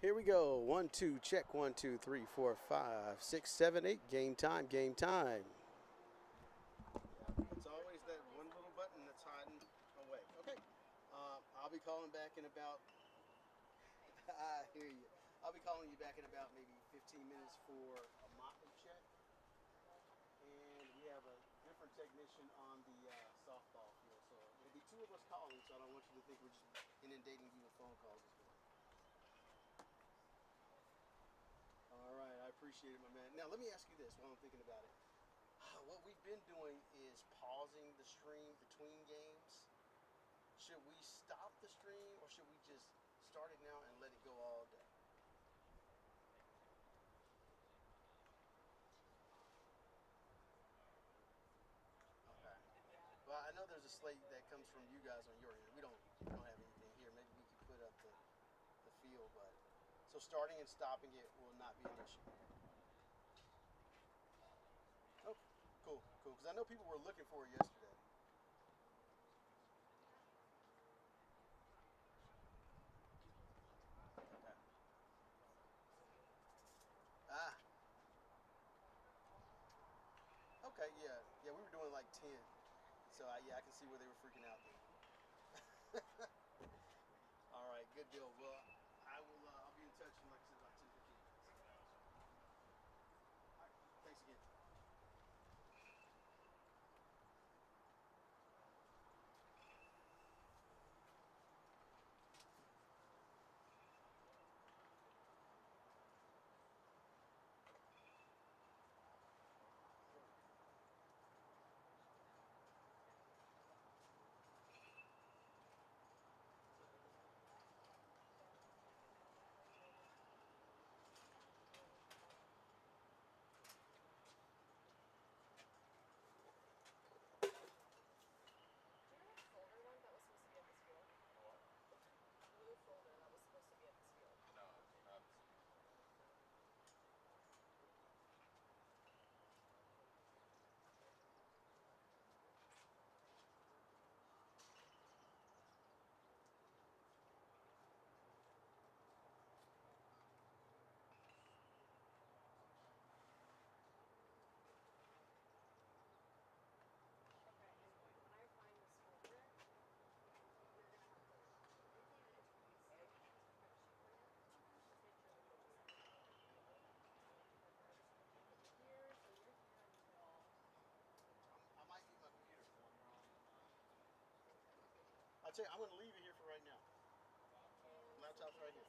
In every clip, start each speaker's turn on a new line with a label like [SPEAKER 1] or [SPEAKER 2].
[SPEAKER 1] Here we go. 1, 2, check. 1, 2, 3, 4, 5, 6, 7, 8. Game time, game time. It's always that one little button that's hiding away. Okay. I'll be calling back in about, I hear you. I'll be calling you back in about maybe 15 minutes for a motley check. And we have a different technician on the softball field. So it'll be two of us calling, so I don't want you to think we're just inundating you with phone calls this morning. All right, I appreciate it, my man. Now, let me ask you this while I'm thinking about it. What we've been doing is pausing the stream between games. Should we stop the stream or should we just start it now and let it go all day? Okay. Well, I know there's a slate that comes from you guys on your end. We don't have anything here. Maybe we could put up the field, but so starting and stopping it will not be an issue. Oh, cool. Because I know people were looking for it yesterday. Okay. Ah. Okay. Yeah. Yeah. We were doing like 10, so yeah, I can see where they were freaking out there. All right. Good deal. Well, I will. I'll be in touch in like I said, about 10, 15 minutes. All right. Thanks again. I might need my computer. I'll tell you, I'm going to leave it here for right now. Laptop's right here.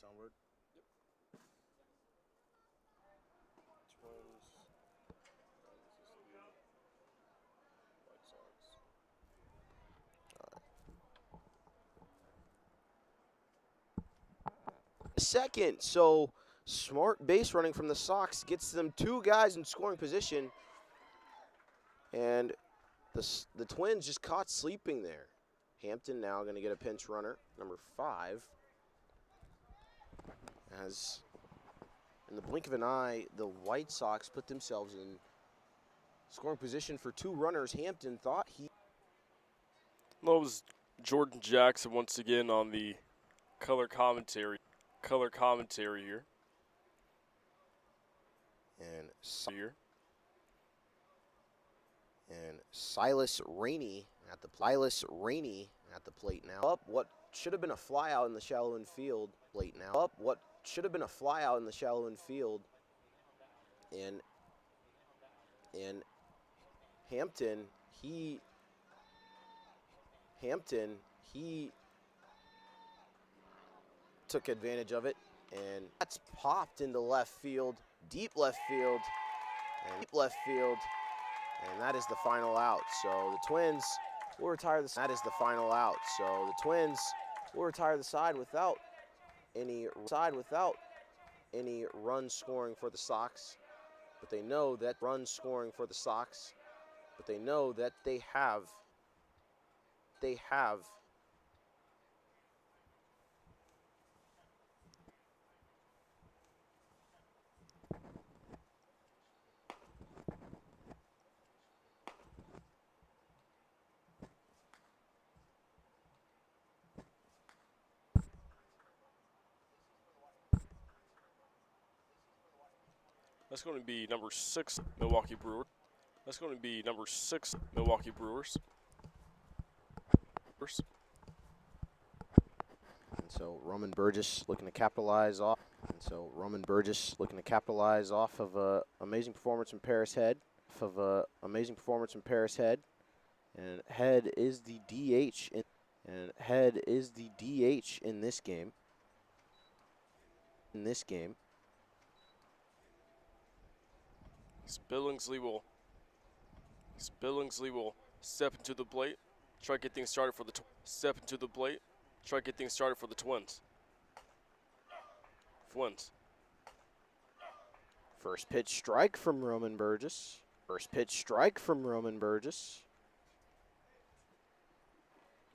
[SPEAKER 2] Soundward. Yep. Twins. This is the White Sox.
[SPEAKER 3] Second, so smart base running from the Sox gets them 2 guys in scoring position, and the Twins just caught sleeping there. Hampton now going to get a pinch runner, number 5, as in the blink of an eye, the White Sox put themselves in scoring position for 2 runners. Hampton thought he...
[SPEAKER 4] Well, it was Jordan Jackson once again on the color commentary here.
[SPEAKER 3] And Silas Rainey at the plate now. Up what should have been a fly out in the shallow infield plate now. Up what should have been a fly out in the shallow infield. And Hampton, he took advantage of it, and that's popped into left field, deep left field, and that is the final out. So the Twins will retire the side. That is the final out. So the Twins will retire the side without any run scoring for the Sox, but they know that they have
[SPEAKER 4] That's going to be number 6, Milwaukee Brewers.
[SPEAKER 3] And so Roman Burgess looking to capitalize off. Of a amazing performance from Paris Head. And Head is the DH in this game.
[SPEAKER 4] Billingsley will step into the plate, try to get things started for the Twins.
[SPEAKER 3] First pitch strike from Roman Burgess.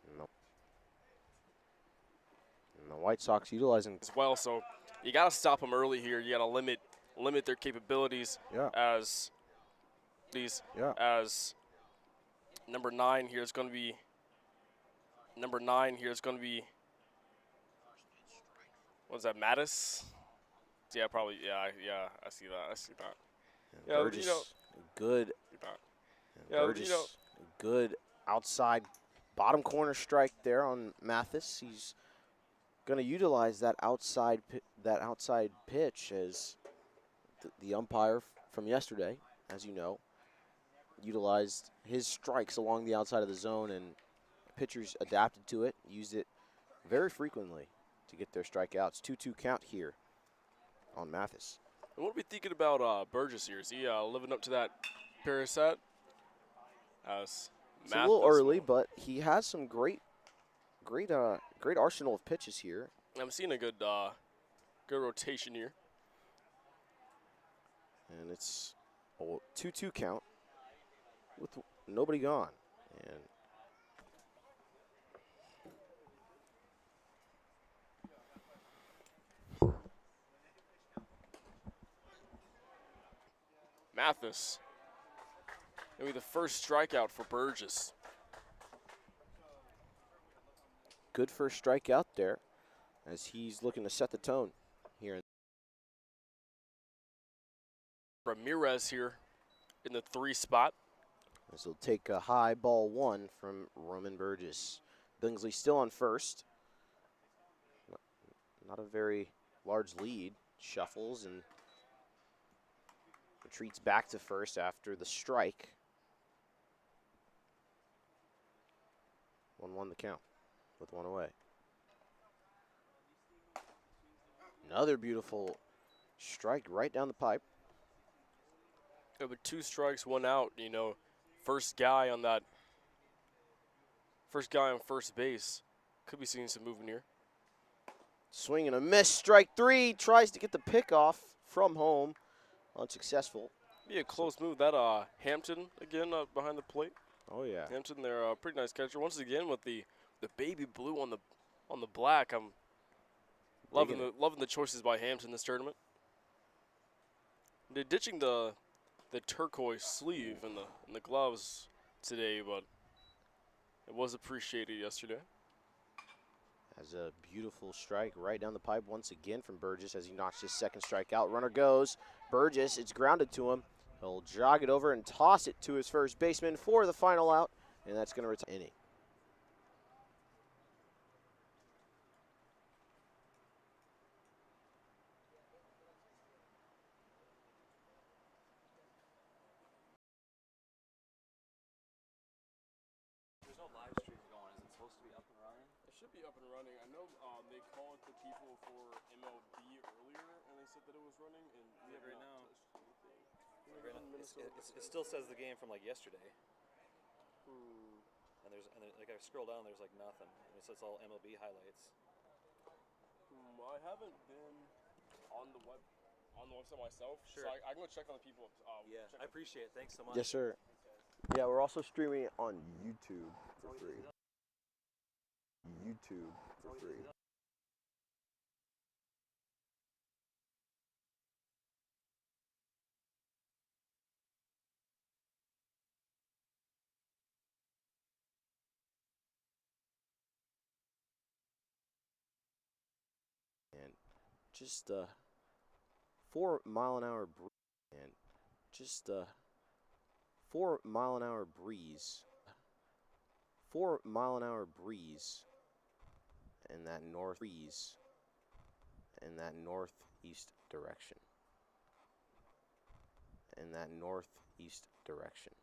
[SPEAKER 3] And the White Sox utilizing
[SPEAKER 4] As well, so you got to stop them early here. You got to limit their capabilities as number 9 here is going to be what's that, Mattis? Yeah, probably. Yeah, I see that.
[SPEAKER 3] Yeah, Burgess, good. Good outside bottom corner strike there on Mathis. He's going to utilize that outside pitch as the umpire from yesterday, as you know, utilized his strikes along the outside of the zone, and pitchers adapted to it, used it very frequently to get their strikeouts. 2-2 count here on Mathis.
[SPEAKER 4] And what are we thinking about Burgess here? Is he living up to that Paris set?
[SPEAKER 3] It's a little early, but he has some great arsenal of pitches here.
[SPEAKER 4] I'm seeing a good rotation here.
[SPEAKER 3] And it's a 2-2 count with nobody gone. And
[SPEAKER 4] Mathis, maybe the first strikeout for Burgess.
[SPEAKER 3] Good first strikeout there, as he's looking to set the tone here.
[SPEAKER 4] Ramirez here in the 3 spot.
[SPEAKER 3] This will take a high ball 1 from Roman Burgess. Billingsley still on first. Not a very large lead. Shuffles and retreats back to first after the strike. 1-1 the count with 1 away. Another beautiful strike right down the pipe.
[SPEAKER 4] Yeah, with 2 strikes, 1 out, you know, first guy on first base. Could be seeing some movement here.
[SPEAKER 3] Swing and a miss. Strike 3. Tries to get the pick off from home. Unsuccessful.
[SPEAKER 4] Be a close move. That Hampton again behind the plate.
[SPEAKER 3] Oh yeah.
[SPEAKER 4] Hampton, they're a pretty nice catcher. Once again with the baby blue on the black. I'm loving the choices by Hampton this tournament. They're ditching the turquoise sleeve and the gloves today, but it was appreciated yesterday.
[SPEAKER 3] Has a beautiful strike right down the pipe once again from Burgess as he knocks his second strike out. Runner goes. Burgess, it's grounded to him. He'll jog it over and toss it to his first baseman for the final out, and that's going to return inning.
[SPEAKER 2] There's no live stream going. Is it supposed to be up and running?
[SPEAKER 4] It should be up and running. I know they called the people for MLB earlier, and they said that it was running, and we have
[SPEAKER 2] right
[SPEAKER 4] not
[SPEAKER 2] now.
[SPEAKER 4] touched anything.
[SPEAKER 2] Right now, it still says the game from like yesterday. And like I scroll down, there's like nothing. And it says all MLB highlights.
[SPEAKER 4] I haven't been on the website myself,
[SPEAKER 2] Sure.
[SPEAKER 4] so I can go check on the people.
[SPEAKER 2] Yeah, I appreciate it. Thanks so much.
[SPEAKER 3] Yes, sir. Yeah, we're also streaming it on YouTube for free. YouTube for free. And just 4-mile-an-hour breeze. And just 4-mile-an-hour breeze. 4-mile-an-hour breeze. And that northeast direction. And that northeast direction.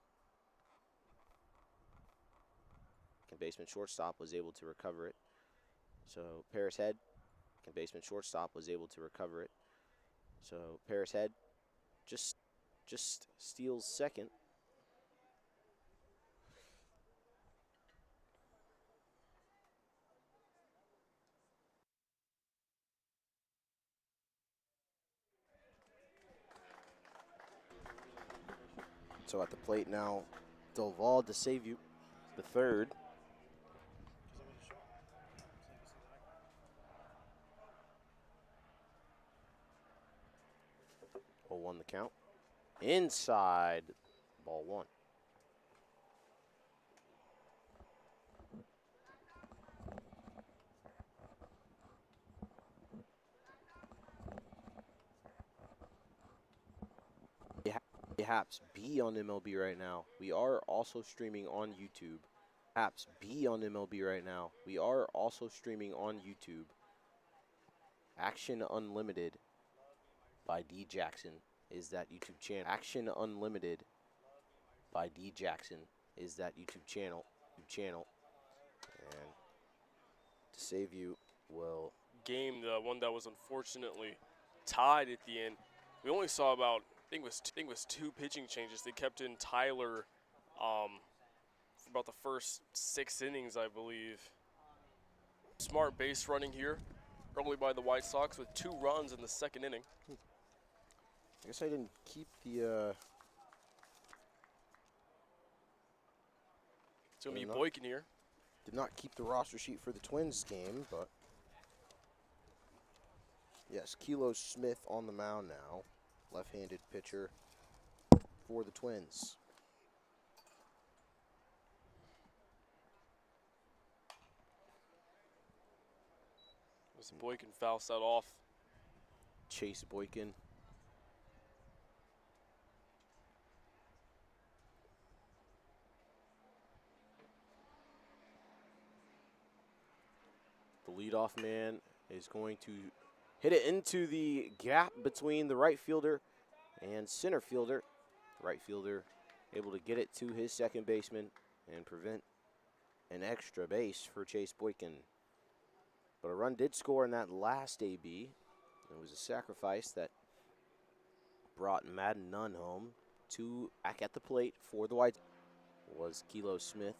[SPEAKER 3] Baseman shortstop was able to recover it. So Paris Head, baseman shortstop was able to recover it. So Paris Head just steals second. So at the plate now, Doval to save you, the third. 0-1 the count. Inside, ball 1. Haps be on MLB right now. We are also streaming on YouTube. Haps be on MLB right now. We are also streaming on YouTube. Action Unlimited by D Jackson is that YouTube channel. Action Unlimited by D Jackson is that YouTube channel. And to save you will
[SPEAKER 4] Game, the one that was unfortunately tied at the end. We only saw about I think it was 2 pitching changes. They kept in Tyler for about the first 6 innings, I believe. Smart base running here early by the White Sox with 2 runs in the second inning.
[SPEAKER 3] I guess I didn't keep the
[SPEAKER 4] It's going to be Boykin here.
[SPEAKER 3] did not keep the roster sheet for the Twins game, but yes, Kilo Smith on the mound now. Left-handed pitcher for the Twins.
[SPEAKER 4] As Boykin fouls that off.
[SPEAKER 3] Chase Boykin. The leadoff man is going to hit it into the gap between the right fielder and center fielder. Right fielder able to get it to his second baseman and prevent an extra base for Chase Boykin. But a run did score in that last AB. It was a sacrifice that brought Madden Nunn home. Two back at the plate for the White was Kilo Smith.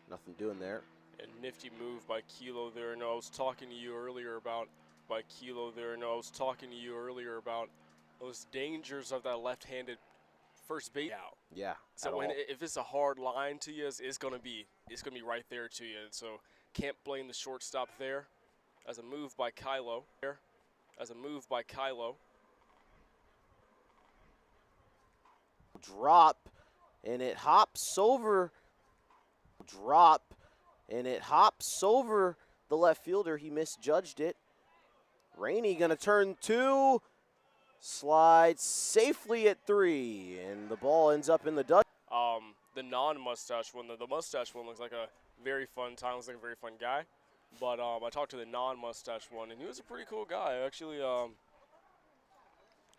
[SPEAKER 3] Nothing doing there.
[SPEAKER 4] A nifty move by Kilo there. No, I was talking to you earlier about those dangers of that left-handed first base out.
[SPEAKER 3] Yeah.
[SPEAKER 4] So if it's a hard line to you, it's gonna be right there to you. And so can't blame the shortstop there. As a move by Kylo.
[SPEAKER 3] Drop, and it hops over. Drop, and it hops over the left fielder. He misjudged it. Rainey gonna turn 2, slides safely at 3, and the ball ends up in the duck.
[SPEAKER 4] The non-mustache one, the mustache one looks like a very fun time. Looks like a very fun guy. But I talked to the non-mustache one, and he was a pretty cool guy. I actually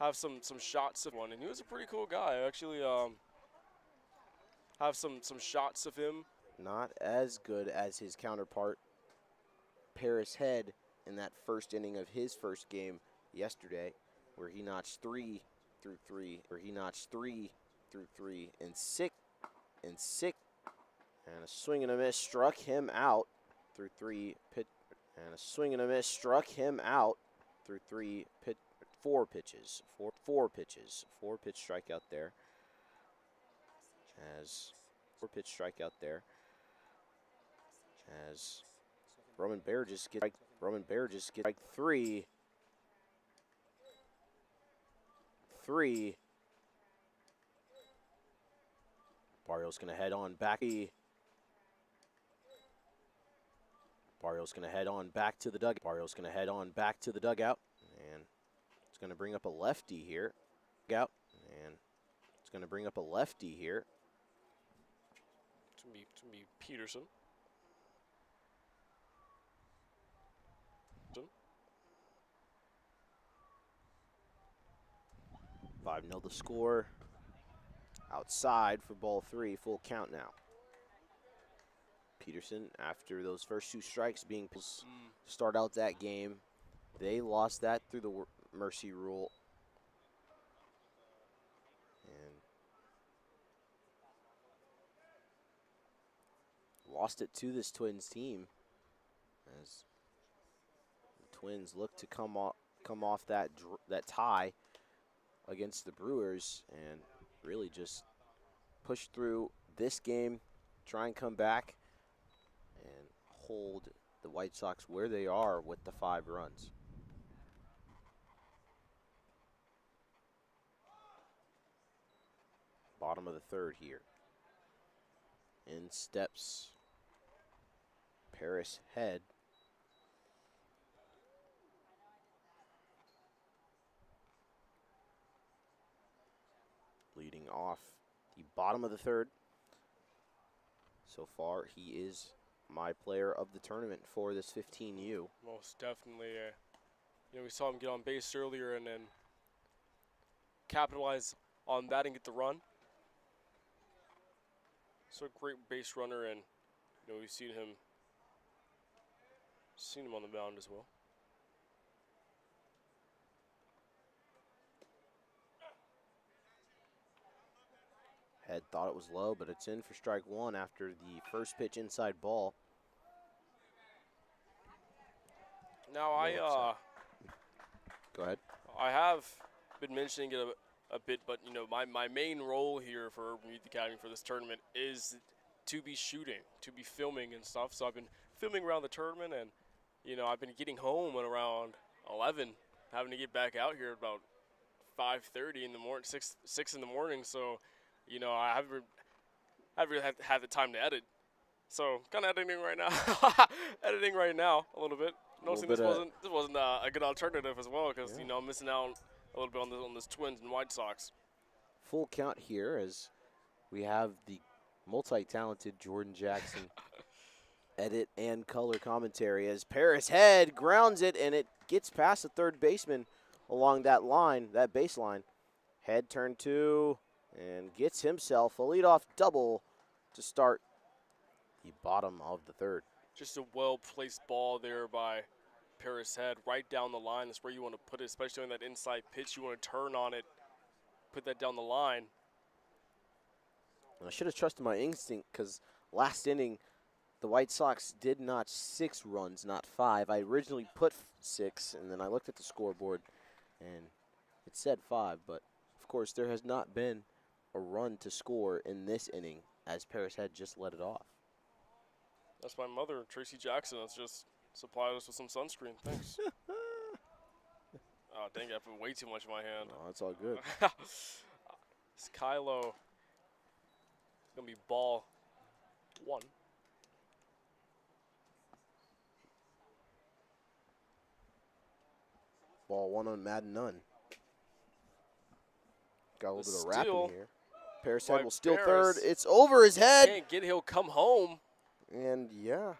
[SPEAKER 4] have some shots of one, and he was a pretty cool guy. I actually have some shots of him.
[SPEAKER 3] Not as good as his counterpart, Paris Head, in that first inning of his first game yesterday, where he notched 3 through 3, and 6, and a swing and a miss struck him out through 3 pitch, and a swing and a miss struck him out through 4 pitches, 4 pitches, 4-pitch strikeout there. As 4-pitch strikeout there. As Roman Bear just gets like 3. Barrios gonna head on back. Barrios gonna head on back to the dugout. And it's gonna bring up a lefty here.
[SPEAKER 4] To be Peterson.
[SPEAKER 3] 5-0 the score. Outside for ball 3, full count now. Peterson, after those first 2 strikes being start out that game, they lost that through the mercy rule. And lost it to this Twins team as the Twins look to come off that tie against the Brewers and really just push through this game, try and come back and hold the White Sox where they are with the 5 runs. Bottom of the 3rd here. In steps Paris Head. Leading off the bottom of the 3rd. So far, he is my player of the tournament for this 15U.
[SPEAKER 4] Most definitely. We saw him get on base earlier and then capitalize on that and get the run. So a great base runner, and we've seen him on the mound as well.
[SPEAKER 3] Head thought it was low, but it's in for strike 1 after the first pitch inside ball.
[SPEAKER 4] Now
[SPEAKER 3] Go ahead.
[SPEAKER 4] I have been mentioning it a bit, but my main role here for Urban Youth Academy for this tournament is to be shooting, to be filming and stuff. So I've been filming around the tournament, and I've been getting home at around 11, having to get back out here at about 5:30 in the morning, 6 in the morning. So I haven't really had the time to edit. So kind of editing right now, a little bit. Noticing this wasn't a good alternative as well, because I'm missing out a little bit on this Twins and White Sox.
[SPEAKER 3] Full count here as we have the multi-talented Jordan Jackson edit and color commentary as Paris Head grounds it, and it gets past the third baseman along that baseline. Head turn 2 and gets himself a leadoff double to start the bottom of the 3rd.
[SPEAKER 4] Just a well-placed ball there by Paris Head right down the line. That's where you want to put it, especially on that inside pitch. You want to turn on it, put that down the line.
[SPEAKER 3] I should have trusted my instinct because last inning, the White Sox did notch 6 runs, not 5. I originally put 6, and then I looked at the scoreboard, and it said 5. But, of course, there has not been a run to score in this inning as Paris Head just let it off.
[SPEAKER 4] That's my mother, Tracy Jackson. That's just supplied us with some sunscreen. Thanks. Oh, dang it. I put way too much in my hand.
[SPEAKER 3] No, that's all good.
[SPEAKER 4] It's Kylo. It's going to be ball 1.
[SPEAKER 3] Ball 1 on Madden Nunn. Got a little
[SPEAKER 4] The
[SPEAKER 3] bit of wrap
[SPEAKER 4] steal
[SPEAKER 3] in here. Paris
[SPEAKER 4] by
[SPEAKER 3] Head will steal
[SPEAKER 4] Paris.
[SPEAKER 3] third. It's over his head.
[SPEAKER 4] Can't get it. He'll come home.
[SPEAKER 3] And, yeah,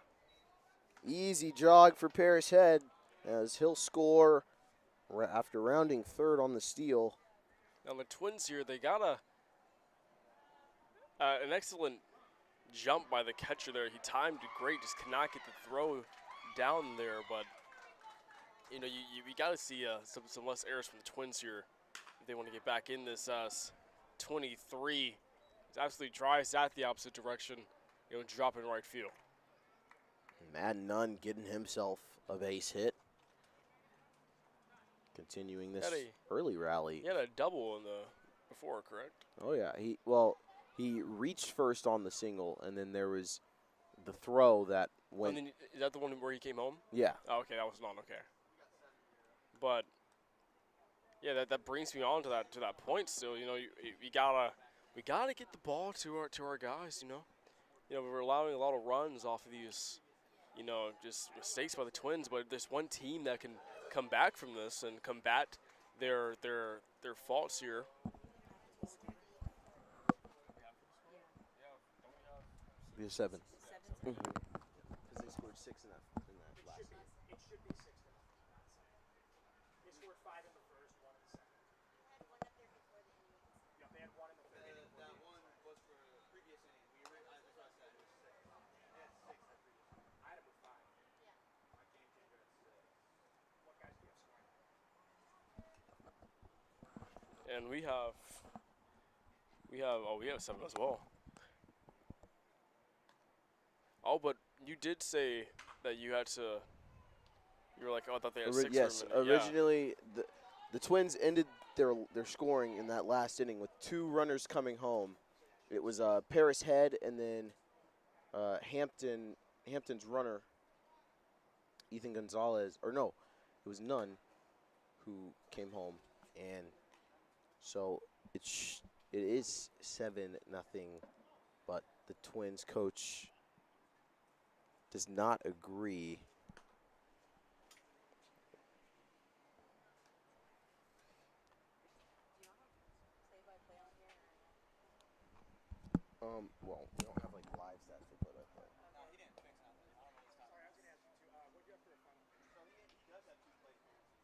[SPEAKER 3] easy jog for Paris Head as he'll score after rounding third on the steal.
[SPEAKER 4] Now the Twins here, they got an excellent jump by the catcher there. He timed it great, just cannot get the throw down there. But, you know, you got to see some less errors from the Twins here if they want to get back in this 23. It's absolutely dry. It's at the opposite direction, you know, dropping right field.
[SPEAKER 3] Madden Nunn getting himself a base hit. Continuing this early rally.
[SPEAKER 4] He had a double in the before, correct?
[SPEAKER 3] Oh yeah, he reached first on the single, and then there was the throw that went.
[SPEAKER 4] And then, is that the one where he came home?
[SPEAKER 3] Yeah.
[SPEAKER 4] Oh, okay, that was not okay. But yeah, that brings me on to that point. Still, you know, we gotta get the ball to our guys. You know, we're allowing a lot of runs off of these, you know, just mistakes by the Twins. But if there's one team that can come back from this and combat their faults here.
[SPEAKER 3] Be a 7.
[SPEAKER 5] 7.
[SPEAKER 3] Because they scored 6 in that last game.
[SPEAKER 5] It should be 6 to nothing. They scored 5 in the first, 1 in the second. Yeah, they had 1 in the third inning.
[SPEAKER 1] That one was for the previous inning. That's what I said. It was 6. They had 6 that previous inning.
[SPEAKER 5] I had it with 5. Yeah.
[SPEAKER 1] My game changer at 6.
[SPEAKER 5] What guys do you have scoring?
[SPEAKER 4] And we have 7 as well. Oh, but you did say that you had to. You were like, oh, I thought they had 6.
[SPEAKER 3] Yes,
[SPEAKER 4] for a minute.
[SPEAKER 3] originally the Twins ended their scoring in that last inning with 2 runners coming home. It was Paris Head and then Hampton's runner, Ethan Gonzalez, or no, it was Nunn who came home, and so it is 7-0, but the Twins coach does not agree. Well, we don't have like live stats to put up, but.
[SPEAKER 1] No, he didn't fix nothing. I don't know what he's talking about.
[SPEAKER 5] Sorry, I was going to ask you, what do you have for a final?
[SPEAKER 1] So he does have 2 plate appearances.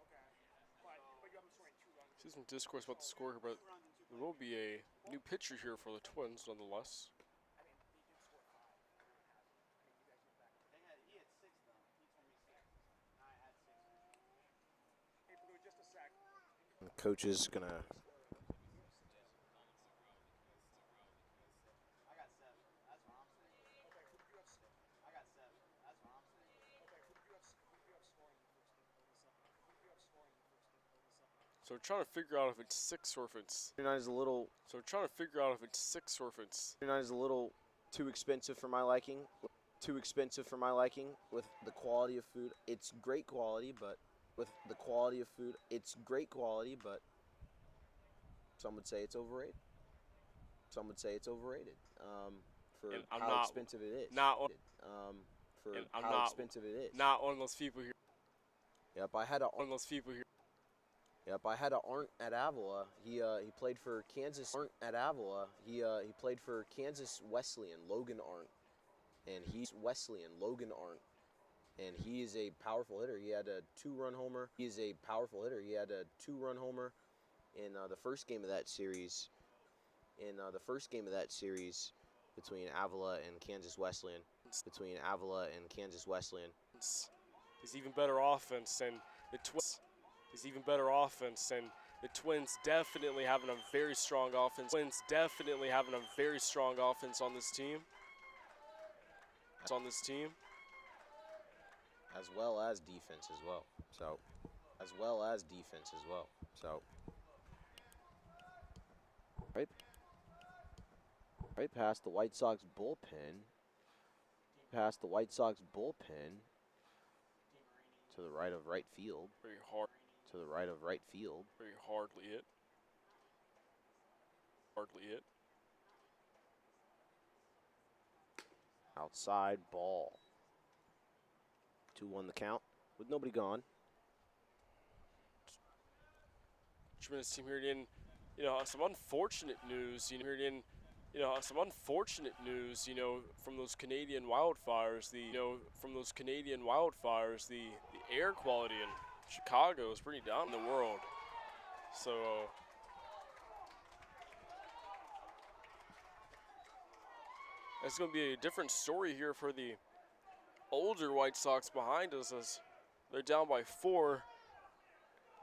[SPEAKER 5] Okay. But you have them scoring 2 runs.
[SPEAKER 4] See some discourse about the score here, but there will be a new pitcher here for the Twins, nonetheless.
[SPEAKER 5] I mean, he did score 5. I mean, you guys went back.
[SPEAKER 1] He had 6 though. He told me 6. And I had 6.
[SPEAKER 5] Hey, Blue, just a sec.
[SPEAKER 3] The coach is gonna.
[SPEAKER 1] I got 7. That's what I'm saying.
[SPEAKER 5] Okay, who did you have?
[SPEAKER 1] I got 7. That's what I'm saying.
[SPEAKER 5] Okay, who did you have scoring in the first inning? Who did you have scoring in the first inning?
[SPEAKER 4] So we're trying to figure out if it's 6 or if it's.
[SPEAKER 3] 39 is a little.
[SPEAKER 4] So we're trying to figure out if it's 6 or if it's.
[SPEAKER 3] 39 is a little too expensive for my liking. Too expensive for my liking with the quality of food. It's great quality, but with the quality of food, it's great quality, but some would say it's overrated. Some would say it's overrated for
[SPEAKER 4] And I'm
[SPEAKER 3] how
[SPEAKER 4] not-
[SPEAKER 3] expensive it is.
[SPEAKER 4] not on-
[SPEAKER 3] for
[SPEAKER 4] and I'm
[SPEAKER 3] how
[SPEAKER 4] not-
[SPEAKER 3] expensive it is.
[SPEAKER 4] Not one of those people here.
[SPEAKER 3] Yep, I had a
[SPEAKER 4] One of those people here.
[SPEAKER 3] Yep, I had a Arndt at Avila. He played for Kansas. Arndt at Avila. He played for Kansas Wesleyan, Logan Arndt, and he's Wesleyan, Logan Arndt, and he is a powerful hitter. He had a 2-run homer. He is a powerful hitter. He had a 2-run homer in the first game of that series. In the first game of that series between Avila and Kansas Wesleyan. Between Avila and Kansas Wesleyan.
[SPEAKER 4] is even better offense, and the Twins is even better offense, and the Twins definitely having a very strong offense. Twins definitely having a very strong offense on this team.
[SPEAKER 3] As well as defense as well. So, right past the White Sox bullpen. To the right of right field.
[SPEAKER 4] Very hard. Very hardly hit.
[SPEAKER 3] Outside ball. 2-1 the count with nobody gone.
[SPEAKER 4] Tremendous team here in, some unfortunate news. From those Canadian wildfires. The air quality in Chicago is pretty down in the world. So. It's going to be a different story here for the older White Sox behind us as they're down by 4.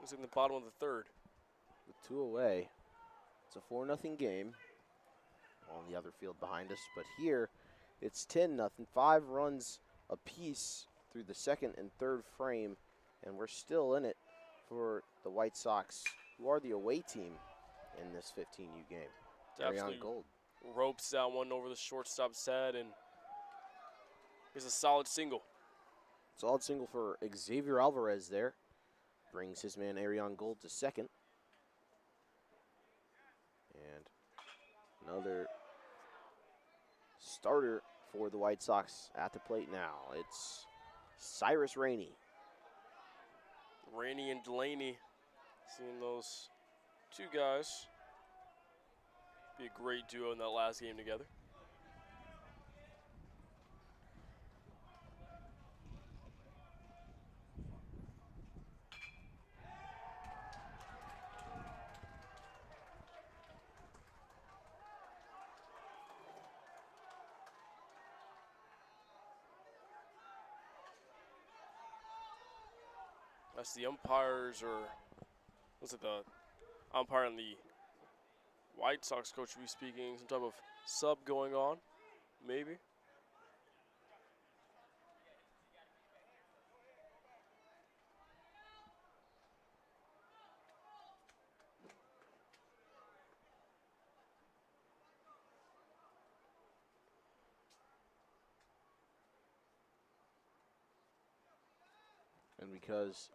[SPEAKER 4] It's in the bottom of the third.
[SPEAKER 3] With 2 away, it's a 4-0 game on the other field behind us. But here, it's 10-0, 5 runs apiece through the second and third frame, and we're still in it for the White Sox, who are the away team in this 15U game. Arion Gold
[SPEAKER 4] ropes that one over the shortstop's head, and here's a solid single.
[SPEAKER 3] Solid single for Xavier Alvarez there. Brings his man Arion Gold to second. And another starter for the White Sox at the plate now. It's Cyrus Rainey.
[SPEAKER 4] Rainey and Delaney, seeing those 2 guys be a great duo in that last game together. That's the umpires, or was it the umpire and the White Sox coach will be speaking, some type of sub going on, maybe.
[SPEAKER 3] And because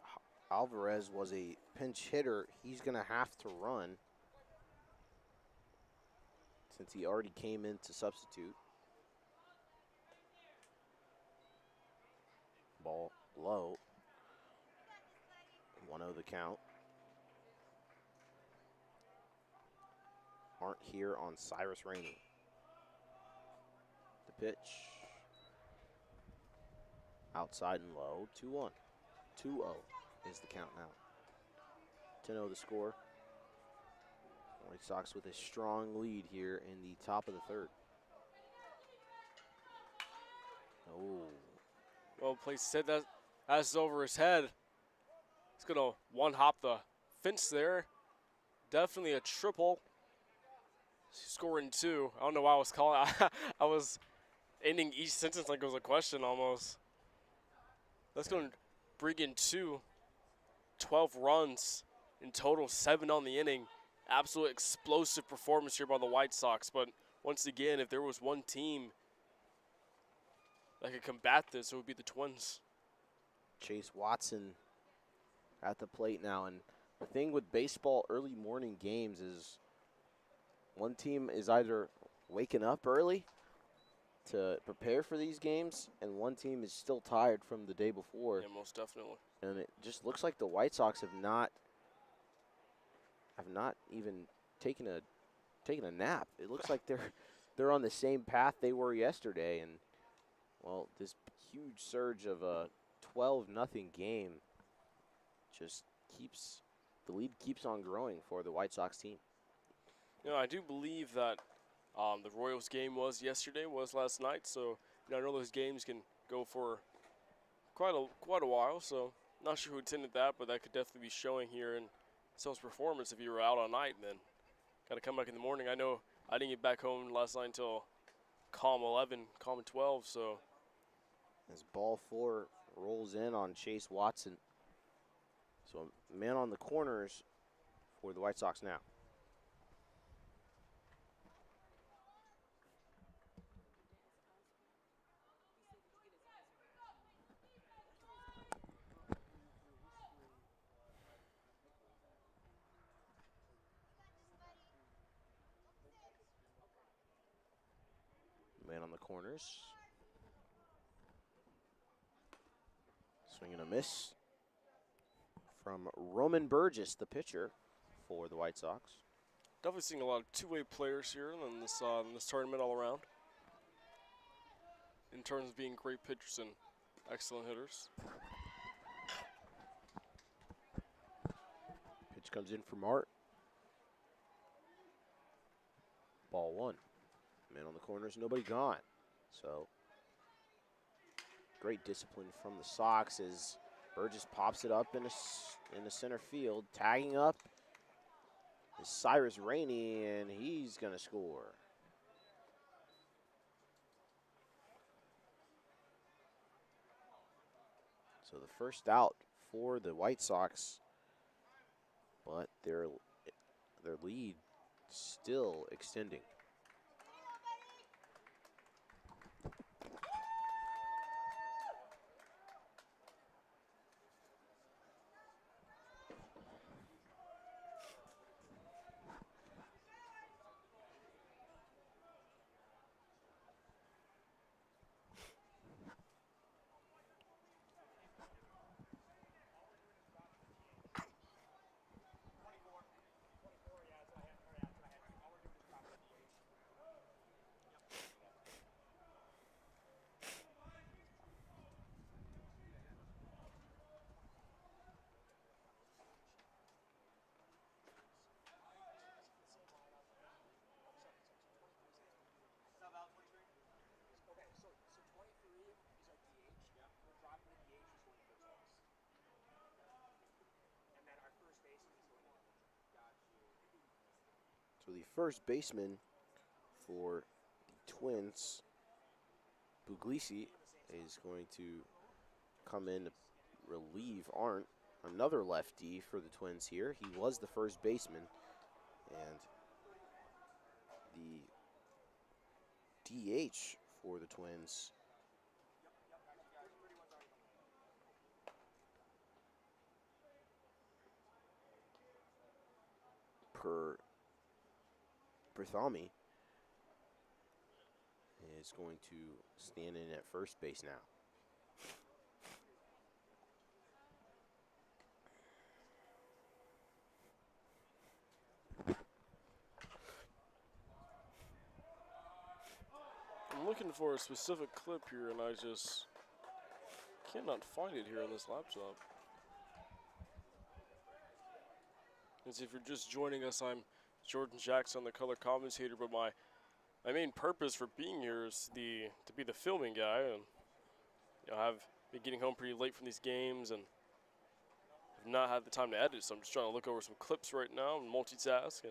[SPEAKER 3] Alvarez was a pinch hitter, he's going to have to run since he already came in to substitute. Ball low. 1-0 the count. Aren't here on Cyrus Rainey. The pitch. Outside and low. 2-1. 2-0 is the count now. 10-0 the score. White Sox with a strong lead here in the top of the third. Oh.
[SPEAKER 4] Well, place said that that's over his head. He's going to one-hop the fence there. Definitely a triple. Scoring 2. I don't know why I was calling. I was ending each sentence like it was a question almost. That's going to bring in 12 runs in total, 7 on the inning. Absolute explosive performance here by the White Sox. But once again, if there was one team that could combat this, it would be the Twins.
[SPEAKER 3] Chase Watson at the plate now. And the thing with baseball early morning games is one team is either waking up early to prepare for these games, and one team is still tired from the day before.
[SPEAKER 4] Yeah, most definitely.
[SPEAKER 3] And it just looks like the White Sox have not even taken a nap. It looks like they're on the same path they were yesterday, and well, this huge surge of a 12-0 game just the lead keeps on growing for the White Sox team.
[SPEAKER 4] You know, I do believe that the Royals game was last night, so I know those games can go for quite a while. So not sure who attended that, but that could definitely be showing here in someone's performance if you were out all night and then got to come back in the morning. I know I didn't get back home last night until calm 11, calm 12. So
[SPEAKER 3] As ball 4 rolls in on Chase Watson. So man on the corners for the White Sox now. Man on the corners. Swing and a miss from Roman Burgess, the pitcher for the White Sox.
[SPEAKER 4] definitely seeing a lot of two-way players here in this tournament all around. In terms of being great pitchers and excellent hitters.
[SPEAKER 3] Pitch comes in for Mart. Ball 1. Man on the corners, nobody gone. So great discipline from the Sox as Burgess pops it up in the center field. Tagging up is Cyrus Rainey, and he's going to score. So the first out for the White Sox, but their lead still extending. So the first baseman for the Twins, Puglisi, is going to come in to relieve Arndt, another lefty for the Twins here. He was the first baseman, and the DH for the Twins, per Berthami, is going to stand in at first base now.
[SPEAKER 4] I'm looking for a specific clip here, and I just cannot find it here on this laptop. As if you're just joining us, I'm Jordan Jackson, the color commentator, but my main purpose for being here is to be the filming guy, and I've been getting home pretty late from these games and have not had the time to edit, so I'm just trying to look over some clips right now and multitask.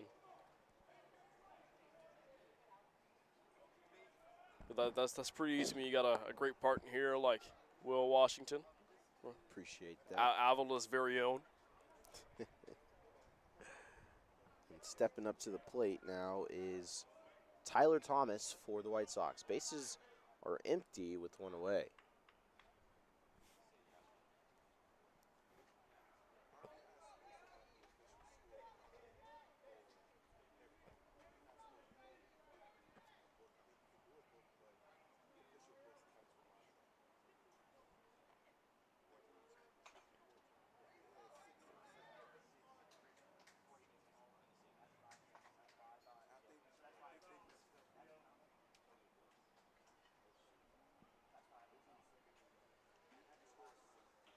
[SPEAKER 4] But that's pretty easy when you got a great partner here like Will Washington,
[SPEAKER 3] Appreciate that.
[SPEAKER 4] Avila's very own.
[SPEAKER 3] And stepping up to the plate now is Tyler Thomas for the White Sox. Bases are empty with one away.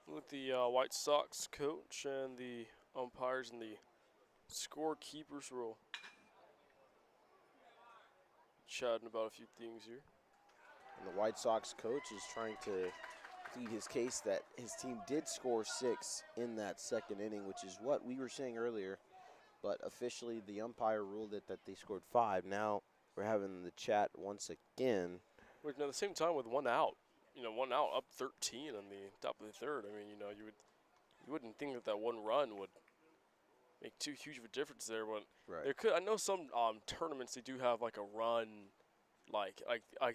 [SPEAKER 4] With the White Sox coach and the umpires in the scorekeepers role. Chatting about a few things here.
[SPEAKER 3] And the White Sox coach is trying to plead his case that his team did score 6 in that second inning, which is what we were saying earlier. But officially, the umpire ruled it that they scored 5. Now we're having the chat once again.
[SPEAKER 4] Wait, now at the same time with 1 out, one out up 13 on the top of the third. I mean, you wouldn't think that 1 run would make too huge of a difference there, but
[SPEAKER 3] Right.
[SPEAKER 4] there could. I know some tournaments they do have like a run, like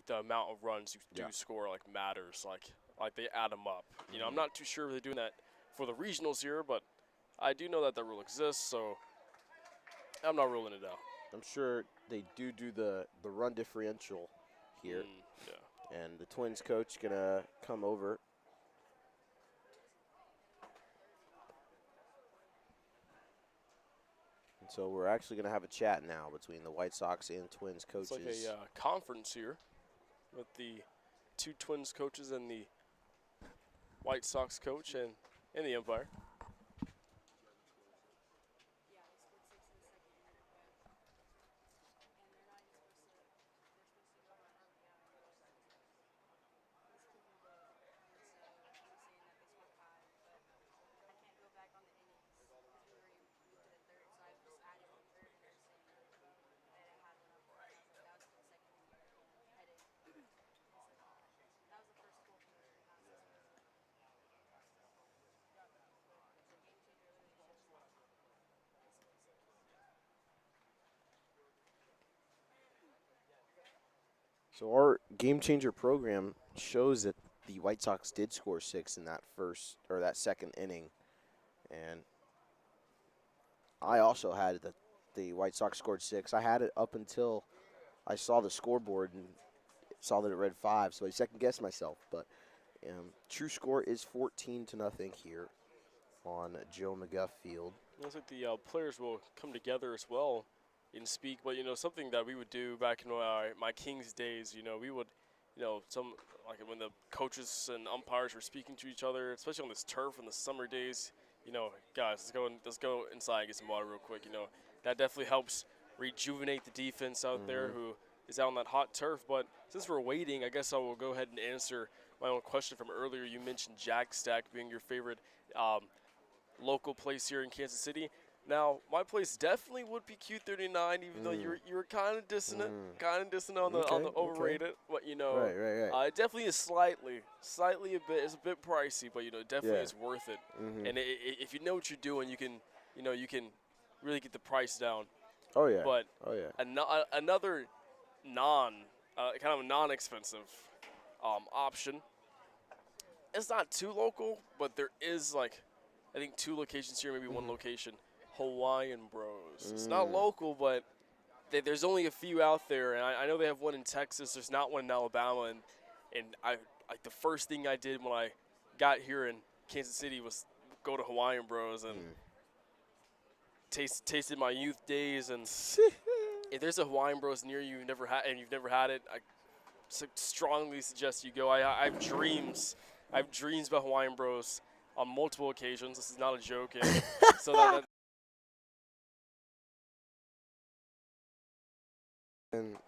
[SPEAKER 4] the amount of runs you do score like matters, like they add them up. I'm not too sure if they're doing that for the regionals here, but I do know that the rule exists, so I'm not ruling it out.
[SPEAKER 3] I'm sure they do the run differential here.
[SPEAKER 4] Yeah.
[SPEAKER 3] And the Twins coach going to come over. And so we're actually going to have a chat now between the White Sox and Twins coaches.
[SPEAKER 4] It's like a conference here with the 2 Twins coaches and the White Sox coach and the umpire.
[SPEAKER 3] So our game changer program shows that the White Sox did score 6 in that second inning. And I also had that the White Sox scored 6. I had it up until I saw the scoreboard and saw that it read 5, so I second-guessed myself. But true score is 14-0 here on Joe McGuff Field.
[SPEAKER 4] Looks like the players will come together as well and speak. But something that we would do back in my Kings days, we would, some like when the coaches and umpires were speaking to each other, especially on this turf in the summer days. Guys, let's go inside and get some water real quick. That definitely helps rejuvenate the defense out there who is out on that hot turf. But since we're waiting, I guess I will go ahead and answer my own question from earlier. You mentioned Jack Stack being your favorite local place here in Kansas City. Now, my place definitely would be Q39, even though you were kind of dissonant, on the overrated. But
[SPEAKER 3] Right.
[SPEAKER 4] it definitely is slightly a bit. It's a bit pricey, but it definitely is worth it. And if you know what you're doing, you can really get the price down.
[SPEAKER 3] Oh yeah.
[SPEAKER 4] But another kind of a non-expensive option. It's not too local, but there is I think 2 locations here, maybe 1 location. Hawaiian Bros. It's not local, but there's only a few out there, and I know they have one in Texas. There's not one in Alabama, and the first thing I did when I got here in Kansas City was go to Hawaiian Bros and tasted my youth days. And if there's a Hawaiian Bros near you, you've never had it, I strongly suggest you go. I have dreams. I have dreams about Hawaiian Bros on multiple occasions. This is not a joke. And so that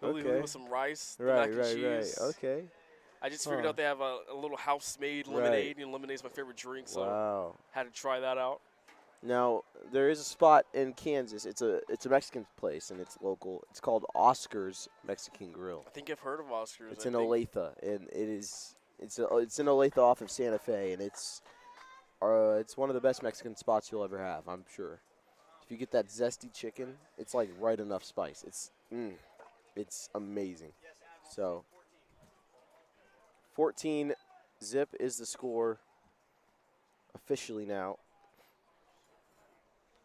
[SPEAKER 3] Okay.
[SPEAKER 4] with some rice,
[SPEAKER 3] Right.
[SPEAKER 4] mac and cheese.
[SPEAKER 3] Okay.
[SPEAKER 4] I just figured out they have a little house-made lemonade. Lemonade's my favorite drink, so had to try that out.
[SPEAKER 3] Now there is a spot in Kansas. It's a Mexican place and it's local. It's called Oscar's Mexican Grill.
[SPEAKER 4] I think I've heard of Oscar's.
[SPEAKER 3] It's in Olathe, and it's in Olathe off of Santa Fe, and it's one of the best Mexican spots you'll ever have, I'm sure. If you get that zesty chicken, it's like right enough spice. It's amazing. So 14-0 is the score officially now.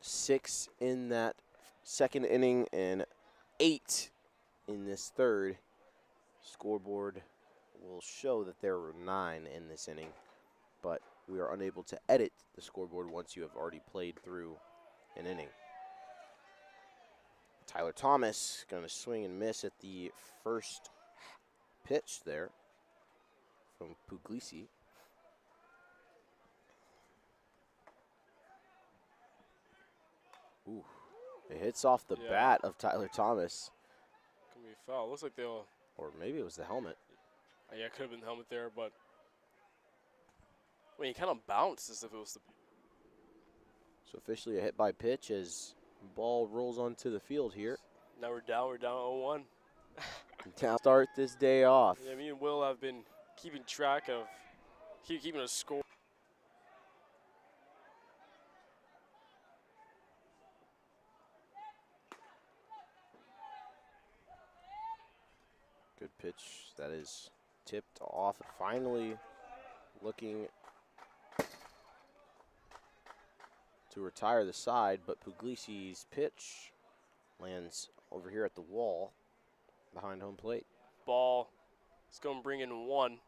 [SPEAKER 3] 6 in that second inning and 8 in this third. Scoreboard will show that there were 9 in this inning, but we are unable to edit the scoreboard once you have already played through an inning. Tyler Thomas going to swing and miss at the first pitch there from Puglisi. Ooh, it hits off the bat of Tyler Thomas.
[SPEAKER 4] Could be a foul. Looks like they'll.
[SPEAKER 3] Or maybe it was the helmet.
[SPEAKER 4] Yeah, it could have been the helmet there, but I mean, he kind of bounced as if it was the.
[SPEAKER 3] So officially a hit by pitch as ball rolls onto the field here.
[SPEAKER 4] Now we're down. We're down 0-1.
[SPEAKER 3] Now start this day off.
[SPEAKER 4] Yeah, me and Will have been keeping track of, keeping a score.
[SPEAKER 3] Good pitch that is tipped off. Finally looking to retire the side, but Puglisi's pitch lands over here at the wall behind home plate.
[SPEAKER 4] Ball. It's going to bring in 1.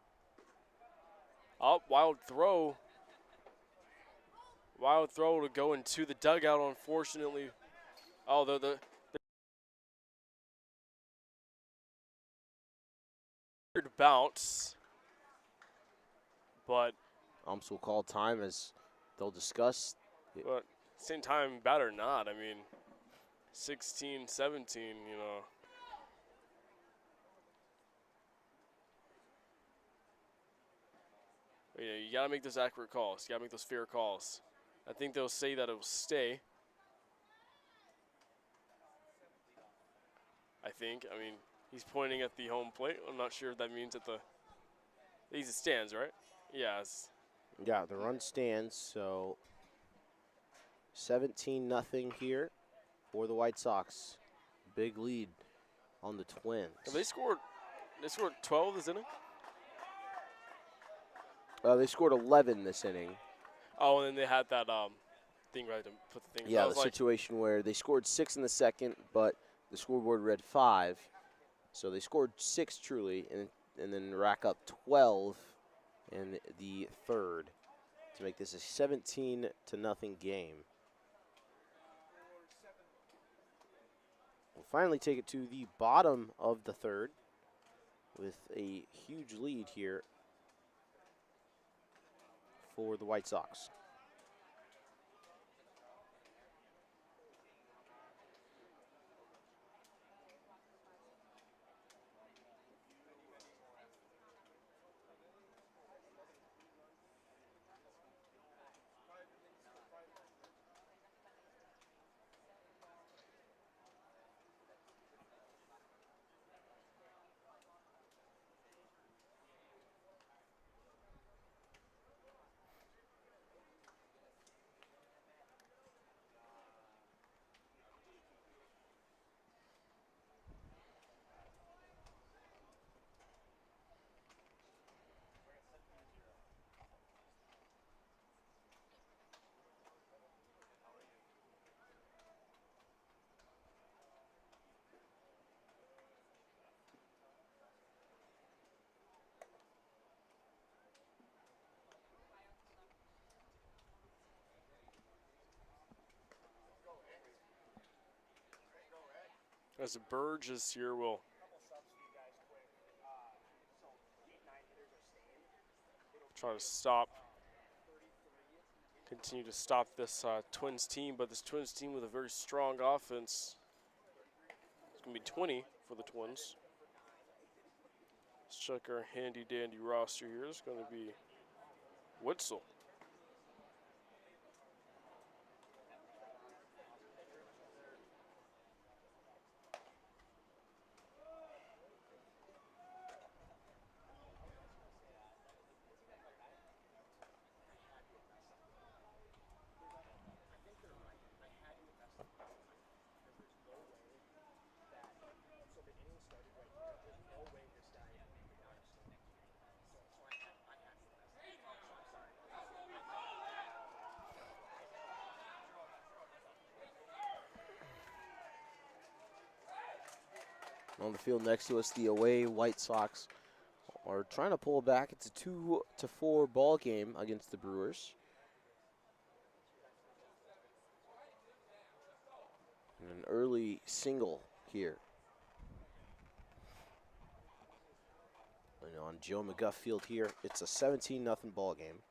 [SPEAKER 4] Up, wild throw. Wild throw to go into the dugout, unfortunately. Oh, the weird bounce. But
[SPEAKER 3] Umps will call time as they'll discuss.
[SPEAKER 4] But same time, bad or not, I mean, 16, 17, you know. But yeah, you got to make those accurate calls. You got to make those fair calls. I think they'll say that it will stay. I mean, he's pointing at the home plate. I'm not sure if that means at the. These stands, right? Yeah.
[SPEAKER 3] Yeah, the run stands, so 17-0 here for the White Sox. Big lead on the Twins.
[SPEAKER 4] Have they scored 12 this inning?
[SPEAKER 3] They scored 11 this inning.
[SPEAKER 4] Oh, and then they had that thing right to put the thing.
[SPEAKER 3] Yeah, the situation where they scored 6 in the second, but the scoreboard read 5. So they scored 6 truly, and then rack up 12 in the third to make this a 17-0 game. We'll finally take it to the bottom of the third with a huge lead here for the White Sox.
[SPEAKER 4] As Burge is here, will try to continue to stop this Twins team, but this Twins team with a very strong offense. It's going to be 20 for the Twins. Let's check our handy-dandy roster here. It's going to be Witzel.
[SPEAKER 3] On the field next to us, the away White Sox are trying to pull back. It's a 2-4 ball game against the Brewers. And an early single here. And on Joe McGuff Field here, it's a 17-0 ball game.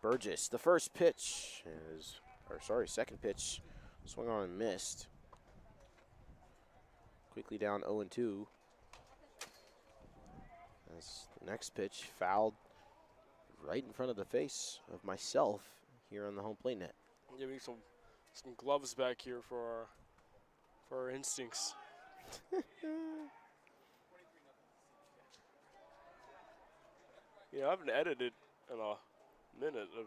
[SPEAKER 3] Burgess, the first pitch is, second pitch, swung on and missed. Quickly down 0-2. As the next pitch fouled right in front of the face of myself here on the home plate net.
[SPEAKER 4] Giving some gloves back here for our instincts. Yeah, I haven't edited in a minute of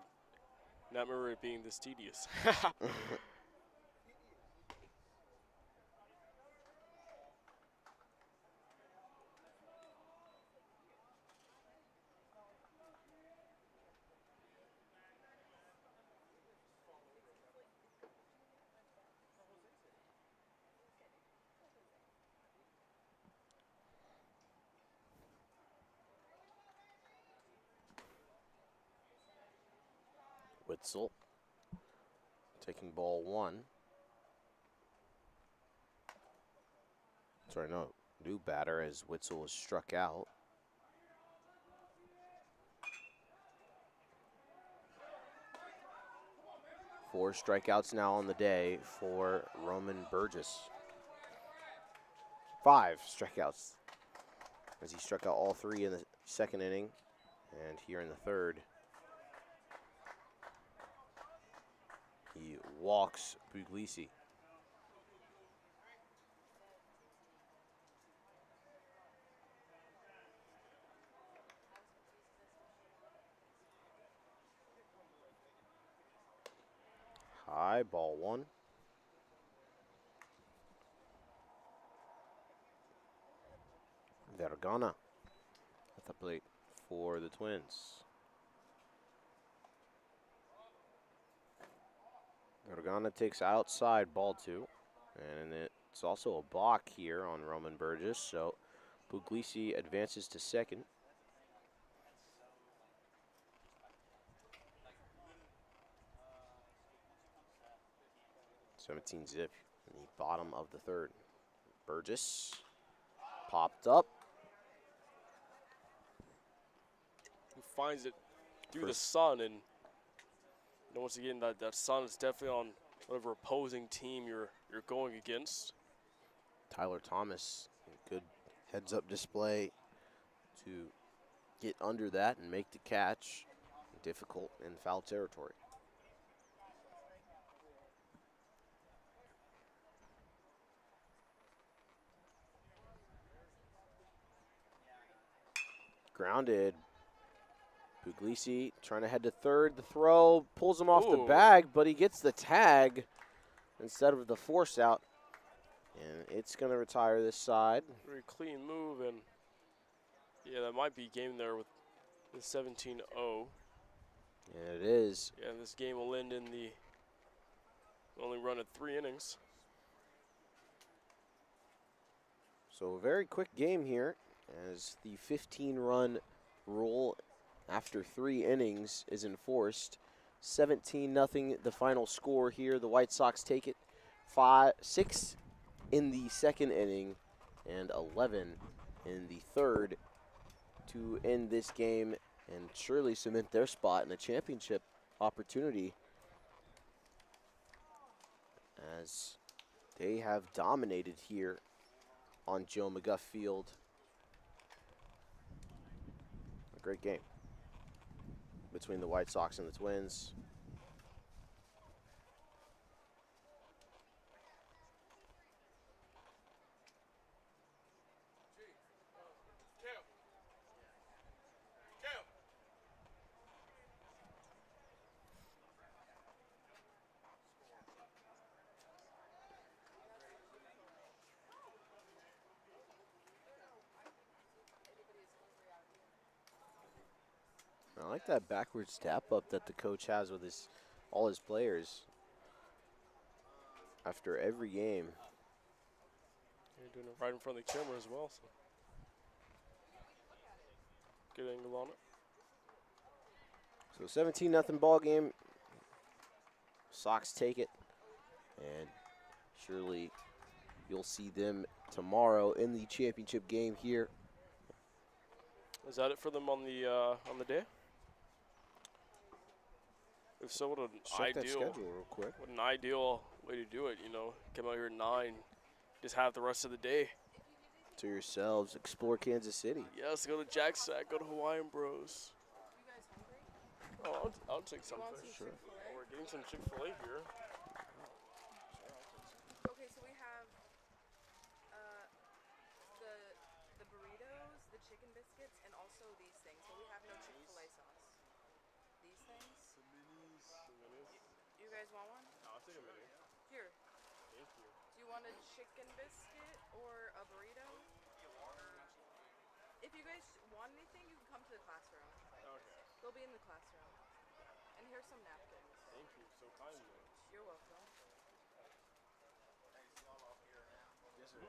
[SPEAKER 4] not remember it being this tedious.
[SPEAKER 3] Witzel taking ball 1. Sorry, no, new batter as Witzel was struck out. Four strikeouts now on the day for Roman Burgess. 5 strikeouts as he struck out all 3 in the second inning and here in the third. He walks Puglisi. High, ball 1. Vergana at the plate for the Twins. Vergana takes outside, ball 2. And it's also a balk here on Roman Burgess, so Puglisi advances to second. .17 zip in the bottom of the third. Burgess popped up.
[SPEAKER 4] He finds it through the sun, and once again, that sun is definitely on whatever opposing team you're going against.
[SPEAKER 3] Tyler Thomas, good heads-up display to get under that and make the catch. Difficult in foul territory. Grounded. Puglisi trying to head to third. The throw pulls him off the bag, but he gets the tag instead of the force out. And it's going to retire this side.
[SPEAKER 4] Very clean move, and yeah, that might be game there with 17-0.
[SPEAKER 3] And it is.
[SPEAKER 4] Yeah, and this game will end in the only run at 3 innings.
[SPEAKER 3] So a very quick game here as the 15-run rule after 3 innings is enforced. 17-0 the final score here. The White Sox take it 6 in the second inning and 11 in the third to end this game and surely cement their spot in a championship opportunity, as they have dominated here on Joe McGuff Field. A great game between the White Sox and the Twins. I like that backwards tap up that the coach has with all his players after every game.
[SPEAKER 4] You're doing it right in front of the camera as well, so good angle on it.
[SPEAKER 3] So 17-0 ball game. Sox take it, and surely you'll see them tomorrow in the championship game here.
[SPEAKER 4] Is that it for them on the day? If so, what an
[SPEAKER 3] Check that
[SPEAKER 4] ideal,
[SPEAKER 3] schedule real quick.
[SPEAKER 4] what an ideal way to do it. You know, come out here at 9, just have the rest of the day.
[SPEAKER 3] To yourselves, explore Kansas City.
[SPEAKER 4] Yes, go to Jack Stack, go to Hawaiian Bros.
[SPEAKER 6] You guys hungry?
[SPEAKER 4] Oh, I'll take
[SPEAKER 6] You want
[SPEAKER 4] something.
[SPEAKER 6] some Chick-fil-A?
[SPEAKER 4] We're getting some Chick-fil-A here.
[SPEAKER 6] Okay, so we have uh, the burritos, the chicken biscuits, and also these things. But we have no Chick-fil-A sauce. These things? You guys want one?
[SPEAKER 4] I'll take a minute.
[SPEAKER 6] Here.
[SPEAKER 4] Thank you.
[SPEAKER 6] Do you want a chicken biscuit or a burrito? If you guys want anything, you can come to the classroom.
[SPEAKER 4] Okay.
[SPEAKER 6] They'll be in the classroom. And here's some napkins.
[SPEAKER 4] Thank you so kindly.
[SPEAKER 6] You're welcome.
[SPEAKER 1] Yes, sir.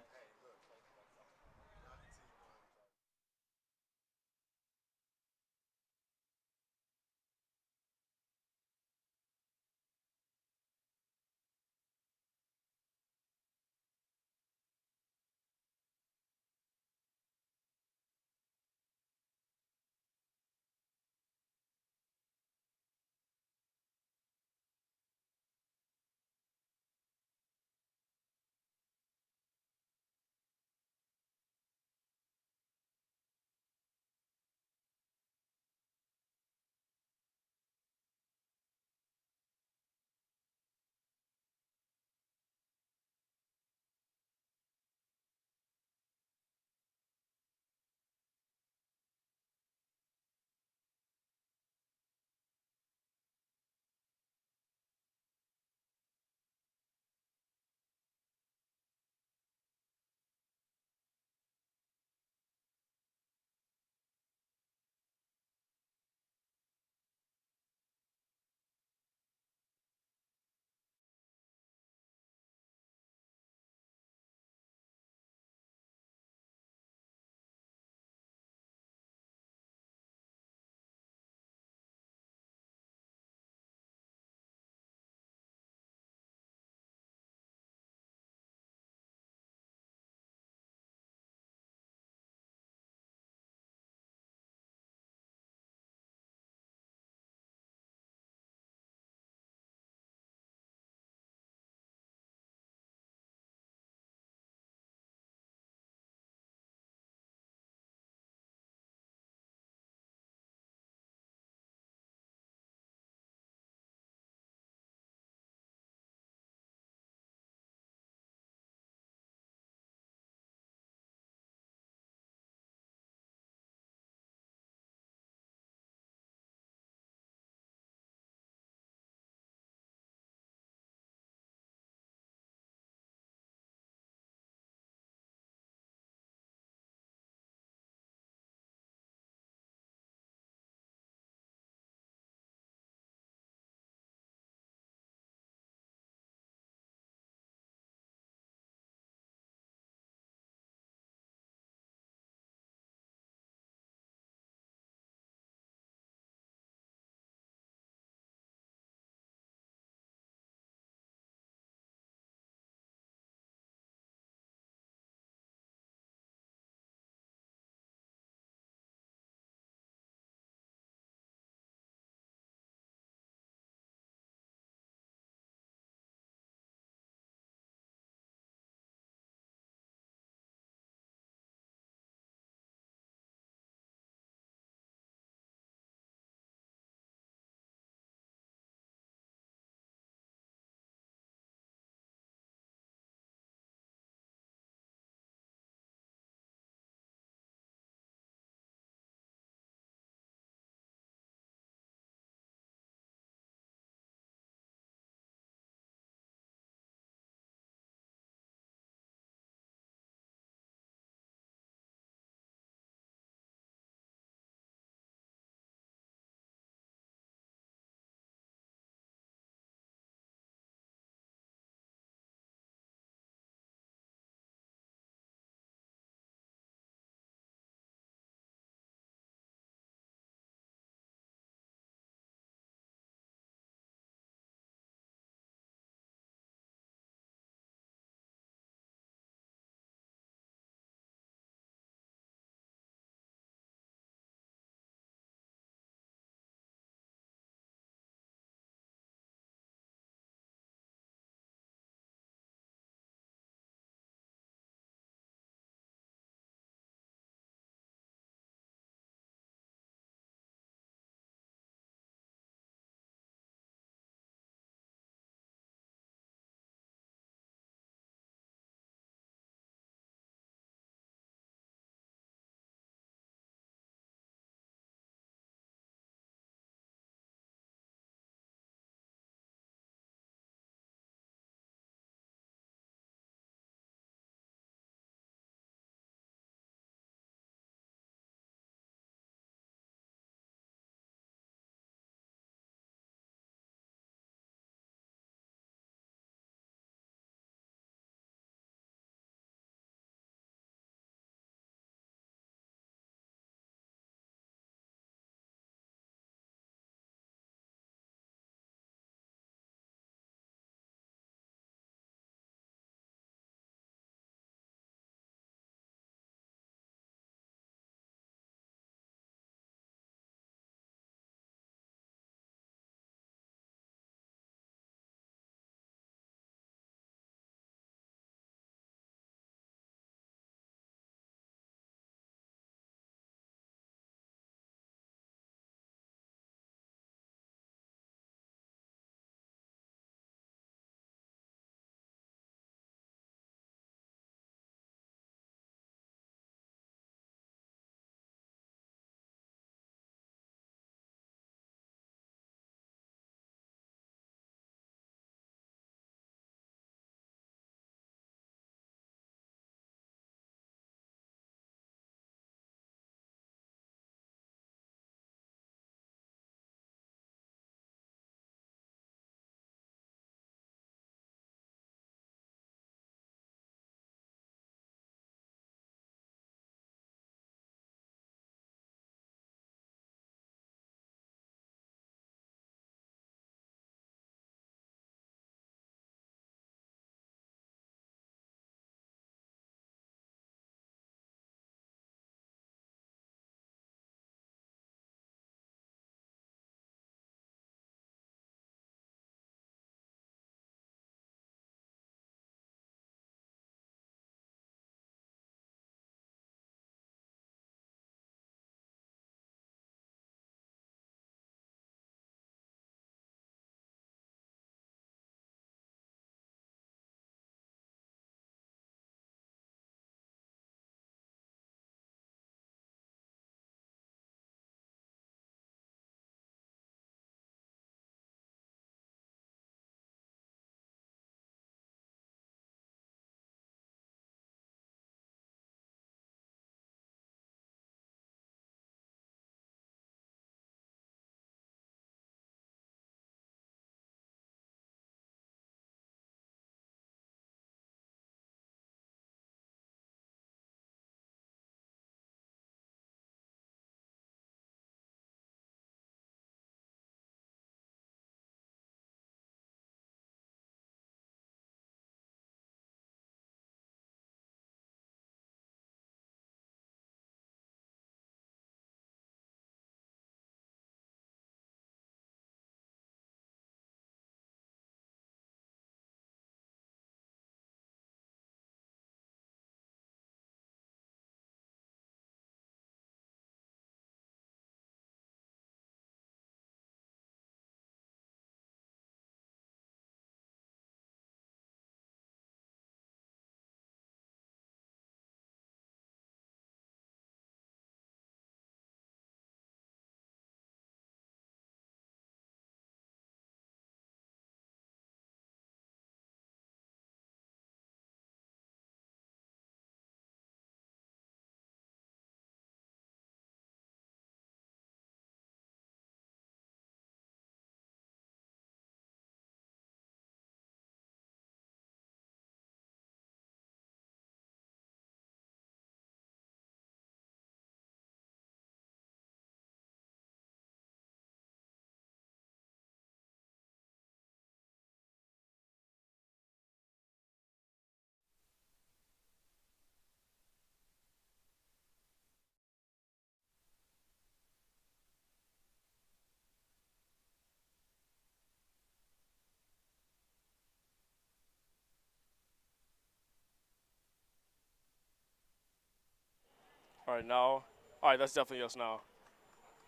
[SPEAKER 4] All right, now. All right, that's definitely us now.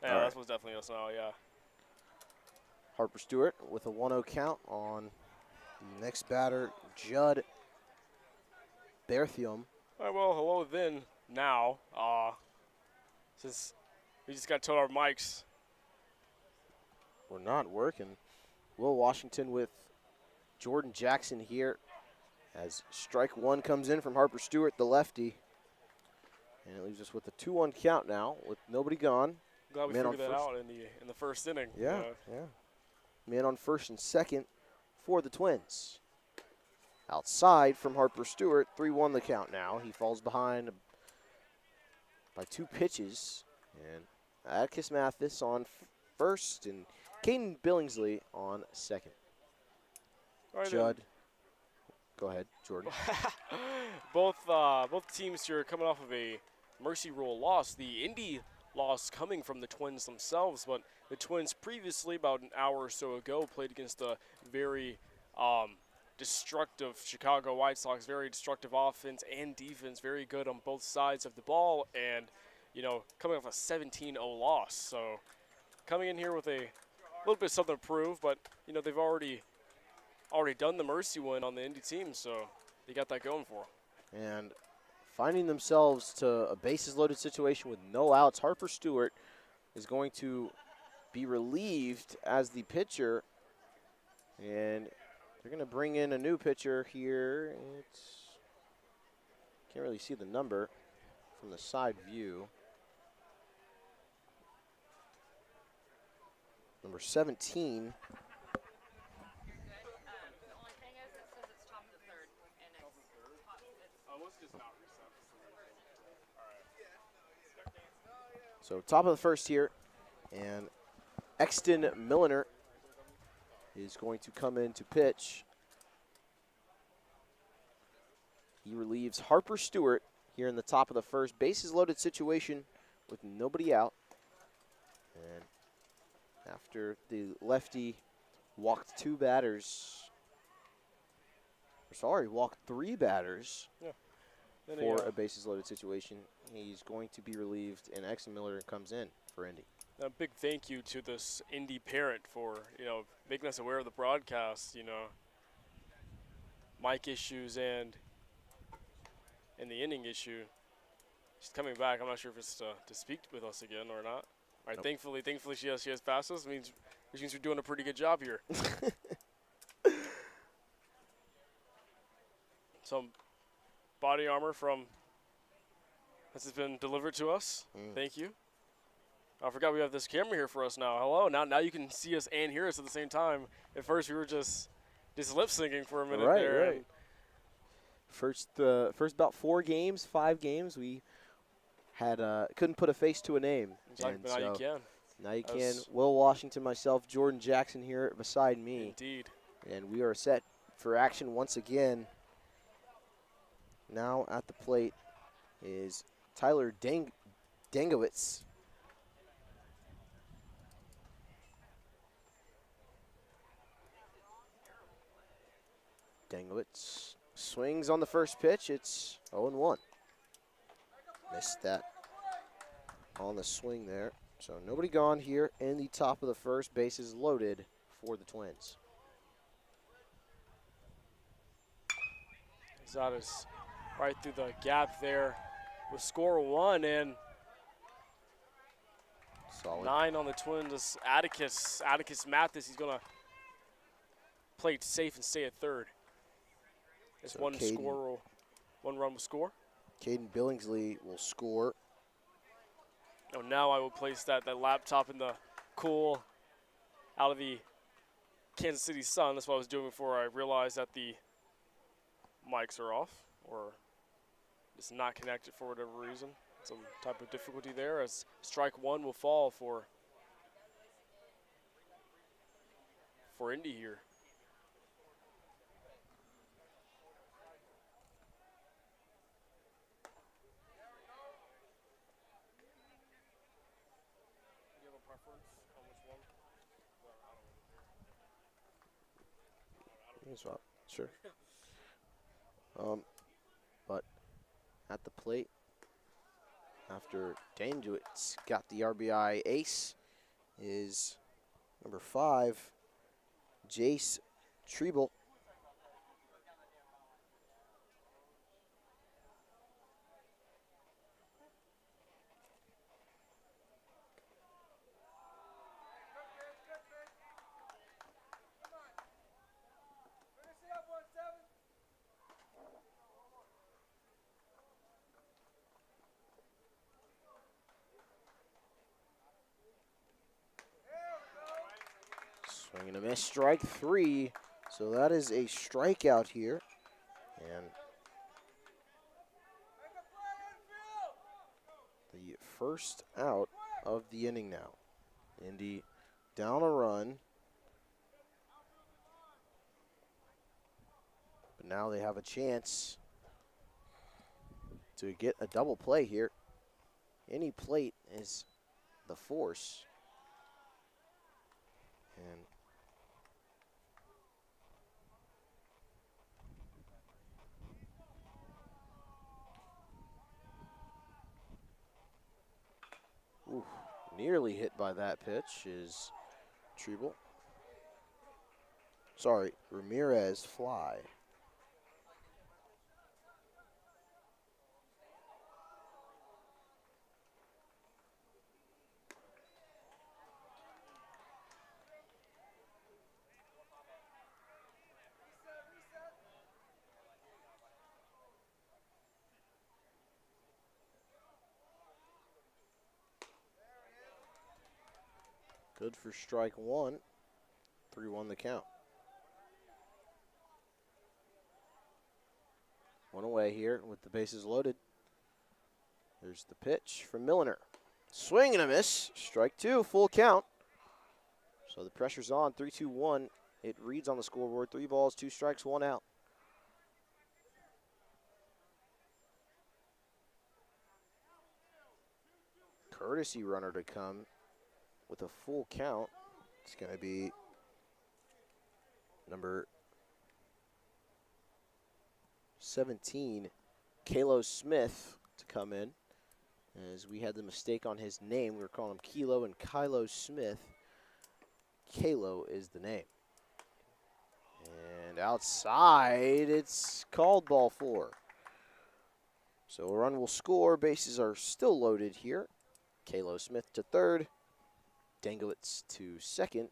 [SPEAKER 4] Yeah,
[SPEAKER 3] All right.
[SPEAKER 4] that's what's definitely us now, yeah.
[SPEAKER 3] Harper Stewart with a 1-0 count on the next batter, Judd Berthium.
[SPEAKER 4] All right, well, hello then, now. Since we just got told our mics.
[SPEAKER 3] We're not working. Will Washington with Jordan Jackson here as strike one comes in from Harper Stewart, the lefty. And it leaves us with a 2-1 count now with nobody gone.
[SPEAKER 4] Glad we
[SPEAKER 3] Man on
[SPEAKER 4] figured that
[SPEAKER 3] first.
[SPEAKER 4] out in the first inning.
[SPEAKER 3] Yeah, yeah. Man on first and second for the Twins. Outside from Harper Stewart, 3-1 the count now. He falls behind by 2 pitches. And Atticus Mathis on first and Caden Billingsley on second.
[SPEAKER 4] All right,
[SPEAKER 3] Judd. Go ahead, Jordan.
[SPEAKER 4] both teams here are coming off of a mercy rule loss. The Indy loss coming from the Twins themselves, but the Twins previously, about an hour or so ago, played against a very destructive Chicago White Sox, very destructive offense and defense, very good on both sides of the ball, and, you know, coming off a 17-0 loss. So coming in here with a little bit of something to prove, but, you know, they've already done the mercy win on the Indy team, so they got that going for them.
[SPEAKER 3] And finding themselves to a bases-loaded situation with no outs, Harper Stewart is going to be relieved as the pitcher. And they're going to bring in a new pitcher here. Can't really see the number from the side view. Number 17. So top of the first here, and Exton Milliner is going to come in to pitch. He relieves Harper Stewart here in the top of the first. Bases loaded situation with nobody out. And after the lefty walked 2 batters, walked 3 batters.
[SPEAKER 4] Yeah.
[SPEAKER 3] For a bases-loaded situation, he's going to be relieved, and Exton Miller comes in for Indy.
[SPEAKER 4] A big thank you to this Indy parent for, you know, making us aware of the broadcast, you know, mic issues and the inning issue. She's coming back. I'm not sure if it's to speak with us again or not. All right,
[SPEAKER 3] Nope.
[SPEAKER 4] thankfully she has passed us. Which means we're doing a pretty good job here. Some body armor has been delivered to us. Thank you. I forgot we have this camera here for us now. Hello. Now you can see us and hear us at the same time. At first we were just lip syncing for a minute there.
[SPEAKER 3] Right. First about 5 games, we had couldn't put a face to a name.
[SPEAKER 4] Exactly, but now you can.
[SPEAKER 3] Now you can. Will Washington, myself, Jordan Jackson here beside me.
[SPEAKER 4] Indeed.
[SPEAKER 3] And we are set for action once again. Now at the plate is Tyler Dangowitz. Dangowitz swings on the first pitch. It's 0-1. Missed that on the swing there. So nobody gone here in the top of the first. Bases loaded for the Twins.
[SPEAKER 4] That is right through the gap there with score 1 and
[SPEAKER 3] solid.
[SPEAKER 4] 9 on the Twins. Atticus Mathis, he's going to play it safe and stay at third. It's
[SPEAKER 3] So
[SPEAKER 4] one run will score.
[SPEAKER 3] Caden Billingsley will score.
[SPEAKER 4] Oh, now I will place that laptop in the cool out of the Kansas City sun. That's what I was doing before I realized that the mics are off or it's not connected for whatever reason. Some type of difficulty there as strike 1 will fall for Indy here. Do you have a preference on which one?
[SPEAKER 3] You can swap, sure. But at the plate after Danduitz got the RBI ace is number 5, Jace Treble. Swing and a miss, strike 3. So that is a strikeout here. And the first out of the inning now. Indy down a run. But now they have a chance to get a double play here. Any plate is the force. And ooh, nearly hit by that pitch is Treble. Sorry, Ramirez fly. Good for strike 1. 3-1 the count. One away here with the bases loaded. There's the pitch from Milliner. Swing and a miss. Strike 2, full count. So the pressure's on. 3-2-1. It reads on the scoreboard. 3 balls, 2 strikes, 1 out. Courtesy runner to come with a full count. It's going to be number 17, Kalo Smith, to come in. As we had the mistake on his name, we were calling him Kilo and Kylo Smith. Kalo is the name. And outside, it's called ball 4. So a run will score. Bases are still loaded here. Kalo Smith to third. Danglitz to second.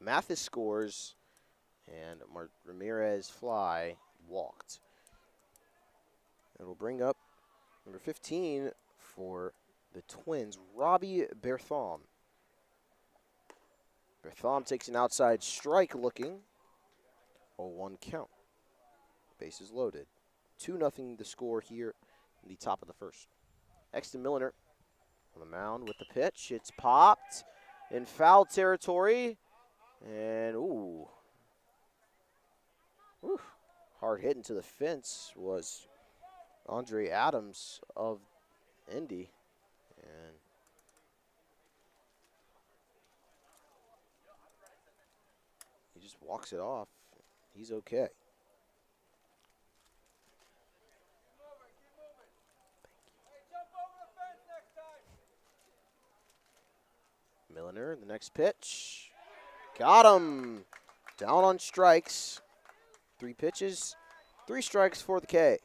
[SPEAKER 3] Mathis scores. And Ramirez fly walked. And we'll bring up number 15 for the Twins, Robbie Bertham. Bertham takes an outside strike looking. 0-1 count. Bases loaded. 2-0 the score here in the top of the first. Exton Milliner on the mound with the pitch. It's popped in foul territory. And, ooh. Hard hit into the fence was Andre Adams of Indy. And he just walks it off. He's okay. Milliner, the next pitch. Got him. Down on strikes. 3 pitches, 3 strikes for the K.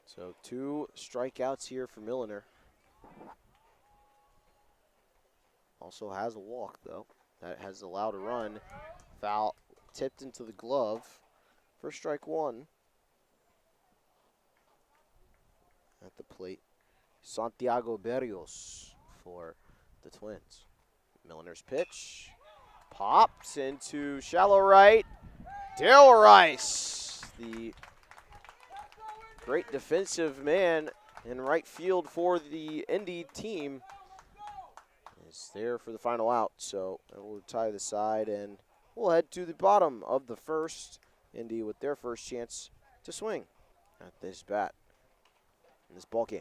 [SPEAKER 3] So 2 strikeouts here for Milliner. Also has a walk, though. That has allowed a run. Foul tipped into the glove for strike 1. At the plate, Santiago Berrios for the Twins. Milliner's pitch pops into shallow right. Dale Rice, the great defensive man in right field for the Indy team, is there for the final out. So we'll tie the side and we'll head to the bottom of the first. Indy with their first chance to swing at this bat in this ball game.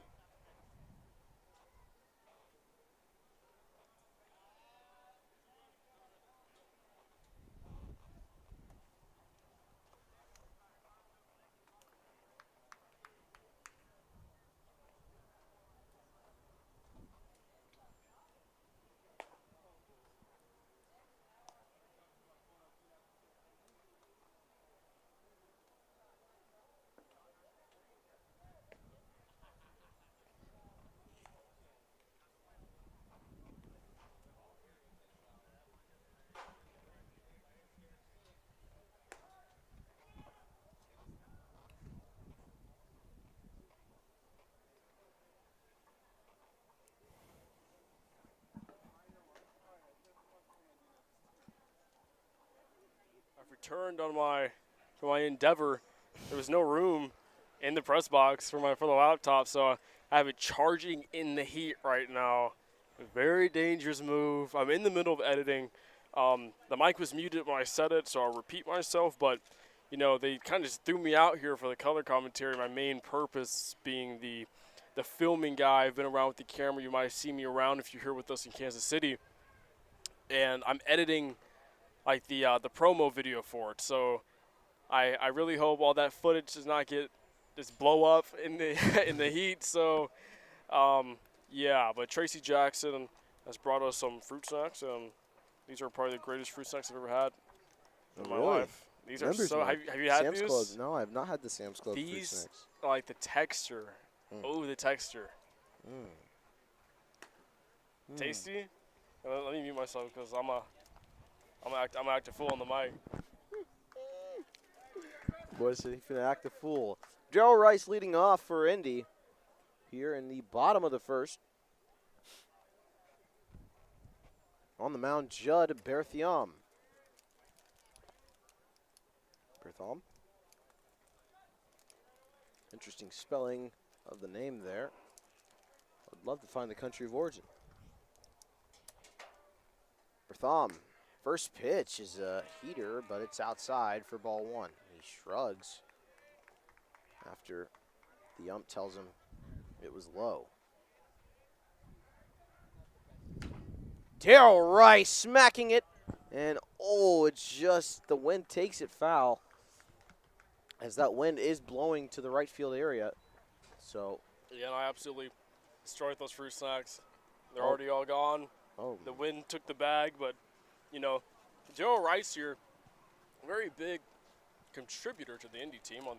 [SPEAKER 4] returned on for my endeavor. There was no room in the press box for the laptop, so I have it charging in the heat right now. Very dangerous move. I'm in the middle of editing. The mic was muted when I said it, so I'll repeat myself, but you know, they kind of just threw me out here for the color commentary, my main purpose being the filming guy. I've been around with the camera. You might have seen me around if you're here with us in Kansas City. And I'm editing like the promo video for it. So I really hope all that footage does not just blow up in the in the heat. So yeah, but Tracy Jackson has brought us some fruit snacks, and these are probably the greatest fruit snacks I've ever had in my life. These are so. Have you had
[SPEAKER 3] Sam's
[SPEAKER 4] these?
[SPEAKER 3] Club. No, I have not had the Sam's Club fruit
[SPEAKER 4] These,
[SPEAKER 3] snacks.
[SPEAKER 4] like the texture. Oh, the texture. Tasty. Let me mute myself because I'm act a fool on the mic.
[SPEAKER 3] Boy, so he's gonna act a fool. Joe Rice leading off for Indy here in the bottom of the first. On the mound, Judd Berthiaume. Berthiaume. Interesting spelling of the name there. I'd love to find the country of origin. Berthiaume. First pitch is a heater, but it's outside for ball one. He shrugs after the ump tells him it was low. Darrell Rice smacking it, and oh, it's just the wind takes it foul, as that wind is blowing to the right field area. So
[SPEAKER 4] yeah, and I absolutely destroyed those fruit snacks. They're already all gone.
[SPEAKER 3] Oh,
[SPEAKER 4] the wind took the bag, but you know, Darrell Rice here, very big contributor to the Indy team on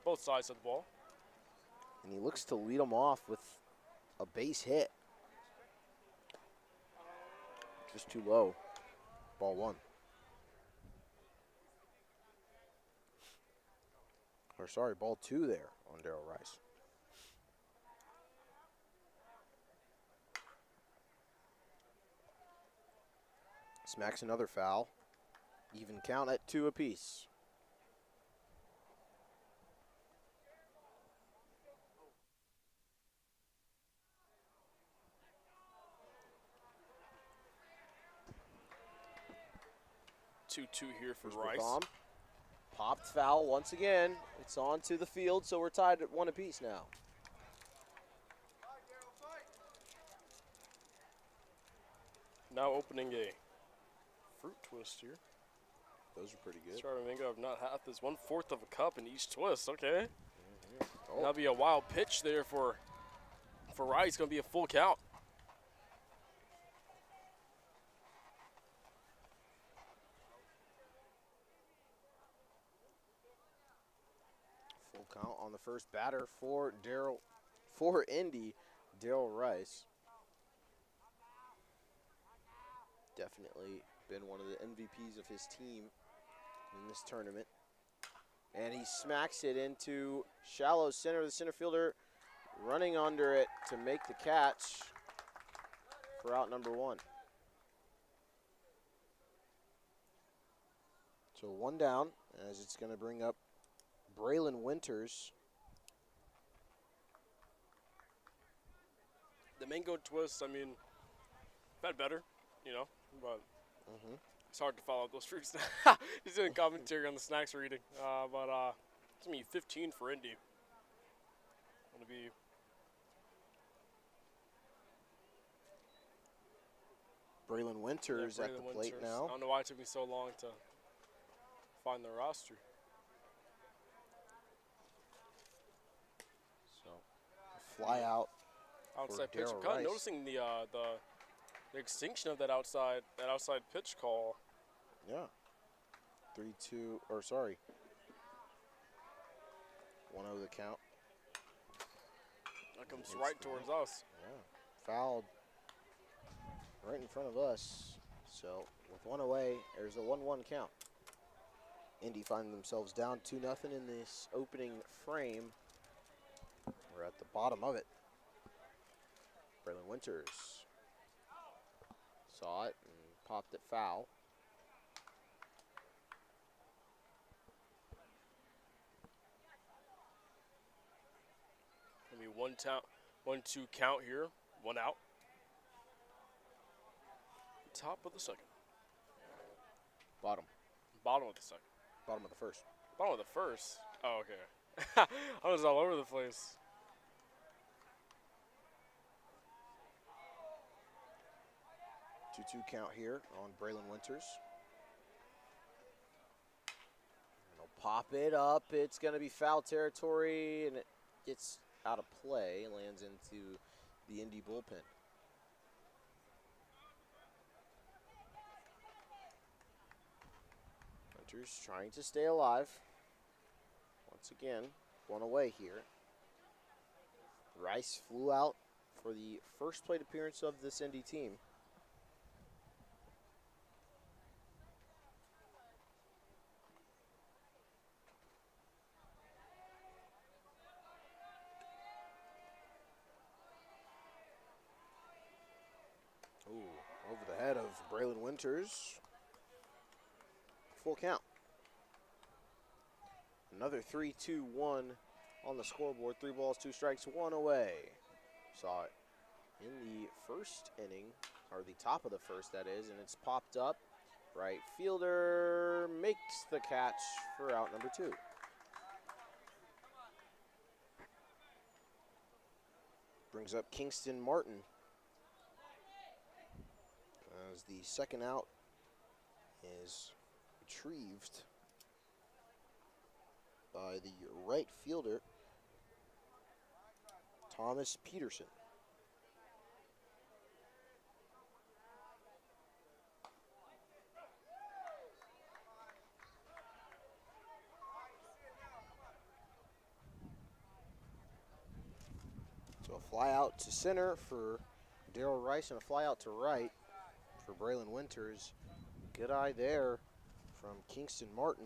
[SPEAKER 4] both sides of the ball.
[SPEAKER 3] And he looks to lead them off with a base hit. Just too low. Ball one. Or sorry, ball two there on Darrell Rice. Smacks another foul. Even count at 2 apiece.
[SPEAKER 4] Two here for
[SPEAKER 3] Here's
[SPEAKER 4] Rice.
[SPEAKER 3] Berthiaume. Popped foul once again. It's on to the field, so we're tied at 1 apiece now.
[SPEAKER 4] Now opening a fruit twist here.
[SPEAKER 3] Those are pretty good.
[SPEAKER 4] Sorry, Mingo, I've not had this. 1/4 of a cup in each twist. Okay.
[SPEAKER 3] Oh.
[SPEAKER 4] That'll be a wild pitch there for Rice. Gonna be a full count.
[SPEAKER 3] Full count on the first batter for Indy, Darrell Rice. Definitely been one of the MVPs of his team in this tournament. And he smacks it into shallow center. The center fielder running under it to make the catch for out number one. So one down, as it's going to bring up Braylon Winters.
[SPEAKER 4] The mango twist, I mean, had better, you know, but it's hard to follow up those fruits. He's doing commentary on the snacks we're eating. But it's going to be 15 for Indy. Going to be
[SPEAKER 3] Braylon Winters at the plate now.
[SPEAKER 4] I don't know why it took me so long to find the roster.
[SPEAKER 3] So, fly out.
[SPEAKER 4] Outside pitch.
[SPEAKER 3] Darrell
[SPEAKER 4] I'm kind
[SPEAKER 3] Rice.
[SPEAKER 4] of noticing the extinction of that outside pitch call.
[SPEAKER 3] Yeah. 3-2, or sorry. 1-0 the count.
[SPEAKER 4] That comes right towards us.
[SPEAKER 3] Yeah. Fouled right in front of us. So, with one away, there's a 1-1 count. Indy find themselves down 2-0 in this opening frame. We're at the bottom of it. Braylon Winters saw it and popped it foul.
[SPEAKER 4] 1-2 count here. 1 out. Top of the second.
[SPEAKER 3] Bottom.
[SPEAKER 4] Bottom of the second.
[SPEAKER 3] Bottom of the first.
[SPEAKER 4] Bottom of the first. Oh, okay. I was all over the place.
[SPEAKER 3] Two count here on Braylon Winters. And he'll pop it up. It's going to be foul territory, and it gets out of play. Lands into the Indy bullpen. Winters trying to stay alive. Once again, one away here. Rice flew out for the first plate appearance of this Indy team. Ooh, over the head of Braylon Winters. Full count. Another 3-2-1 on the scoreboard. 3 balls, 2 strikes, 1 away. Saw it in the first inning, or the top of the first, that is, and it's popped up. Right fielder makes the catch for out number 2. Brings up Kingston Martin as the second out is retrieved by the right fielder, Thomas Peterson. So a fly out to center for Darryl Rice and a fly out to right for Braylon Winters. Good eye there from Kingston Martin.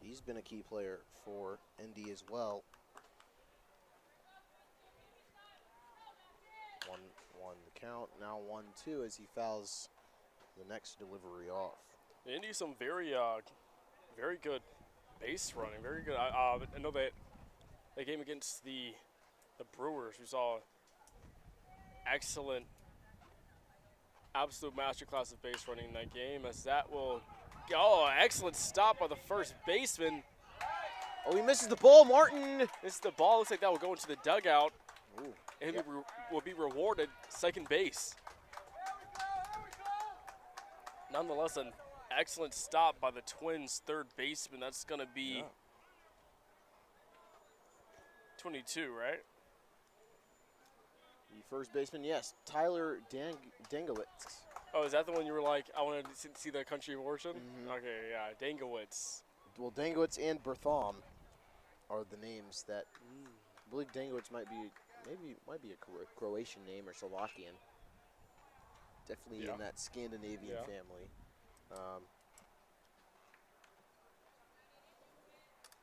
[SPEAKER 3] He's been a key player for Indy as well. 1-1 the count, now 1-2 as he fouls the next delivery off.
[SPEAKER 4] Indy some very good base running, very good. I know that game against the Brewers, we saw excellent, absolute masterclass of base running in that game, as that will go. Excellent stop by the first baseman.
[SPEAKER 3] Oh, he misses the ball, Martin.
[SPEAKER 4] This is the ball. Looks like that will go into the dugout.
[SPEAKER 3] Ooh,
[SPEAKER 4] And
[SPEAKER 3] yep.
[SPEAKER 4] will be rewarded second base. Nonetheless, an excellent stop by the Twins' third baseman. That's going to be 22, right?
[SPEAKER 3] The first baseman, yes, Tyler Dangowitz.
[SPEAKER 4] Oh, is that the one you were like, I wanted to see the country of origin?
[SPEAKER 3] Mhm.
[SPEAKER 4] Okay, yeah, Dangowitz.
[SPEAKER 3] Well, Dangowitz and Bertham are the names that I believe Dangowitz might be a Croatian name or Slovakian. Definitely in that Scandinavian family.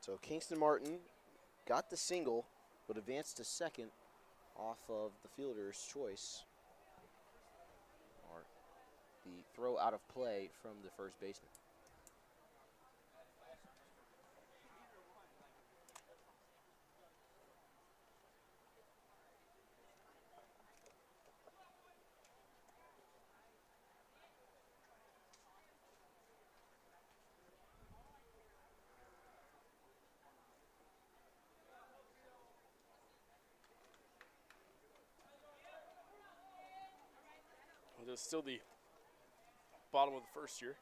[SPEAKER 3] So Kingston Martin got the single, but advanced to second off of the fielder's choice. Or the throw out of play from the first baseman.
[SPEAKER 4] It's still the bottom of the first here.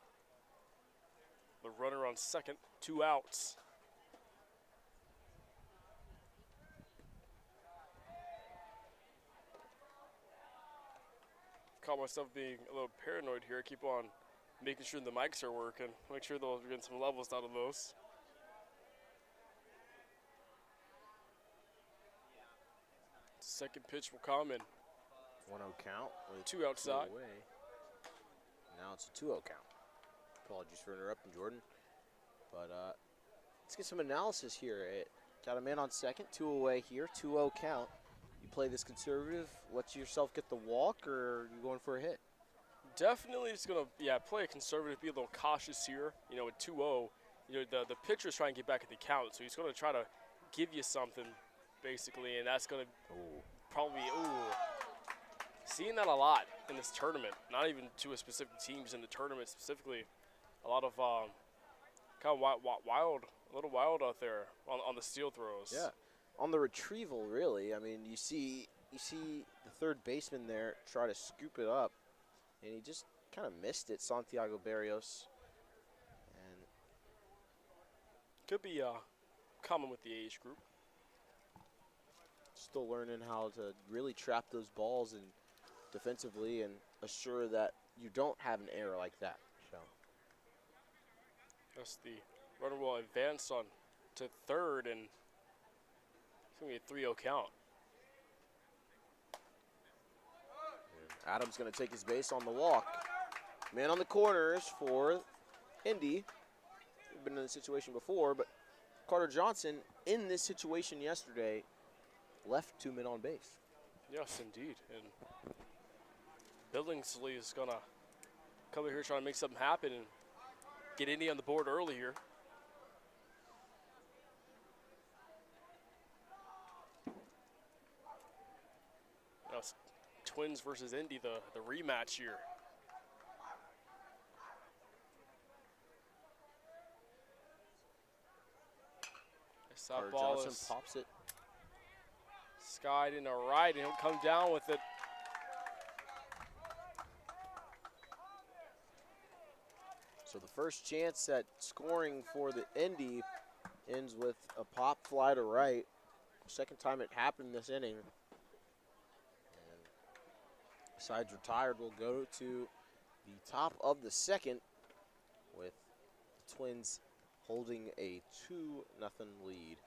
[SPEAKER 4] The runner on second, 2 outs. Caught myself being a little paranoid here. I keep on making sure the mics are working. Make sure those are getting some levels out of those. Second pitch will come in.
[SPEAKER 3] 1-0 count with
[SPEAKER 4] 2 outside.
[SPEAKER 3] away. Now it's a 2-0 count. Apologies for interrupting, Jordan. But let's get some analysis here. Got a man on second, 2 away here, 2-0 count. You play this conservative, let yourself get the walk, or are you going for a hit?
[SPEAKER 4] Definitely just going to, play a conservative, be a little cautious here. You know, with 2-0, the pitcher's trying to get back at the count, so he's going to try to give you something basically, and that's going to probably seeing that a lot in this tournament. Not even to a specific teams in the tournament specifically. A lot of kind of wild, a little wild out there on the steal throws.
[SPEAKER 3] Yeah, on the retrieval, really. I mean, you see the third baseman there try to scoop it up, and he just kind of missed it, Santiago Barrios. And
[SPEAKER 4] could be common with the age group.
[SPEAKER 3] still learning how to really trap those balls and defensively and assure that you don't have an error like that. So
[SPEAKER 4] that's the runner will advance on to third, and it's going to be a 3-0 count.
[SPEAKER 3] Adams going to take his base on the walk. Man on the corners for Indy. We've been in this situation before, but Carter Johnson in this situation yesterday left 2 men on base.
[SPEAKER 4] Yes, indeed. And Billingsley is going to come over here trying to make something happen and get Indy on the board early here. Now it's Twins versus Indy, the rematch here.
[SPEAKER 3] Carter
[SPEAKER 4] That ball
[SPEAKER 3] Johnson
[SPEAKER 4] is
[SPEAKER 3] pops it.
[SPEAKER 4] skied in the right, and he'll come down with it.
[SPEAKER 3] So the first chance at scoring for the Indy ends with a pop fly to right. Second time it happened this inning. And sides retired will go to the top of the second with the Twins holding a 2-0 lead.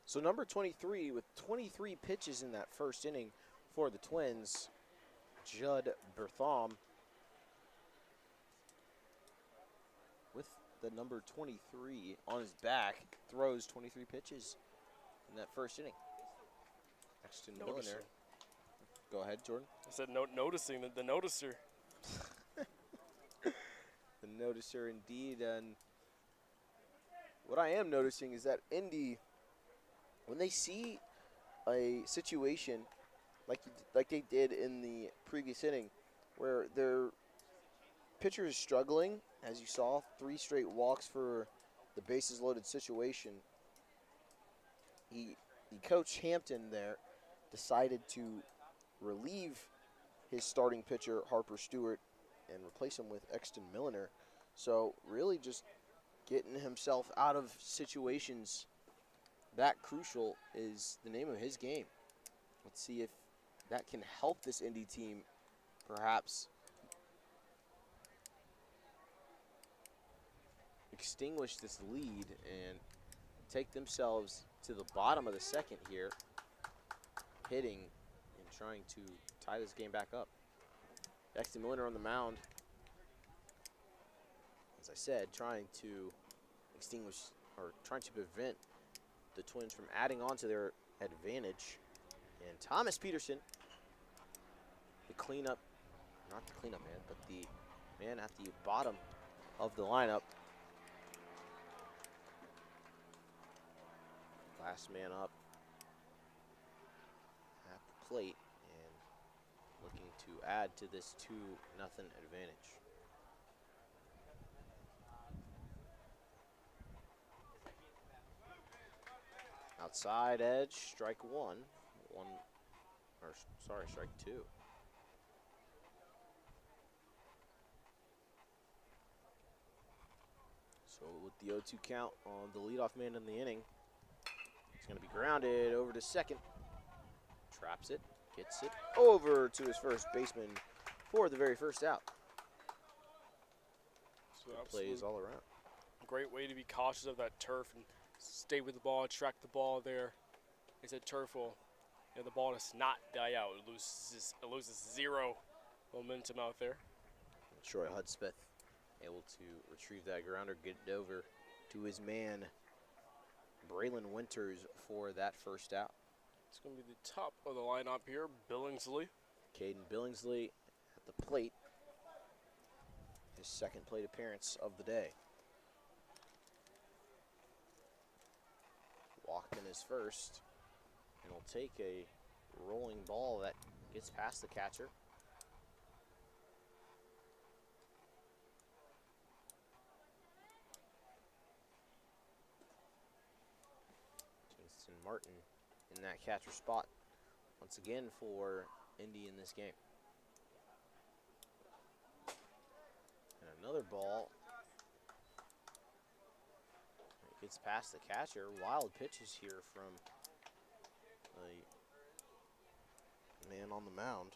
[SPEAKER 3] So number 23 with 23 pitches in that first inning for the Twins, Judd Bertham. With the number 23 on his back, throws 23 pitches in that first inning. Exton Milliner. Go ahead, Jordan.
[SPEAKER 4] I said noticing the noticer.
[SPEAKER 3] The noticer indeed. And what I am noticing is that Indy, when they see a situation like they did in the previous inning, where their pitcher is struggling, as you saw, 3 straight walks for the bases loaded situation, the coach Hampton there decided to relieve his starting pitcher Harper Stewart and replace him with Exton Milliner. So really just getting himself out of situations that crucial is the name of his game. Let's see if that can help this Indy team perhaps extinguish this lead and take themselves to the bottom of the second here, hitting and trying to tie this game back up. Exton Milliner on the mound, as I said, trying to extinguish or trying to prevent the Twins from adding on to their advantage. And Thomas Peterson, the cleanup, not the cleanup man, but the man at the bottom of the lineup. Last man up at the plate and looking to add to this 2-0 advantage. Outside edge, strike one. Strike two. So with the 0-2 count on the leadoff man in the inning, he's going to be grounded over to second. Traps it, gets it over to his first baseman for the very first out.
[SPEAKER 4] So
[SPEAKER 3] Good plays all around.
[SPEAKER 4] Great way to be cautious of that turf and stay with the ball, track the ball there. It's a turf will, the ball does not die out. It loses zero momentum out there.
[SPEAKER 3] Troy Hudspeth able to retrieve that grounder, get it over to his man, Braylon Winters, for that first out.
[SPEAKER 4] It's going to be the top of the lineup here, Billingsley.
[SPEAKER 3] Caden Billingsley at the plate. His second plate appearance of the day. Walked in his first, and will take a rolling ball that gets past the catcher. Jason Martin in that catcher spot once again for Indy in this game. And another ball. It gets past the catcher. Wild pitches here from the man on the mound.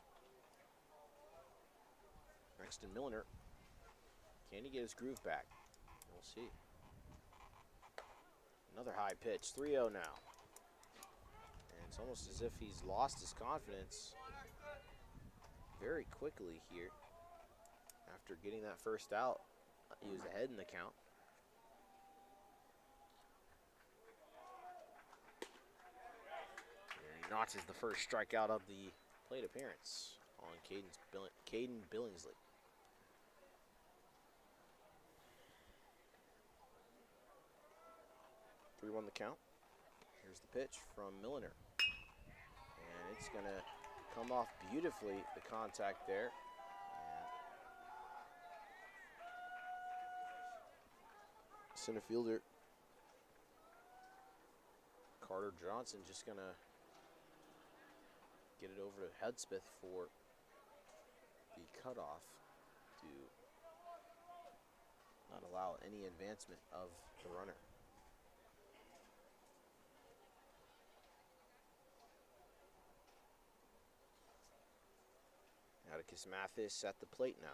[SPEAKER 3] Braxton Milner. Can he get his groove back? We'll see. Another high pitch, 3-0 now. And it's almost as if he's lost his confidence very quickly here. After getting that first out, he was ahead in the count. And he notches the first strikeout of the plate appearance on Caden Billingsley. Won the count. Here's the pitch from Milner. And it's going to come off beautifully, the contact there. And center fielder Carter Johnson just going to get it over to Hudspeth for the cutoff to not allow any advancement of the runner. Atticus Mathis at the plate now.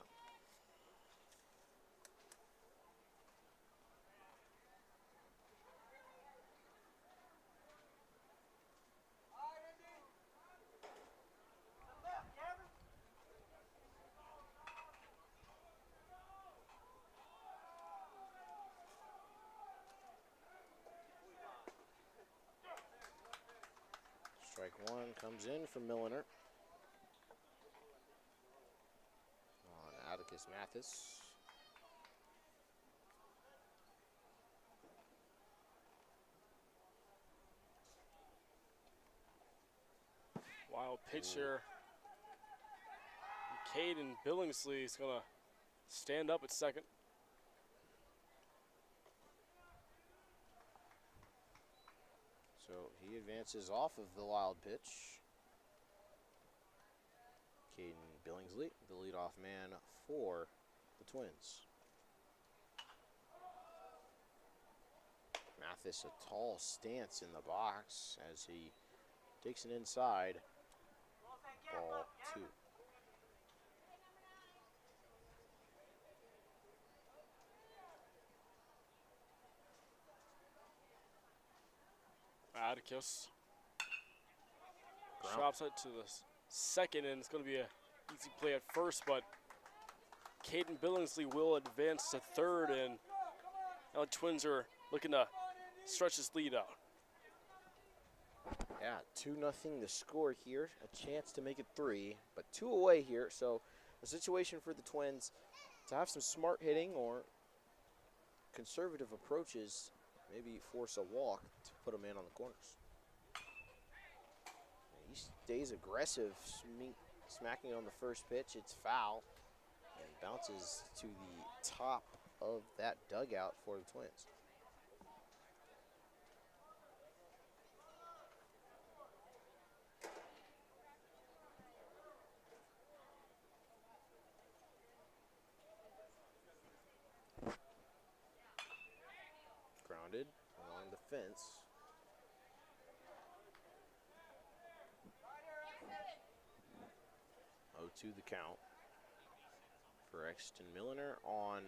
[SPEAKER 3] Strike one comes in from Milner. Atticus Mathis.
[SPEAKER 4] Wild pitcher. Caden Billingsley is going to stand up at second.
[SPEAKER 3] So he advances off of the wild pitch. Caden Billingsley, the leadoff man for the Twins. Mathis, a tall stance in the box as he takes it inside. Ball two.
[SPEAKER 4] Atticus chops it to the second, and it's going to be an easy play at first, but Caden Billingsley will advance to third, and now the Twins are looking to stretch this lead out.
[SPEAKER 3] Yeah, 2-0 the score here. A chance to make it 3, but 2 away here. So a situation for the Twins to have some smart hitting or conservative approaches, maybe force a walk to put a man on the corners. He stays aggressive, smacking on the first pitch. It's foul and bounces to the top of that dugout for the Twins. Grounded along the fence. Oh, 2 the count for Exton Milliner on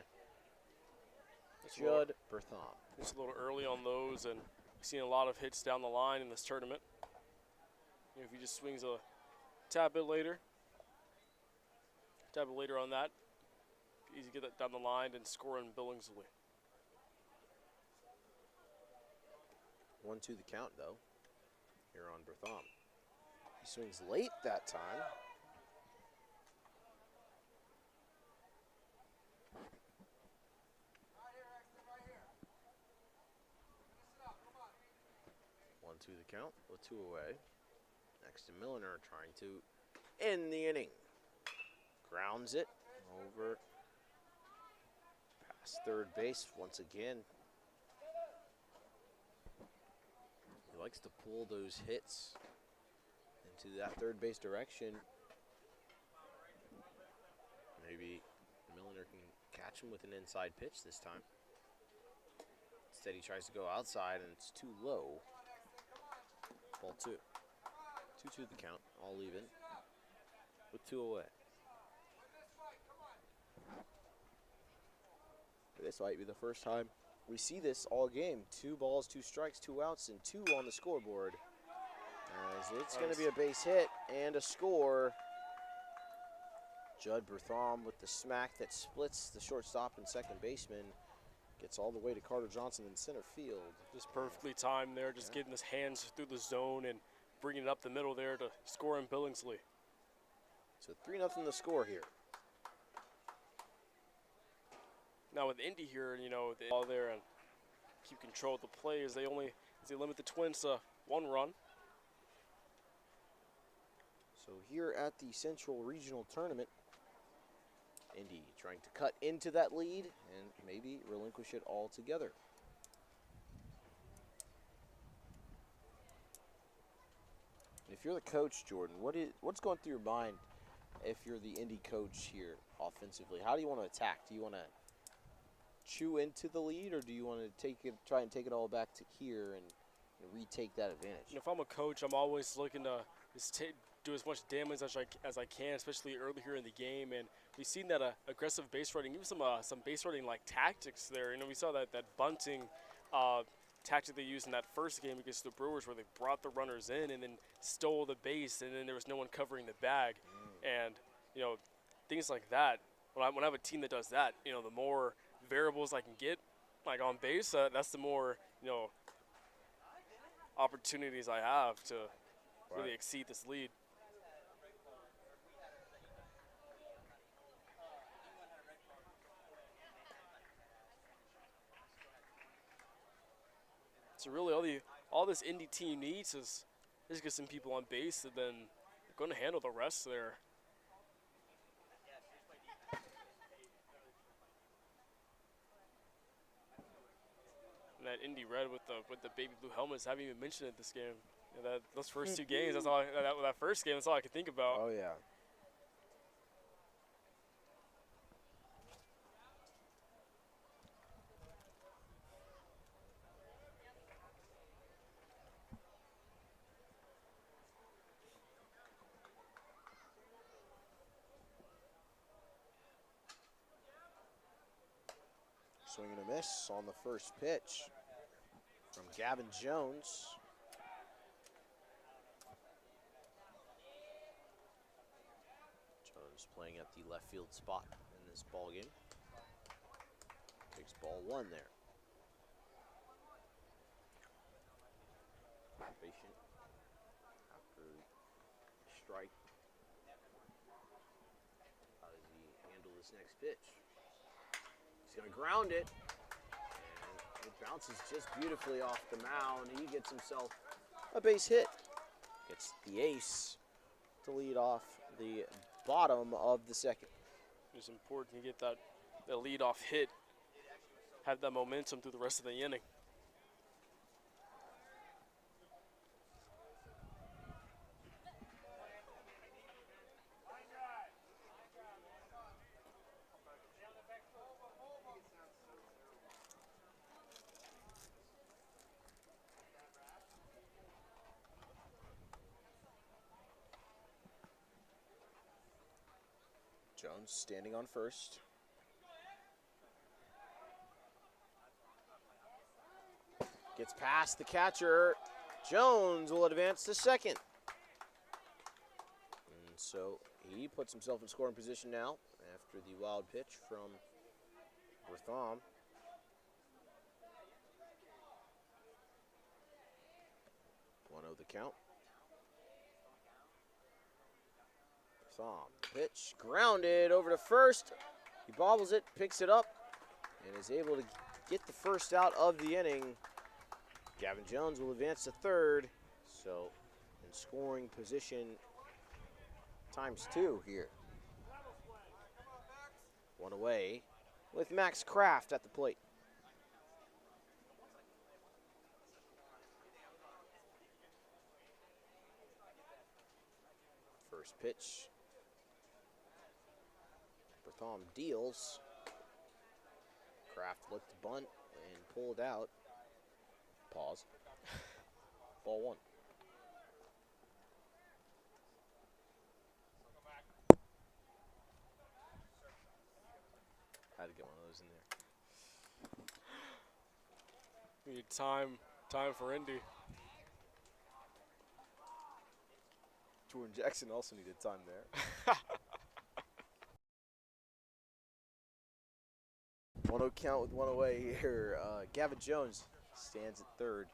[SPEAKER 3] Judd Bertham.
[SPEAKER 4] It's a little early on those, and we've seen a lot of hits down the line in this tournament. If he just swings a tad bit later on that, easy to get that down the line and score in Billingsley.
[SPEAKER 3] 1-2 the count, though, here on Bertham. He swings late that time. To the count with 2 away. Next to Milliner trying to end the inning. Grounds it over past third base once again. He likes to pull those hits into that third base direction. Maybe Milliner can catch him with an inside pitch this time. Instead he tries to go outside and it's too low. Ball 2. 2-2 the count, all even, with 2 away. This might be the first time we see this all game. 2 balls, 2 strikes, 2 outs, and 2 on the scoreboard. As it's going to be a base hit and a score. Judd Bertham with the smack that splits the shortstop and second baseman. Gets all the way to Carter Johnson in center field.
[SPEAKER 4] Just perfectly timed there, just getting his hands through the zone and bringing it up the middle there to score in Billingsley.
[SPEAKER 3] So 3-0 the score here.
[SPEAKER 4] Now with Indy here, you know, they all there and keep control of the play as they limit the Twins to 1 run.
[SPEAKER 3] So here at the Central Regional Tournament, Indy trying to cut into that lead and maybe relinquish it altogether. If you're the coach, Jordan, what's going through your mind if you're the Indy coach here offensively? How do you want to attack? Do you want to chew into the lead, or do you want to try and take it all back to here and retake that advantage?
[SPEAKER 4] And if I'm a coach, I'm always looking to do as much damage as I can, especially early here in the game. And we've seen that aggressive base running, even some base running like tactics there. You know, we saw that bunting tactic they used in that first game against the Brewers, where they brought the runners in and then stole the base, and then there was no one covering the bag. And you know, things like that. When I have a team that does that, you know, the more variables I can get, like on base, that's the more, you know, opportunities I have to really exceed this lead. So really, all this Indy team needs is just get some people on base, and then they're going to handle the rest there. And that Indy red with the baby blue helmets, haven't even mentioned it this game. You know, those first 2 games, that's all. That first game, that's all I could think about.
[SPEAKER 3] Oh yeah. Swing and a miss on the first pitch from Gavin Jones. Jones playing at the left field spot in this ball game. Takes ball 1 there. Patient after strike. How does he handle this next pitch? He's going to ground it, and it bounces just beautifully off the mound. He gets himself a base hit. Gets the ace to lead off the bottom of the second.
[SPEAKER 4] It's important to get that leadoff hit, have that momentum through the rest of the inning.
[SPEAKER 3] Jones standing on first. Gets past the catcher. Jones will advance to second. And so he puts himself in scoring position now after the wild pitch from Bertham. 1-0 the count. Bertham, pitch, grounded over to first. He bobbles it, picks it up, and is able to get the first out of the inning. Gavin Jones will advance to third, so in scoring position ×2 here. 1 away with Max Kraft at the plate. First pitch. Bertham deals. Kraft looked to bunt and pulled out. Pause. Ball 1. Had to get one of those in there.
[SPEAKER 4] Need time for Indy.
[SPEAKER 3] Jordan Jackson also needed time there. 1-0 count with 1 away here. Gavin Jones stands at third.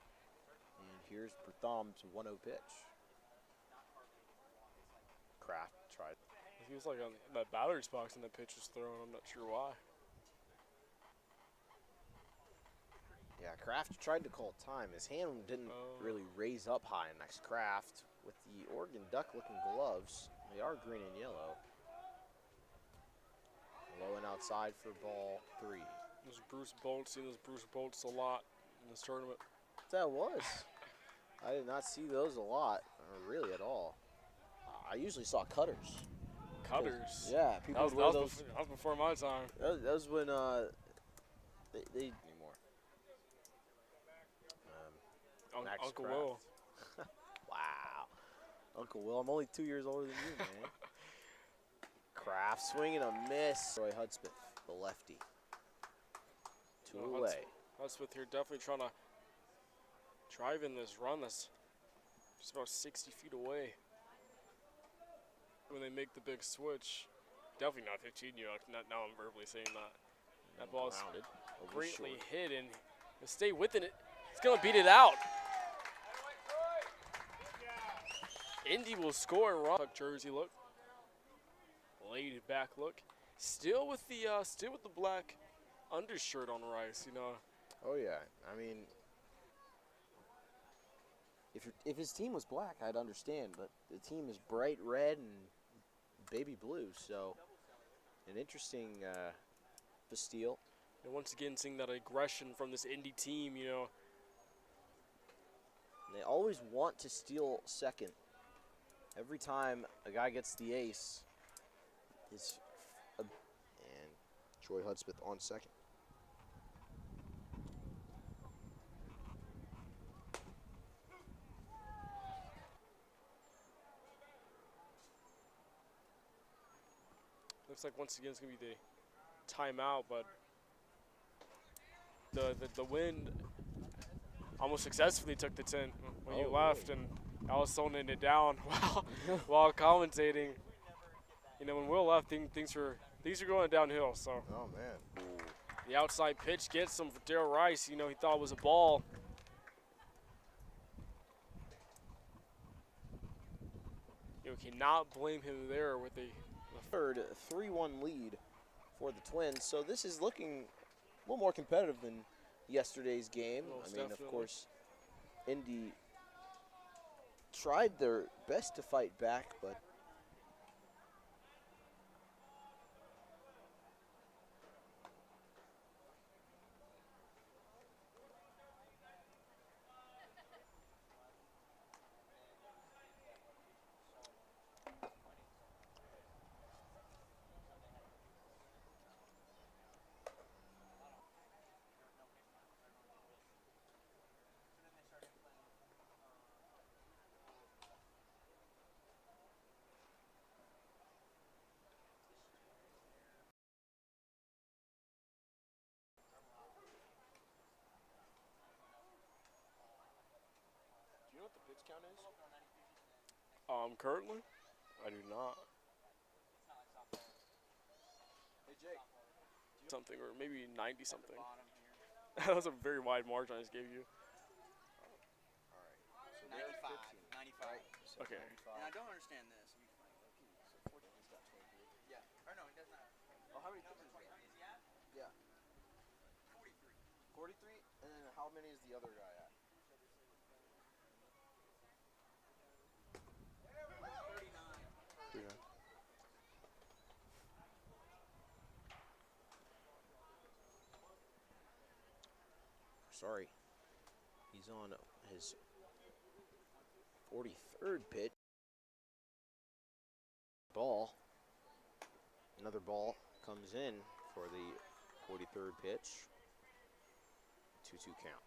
[SPEAKER 3] And here's Bertham's 1-0 pitch. Kraft tried.
[SPEAKER 4] He was like on that batter's box and the pitch was thrown. I'm not sure why.
[SPEAKER 3] Yeah, Kraft tried to call time. His hand didn't really raise up high next Kraft with the Oregon Duck-looking gloves. They are green and yellow. Low and outside for ball 3.
[SPEAKER 4] There's Bruce Bolts. Seen those Bruce Bolts a lot in this tournament.
[SPEAKER 3] That was. I did not see those a lot, or really at all. I usually saw cutters.
[SPEAKER 4] Cutters?
[SPEAKER 3] Yeah, people would wear those.
[SPEAKER 4] That was before my time.
[SPEAKER 3] That was when they anymore. Max
[SPEAKER 4] Uncle
[SPEAKER 3] Kraft.
[SPEAKER 4] Will.
[SPEAKER 3] Wow. Uncle Will, I'm only 2 years older than you, man. Kraft swinging a miss. Troy Hudspeth, the lefty. 2 away.
[SPEAKER 4] Hudspeth here definitely trying to drive in this run that's just about 60 feet away. When they make the big switch, definitely not 15. Now I'm verbally saying that. That ball's greatly hit and he'll stay within it. He's gonna beat it out. Indy will score a run. Jersey look, laid back look, still with the black undershirt on Rice. You know.
[SPEAKER 3] Oh yeah, I mean, if his team was black, I'd understand, but the team is bright red and baby blue, so an interesting steal.
[SPEAKER 4] And once again, seeing that aggression from this Indy team, you know.
[SPEAKER 3] And they always want to steal second. Every time a guy gets the ace, and Troy Hudspeth on second.
[SPEAKER 4] Looks like once again it's gonna be the timeout, but the wind almost successfully took the 10 when you left, and I was holding it down while commentating. You know, when Will left, things are going downhill. So.
[SPEAKER 3] Oh man.
[SPEAKER 4] The outside pitch gets him for Darryl Rice. You know, he thought it was a ball. You cannot blame him there with the
[SPEAKER 3] third 3-1 lead for the Twins. So this is looking a little more competitive than yesterday's game.
[SPEAKER 4] Most
[SPEAKER 3] I mean,
[SPEAKER 4] definitely.
[SPEAKER 3] Of course, Indy tried their best to fight back, but pitch count is?
[SPEAKER 4] Currently, I do not.
[SPEAKER 3] Hey, Jake.
[SPEAKER 4] Something, or maybe 90 something. That was a very wide margin I just gave you.
[SPEAKER 3] All right. So
[SPEAKER 1] 95.
[SPEAKER 3] 15, right? So
[SPEAKER 4] Okay.
[SPEAKER 3] 95.
[SPEAKER 1] And I don't understand this.
[SPEAKER 3] So 14's got 23.
[SPEAKER 1] Yeah. Or no, it does not.
[SPEAKER 3] Oh, how many pitches is that? Yeah. 43? And then how many is the other guy at? 39. Sorry. He's on his 43rd pitch. Ball. Another ball comes in for the 43rd pitch. 2-2 count.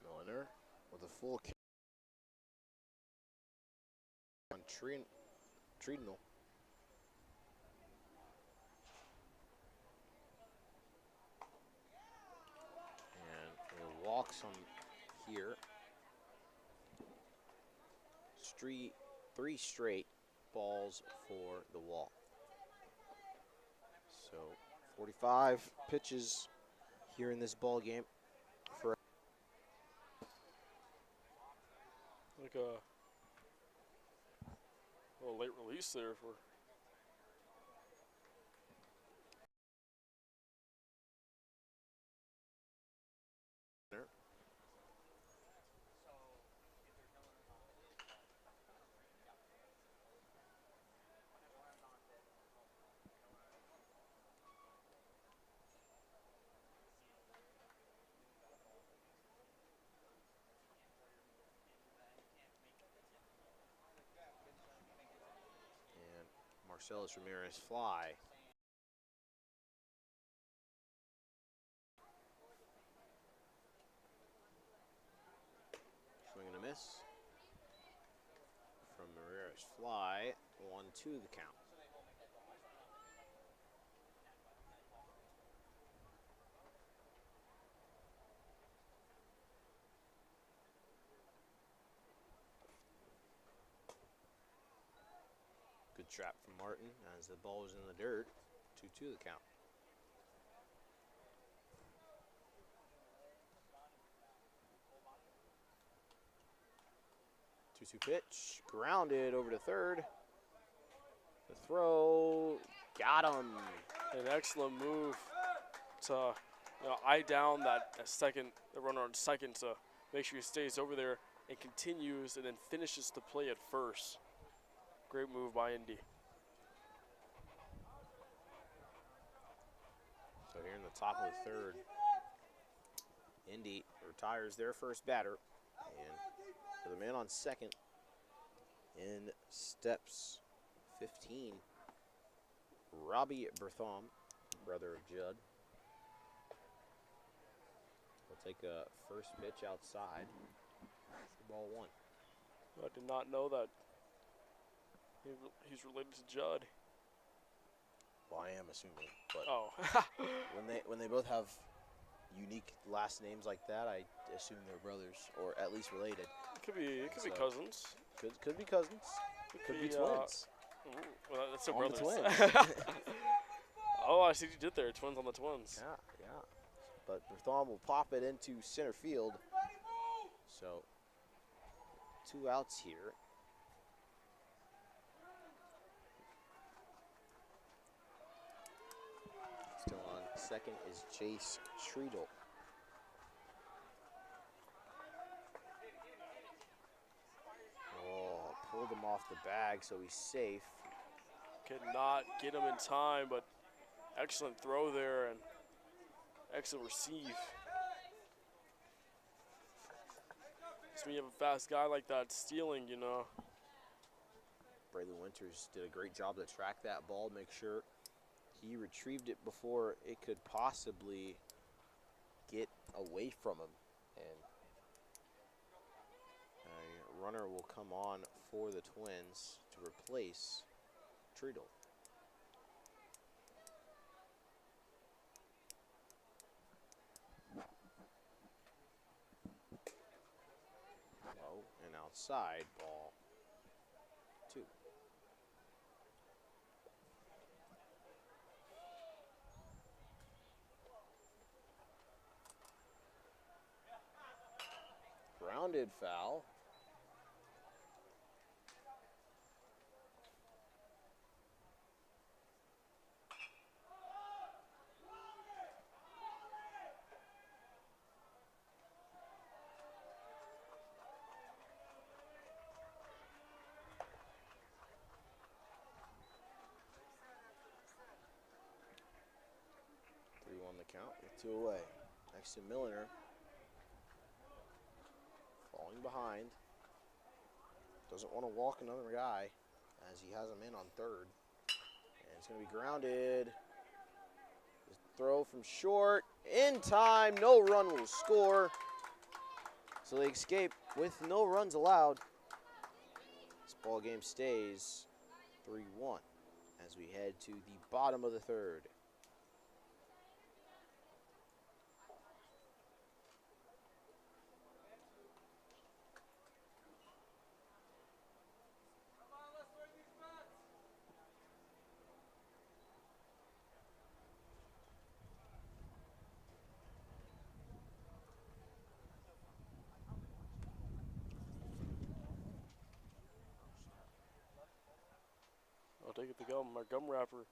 [SPEAKER 3] Milliner with a full count on Tridnell. And he walks on here. Three straight balls for the walk. So 45 pitches here in this ball game. For
[SPEAKER 4] Like a little late release there for.
[SPEAKER 3] and Marcellus Ramirez fly. Swing and a miss. From Ramirez fly, 1-2 the count. Good trap from Martin as the ball was in the dirt. 2-2 the count. Two pitch, grounded over to third. The throw, got him.
[SPEAKER 4] An excellent move to eye down the runner on second to make sure he stays over there and continues and then finishes the play at first. Great move by Indy.
[SPEAKER 3] So here in the top of the third, Indy retires their first batter. And for the man on second, in steps 15, Robbie Bertham, brother of Judd. Will take a first pitch outside. Ball one.
[SPEAKER 4] I did not know that he's related to Judd.
[SPEAKER 3] Well, I am assuming, but
[SPEAKER 4] Oh.
[SPEAKER 3] when they both have unique last names like that, I assume they're brothers or at least related.
[SPEAKER 4] It could be cousins.
[SPEAKER 3] Could be cousins. Could be twins.
[SPEAKER 4] Well, that's their
[SPEAKER 3] On the
[SPEAKER 4] brothers.
[SPEAKER 3] twins.
[SPEAKER 4] Oh, I see what you did there. Twins on the twins.
[SPEAKER 3] Yeah. But Bertham will pop it into center field. So 2 outs here. Still on second is Chase Treadle. Oh, pulled him off the bag, so he's safe.
[SPEAKER 4] Could not get him in time, but excellent throw there and excellent receive. So when you have a fast guy like that stealing,
[SPEAKER 3] Breaks Braylon Winters did a great job to track that ball, make sure he retrieved it before it could possibly get away from him. And a runner will come on for the Twins to replace Treadle. Low and outside, ball 2. Grounded foul. On the count with 2 away. Next to Milliner. Falling behind. Doesn't want to walk another guy as he has him in on third. And it's going to be grounded. The throw from short. In time. No run will score. So they escape with no runs allowed. This ball game stays 3-1 as we head to the bottom of the third.
[SPEAKER 4] I'll take it to gum, my gum wrapper.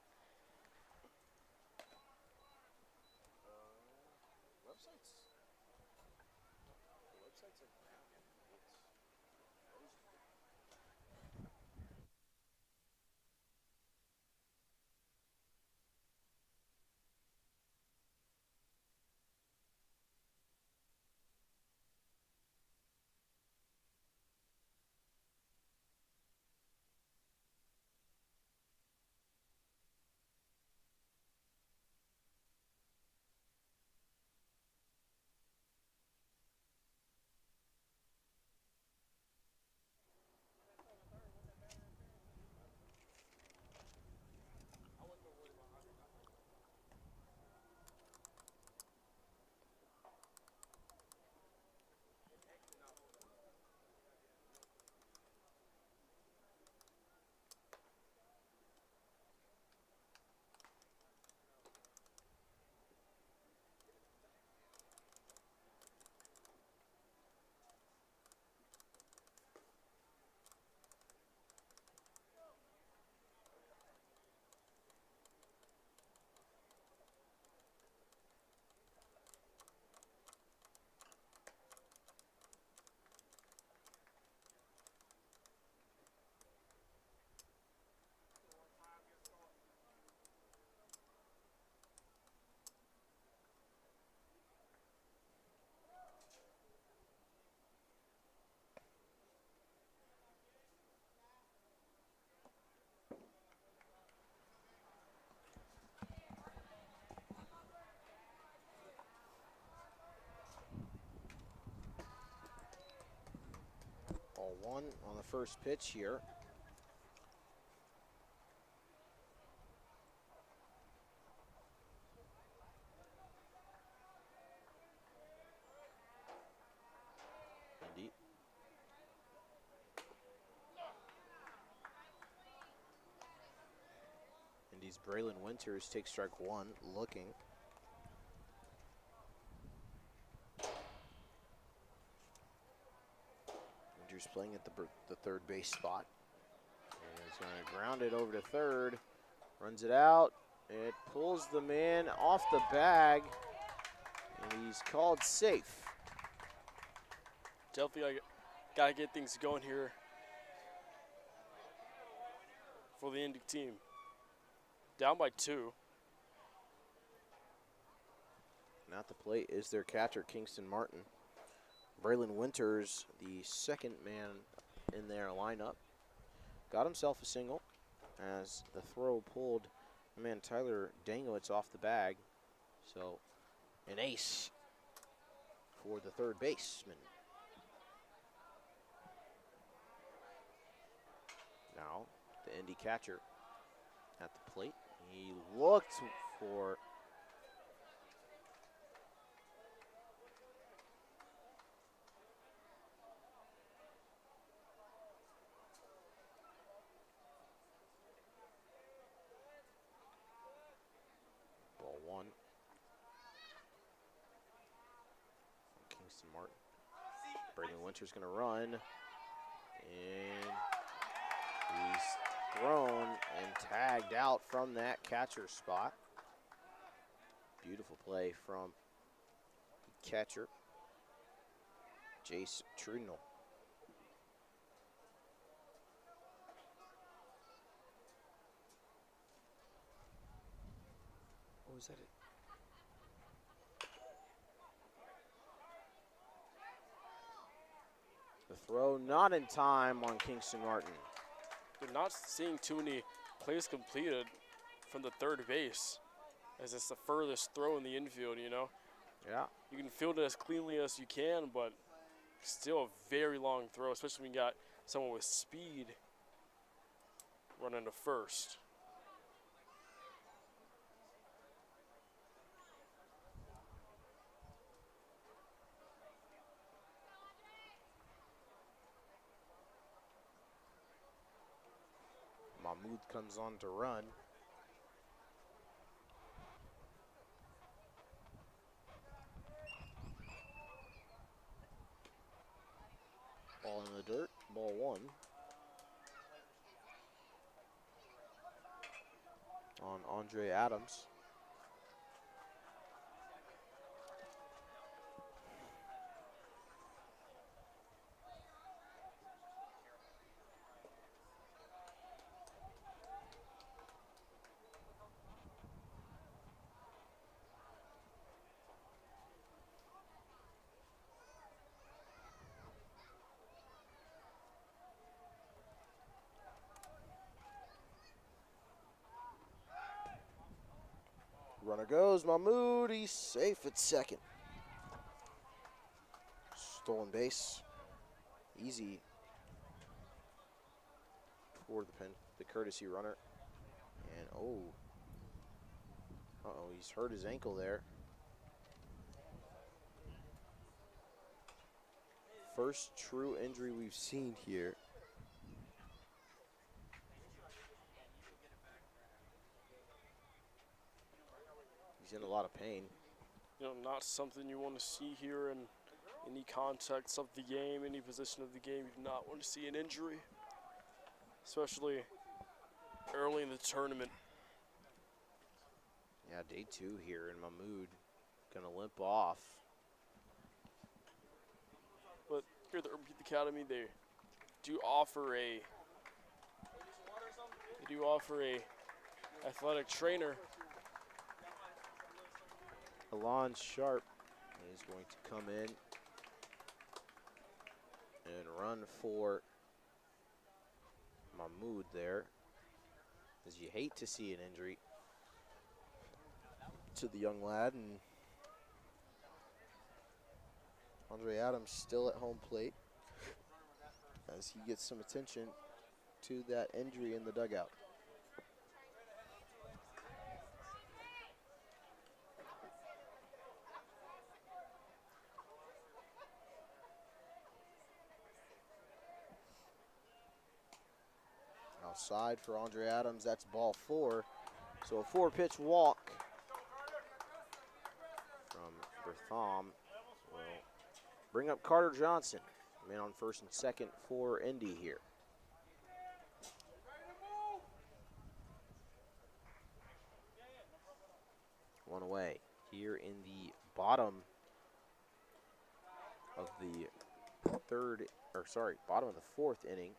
[SPEAKER 3] Ball 1 on the first pitch here. Indeed. Indeed's Braylon Winters takes strike 1, looking. Winters playing at the third base spot. And he's going to ground it over to third. Runs it out. It pulls the man off the bag. And he's called safe.
[SPEAKER 4] Definitely got to get things going here for the Indy team. Down by 2.
[SPEAKER 3] And at the plate is their catcher, Kingston Martin. Braylon Winters, the second man in their lineup. got himself a single as the throw pulled man Tyler Dangowitz off the bag. So an ace for the third baseman. Now the Indy catcher at the plate. He looked for ball one. Kingston Martin. Braylon Winter's going to run. And he's thrown and tagged out from that catcher spot. Beautiful play from the catcher, Jace Trudnell. What was that? The throw not in time on Kingston Martin.
[SPEAKER 4] They're not seeing too many plays completed from the third base, as it's the furthest throw in the infield, you know.
[SPEAKER 3] Yeah.
[SPEAKER 4] You can field it as cleanly as you can, but still a very long throw, especially when you got someone with speed running to first.
[SPEAKER 3] Mahmoud comes on to run. Ball in the dirt, ball one. On Andre Adams. Runner goes, Mahmoud, he's safe at second. Stolen base, easy for the courtesy runner. And he's hurt his ankle there. First true injury we've seen here. He's in a lot of pain.
[SPEAKER 4] You know, not something you want to see here in any context of the game, any position of the game. You do not want to see an injury, especially early in the tournament.
[SPEAKER 3] Yeah, day two here, and Mahmoud gonna limp off.
[SPEAKER 4] But here at the Urban Academy, they do offer a athletic trainer.
[SPEAKER 3] Alon Sharp is going to come in and run for Mahmoud there, as you hate to see an injury to the young lad. And Andre Adams still at home plate as he gets some attention to that injury in the dugout. Outside for Andre Adams, that's ball four. So a 4-pitch walk from Bertham will bring up Carter Johnson, man on first and second for Indy here. One away here in the bottom of the bottom of the fourth inning.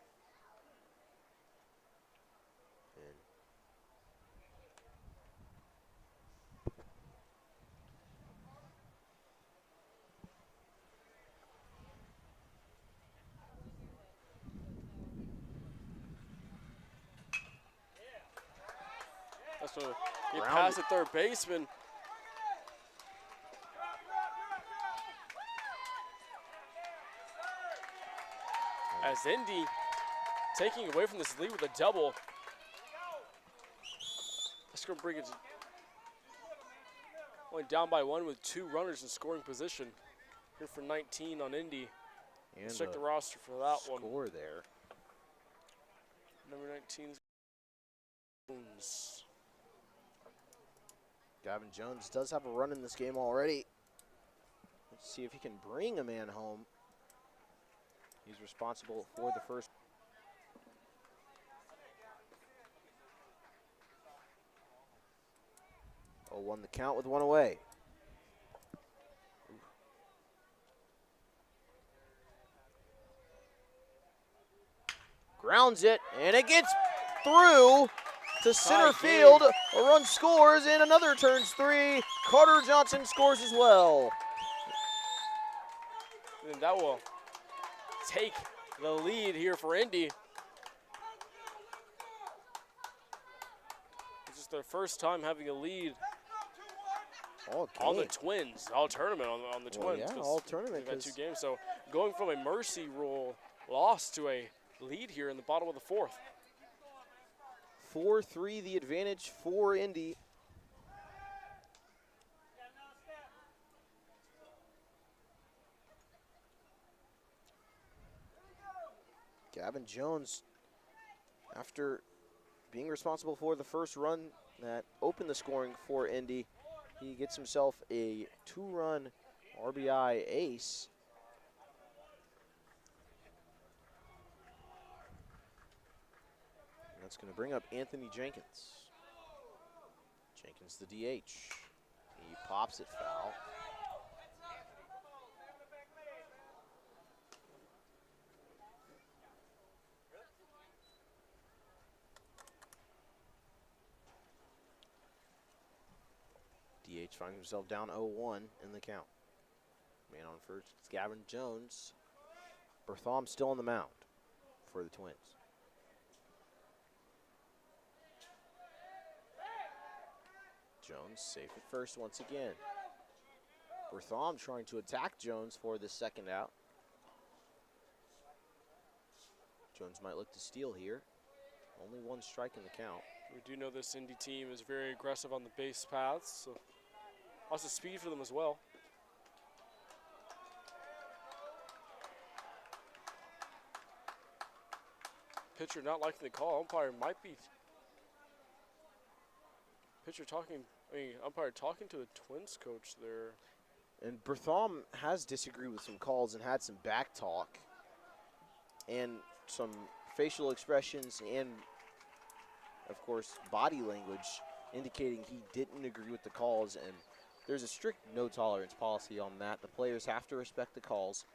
[SPEAKER 4] to get
[SPEAKER 3] Grounded.
[SPEAKER 4] past the third baseman. As Indy taking away from this lead with a double. That's going to bring it to only down by 1 with 2 runners in scoring position. Here for 19 on Indy.
[SPEAKER 3] And
[SPEAKER 4] Let's check the roster for that one.
[SPEAKER 3] score there.
[SPEAKER 4] Number 19 Jones.
[SPEAKER 3] Gavin Jones does have a run in this game already. Let's see if he can bring a man home. He's responsible for the first. Oh, won the count with 1 away. Grounds it, and it gets through to center field. A run scores, and another turns 3. Carter Johnson scores as well.
[SPEAKER 4] And that will take the lead here for Indy. This is their first time having a lead on the Twins, all tournament on the
[SPEAKER 3] Well,
[SPEAKER 4] Twins.
[SPEAKER 3] yeah,
[SPEAKER 4] 'cause
[SPEAKER 3] all tournament,
[SPEAKER 4] They've had 2
[SPEAKER 3] 'cause-
[SPEAKER 4] games, so going from a mercy rule loss to a lead here in the bottom of the 4th.
[SPEAKER 3] 4-3 the advantage for Indy. Gavin Jones, after being responsible for the first run that opened the scoring for Indy, he gets himself a 2-run RBI ace. And that's going to bring up Anthony Jenkins. Jenkins, the DH. He pops it foul. DH finds himself down 0-1 in the count. Man on first, it's Gavin Jones. Bertham still on the mound for the Twins. Jones safe at first once again. Bertham trying to attack Jones for the second out. Jones might look to steal here. Only 1 strike in the count.
[SPEAKER 4] We do know this Indy team is very aggressive on the base paths, so lots of speed for them as well. Pitcher not liking the call. Umpire might be. Umpire talking to the Twins coach there.
[SPEAKER 3] And Bertham has disagreed with some calls and had some back talk and some facial expressions and, of course, body language indicating he didn't agree with the calls. And there's a strict no tolerance policy on that. The players have to respect the calls,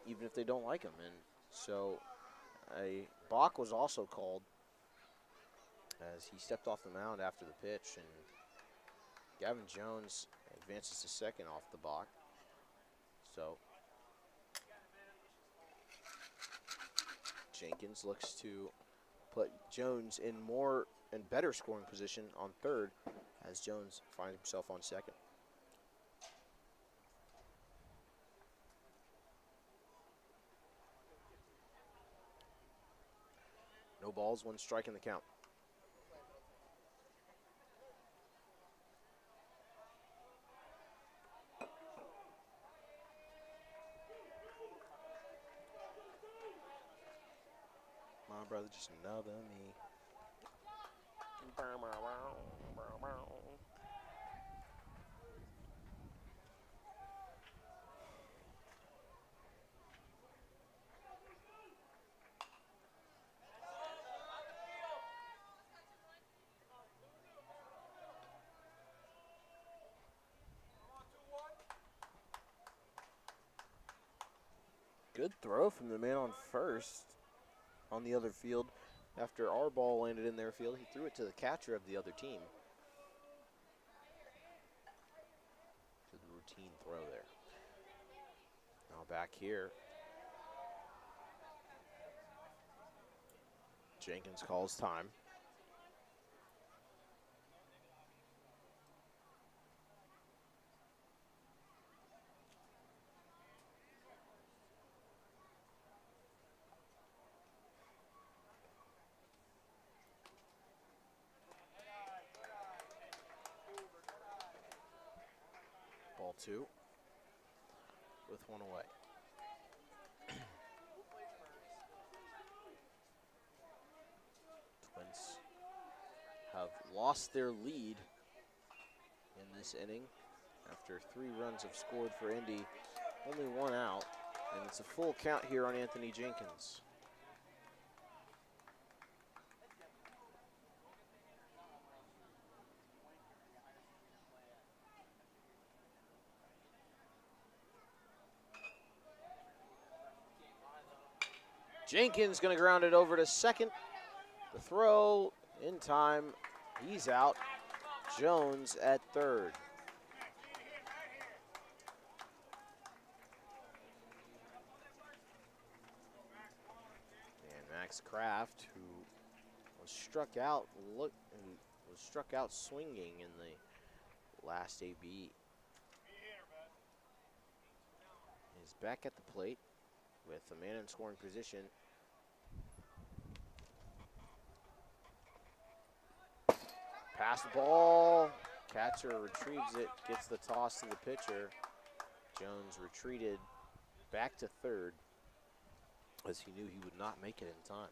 [SPEAKER 3] even if they don't like them. And so a balk was also called as he stepped off the mound after the pitch, and Gavin Jones advances to second off the balk. So Jenkins looks to put Jones in more and better scoring position on third as Jones finds himself on second. No balls, 1 strike in the count. My brother just another me. Good throw from the man on first on the other field. After our ball landed in their field, he threw it to the catcher of the other team. To the routine throw there. Now back here. Jenkins calls time. 2 with 1 away. Twins have lost their lead in this inning after 3 runs have scored for Indy, only 1 out, and it's a full count here on Anthony Jenkins. Jenkins going to ground it over to second. The throw in time. He's out. Jones at third. And Max Kraft, who was struck out, swinging in the last AB, is back at the plate with a man in scoring position. Pass the ball. Catcher retrieves it, gets the toss to the pitcher. Jones retreated back to third as he knew he would not make it in time.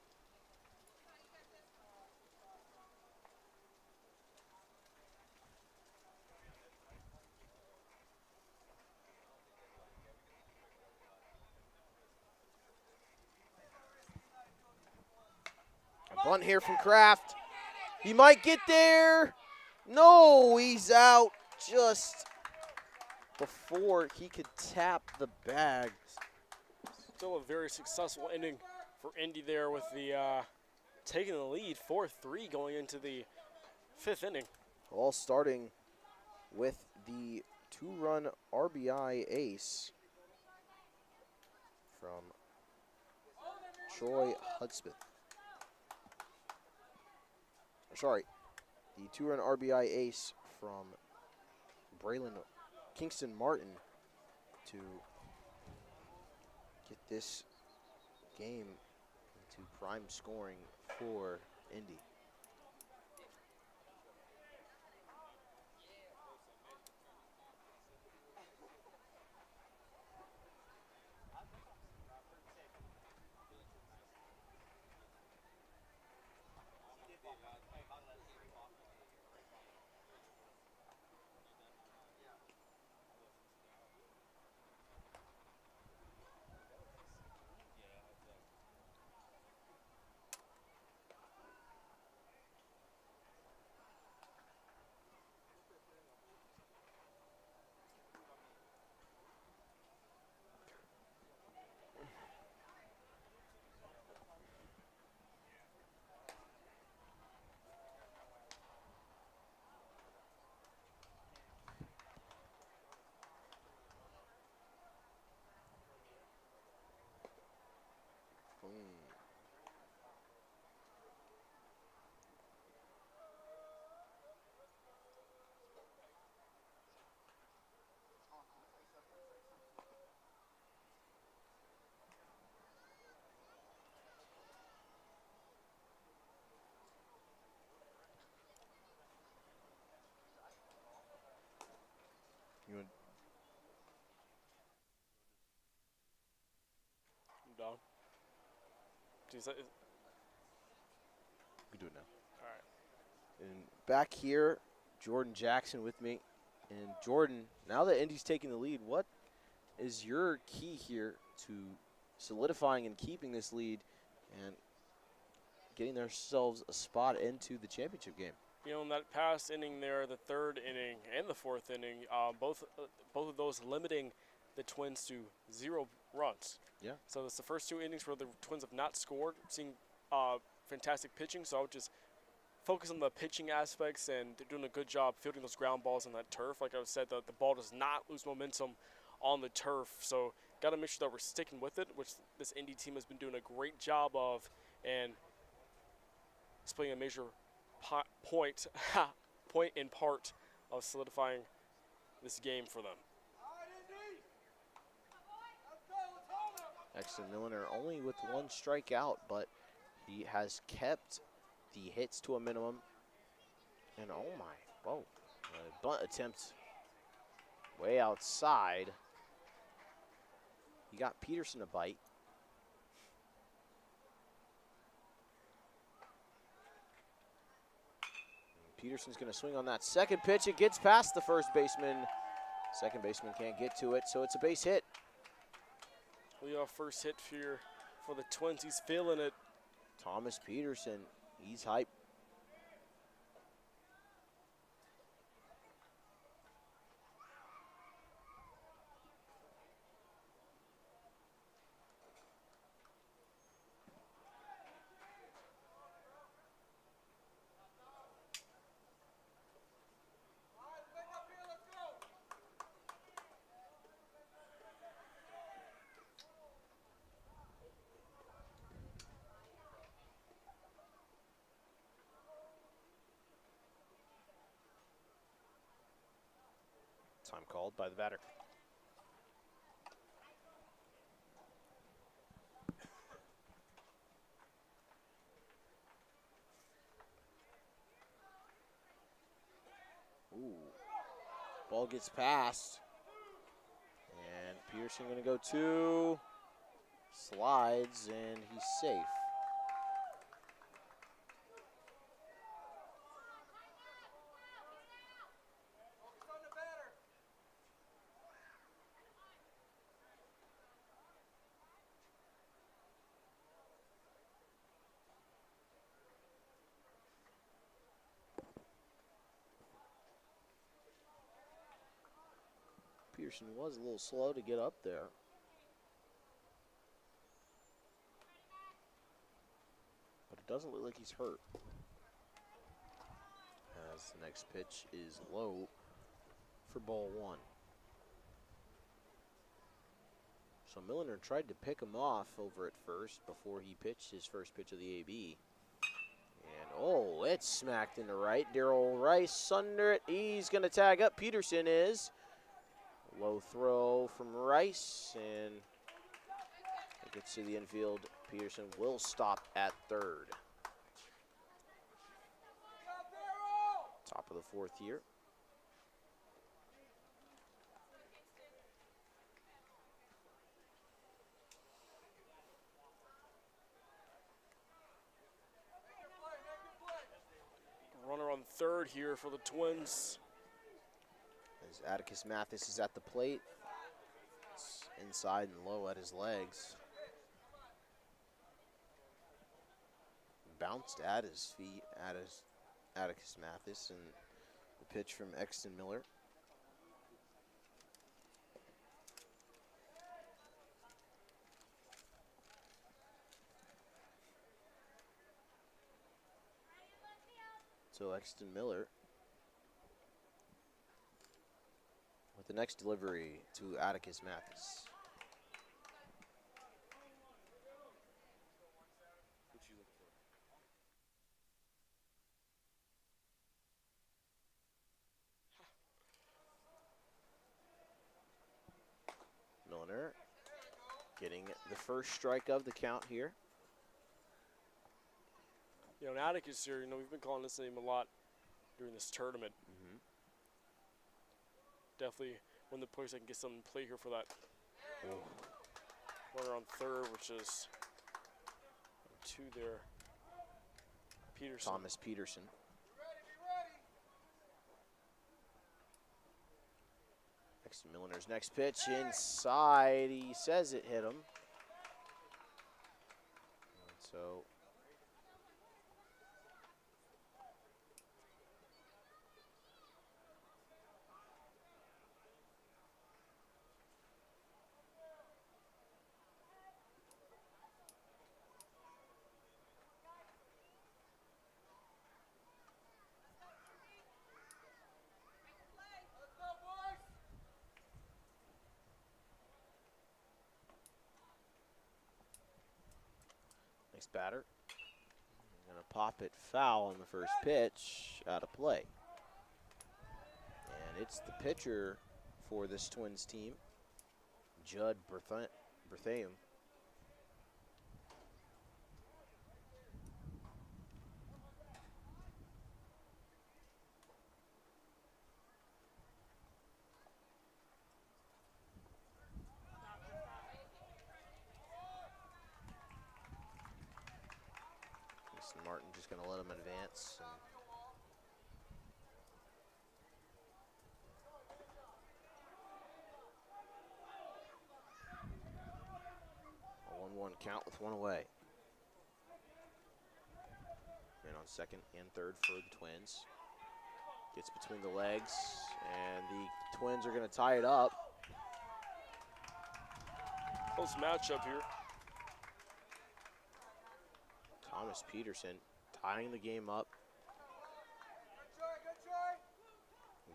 [SPEAKER 3] A bunt here from Kraft. He might get there. No, he's out just before he could tap the bag.
[SPEAKER 4] Still a very successful inning for Indy there with the taking the lead 4-3 going into the 5th inning.
[SPEAKER 3] All starting with the 2-run RBI ace from Troy Hudspeth. Sorry, the 2-run RBI ace from Braylon Kingston Martin to get this game into prime scoring for Indy.
[SPEAKER 4] I'm down. Geez,
[SPEAKER 3] We can do it now.
[SPEAKER 4] all right.
[SPEAKER 3] And back here, Jordan Jackson with me. And Jordan, now that Indy's taking the lead, what is your key here to solidifying and keeping this lead and getting themselves a spot into the championship game?
[SPEAKER 4] You know, in that past inning there, the 3rd inning and the 4th inning, both of those limiting the Twins to 0 runs.
[SPEAKER 3] Yeah.
[SPEAKER 4] So it's the first 2 innings where the Twins have not scored, seeing fantastic pitching. So I would just focus on the pitching aspects, and they're doing a good job fielding those ground balls on that turf. Like I said, the ball does not lose momentum on the turf. So got to make sure that we're sticking with it, which this Indy team has been doing a great job of, and it's playing a major point in part of solidifying this game for them.
[SPEAKER 3] Exton Milliner only with 1 strikeout, but he has kept the hits to a minimum. And oh my, whoa, bunt attempt Way outside. He got Peterson a bite. Peterson's going to swing on that second pitch. It gets past the first baseman. Second baseman can't get to it, so it's a base hit.
[SPEAKER 4] Leoff first hit here for the Twins. He's feeling it.
[SPEAKER 3] Thomas Peterson, he's hype. Time called by the batter. Ooh. Ball gets past. And Peterson going to go two. Slides, and he's safe. Peterson was a little slow to get up there. But it doesn't look like he's hurt. As the next pitch is low for ball one. So Milliner tried to pick him off over at first before he pitched his first pitch of the AB. And oh, it's smacked into right. Darrell Rice under it. He's going to tag up. Peterson is. Low throw from Rice, and it gets to the infield. Peterson will stop at third. Top of the fourth here.
[SPEAKER 4] Runner on third here for the Twins.
[SPEAKER 3] As Atticus Mathis is at the plate. It's inside and low at his legs. Bounced at his feet, Atticus Mathis, and the pitch from Exton Miller. So Exton Miller with the next delivery to Atticus Mathis. Milliner getting the first strike of the count here.
[SPEAKER 4] You know, and Atticus here, we've been calling this name a lot during this tournament. Definitely one of the players that can get something to play here for that. Runner on third, which is two there. Peterson.
[SPEAKER 3] Thomas Peterson. Exton Milliner's next pitch inside. He says it hit him. And so next batter, going to pop it foul on the first pitch, out of play. And it's the pitcher for this Twins team, Judd Berthaum. And Martin just going to let him advance. And a 1-1 count with one away. Man on second and third for the Twins. Gets between the legs, and the Twins are going to tie it up.
[SPEAKER 4] Close matchup here.
[SPEAKER 3] Thomas Peterson tying the game up.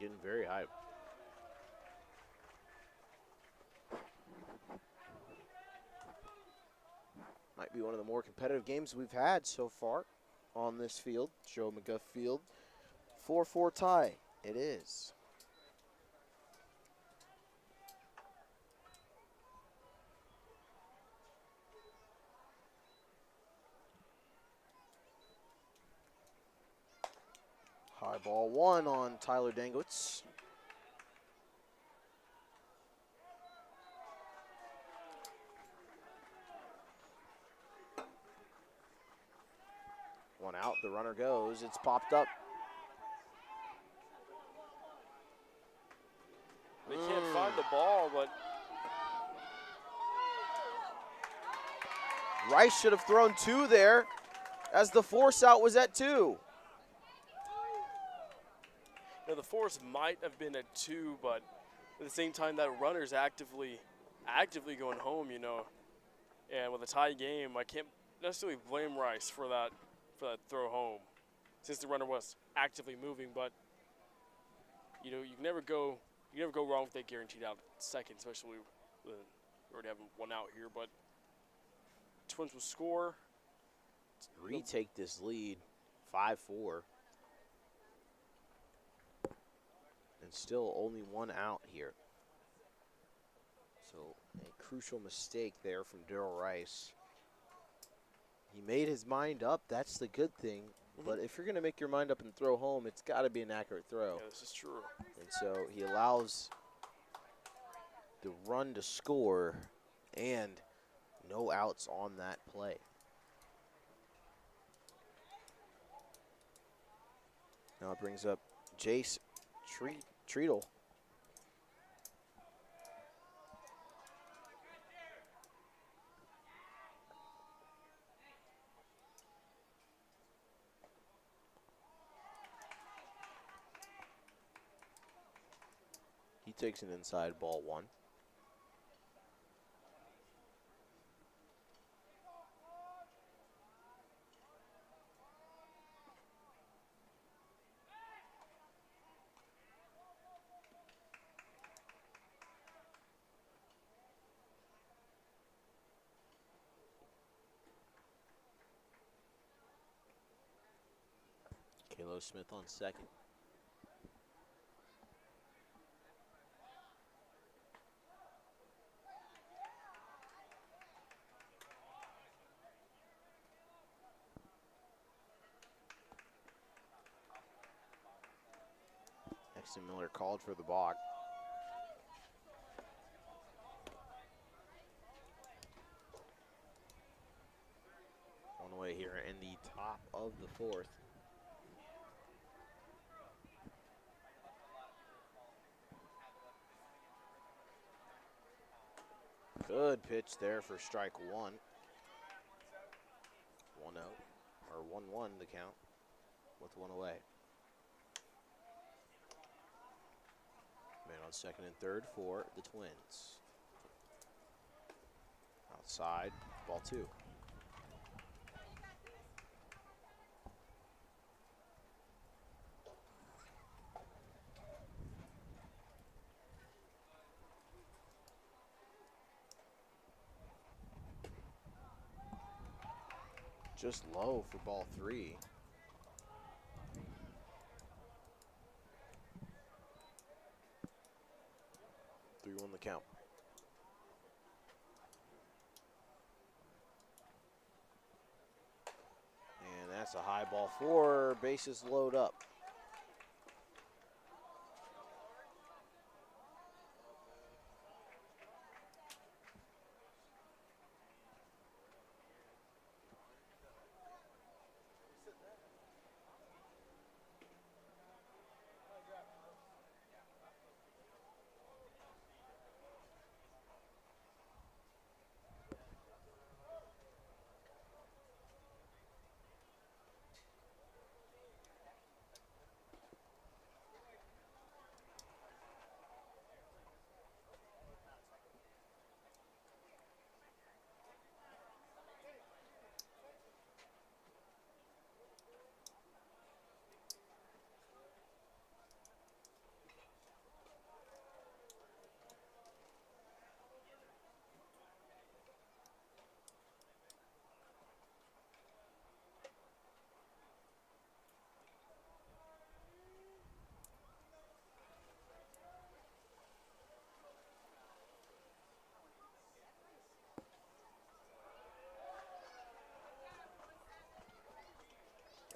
[SPEAKER 3] Getting very hyped. Might be one of the more competitive games we've had so far on this field, Joe McGuff Field. 4-4 tie, it is. High ball one on Tyler Dangwitz. One out, the runner goes, it's popped up.
[SPEAKER 4] They can't find the ball, but
[SPEAKER 3] Rice should have thrown two there, as the force out was at 2.
[SPEAKER 4] you know, the force might have been at 2, but at the same time, that runner's actively going home, you know. And with a tie game, I can't necessarily blame Rice for that throw home, since the runner was actively moving. But you know, you can never go wrong with that guaranteed out second, especially when we already have one out here. But Twins will score.
[SPEAKER 3] Retake this lead, 5-4. And still only one out here. So a crucial mistake there from Darrell Rice. He made his mind up, that's the good thing. But if you're gonna make your mind up and throw home, it's gotta be an accurate throw.
[SPEAKER 4] Yeah, this is true.
[SPEAKER 3] And so he allows the run to score and no outs on that play. Now it brings up Jace Treadle. He takes an inside ball one. Kalo Smith on second. Exton Miller called for the balk. One away here in the top of the fourth. Good pitch there for strike one. 1-0, or 1-1 the count, with one away. Man on second and third for the Twins. Outside, ball two. Just low for ball three. 3-1 the count. And that's a high ball four, bases load up.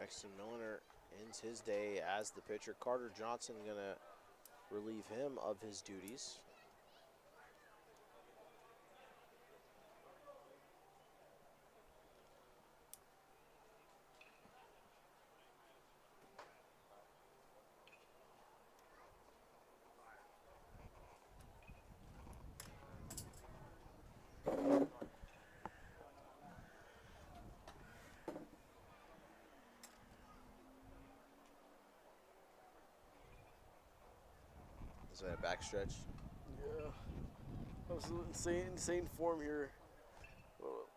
[SPEAKER 3] Sexton Milliner ends his day as the pitcher. Carter Johnson going to relieve him of his duties. Is that a backstretch?
[SPEAKER 4] Yeah. Absolute insane form here.
[SPEAKER 3] Hello,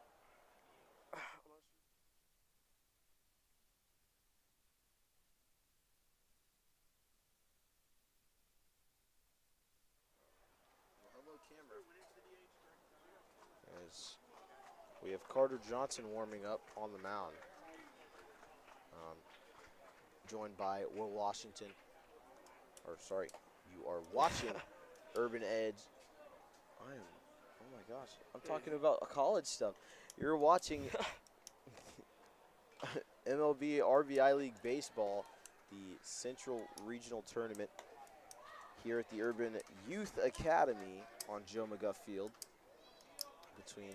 [SPEAKER 3] camera. As we have Carter Johnson warming up on the mound, joined by Will Washington. Or sorry, you are watching Urban Edge. Oh my gosh, I'm talking about college stuff. You're watching MLB RBI League Baseball, the Central Regional Tournament here at the Urban Youth Academy on Joe McGuff Field between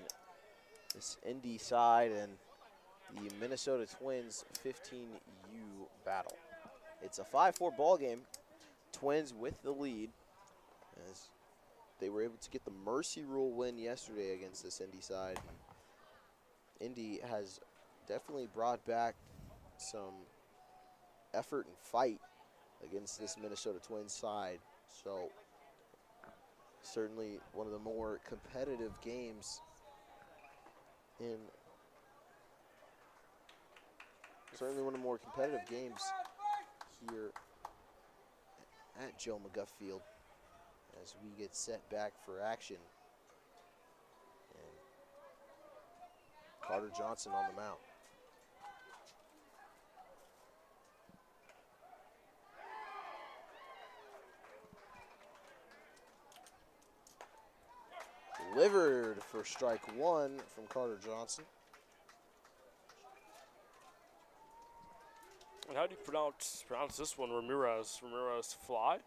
[SPEAKER 3] this Indy side and the Minnesota Twins 15U battle. It's a 5-4 ball game. Twins with the lead as they were able to get the mercy rule win yesterday against this Indy side. Indy has definitely brought back some effort and fight against this Minnesota Twins side. So certainly one of the more competitive games here at Joe McGuff Field as we get set back for action. And Carter Johnson on the mound. Delivered for strike one from Carter Johnson.
[SPEAKER 4] And how do you pronounce this one? Ramirez fly?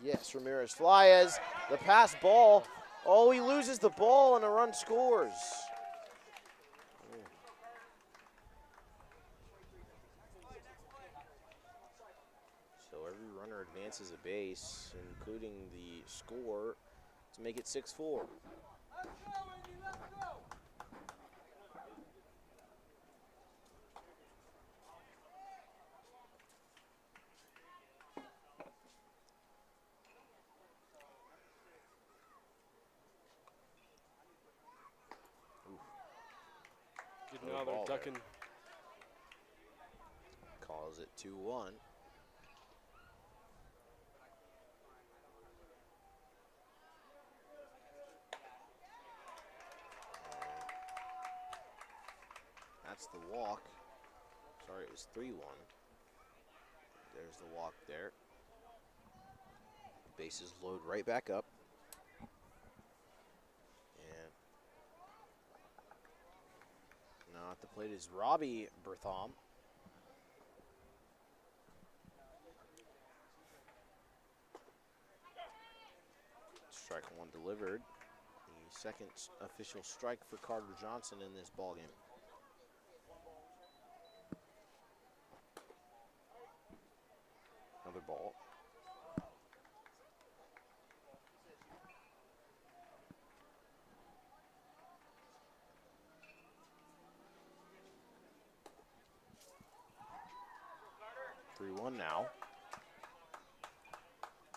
[SPEAKER 3] Yes, Ramirez fly as the pass ball. Oh, he loses the ball and a run scores. So every runner advances a base, including the score, to make it 6-4.
[SPEAKER 4] Now they're ducking.
[SPEAKER 3] Calls it 2-1. That's the walk. Sorry, it was 3-1. There's the walk there. Bases load right back up. And now at the plate is Robbie Bertham. Strike one delivered. The second official strike for Carter Johnson in this ballgame. Another ball. Now.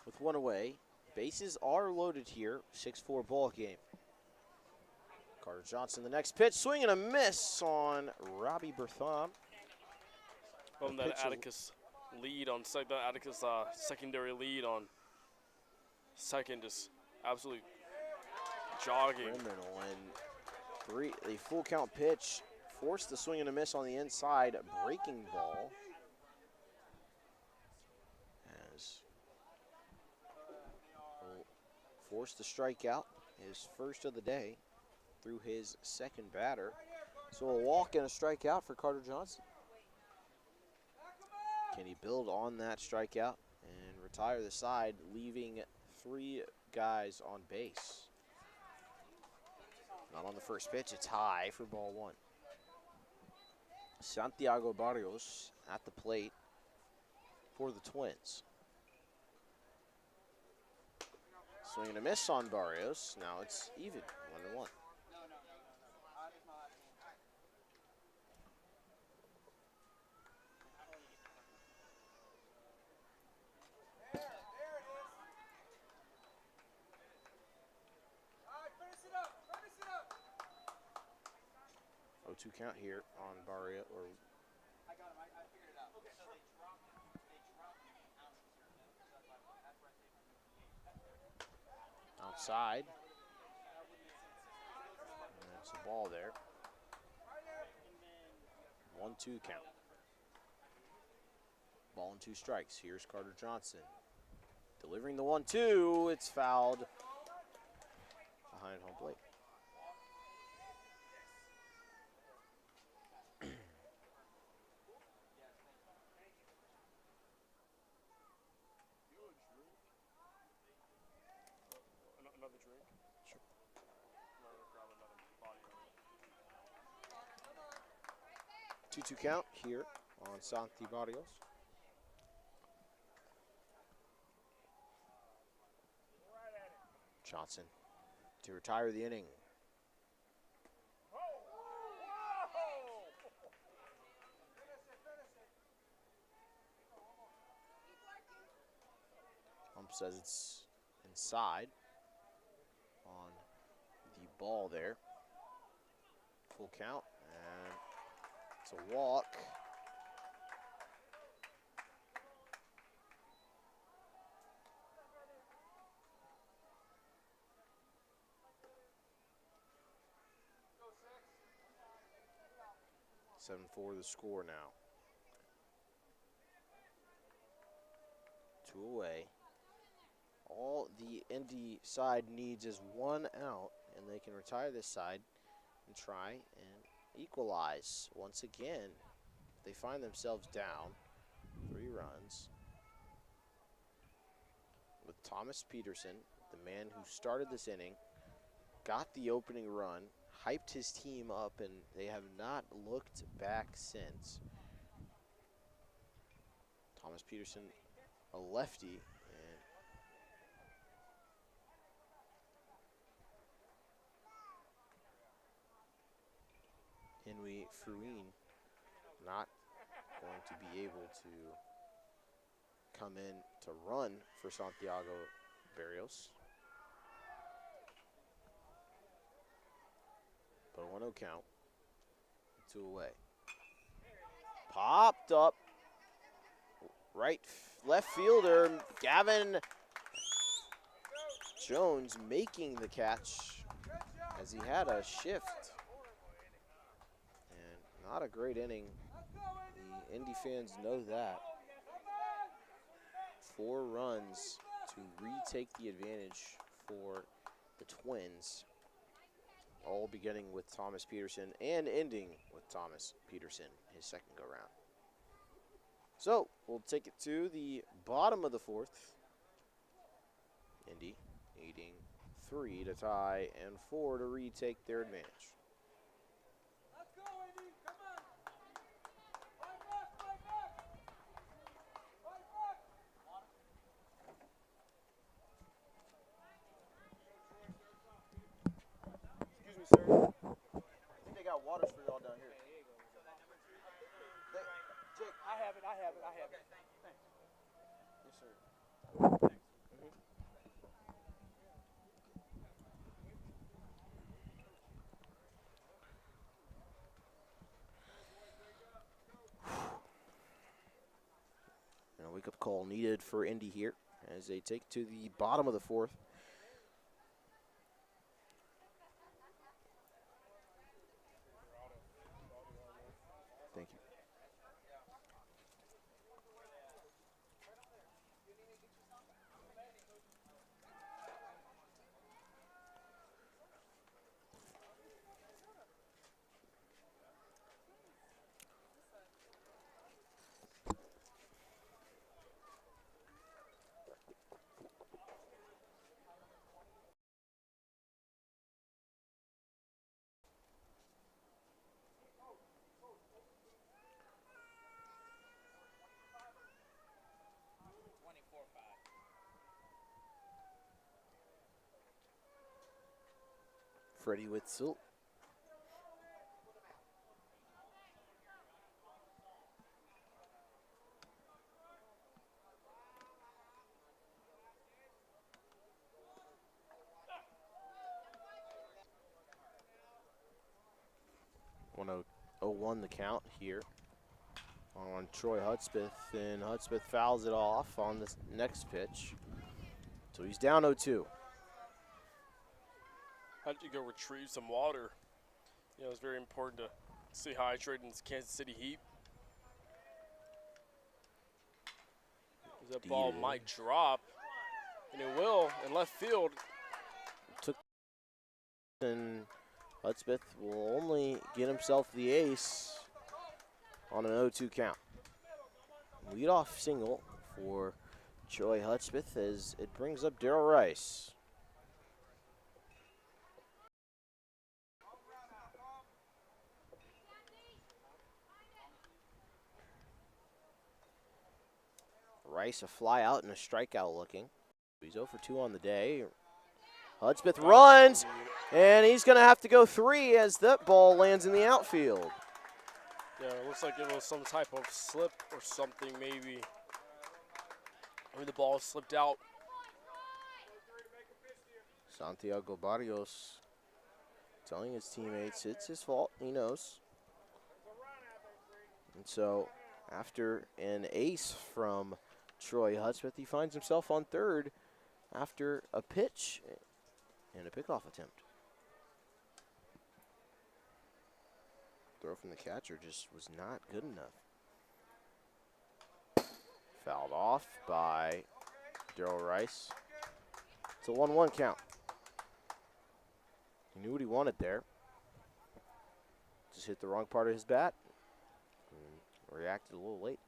[SPEAKER 3] With one away, bases are loaded here. 6-4 ball game. Carter Johnson, the next pitch, swing and a miss on Robbie Bertham.
[SPEAKER 4] From that Atticus lead on that Atticus secondary lead on second, just absolutely jogging.
[SPEAKER 3] Criminal, and a full count pitch forced the swing and a miss on the inside, breaking ball. Forced to strike out, his first of the day through his second batter. So a walk and a strikeout for Carter Johnson. Can he build on that strikeout and retire the side, leaving 3 guys on base? Not on the first pitch. It's high for ball 1. Santiago Barrios at the plate for the Twins. Swing and a miss on Barrios. Now it's even, 1-1. Oh, 2 count here on Barrios.
[SPEAKER 5] I got him. I figured it out. Okay. So they dropped me
[SPEAKER 3] Outside. And there's a ball there. 1-2 count. Ball and 2 strikes. Here's Carter Johnson. Delivering the 1-2. It's fouled behind home plate.
[SPEAKER 4] Another drink?
[SPEAKER 3] Sure.
[SPEAKER 4] Grab another body.
[SPEAKER 3] 2-2 count here on Santi Barrios. Johnson to retire the inning. Ump says it's inside on the ball there. Full count, and it's a walk. Seven 4 the score now. 2 away. All the Indy side needs is 1 out, and they can retire this side and try and equalize once again. They find themselves down 3 runs with Thomas Peterson, the man who started this inning, got the opening run, hyped his team up, and they have not looked back since. Thomas Peterson, a lefty, and Henry Fruin not going to be able to come in to run for Santiago Barrios. But a 1-0 count, 2 away. Popped up, left fielder Gavin Jones making the catch as he had a shift. And not a great inning. The Indy fans know that. 4 runs to retake the advantage for the Twins. All beginning with Thomas Peterson and ending with Thomas Peterson, his second go-round. So we'll take it to the bottom of the 4th. Indy needing 3 to tie and 4 to retake their advantage.
[SPEAKER 5] Let's go, Indy. Come on. Fight back. Fight back. Fight back.
[SPEAKER 1] Excuse me, sir. I think they got waters for y'all down here. Jake,
[SPEAKER 5] I have it. Thanks.
[SPEAKER 1] yes, sir.
[SPEAKER 3] And a wake-up call needed for Indy here as they take to the bottom of the 4th. Thank you. Freddie Witzel. Oh, 0-1 the count here on Troy Hudspeth, and Hudspeth fouls it off on this next pitch. So he's down 0-2.
[SPEAKER 4] Had to go retrieve some water. You know, it's very important to stay hydrated in this Kansas City heat. That ball might drop, and it will in left field.
[SPEAKER 3] And Hudspeth will only get himself the ace on an 0-2 count. Leadoff single for Troy Hudspeth as it brings up Darrell Rice. Rice a fly out and a strikeout looking. He's 0 for 2 on the day. Hudspeth runs, and he's going to have to go 3 as that ball lands in the outfield.
[SPEAKER 4] Yeah, it looks like it was some type of slip or something, maybe. Maybe the ball slipped out.
[SPEAKER 3] Santiago Barrios telling his teammates it's his fault, he knows. And so after an ace from Troy Hudspeth, he finds himself on third after a pitch and a pickoff attempt. Throw from the catcher just was not good enough. Fouled off by Darrell Rice. It's a 1-1 count. He knew what he wanted there. Just hit the wrong part of his bat and reacted a little late.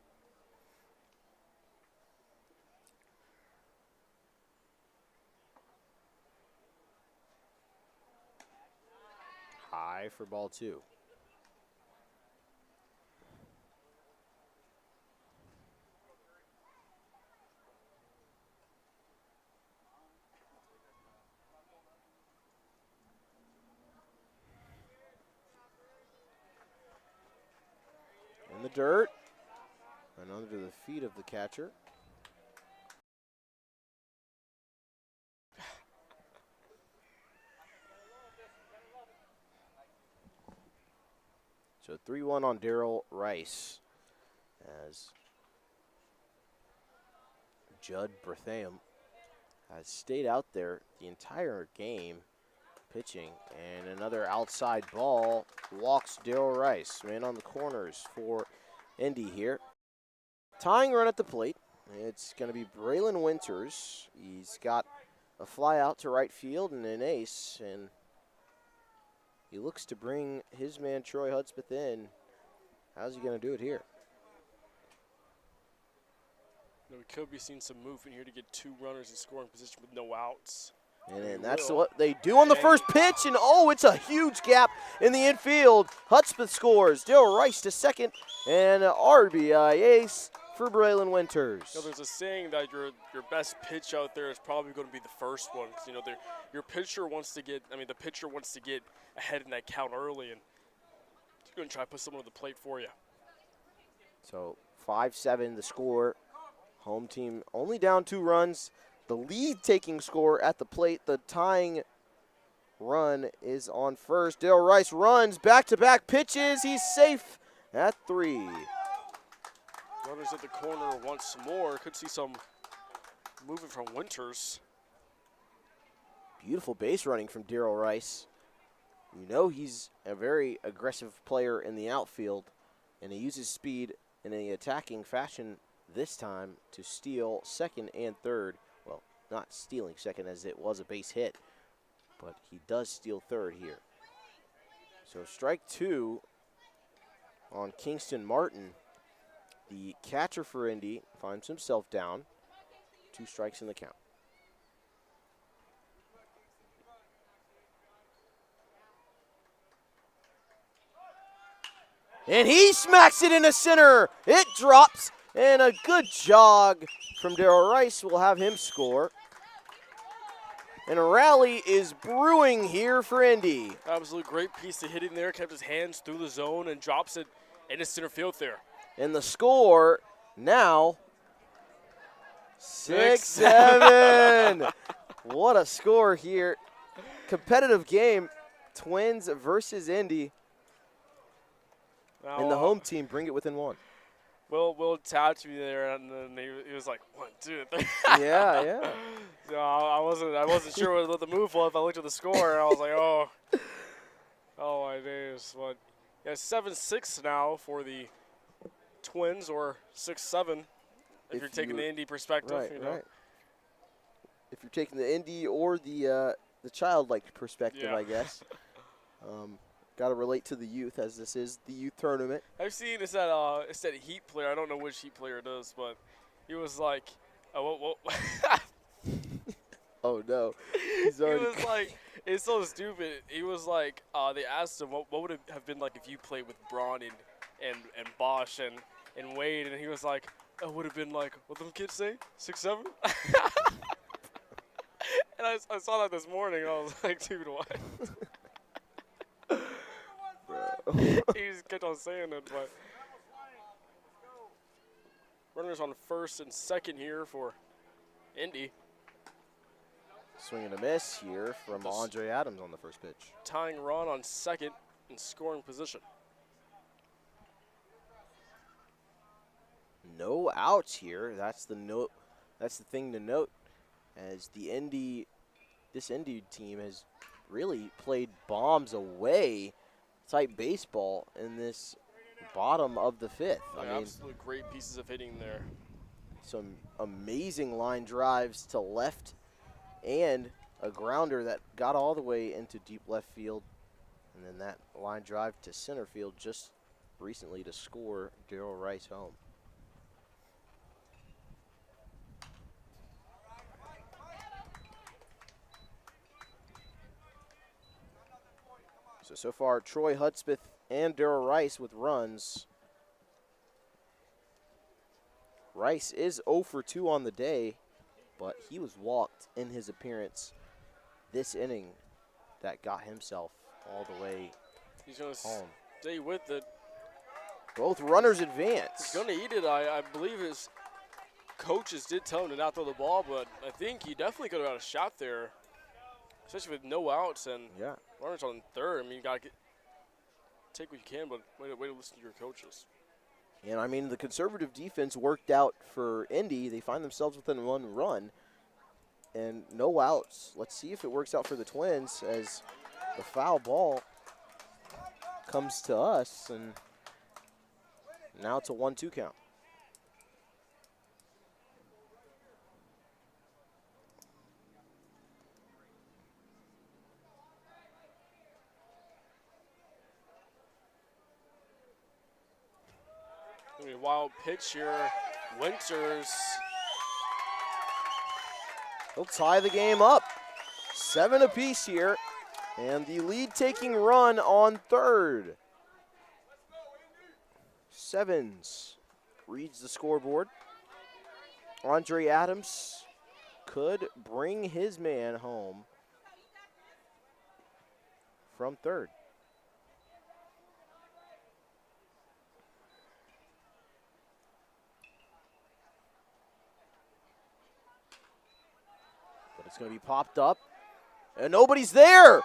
[SPEAKER 3] High for ball 2. In the dirt and under the feet of the catcher. So 3-1 on Darrell Rice as Judd Bertham has stayed out there the entire game pitching, and another outside ball walks Darrell Rice. Man on the corners for Indy here. Tying run at the plate. It's going to be Braylon Winters. He's got a fly out to right field and an ace, and he looks to bring his man Troy Hudspeth in. How's he going to do it here?
[SPEAKER 4] We could be seeing some movement here to get 2 runners in scoring position with no outs.
[SPEAKER 3] And then that's what they do on the first pitch, and oh, it's a huge gap in the infield. Hudspeth scores. Darrell Rice to second, and an RBI ace for Braylon Winters.
[SPEAKER 4] You know, there's a saying that your best pitch out there is probably going to be the first one. 'Cause, you know, your pitcher wants to get, the pitcher wants to get ahead in that count early, and he's going to try to put someone on the plate for you.
[SPEAKER 3] So 5-7 the score. Home team only down 2 runs. The lead-taking score at the plate. The tying run is on first. Darrell Rice runs back-to-back pitches. He's safe at 3.
[SPEAKER 4] Runners at the corner once more. Could see some movement from Winters.
[SPEAKER 3] Beautiful base running from Darrell Rice. You know he's a very aggressive player in the outfield, and he uses speed in an attacking fashion this time to steal second and third. Well, not stealing second as it was a base hit, but he does steal third here. So strike 2 on Kingston Martin. The catcher for Indy finds himself down. 2 strikes in the count. And he smacks it into center. It drops, and a good jog from Darrell Rice will have him score. And a rally is brewing here for Indy.
[SPEAKER 4] Absolutely great piece of hitting there. Kept his hands through the zone and drops it into center field there.
[SPEAKER 3] And the score now 6-7. What a score here. Competitive game. Twins versus Indy.
[SPEAKER 4] Now,
[SPEAKER 3] And the home team bring it within one.
[SPEAKER 4] Will tapped me there, and then he was like 1, 2, 3.
[SPEAKER 3] Yeah.
[SPEAKER 4] So I wasn't sure what the move was. I looked at the score and I was like, oh my days. But yeah, 7-6 now for the Twins, or 6-7 if you're taking the Indy perspective.
[SPEAKER 3] Right,
[SPEAKER 4] you know.
[SPEAKER 3] right. If you're taking the Indy or the childlike perspective,
[SPEAKER 4] Yeah.
[SPEAKER 3] I guess. Got to relate to the youth, as this is the youth tournament.
[SPEAKER 4] I've seen it's that Heat player. I don't know which Heat player it is, but he was like, what?
[SPEAKER 3] Oh no, he's
[SPEAKER 4] He
[SPEAKER 3] already.
[SPEAKER 4] was like, it's so stupid. He was like, they asked him what would it have been like if you played with Braun and Bosch and Wade, and he was like, it would have been like, what them kids say, 6-7. And I saw that this morning. I was like, dude, what? He just kept on saying it, but runners on first and second here for Indy.
[SPEAKER 3] Swing and a miss here from Andre Adams on the first pitch.
[SPEAKER 4] Tying run on second in scoring position.
[SPEAKER 3] No outs here. That's the note. That's the thing to note, as this Indy team has really played bombs away type baseball in this bottom of the fifth.
[SPEAKER 4] Yeah,
[SPEAKER 3] I mean,
[SPEAKER 4] absolutely great pieces of hitting there.
[SPEAKER 3] some amazing line drives to left and a grounder that got all the way into deep left field, and then that line drive to center field just recently to score Darrell Rice home. So far, Troy Hudspeth and Darrell Rice with runs. Rice is 0 for 2 on the day, but he was walked in his appearance this inning that got himself all the way
[SPEAKER 4] He's going to
[SPEAKER 3] home.
[SPEAKER 4] stay with it.
[SPEAKER 3] Both runners advance.
[SPEAKER 4] He's going to eat it. I believe his coaches did tell him to not throw the ball, but I think he definitely could have got a shot there, especially with no outs and
[SPEAKER 3] Yeah.
[SPEAKER 4] runners on third. I mean, you got to take what you can, but way to listen to your coaches.
[SPEAKER 3] And I mean, the conservative defense worked out for Indy. They find themselves within one run and no outs. Let's see if it works out for the Twins, as the foul ball comes to us, and now it's a 1-2 count.
[SPEAKER 4] Wild pitch here. Winters.
[SPEAKER 3] He'll tie the game up. 7 apiece here. And the lead-taking run on third. Sevens reads the scoreboard. Andre Adams could bring his man home from third. It's going to be popped up, and nobody's there.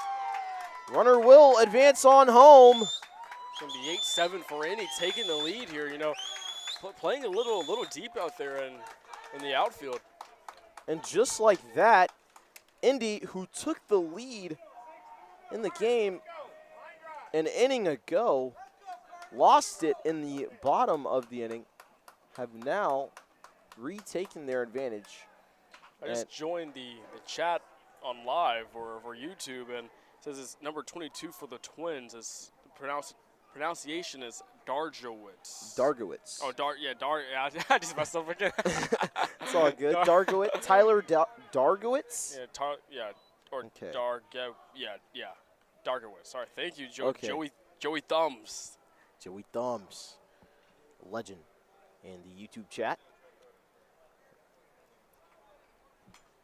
[SPEAKER 3] Runner will advance on home.
[SPEAKER 4] It's going to be 8-7 for Indy, taking the lead here. You know, playing a little deep out there in the outfield.
[SPEAKER 3] And just like that, Indy, who took the lead in the game an inning ago, lost it in the bottom of the inning, have now retaken their advantage.
[SPEAKER 4] I just joined the chat on live or YouTube, and it says it's number 22 for the Twins. It's pronunciation is Dargowitz.
[SPEAKER 3] Dargowitz.
[SPEAKER 4] Oh, yeah, I just messed up again.
[SPEAKER 3] It's all good. Dargowitz. Tyler Dargowitz?
[SPEAKER 4] Yeah,
[SPEAKER 3] Okay.
[SPEAKER 4] Dargowitz. Sorry, thank you,
[SPEAKER 3] Okay.
[SPEAKER 4] Joey Thumbs.
[SPEAKER 3] Joey Thumbs, legend in the YouTube chat.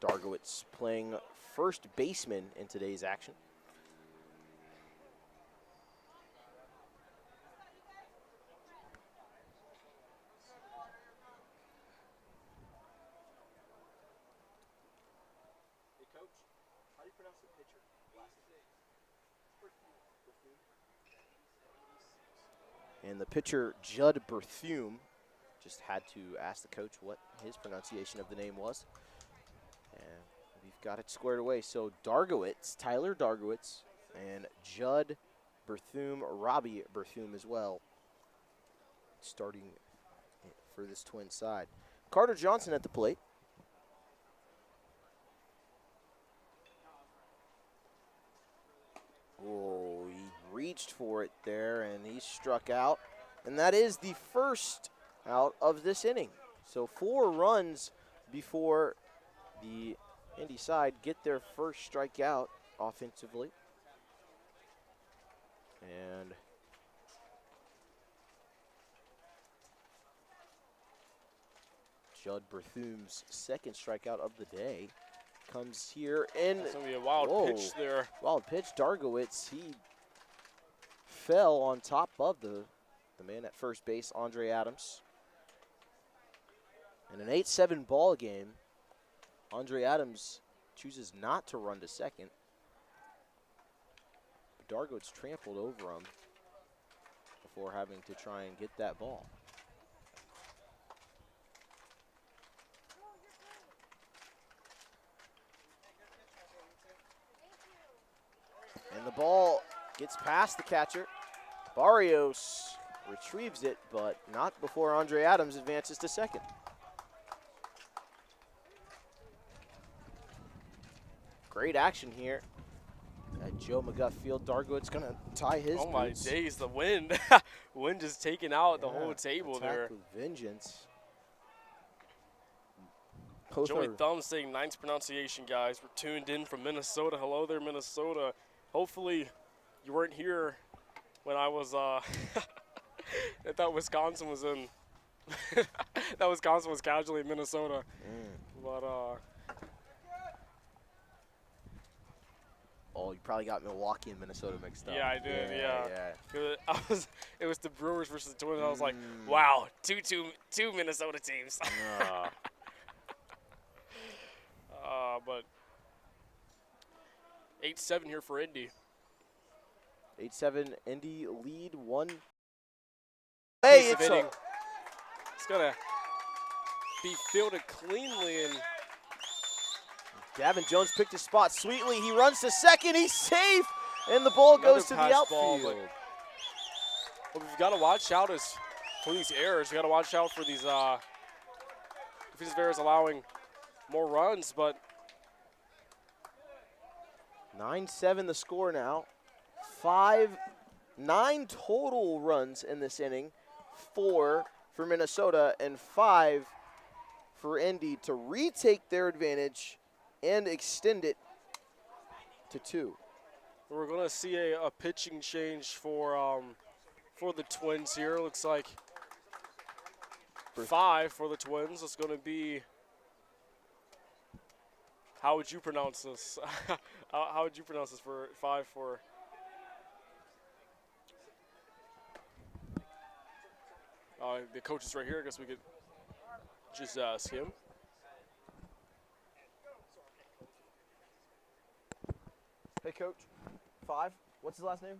[SPEAKER 3] Dargowitz playing first baseman in today's action.
[SPEAKER 1] Hey, Coach, how do you pronounce the pitcher? Last name.
[SPEAKER 3] And the pitcher, Judd Berthume, just had to ask the coach what his pronunciation of the name was. And we've got it squared away. So Dargowitz, Tyler Dargowitz, and Judd Berthume, Robbie Berthume as well, starting for this twin side. Carter Johnson at the plate. Oh, he reached for it there, and he struck out. And that is the first out of this inning. So 4 runs before the Indy side get their first strikeout offensively. And Judd Berthume's second strikeout of the day comes here in.
[SPEAKER 4] That's going to be a wild pitch there.
[SPEAKER 3] Wild pitch. Dargowitz, he fell on top of the man at first base, Andre Adams. In an 8-7 ball game, Andre Adams chooses not to run to second. But Dargowitz trampled over him before having to try and get that ball. And the ball gets past the catcher. Barrios retrieves it, but not before Andre Adams advances to second. Great action here at Joe McGuff Field. Dargowitz gonna tie his
[SPEAKER 4] Oh my
[SPEAKER 3] boots.
[SPEAKER 4] days, the wind. Wind just taking out the whole table
[SPEAKER 3] attack
[SPEAKER 4] there.
[SPEAKER 3] with vengeance.
[SPEAKER 4] Joey Thumb saying ninth pronunciation, guys. We're tuned in from Minnesota. Hello there, Minnesota. Hopefully you weren't here when I was, I thought Wisconsin was in, that Wisconsin was casually in Minnesota. But,
[SPEAKER 3] oh, you probably got Milwaukee and Minnesota mixed up.
[SPEAKER 4] yeah, I did, yeah.
[SPEAKER 3] Yeah.
[SPEAKER 4] It was the Brewers versus the Twins. I was like, wow, two Minnesota teams. But 8-7 here for Indy.
[SPEAKER 3] 8-7 Indy lead 1.
[SPEAKER 4] Hey, it's gonna be fielded cleanly, and
[SPEAKER 3] Gavin Jones picked his spot sweetly. He runs to second. He's safe, and the ball goes to the
[SPEAKER 4] pass ball,
[SPEAKER 3] outfield.
[SPEAKER 4] but we've got to watch out for these errors. We got to watch out for these defensive errors allowing more runs. But
[SPEAKER 3] 9-7 the score now. 9 total runs in this inning. 4 for Minnesota and 5 for Indy to retake their advantage and extend it to 2.
[SPEAKER 4] we're going to see a pitching change for the Twins here. Looks like 5 for the Twins. It's going to be, how would you pronounce this? How would you pronounce this for 5 for? The coach is right here. I guess we could just ask him.
[SPEAKER 3] Hey, Coach. 5. What's his last name?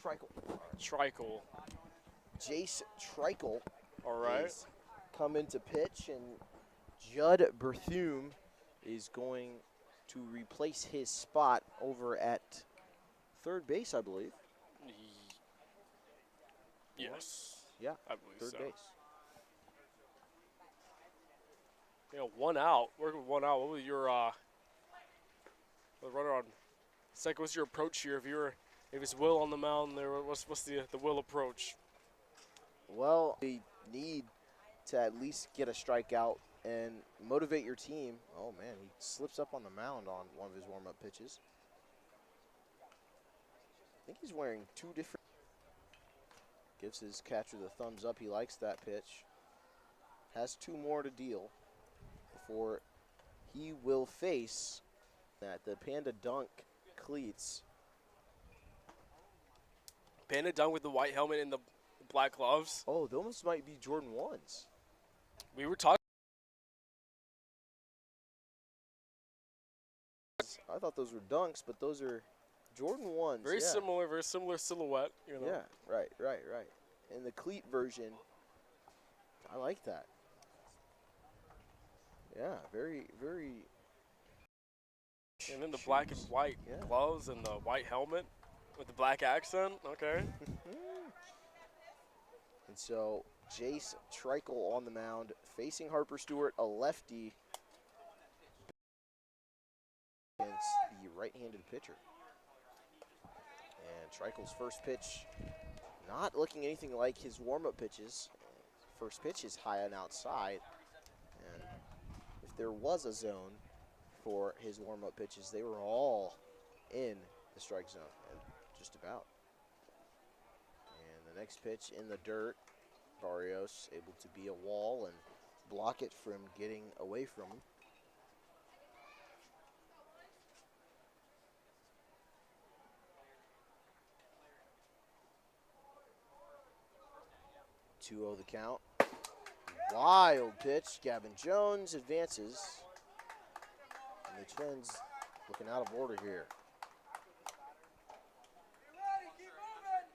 [SPEAKER 3] Trickle.
[SPEAKER 4] Trickle.
[SPEAKER 3] Jace Trickle.
[SPEAKER 4] All right.
[SPEAKER 3] is coming to pitch, and Judd Berthume is going to replace his spot over at third base, I believe.
[SPEAKER 4] Yes.
[SPEAKER 3] Yeah,
[SPEAKER 4] I believe
[SPEAKER 3] third
[SPEAKER 4] so.
[SPEAKER 3] base.
[SPEAKER 4] You know, 1 out. Working with 1 out. What was your the runner on second? What's your approach here? If it's Will on the mound there, what's the Will approach?
[SPEAKER 3] Well, we need to at least get a strikeout and motivate your team. Oh, man, he slips up on the mound on one of his warm-up pitches. I think he's wearing 2 different. Gives his catcher the thumbs up. He likes that pitch. Has 2 more to deal before he will face the Panda Dunk cleats.
[SPEAKER 4] Panda Dunk with the white helmet and the black gloves.
[SPEAKER 3] Oh, those might be Jordan 1s.
[SPEAKER 4] We were talking.
[SPEAKER 3] I thought those were Dunks, but those are Jordan 1s.
[SPEAKER 4] Very
[SPEAKER 3] yeah.
[SPEAKER 4] similar silhouette. You know?
[SPEAKER 3] Yeah, right. And the cleat version, I like that. Yeah, very.
[SPEAKER 4] And then the black and white gloves and the white helmet with the black accent. Okay.
[SPEAKER 3] And so Jace Treichel on the mound, facing Harper Stewart, a lefty, against the right-handed pitcher. And Treichel's first pitch, not looking anything like his warm-up pitches. First pitch is high and outside. And if there was a zone for his warm-up pitches, they were all in the strike zone, and just about. And the next pitch in the dirt, Barrios able to be a wall and block it from getting away from him. (2-0 the count. Wild pitch. Gavin Jones advances. And the Twins looking out of order here.
[SPEAKER 5] Get ready, keep moving.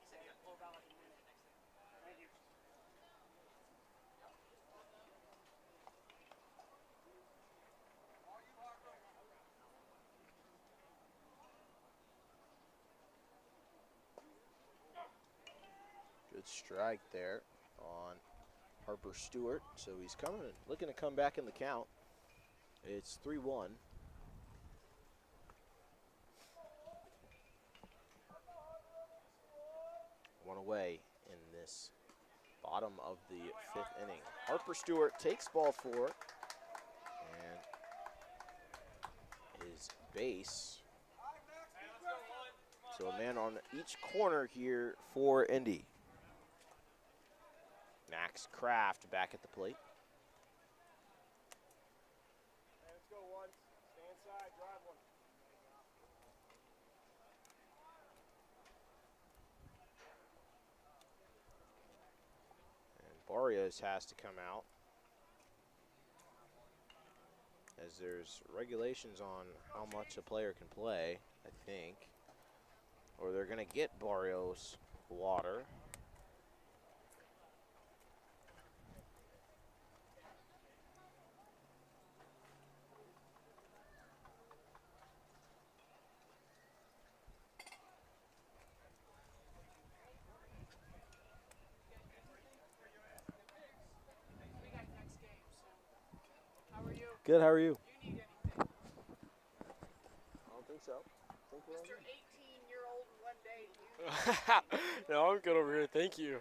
[SPEAKER 3] Good strike there on Harper Stewart. So he's looking to come back in the count. It's 3-1. One away in this bottom of the 5th inning. Harper Stewart takes ball 4 and his base. So a man on each corner here for Indy. Max Kraft back at the plate.
[SPEAKER 5] Let's go once. Stay inside, drive one.
[SPEAKER 3] And Barrios has to come out, as there's regulations on how much a player can play, I think. Or they're going to get Barrios water. Good, how are you?
[SPEAKER 6] Do you need anything?
[SPEAKER 3] I don't think so.
[SPEAKER 6] Mr. 18-year-old one day.
[SPEAKER 4] No, I'm good over here. Thank you.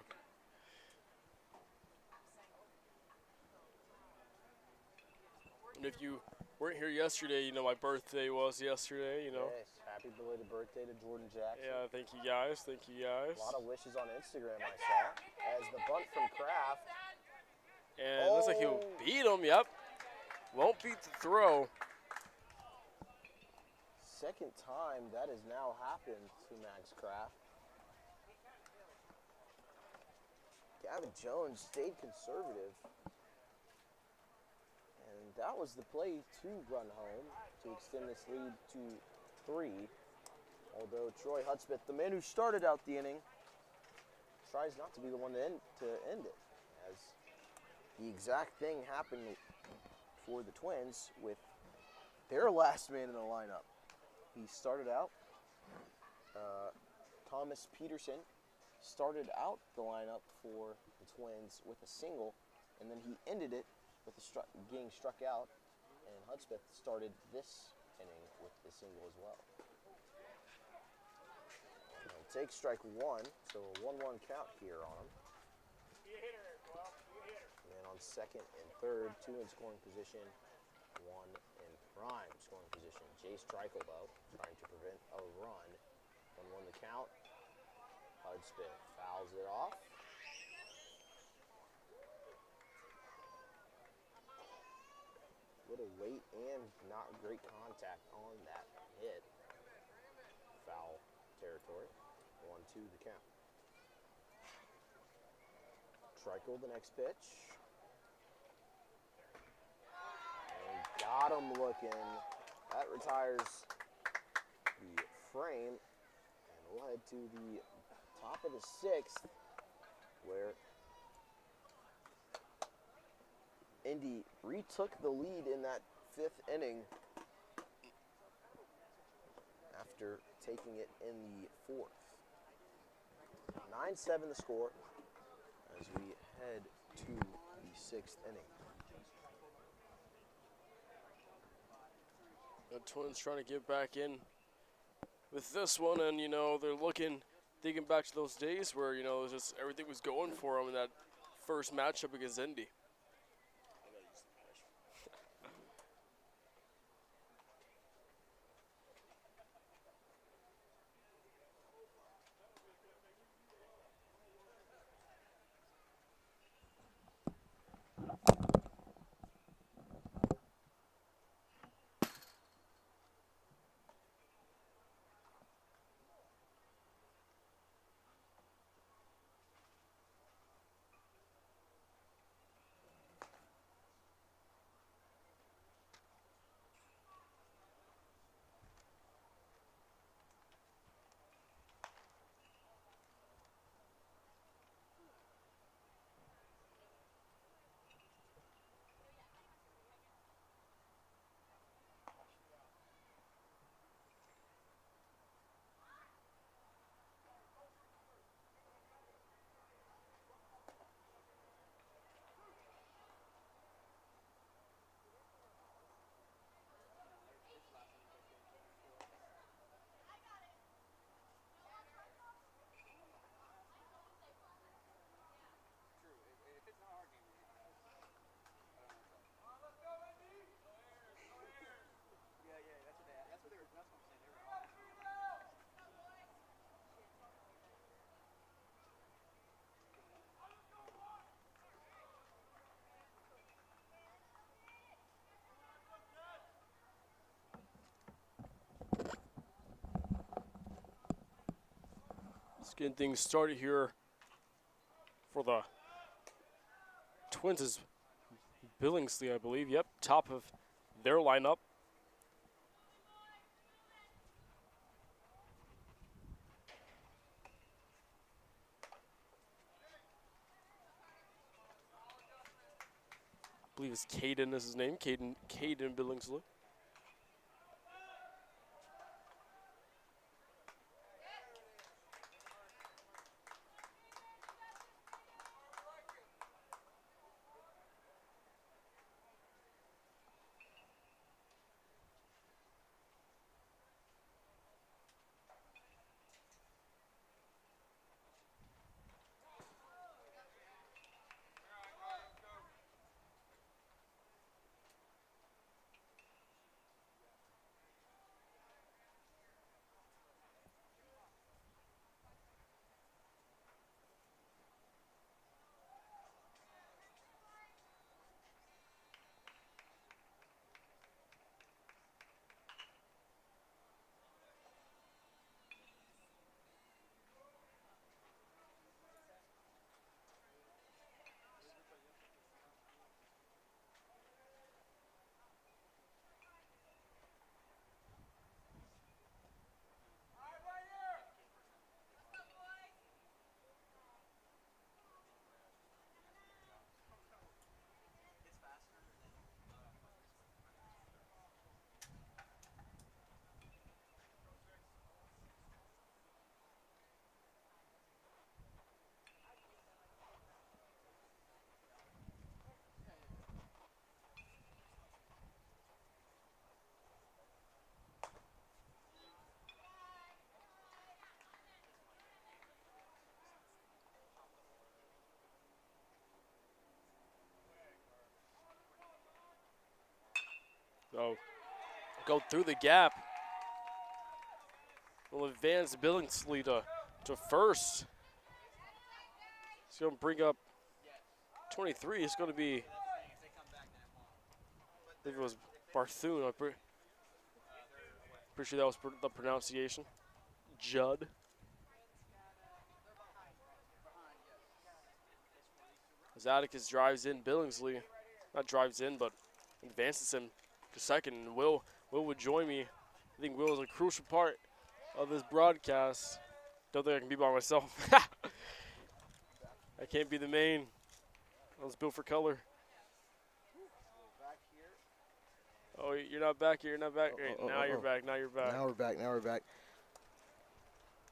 [SPEAKER 4] And if you weren't here yesterday, you know my birthday was yesterday, you know.
[SPEAKER 3] Yes, happy belated birthday to Jordan Jackson.
[SPEAKER 4] Yeah, thank you guys. Thank you guys.
[SPEAKER 3] A lot of wishes on Instagram I saw. As the bunt from Kraft.
[SPEAKER 4] And it looks like he'll beat him. Yep. Won't beat the throw.
[SPEAKER 3] Second time that has now happened to Max Kraft. Gavin Jones stayed conservative. And that was the play to run home to extend this lead to 3. Although Troy Hudspeth, the man who started out the inning, tries not to be the one to end it. As the exact thing happened for the Twins with their last man in the lineup. He started out, Thomas Peterson started out the lineup for the Twins with a single, and then he ended it with getting struck out, and Hudspeth started this inning with the single as well. And he'll take strike 1, so a 1-1 count here on him. And then on second and third, 2 in scoring position, 1 in prime scoring position. Jace Treichel, though, trying to prevent a run. 1-1 the count. Hudspeth fouls it off. Little late and not great contact on that hit. Foul territory. 1-2 the count. Trickle the next pitch. And got him looking. That retires the frame. And we'll head to the top of the 6th, where Indy retook the lead in that 5th inning after taking it in the 4th. 9-7 the score as we head to the 6th inning.
[SPEAKER 4] The Twins trying to get back in with this one, and they're thinking back to those days where it was just everything was going for them in that first matchup against Indy. Let's get things started here for the Twins is Billingsley, I believe. Yep, top of their lineup. I believe it's Caden is his name. Caden Billingsley. So go through the gap. Will advance Billingsley to first. He's going to bring up 23. It's going to be think it was Barthune. I'm pretty sure that was the pronunciation. Judd. As Atticus drives in, Billingsley, not drives in, but advances him to second. And Will would join me. I think Will is a crucial part of this broadcast. Don't think I can be by myself. I can't be the main. I was built for color. Oh, you're not back here. You're not back. Now you're back. Now you're back.
[SPEAKER 3] Now we're back. Now we're back.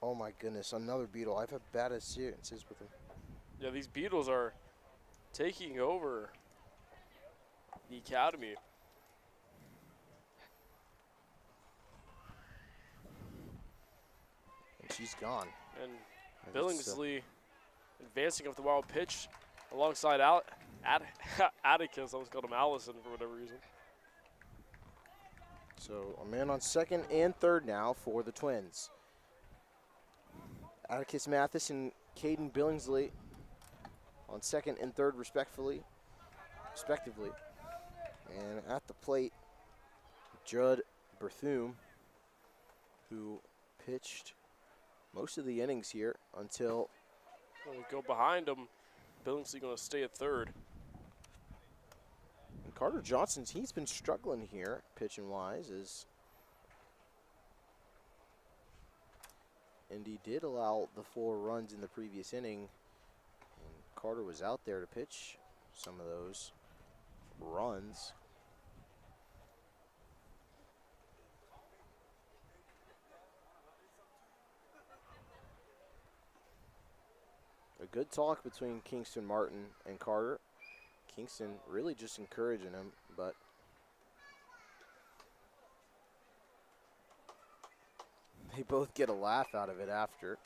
[SPEAKER 3] Oh my goodness, another beetle. I've had bad experiences with them.
[SPEAKER 4] Yeah, these beetles are taking over the academy.
[SPEAKER 3] And she's gone.
[SPEAKER 4] And Billingsley advancing up the wild pitch alongside Atticus. I always called him Allison for whatever reason.
[SPEAKER 3] So a man on second and third now for the Twins. Atticus Mathis and Caden Billingsley on second and third respectively. And at the plate, Judd Berthum, who pitched most of the innings here until
[SPEAKER 4] When we go behind him, Billingsley going to stay at third.
[SPEAKER 3] and Carter Johnson's. He's been struggling here pitching wise, as Indy did allow the 4 runs in the previous inning, and Carter was out there to pitch some of those runs. A good talk between Kingston Martin and Carter. Kingston really just encouraging him, but they both get a laugh out of it after,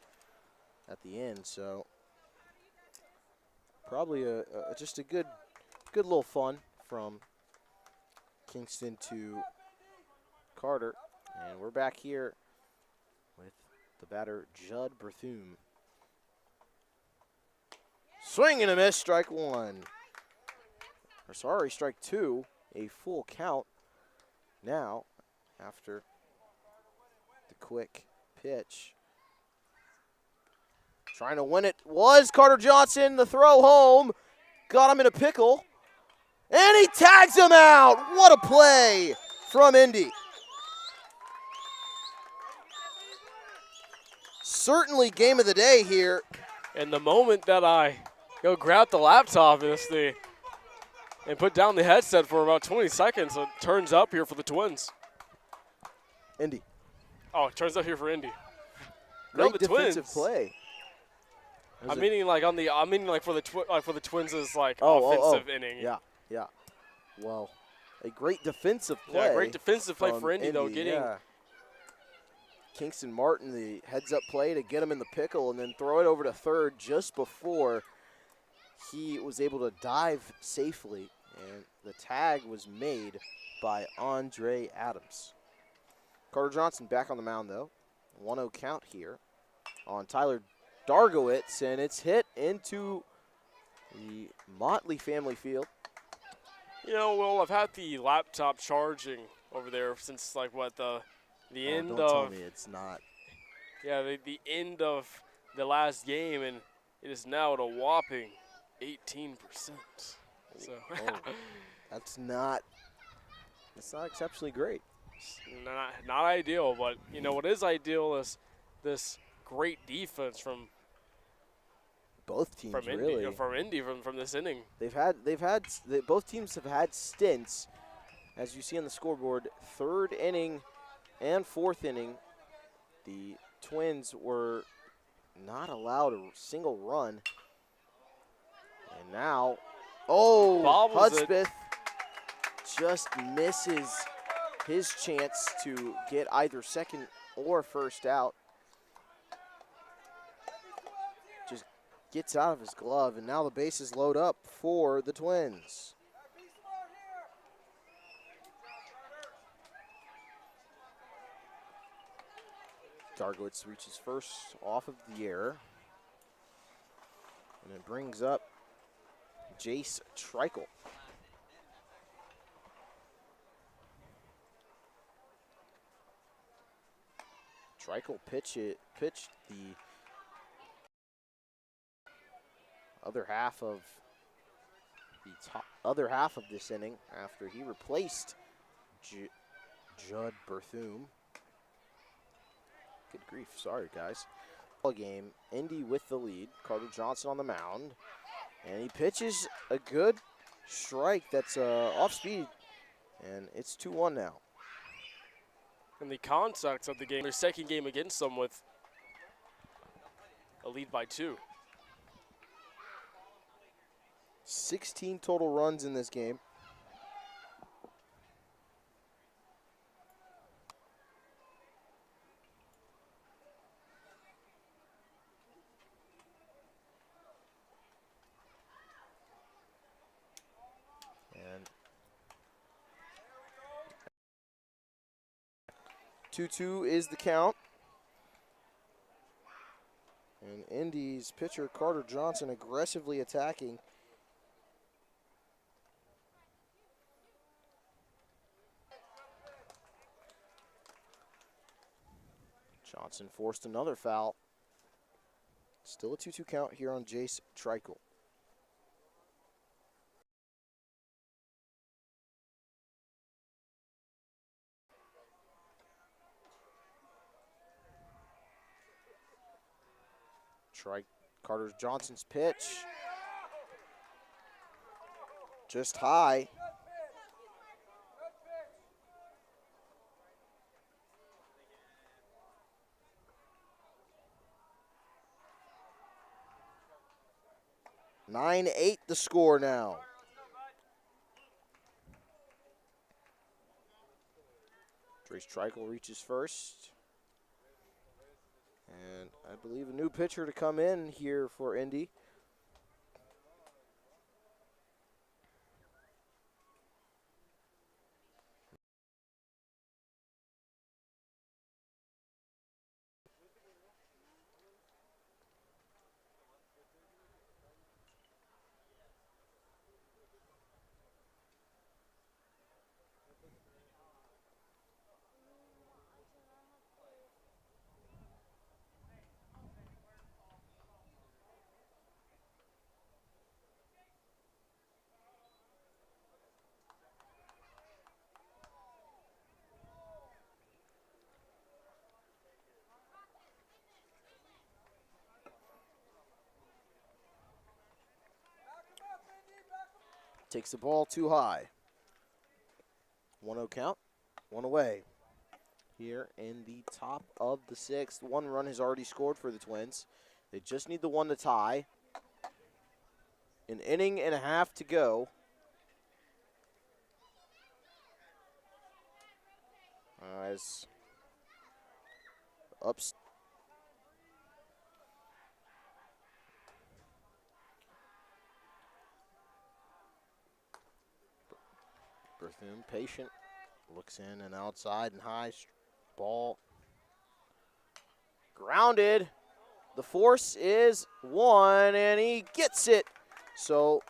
[SPEAKER 3] at the end. So probably just a good little fun from Kingston to Carter. And we're back here with the batter, Judd Berthum. Swing and a miss, strike 1. Or sorry, strike 2, a full count now after the quick pitch. Trying to win it was Carter Johnson. The throw home got him in a pickle, and he tags him out. What a play from Indy. Certainly game of the day here.
[SPEAKER 4] And the moment that I go grab the laptop in this thing and put down the headset for about 20 seconds, it turns up here for the Twins.
[SPEAKER 3] Indy.
[SPEAKER 4] Oh, it turns up here for Indy.
[SPEAKER 3] Great
[SPEAKER 4] the
[SPEAKER 3] defensive
[SPEAKER 4] Twins.
[SPEAKER 3] play.
[SPEAKER 4] I'm meaning like for the Twins is like offensive inning.
[SPEAKER 3] Yeah. Well, a great defensive play.
[SPEAKER 4] Yeah, great defensive play
[SPEAKER 3] from
[SPEAKER 4] for Indy though, getting
[SPEAKER 3] Kingston Martin the heads-up play to get him in the pickle and then throw it over to third just before he was able to dive safely, and the tag was made by Andre Adams. Carter Johnson back on the mound though. 1-0 count here on Tyler Dargowitz, and it's hit into the Motley family field.
[SPEAKER 4] You know, well, I've had the laptop charging over there since like what the end
[SPEAKER 3] don't
[SPEAKER 4] of.
[SPEAKER 3] tell me it's not.
[SPEAKER 4] Yeah, the end of the last game, and it is now at a whopping 18%. So
[SPEAKER 3] That's not exceptionally great.
[SPEAKER 4] not ideal, but you know what is ideal is this great defense from
[SPEAKER 3] Both teams
[SPEAKER 4] Indy,
[SPEAKER 3] really.
[SPEAKER 4] from Indy from this inning.
[SPEAKER 3] Both teams have had stints, as you see on the scoreboard. Third inning and fourth inning, the Twins were not allowed a single run. And now, Hudspeth just misses his chance to get either second or first out. Just gets out of his glove, and now the bases load up for the Twins. Dargowitz reaches first off of the error. And it brings up Jace Treichel. Treichel pitched the other half of this inning after he replaced Judd Berthum. Good grief, sorry guys. Game, Indy with the lead. Carter Johnson on the mound, and he pitches a good strike that's off speed, and it's 2-1 now.
[SPEAKER 4] And the context of the game, their second game against them with a lead by 2.
[SPEAKER 3] 16 total runs in this game. And 2-2 is the count. And Indy's pitcher Carter Johnson aggressively attacking. Johnson forced another foul. Still a 2-2 count here on Jace Treichel. Carter Johnson's pitch. Just high. Good pitch. 9-8 the score now. Jace Treichel reaches first. And I believe a new pitcher to come in here for Indy. Takes the ball too high. 1-0 count, 1 away. Here in the top of the 6th. 1 run has already scored for the Twins. They just need the 1 to tie. An inning and a half to go. As ups. Berthum, patient, looks in and outside and high. Ball grounded. The force is 1, and he gets it. So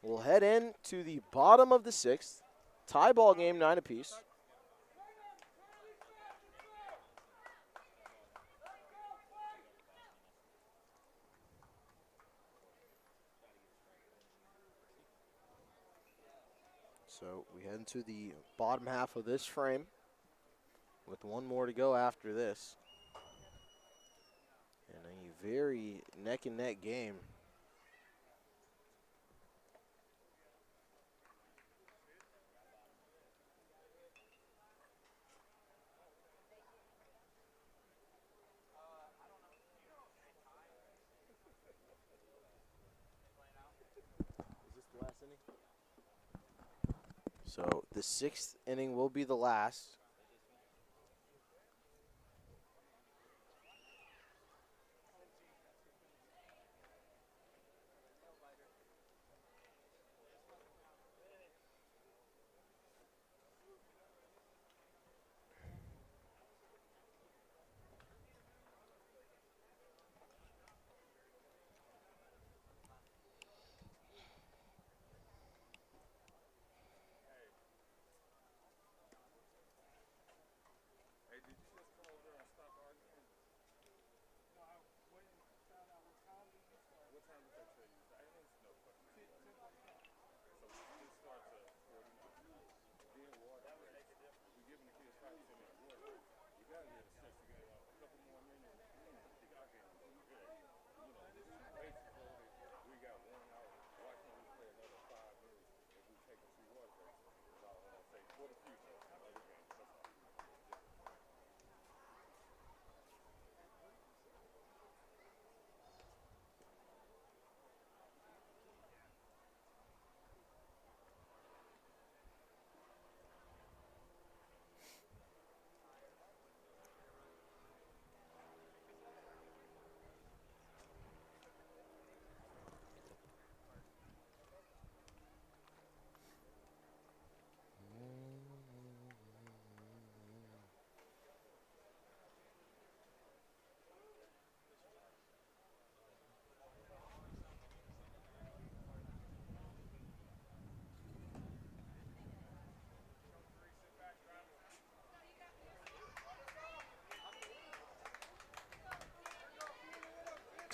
[SPEAKER 3] we'll head into the bottom of the 6th. Tie ball game, 9 apiece. So we head into the bottom half of this frame with 1 more to go after this. And a very neck and neck game. Is this the last inning? So the 6th inning will be the last.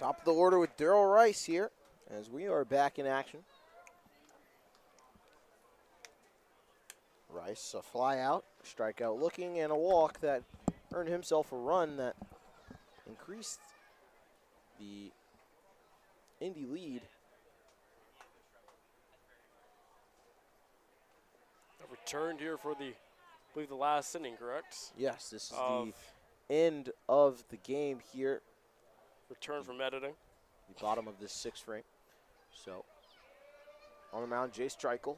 [SPEAKER 3] Top of the order with Daryl Rice here as we are back in action. Rice, a fly out, strikeout looking, and a walk that earned himself a run that increased the Indy lead.
[SPEAKER 4] Returned here for the, I believe, the last inning, correct?
[SPEAKER 3] Yes, this is the end of the game here.
[SPEAKER 4] Return from editing.
[SPEAKER 3] The bottom of this 6th frame. So, on the mound, Jace Streichel.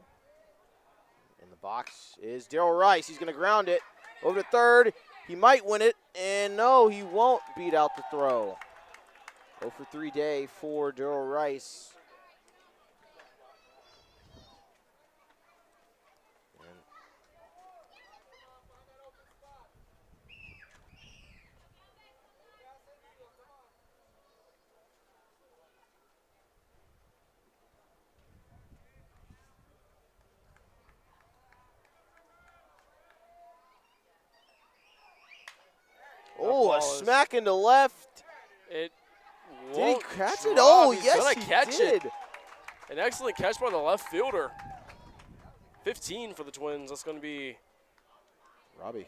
[SPEAKER 3] In the box is Daryl Rice. He's going to ground it over to third. He might win it, and no, he won't beat out the throw. 0 for 3 day for Daryl Rice. Oh, a smack into left.
[SPEAKER 4] It
[SPEAKER 3] Did he catch it?
[SPEAKER 4] drop.
[SPEAKER 3] Oh,
[SPEAKER 4] He's
[SPEAKER 3] yes,
[SPEAKER 4] gonna
[SPEAKER 3] he
[SPEAKER 4] catch
[SPEAKER 3] did.
[SPEAKER 4] it. An excellent catch by the left fielder. 15 for the Twins. That's going to be,
[SPEAKER 3] Robbie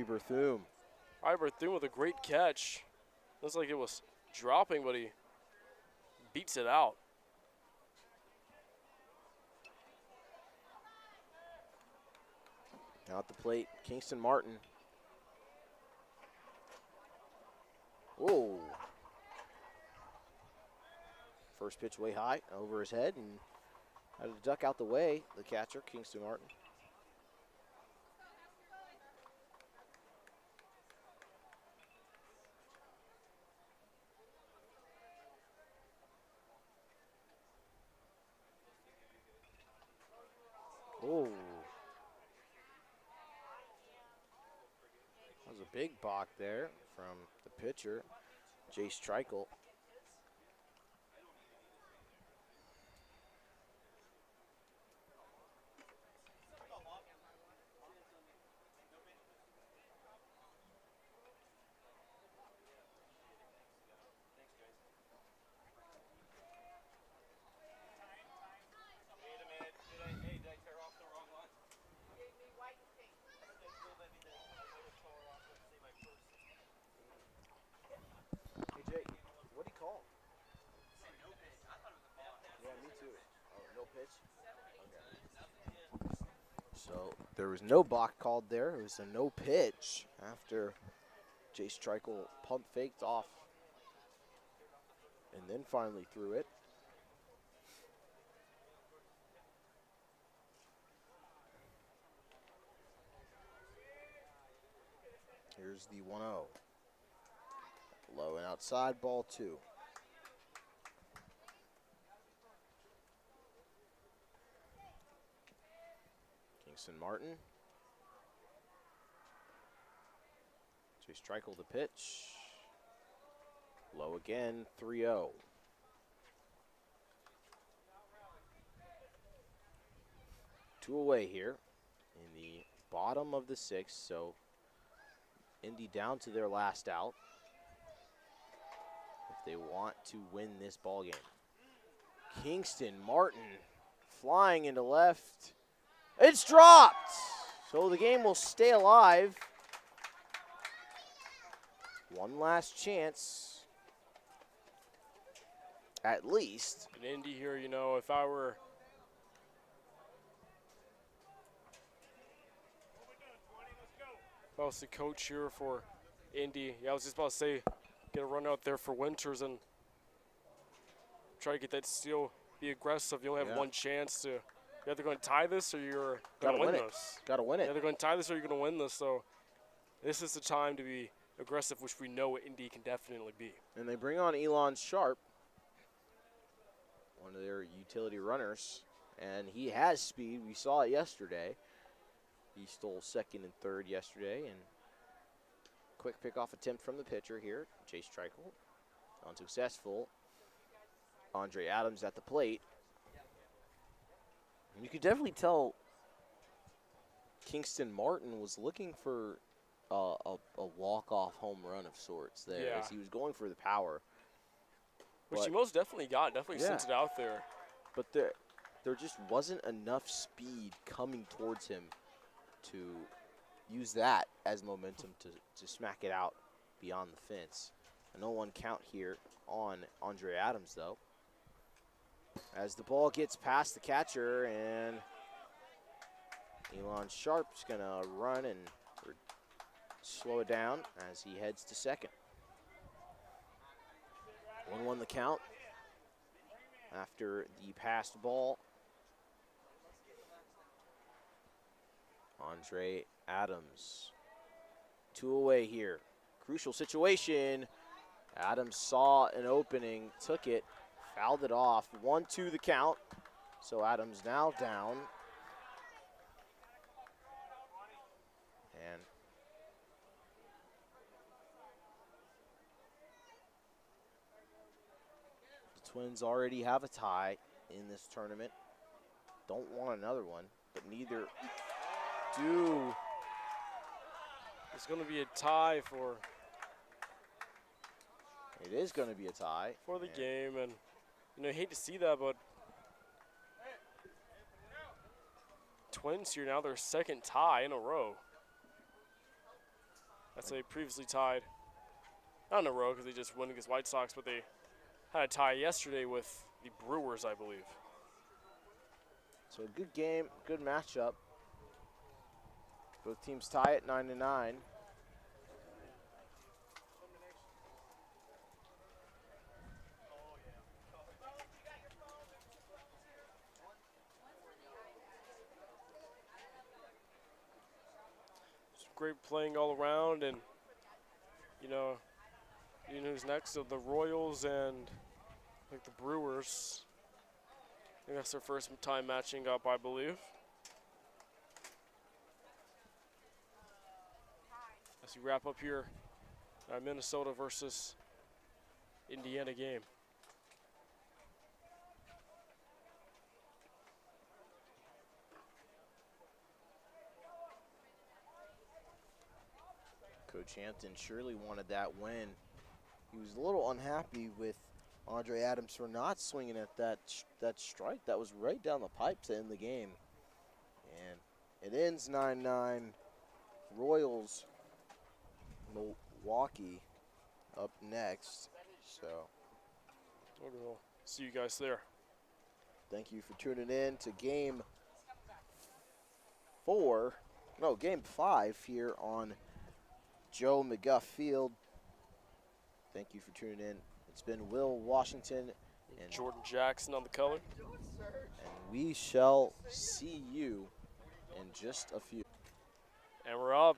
[SPEAKER 3] Berthum.
[SPEAKER 4] Berthum with a great catch. Looks like it was dropping, but he beats it out.
[SPEAKER 3] Now at the plate, Kingston Martin. Oh. First pitch way high over his head and had to duck out the way, the catcher, Kingston Martin. Oh. That was a big balk there from the pitcher, Jace Streichel. So there was no balk called there. It was a no pitch after Jace Streichel pump faked off and then finally threw it. Here's the 1-0. Low and outside, ball 2. Kingston Martin. Jace Streichel the pitch. Low again, 3-0. Two away here in the bottom of the 6th, so Indy down to their last out if they want to win this ball game. Kingston Martin flying into left. It's dropped, so the game will stay alive. One last chance, at least.
[SPEAKER 4] And Indy here, you know, if I were the coach here for Indy, I was just about to say, get a run out there for Winters and try to get that steal, be aggressive. You only have one chance to, you're either going to tie this or you're going to win this.
[SPEAKER 3] Got to win it.
[SPEAKER 4] You're either going to tie this or you're going to win this. So this is the time to be aggressive, which we know Indy can definitely be.
[SPEAKER 3] And they bring on Elon Sharp, one of their utility runners, and he has speed. We saw it yesterday. He stole second and third yesterday, and quick pickoff attempt from the pitcher here, Jace Streichel. Unsuccessful. Andre Adams at the plate. And you could definitely tell Kingston Martin was looking for a walk-off home run of sorts there,
[SPEAKER 4] Yeah.
[SPEAKER 3] as he was going for the power.
[SPEAKER 4] Which
[SPEAKER 3] But-
[SPEAKER 4] he most definitely got. Definitely
[SPEAKER 3] Yeah.
[SPEAKER 4] sent it out there.
[SPEAKER 3] But there just wasn't enough speed coming towards him to use that as momentum to smack it out beyond the fence. A 0-1 count here on Andre Adams, though. As the ball gets past the catcher, and Elon Sharp's going to run and slow it down as he heads to second. 1-1 the count after the passed ball. Andre Adams. 2 away here. Crucial situation. Adams saw an opening, took it, fouled it off. 1-2 the count. So Adams now down. And the Twins already have a tie in this tournament. Don't want another one, but neither do.
[SPEAKER 4] It's going to be a tie for
[SPEAKER 3] It is going to be a tie.
[SPEAKER 4] the
[SPEAKER 3] And
[SPEAKER 4] game, and you hate to see that, but Twins here now their second tie in a row. That's they previously tied, not in a row because they just won against White Sox, but they had a tie yesterday with the Brewers, I believe.
[SPEAKER 3] So a good game, good matchup. Both teams tie at 9-9.
[SPEAKER 4] Great playing all around, and you know who's next? So the Royals and the Brewers. I think that's their first time matching up, I believe. As we wrap up here, Minnesota versus Indiana game.
[SPEAKER 3] Coach Hampton surely wanted that win. He was a little unhappy with Andre Adams for not swinging at that strike that was right down the pipe to end the game. And it ends 9-9. Royals, Milwaukee up next. So
[SPEAKER 4] We'll see you guys there.
[SPEAKER 3] thank you for tuning in to game 5 here on Joe McGuff Field. Thank you for tuning in. It's been Will Washington and
[SPEAKER 4] Jordan Jackson on the color.
[SPEAKER 3] and we shall see you in just a few.
[SPEAKER 4] And we're up.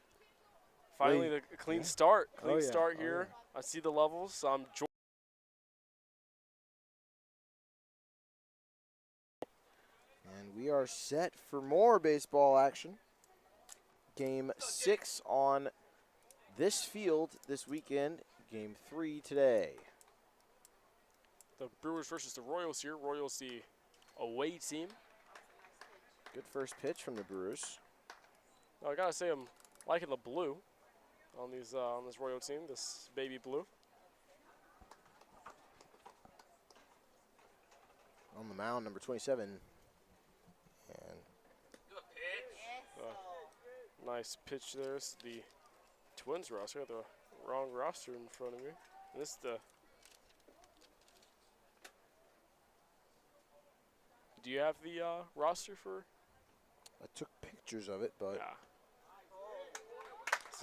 [SPEAKER 4] Finally,
[SPEAKER 3] Wait,
[SPEAKER 4] the clean
[SPEAKER 3] yeah.
[SPEAKER 4] start.
[SPEAKER 3] Oh,
[SPEAKER 4] Clean
[SPEAKER 3] yeah.
[SPEAKER 4] start
[SPEAKER 3] Oh,
[SPEAKER 4] here. I see the levels.
[SPEAKER 3] And we are set for more baseball action. Game 6 on this field this weekend. Game 3 today.
[SPEAKER 4] The Brewers versus the Royals here. Royals the away team.
[SPEAKER 3] Good first pitch from the Brewers.
[SPEAKER 4] Now, I gotta say I'm liking the blue on these on this Royal team. This baby blue.
[SPEAKER 3] On the mound, number 27. And
[SPEAKER 4] Nice pitch there. This is the Twins roster. I got the wrong roster in front of me. And this is the. Do you have the roster for?
[SPEAKER 3] I took pictures of it, but
[SPEAKER 4] Yeah.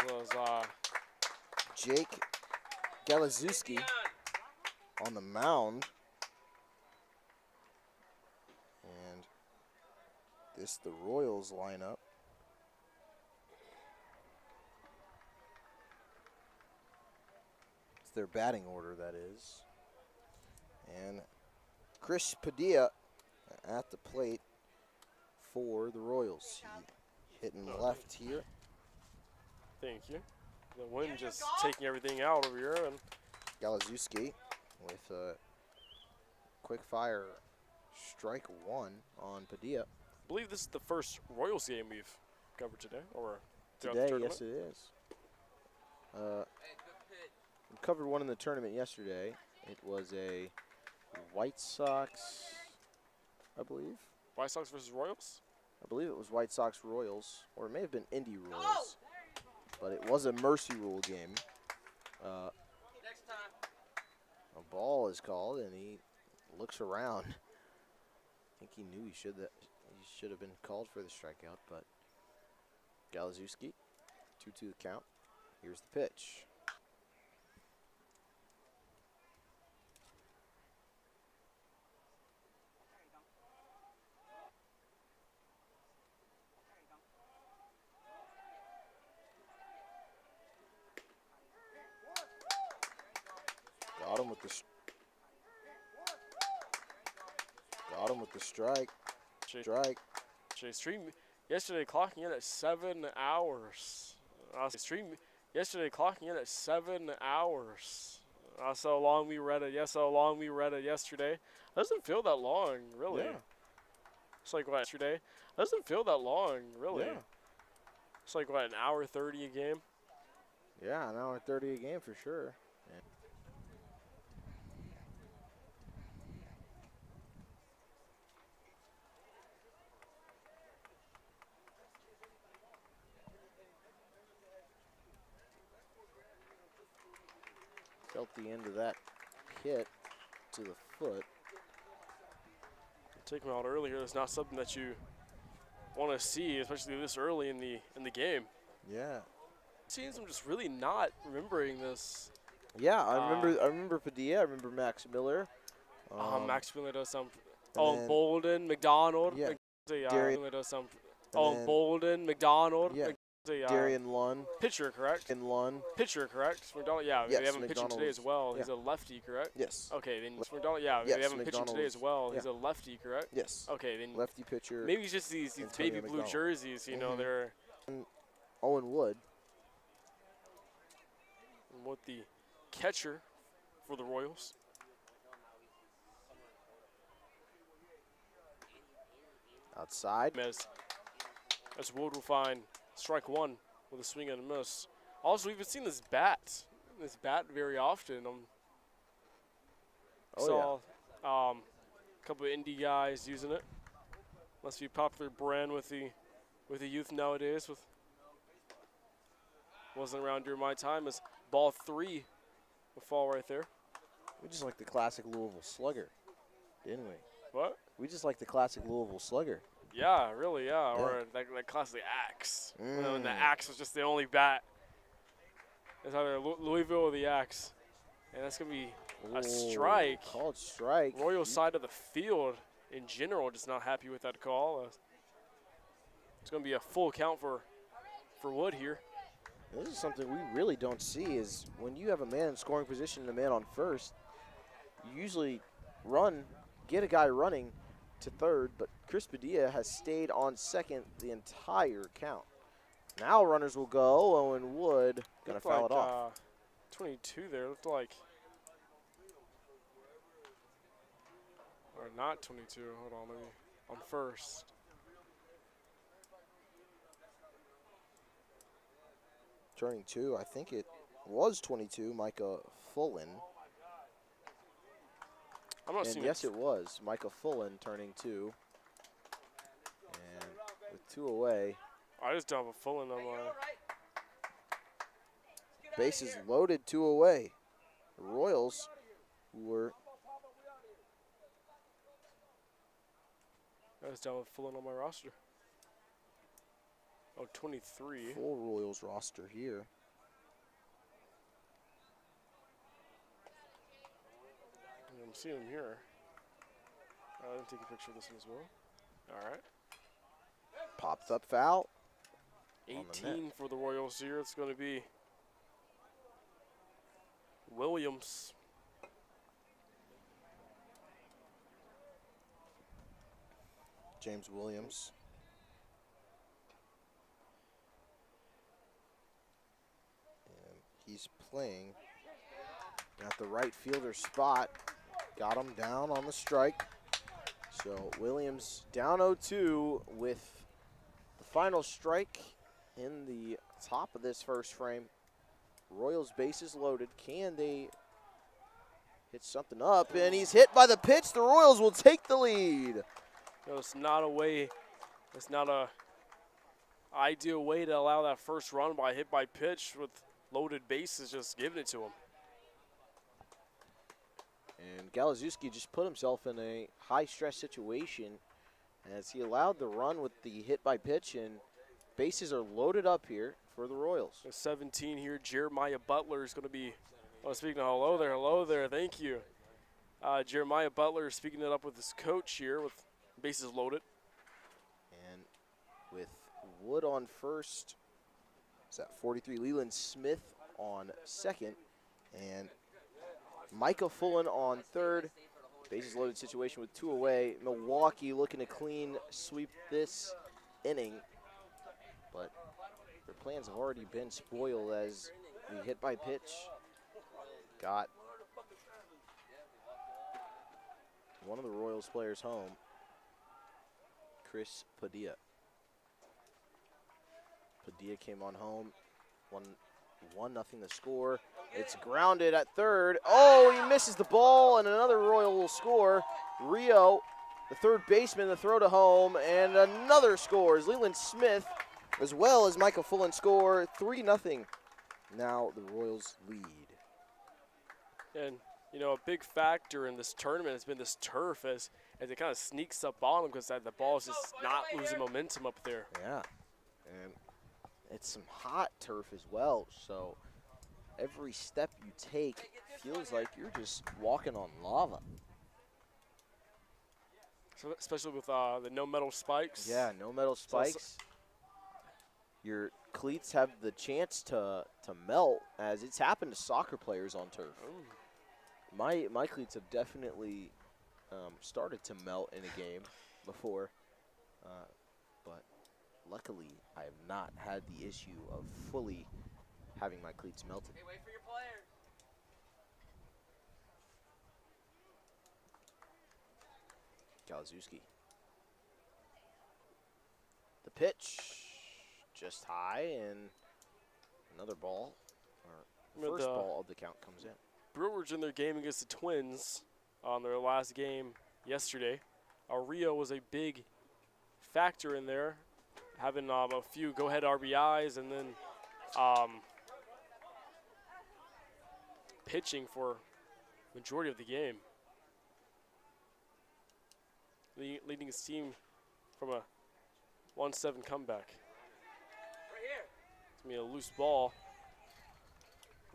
[SPEAKER 4] So it's
[SPEAKER 3] Jake Galazuski on the mound. And this the Royals lineup. It's their batting order, that is. And Chris Padilla at the plate for the Royals. He hitting left here.
[SPEAKER 4] Thank you. The wind just taking everything out over here, and
[SPEAKER 3] Galazuski with a quick fire strike one on Padilla.
[SPEAKER 4] I believe this is the first Royals game we've covered today, or throughout the
[SPEAKER 3] Today,
[SPEAKER 4] tournament.
[SPEAKER 3] yes it is. covered one in the tournament yesterday. It was a White Sox, I believe.
[SPEAKER 4] White Sox versus Royals?
[SPEAKER 3] I believe it was White Sox Royals, or it may have been Indy Royals. But it was a mercy rule game.
[SPEAKER 1] Next time.
[SPEAKER 3] A ball is called, and he looks around. I think he knew he should have been called for the strikeout, but Galazewski, 2-2 the count. Here's the pitch. Got him with the strike. Strike.
[SPEAKER 4] Stream yesterday clocking in at 7 hours. Stream yesterday clocking in at 7 hours. That's how long we read it. Yes, how long we read it yesterday. Doesn't feel that long, really.
[SPEAKER 3] Yeah.
[SPEAKER 4] It's like what, yesterday? Doesn't feel that long, really.
[SPEAKER 3] Yeah.
[SPEAKER 4] It's like what, an hour 30 a game?
[SPEAKER 3] Yeah, an hour 30 a game for sure. Yeah. Felt the end of that hit to the foot.
[SPEAKER 4] Take him out earlier. That's not something that you want to see, especially this early in the game.
[SPEAKER 3] Yeah.
[SPEAKER 4] Seems I'm just really not remembering this.
[SPEAKER 3] Yeah, I remember Padilla. I remember Max Miller.
[SPEAKER 4] Max Miller does some.
[SPEAKER 3] then-
[SPEAKER 4] Bolden, McDonald.
[SPEAKER 3] Yeah,
[SPEAKER 4] Darian Miller does some.
[SPEAKER 3] then-
[SPEAKER 4] Bolden, McDonald.
[SPEAKER 3] Yeah, Darian Lund.
[SPEAKER 4] Pitcher, correct?
[SPEAKER 3] And Lund.
[SPEAKER 4] Pitcher, correct? McDonald, yeah,
[SPEAKER 3] Yes,
[SPEAKER 4] we have him pitching today as well.
[SPEAKER 3] yeah.
[SPEAKER 4] He's a lefty, correct?
[SPEAKER 3] Yes.
[SPEAKER 4] Okay, then McDonald, yeah,
[SPEAKER 3] Yes,
[SPEAKER 4] we have him pitching today as
[SPEAKER 3] McDonald's-
[SPEAKER 4] well.
[SPEAKER 3] yeah.
[SPEAKER 4] He's a lefty, correct?
[SPEAKER 3] Yes.
[SPEAKER 4] Okay, then
[SPEAKER 3] Lefty pitcher.
[SPEAKER 4] maybe it's just these
[SPEAKER 3] Antonio
[SPEAKER 4] baby blue
[SPEAKER 3] McDonald.
[SPEAKER 4] jerseys, you know,
[SPEAKER 3] Mhm.
[SPEAKER 4] they're
[SPEAKER 3] Owen Wood.
[SPEAKER 4] with the catcher for the Royals.
[SPEAKER 3] Outside.
[SPEAKER 4] As Wood will find strike one with a swing and a miss. Also, we've been seeing this bat very often.
[SPEAKER 3] Oh,
[SPEAKER 4] Saw a couple of indie guys using it. Must be a popular brand with the youth nowadays. Wasn't around during my time. As ball 3 will fall right there.
[SPEAKER 3] We just like the classic Louisville Slugger, didn't we?
[SPEAKER 4] What?
[SPEAKER 3] We just like the classic Louisville Slugger.
[SPEAKER 4] Yeah, really, yeah. Or that classic axe. When the
[SPEAKER 3] Mm.
[SPEAKER 4] axe was just the only bat. It's either Louisville or the axe. And that's going to be a
[SPEAKER 3] Ooh,
[SPEAKER 4] strike.
[SPEAKER 3] Called strike.
[SPEAKER 4] Royal side of the field in general just not happy with that call. It's going to be a full count for Wood here.
[SPEAKER 3] This is something we really don't see is when you have a man in scoring position and a man on first, you usually get a guy running to third, but Chris Padilla has stayed on second the entire count. Now runners will go. Owen Wood going to foul it off.
[SPEAKER 4] 22 there. Looked like. Or not 22. Hold on. Let me. On first.
[SPEAKER 3] Turning 2, I think it was 22, Micah Fullen.
[SPEAKER 4] I'm not
[SPEAKER 3] And
[SPEAKER 4] seeing
[SPEAKER 3] yes, it was Micah Fullen turning 2. And with 2 away,
[SPEAKER 4] I just don't have a full in on my.
[SPEAKER 3] bases loaded, 2 away. The Royals, who were
[SPEAKER 4] I just don't have a full in on my roster. Oh, 23.
[SPEAKER 3] full Royals roster here.
[SPEAKER 4] I'm seeing him here. Let me take a picture of this one as well. All right.
[SPEAKER 3] Popped up foul. On the net.
[SPEAKER 4] 18 for the Royals here. It's going to be Williams.
[SPEAKER 3] James Williams. And he's playing at the right fielder spot. Got him down on the strike. So Williams down 0-2 with the final strike in the top of this first frame. Royals bases loaded. Can they hit something up? And he's hit by the pitch. The Royals will take the lead.
[SPEAKER 4] You know, it's not a way, it's not a ideal way to allow that first run by hit by pitch with loaded bases, just giving it to him.
[SPEAKER 3] And Galazewski just put himself in a high-stress situation as he allowed the run with the hit by pitch, and bases are loaded up here for the Royals.
[SPEAKER 4] The 17 here, Jeremiah Butler is going to be, oh, speaking of hello there, thank you. Jeremiah Butler is speaking it up with his coach here with bases loaded.
[SPEAKER 3] And with Wood on first, is that 43, Leland Smith on second, and Micah Fullen on third. Bases loaded situation with 2 away. Milwaukee looking to clean sweep this inning, but their plans have already been spoiled as the hit by pitch got one of the Royals players home, Chris Padilla. Padilla came on home, 1-0 the score. It's grounded at third. Oh, he misses the ball, and another Royal will score. Rio, the third baseman, the throw to home, and another scores. Leland Smith, as well as Michael Fullen, score 3-0. Now the Royals lead.
[SPEAKER 4] And, you know, a big factor in this tournament has been this turf as it kind of sneaks up on them because the ball is just not losing momentum up there.
[SPEAKER 3] Yeah, and it's some hot turf as well, so every step you take feels like you're just walking on lava.
[SPEAKER 4] So, especially with the no metal spikes.
[SPEAKER 3] Yeah, no metal spikes. Your cleats have the chance to melt, as it's happened to soccer players on turf.
[SPEAKER 4] Ooh.
[SPEAKER 3] My cleats have definitely started to melt in a game before, but luckily I have not had the issue of fully having my cleats melted.
[SPEAKER 5] Hey, wait for your player.
[SPEAKER 3] Galazewski. The pitch, just high, and another ball, or first ball of the count comes in.
[SPEAKER 4] Brewers in their game against the Twins on their last game yesterday. Rio was a big factor in there, having a few go-ahead RBIs and then pitching for majority of the game. Leading his team from a 1-7 comeback.
[SPEAKER 5] Right here.
[SPEAKER 4] It's going to be a loose ball,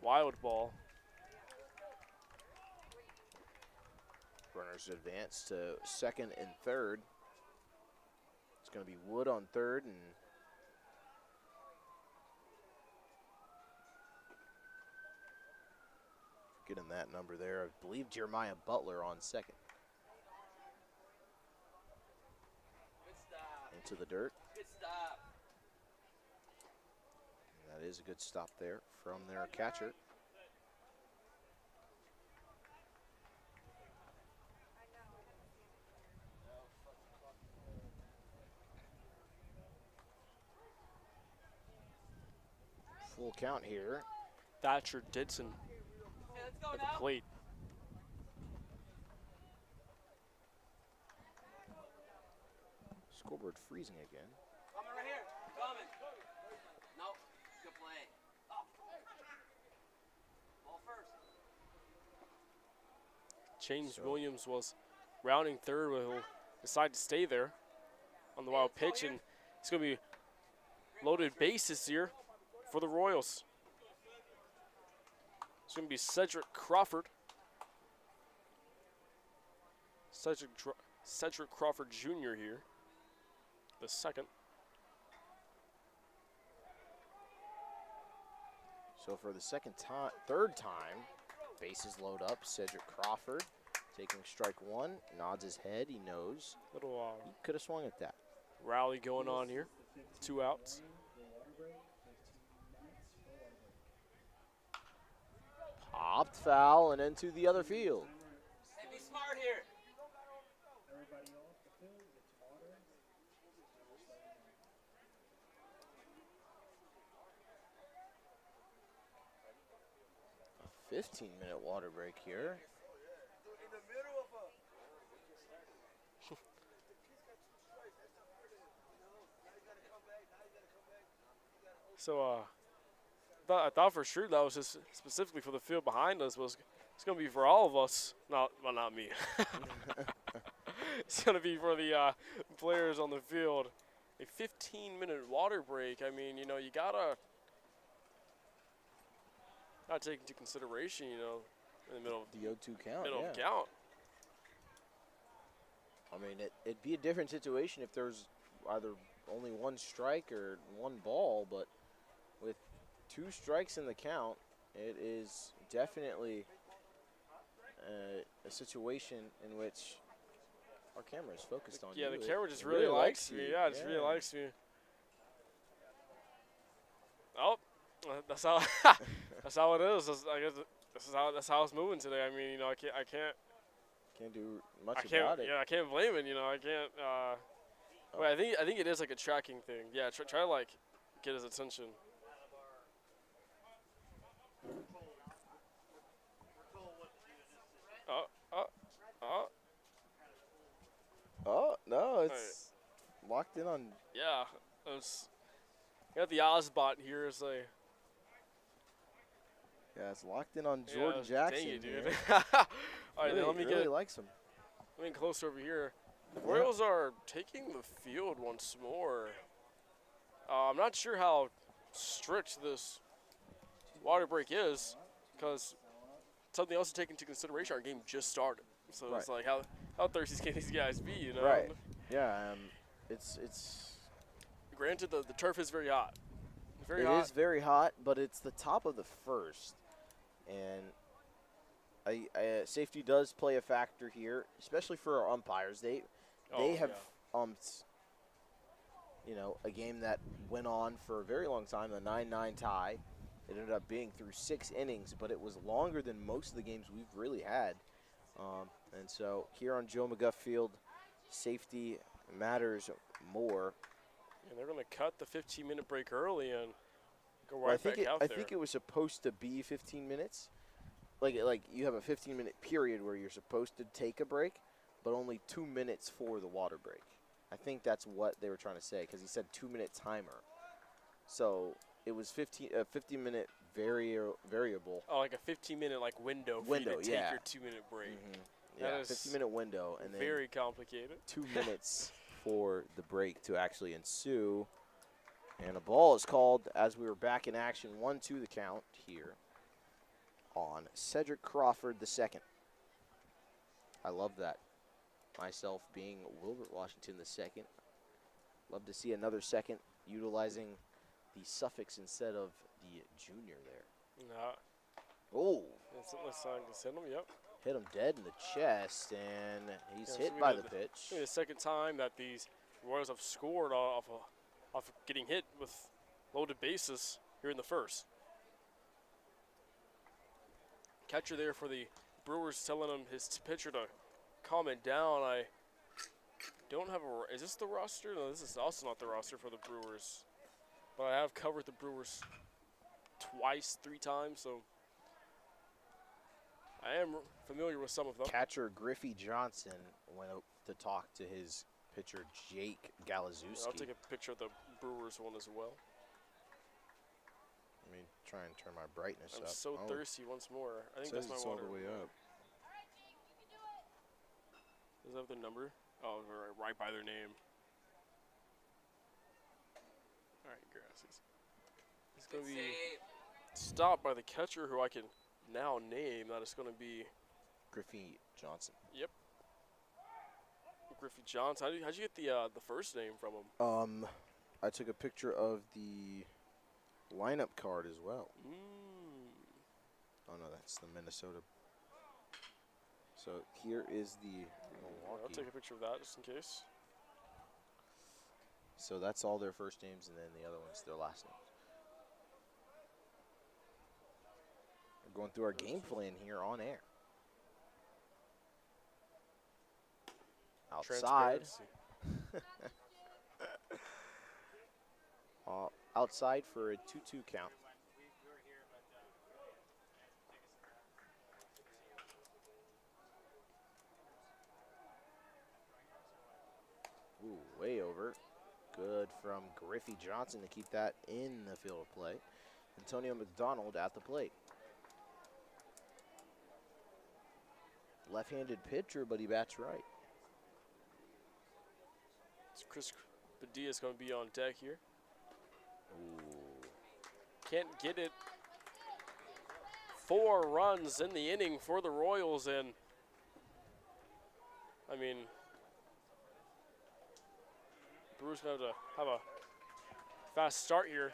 [SPEAKER 4] wild ball.
[SPEAKER 3] Runners advance to second and third. It's going to be Wood on third, and getting that number there, I believe Jeremiah Butler on second.
[SPEAKER 5] Good stop.
[SPEAKER 3] Into the dirt.
[SPEAKER 5] Good stop.
[SPEAKER 3] And that is a good stop there from their catcher. Full count here.
[SPEAKER 4] Thatcher Didson
[SPEAKER 5] Hey, let's go
[SPEAKER 4] at the
[SPEAKER 5] now.
[SPEAKER 4] plate.
[SPEAKER 3] Scoreboard freezing again.
[SPEAKER 5] Coming right here. Coming. Nope. Good play. Oh. Ball first.
[SPEAKER 4] James Williams was rounding third, but he'll decide to stay there on the wild pitch, and it's going to be loaded bases here for the Royals. It's going to be Cedric Crawford. Cedric Crawford Jr. here, the second.
[SPEAKER 3] So for the third time, bases load up. Cedric Crawford taking strike one, nods his head, he knows.
[SPEAKER 4] Little
[SPEAKER 3] He could have swung at that.
[SPEAKER 4] rally going on here. 2 outs.
[SPEAKER 3] Popped foul and into the other field.
[SPEAKER 5] Hey, be smart here.
[SPEAKER 3] 15-minute water break here.
[SPEAKER 4] So I thought for sure that was just specifically for the field behind us. Was it's going to be for all of us. Not me. It's going to be for the players on the field. A 15-minute water break. I mean, you know, you gotta take into consideration, you know, in the middle of
[SPEAKER 3] The 0-2 count,
[SPEAKER 4] middle
[SPEAKER 3] yeah.
[SPEAKER 4] of count.
[SPEAKER 3] I mean, it'd be a different situation if there's either only one strike or one ball, but with 2 strikes in the count, it is definitely a situation in which our camera is focused on you.
[SPEAKER 4] Yeah, the
[SPEAKER 3] It
[SPEAKER 4] camera just really likes me.
[SPEAKER 3] you.
[SPEAKER 4] Yeah, it just really likes me. Oh, that's how that's how it is. I guess that's how it's moving today. I mean, you know, I
[SPEAKER 3] Can't do much
[SPEAKER 4] I can't.
[SPEAKER 3] about it.
[SPEAKER 4] Yeah, I can't blame it. You know, I can't. Wait, I think it is like a tracking thing. Yeah, try to like get his attention.
[SPEAKER 3] Oh, no, it's locked in on.
[SPEAKER 4] Yeah, got the Ozbot here as a.
[SPEAKER 3] Yeah, it's locked in on Jordan Jackson.
[SPEAKER 4] Dang it, dude.
[SPEAKER 3] here.
[SPEAKER 4] All right,
[SPEAKER 3] really,
[SPEAKER 4] then let me
[SPEAKER 3] really
[SPEAKER 4] get
[SPEAKER 3] likes him.
[SPEAKER 4] closer over here. The Royals are taking the field once more. I'm not sure how strict this water break is, because something else to take into consideration. Our game just started, so it's like how thirsty can these guys be? You know.
[SPEAKER 3] Right. Yeah. It's.
[SPEAKER 4] Granted, the turf is very hot.
[SPEAKER 3] It is very hot, but it's the top of the first, and safety does play a factor here, especially for our umpires. They have you know, a game that went on for a very long time, a 9-9 tie. It ended up being through 6 innings, but it was longer than most of the games we've really had. And so here on Joe McGuff Field, safety matters more.
[SPEAKER 4] And they're going to cut the 15-minute break early and go right back out there.
[SPEAKER 3] I think it was supposed to be 15 minutes. Like you have a 15-minute period where you're supposed to take a break, but only 2 minutes for the water break. I think that's what they were trying to say, because he said 2-minute timer. So it was 15-minute variable.
[SPEAKER 4] Oh, like a 15-minute window for you to take your 2-minute break.
[SPEAKER 3] Mm-hmm. Yeah, 15-minute window, and then
[SPEAKER 4] very complicated.
[SPEAKER 3] 2 minutes for the break to actually ensue. And a ball is called as we were back in action. 1-2 the count here on Cedric Crawford II. I love that. Myself being Wilbert Washington II. Love to see another second utilizing the suffix instead of the junior there.
[SPEAKER 4] No.
[SPEAKER 3] Oh.
[SPEAKER 4] Let's send him, yep.
[SPEAKER 3] Hit him dead in the chest, and he's hit by the pitch.
[SPEAKER 4] The second time that these Royals have scored off of getting hit with loaded bases here in the first. Catcher there for the Brewers telling him his pitcher to calm it down. I don't have a. Is this the roster? No, this is also not the roster for the Brewers. But I have covered the Brewers twice, 3 times, so I am familiar with some of them.
[SPEAKER 3] Catcher Griffey Johnson went out to talk to his pitcher Jake Galazewski.
[SPEAKER 4] I'll take a picture of the Brewers one as well.
[SPEAKER 3] Let me try and turn my brightness up.
[SPEAKER 4] I'm so thirsty once more. I think that's my water.
[SPEAKER 3] All the way up.
[SPEAKER 4] Does that have their number? Oh, right by their name. All right, grasses. It's going to be stopped by the catcher, who I can now name. That is going to be
[SPEAKER 3] Griffey Johnson.
[SPEAKER 4] Yep. Griffey Johnson. How'd you get the first name from him?
[SPEAKER 3] I took a picture of the lineup card as well. Oh no, that's the Minnesota. So here is the Milwaukee.
[SPEAKER 4] I'll take a picture of that just in case.
[SPEAKER 3] So that's all their first names, and then the other one's their last names. We're going through our game plan here on air. Outside. Outside for a 2-2 count. Way over. Good from Griffey Johnson to keep that in the field of play. Antonio McDonald at the plate. Left-handed pitcher, but he bats right.
[SPEAKER 4] So Chris Padilla's going to be on deck here.
[SPEAKER 3] Ooh.
[SPEAKER 4] Can't get it. 4 runs in the inning for the Royals, and I mean, Brewers going to have a fast start here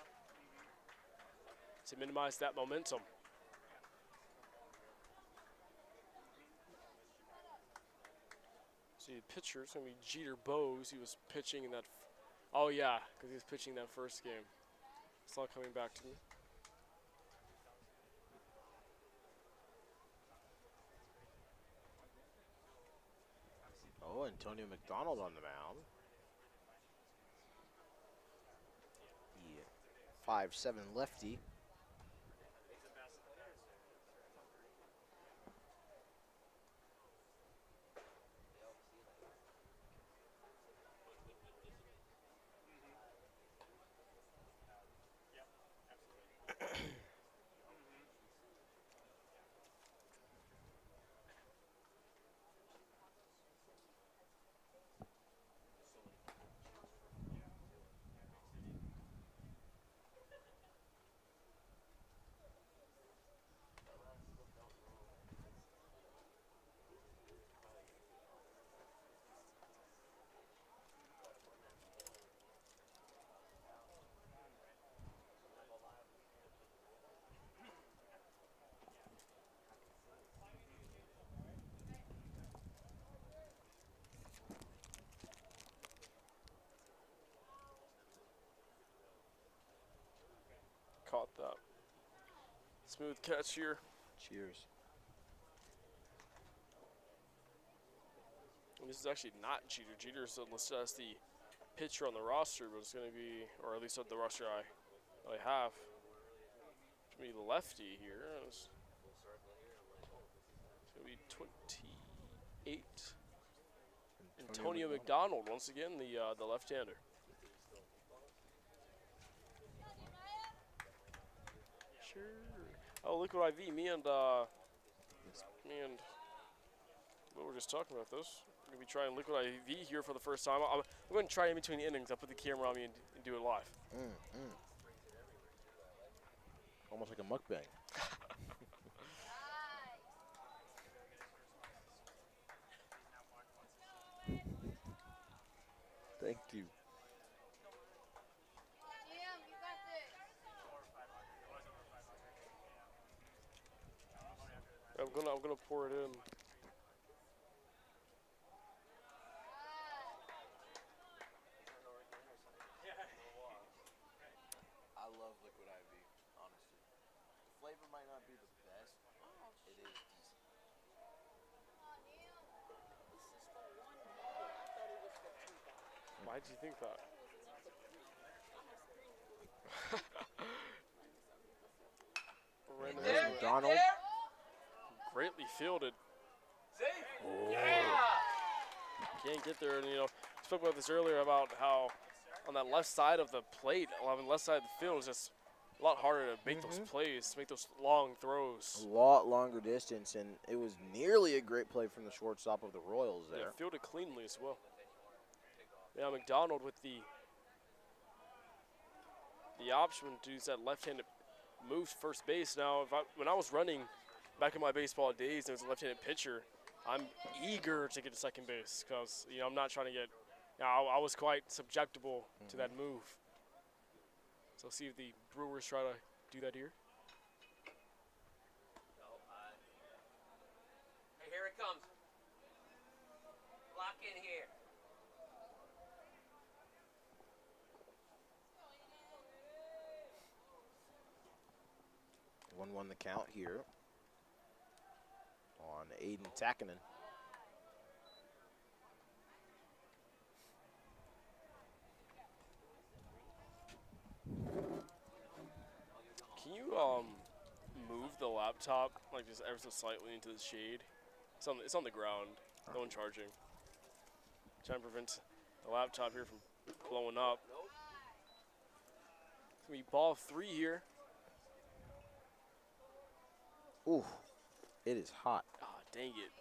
[SPEAKER 4] to minimize that momentum. See, the pitcher is going to be Jeter Bowes. He was pitching in that. Oh, yeah, because he was pitching that first game. It's all coming back to me.
[SPEAKER 3] Oh, Antonio McDonald on the mound. The 5'7" lefty.
[SPEAKER 4] Caught that. Smooth catch here.
[SPEAKER 3] Cheers.
[SPEAKER 4] And this is actually not Jeter. Jeter's listed as the pitcher on the roster, but it's going to be, or at least on the roster I have, it's going to be the lefty here. It's going to be 28. Antonio McDonald, once again, the left-hander. Sure. Oh, Liquid IV. Me and Will were just talking about this. We're gonna be trying Liquid IV here for the first time. I'm going to try in between innings. I'll put the camera on me and do it live.
[SPEAKER 3] Almost like a mukbang. Thank you.
[SPEAKER 4] I'm gonna pour it in.
[SPEAKER 3] I love Liquid IV, honestly. The flavor might not be the best. It is decent.
[SPEAKER 4] Why did you think that?
[SPEAKER 3] There's McDonald.
[SPEAKER 4] Greatly fielded.
[SPEAKER 3] Oh.
[SPEAKER 4] Can't get there, and I spoke about this earlier about how on that left side of the plate, on the left side of the field, is just a lot harder to make those plays, to make those long throws.
[SPEAKER 3] A lot longer distance, and it was nearly a great play from the shortstop of the Royals there.
[SPEAKER 4] Yeah, fielded cleanly as well. Yeah, McDonald with the option to use that left-handed move to first base. Now, when I was running back in my baseball days, and was a left-handed pitcher, I'm eager to get to second base because I'm not trying to get. I was quite subjectable to that move. So see if the Brewers try to do that here.
[SPEAKER 7] Hey, here it comes. Lock in here.
[SPEAKER 3] 1-1 the count here on Aiden Takkanen.
[SPEAKER 4] Can you move the laptop like just ever so slightly into the shade? It's on the ground. No one charging. Trying to prevent the laptop here from blowing up. It's going to be ball 3 here.
[SPEAKER 3] Ooh, it is hot.
[SPEAKER 4] Ah, dang it.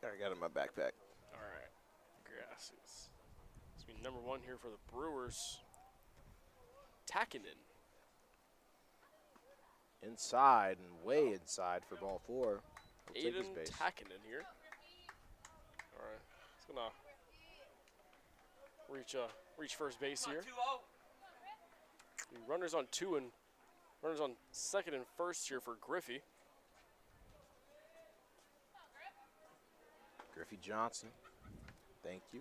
[SPEAKER 3] I got it in my backpack.
[SPEAKER 4] All right. Grasses. It's going to be number 1 here for the Brewers. Takinen.
[SPEAKER 3] Inside and way inside for ball 4. He'll take his
[SPEAKER 4] Aiden
[SPEAKER 3] base.
[SPEAKER 4] Takinen here. All right. It's going to reach first base here. Runners on 2 and runners on 2nd and 1st here for Griffey.
[SPEAKER 3] Griffey Johnson. Thank you.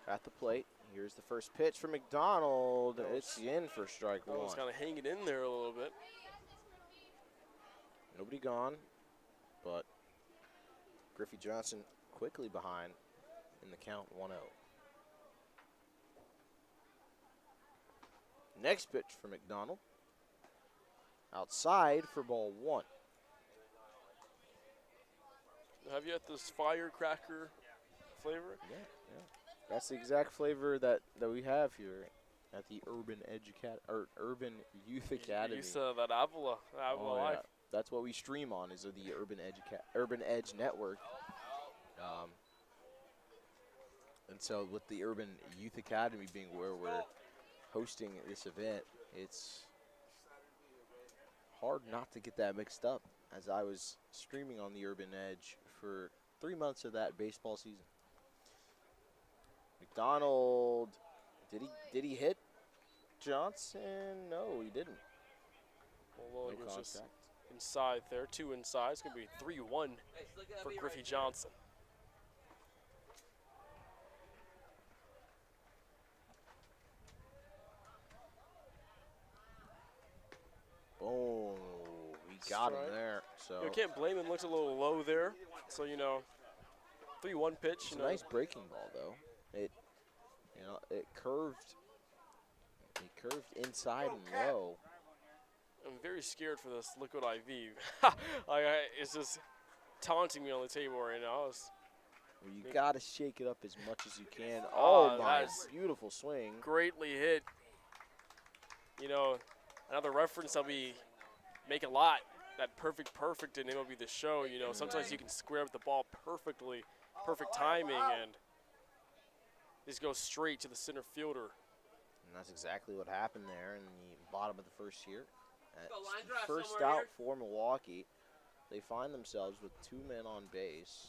[SPEAKER 3] At the plate. Here's the first pitch for McDonald. It's in for strike
[SPEAKER 4] That was
[SPEAKER 3] one.
[SPEAKER 4] kind of hanging in there a little bit.
[SPEAKER 3] Nobody gone, but Griffey Johnson quickly behind in the count 1-0. Next pitch for McDonald. Outside for ball 1.
[SPEAKER 4] Have you had this firecracker flavor?
[SPEAKER 3] Yeah. That's the exact flavor that we have here at the Urban Youth Academy.
[SPEAKER 4] You said that Avila
[SPEAKER 3] Oh,
[SPEAKER 4] Life.
[SPEAKER 3] yeah. That's what we stream on, is the Urban Edge Network. And so with the Urban Youth Academy being where we're hosting this event, it's hard not to get that mixed up, as I was streaming on the Urban Edge for 3 months of that baseball season. McDonald, did he hit Johnson? No, he didn't.
[SPEAKER 4] Well,
[SPEAKER 3] No
[SPEAKER 4] it was just
[SPEAKER 3] contact.
[SPEAKER 4] inside there, 2 inside. It's going to be 3-1 for Griffey Johnson.
[SPEAKER 3] Boom, he got him
[SPEAKER 4] Strike.
[SPEAKER 3] there. So
[SPEAKER 4] You can't blame him. Looked a little low there. So, 3-1 pitch.
[SPEAKER 3] it's a nice breaking ball, though. It curved. It curved inside and low.
[SPEAKER 4] I'm very scared for this liquid IV. It's just taunting me on the table right now.
[SPEAKER 3] Well, you gotta shake it up as much as you can.
[SPEAKER 4] Oh,
[SPEAKER 3] Oh my,
[SPEAKER 4] that's
[SPEAKER 3] beautiful swing.
[SPEAKER 4] greatly hit. Another reference I'll be make a lot. That perfect in MLB The Show. Sometimes you can square up the ball perfectly, perfect timing, and just go straight to the center fielder.
[SPEAKER 3] And that's exactly what happened there in the bottom of the first here. First out for Milwaukee. They find themselves with 2 men on base.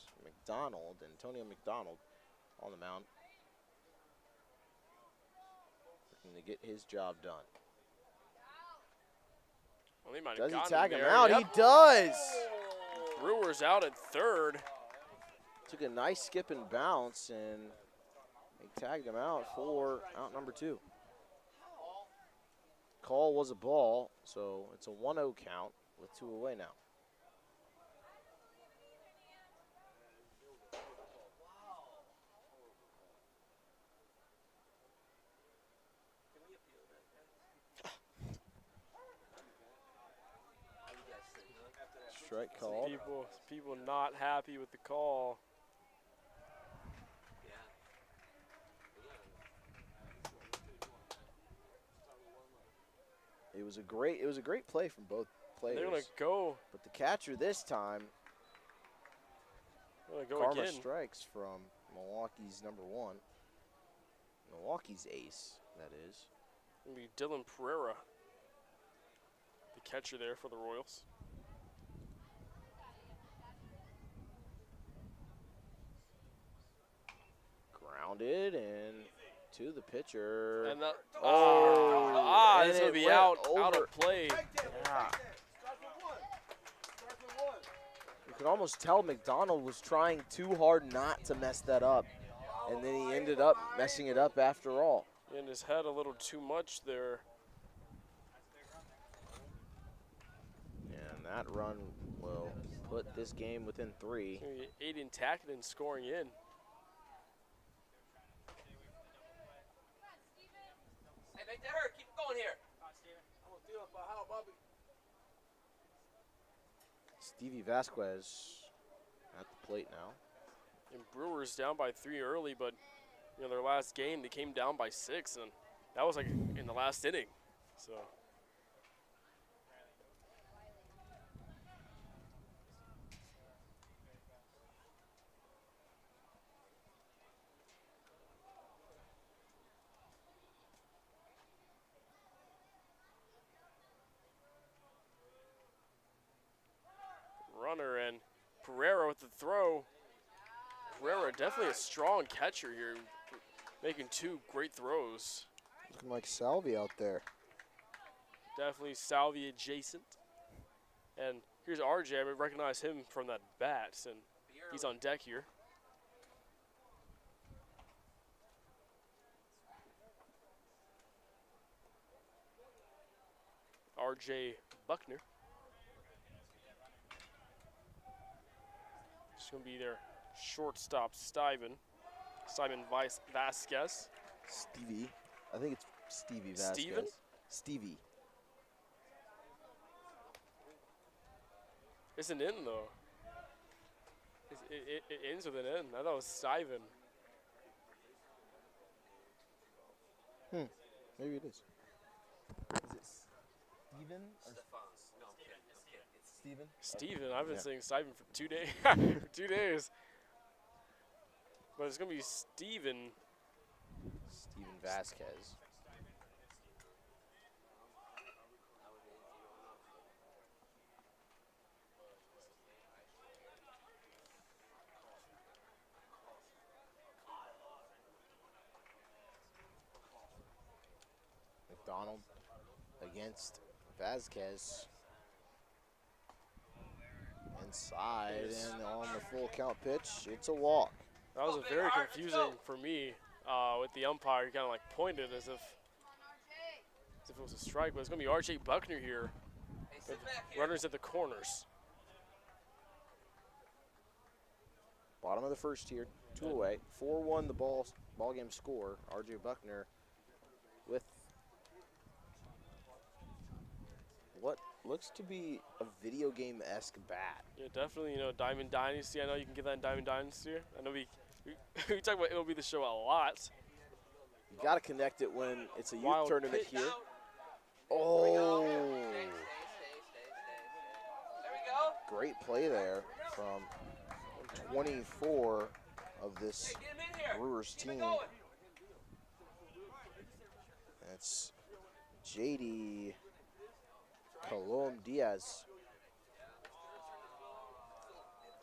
[SPEAKER 3] Antonio McDonald on the mound. Looking to get his job done.
[SPEAKER 4] Well, they might have
[SPEAKER 3] Does he
[SPEAKER 4] gotten
[SPEAKER 3] tag him
[SPEAKER 4] there.
[SPEAKER 3] out?
[SPEAKER 4] Yep.
[SPEAKER 3] He does!
[SPEAKER 4] Brewers out at 3rd.
[SPEAKER 3] Took a nice skip and bounce, and they tagged him out for out number 2. Call was a ball, so it's a 1-0 count with 2 away now. Strike call.
[SPEAKER 4] People not happy with the call.
[SPEAKER 3] It was a great play from both players.
[SPEAKER 4] They're gonna go.
[SPEAKER 3] But the catcher this time,
[SPEAKER 4] They're gonna go
[SPEAKER 3] karma
[SPEAKER 4] again.
[SPEAKER 3] strikes from Milwaukee's number 1. Milwaukee's ace, that is.
[SPEAKER 4] It'll be Dylan Pereira, the catcher there for the Royals.
[SPEAKER 3] Grounded and to the pitcher.
[SPEAKER 4] And that,
[SPEAKER 3] and
[SPEAKER 4] it's gonna
[SPEAKER 3] it
[SPEAKER 4] be
[SPEAKER 3] went
[SPEAKER 4] out
[SPEAKER 3] over.
[SPEAKER 4] of play.
[SPEAKER 3] Yeah. You could almost tell McDonald was trying too hard not to mess that up, and then he ended up messing it up after all.
[SPEAKER 4] In his head a little too much there.
[SPEAKER 3] And that run will put this game within 3.
[SPEAKER 4] Aiden Takinen scoring in.
[SPEAKER 5] Hey, make that hurt. Keep it going here.
[SPEAKER 3] Stevie Vasquez at the plate now.
[SPEAKER 4] And Brewers down by 3 early, but you know their last game they came down by 6, and that was like in the last inning. So. Runner and Pereira with the throw. Pereira definitely a strong catcher here, making 2 great throws.
[SPEAKER 3] Looking like Salvi out there.
[SPEAKER 4] Definitely Salvi adjacent. And here's RJ. I recognize him from that bat, and he's on deck here. RJ Buckner. It's going to be their shortstop, Simon Vasquez.
[SPEAKER 3] Stevie. I think it's Stevie Vasquez.
[SPEAKER 4] Steven?
[SPEAKER 3] Stevie.
[SPEAKER 4] It's an N, though. It ends with an N. I thought it was Simon.
[SPEAKER 3] Maybe it is. Is it Steven? It's Steven?
[SPEAKER 4] Steven. I've been
[SPEAKER 3] Yeah.
[SPEAKER 4] saying Simon for 2 days. 2 days. But it's going to be Steven.
[SPEAKER 3] Steven Vasquez. McDonald against Vasquez. Inside and on the full count pitch, it's a walk.
[SPEAKER 4] That was a very confusing for me with the umpire. He kind of like pointed as if it was a strike, but it's going to be RJ Buckner here. With runners at the corners.
[SPEAKER 3] Bottom of the first here, 2 away, 4-1 the ball game score. RJ Buckner with what looks to be a video game-esque bat.
[SPEAKER 4] Yeah, definitely, you know, Diamond Dynasty. I know you can get that in Diamond Dynasty. I know we talk about MLB The Show a lot.
[SPEAKER 3] You got to connect it when it's a youth
[SPEAKER 4] Wild
[SPEAKER 3] tournament
[SPEAKER 4] pitch.
[SPEAKER 3] here. Oh, great play there from 24 of this Brewers team. That's JD Colom Diaz.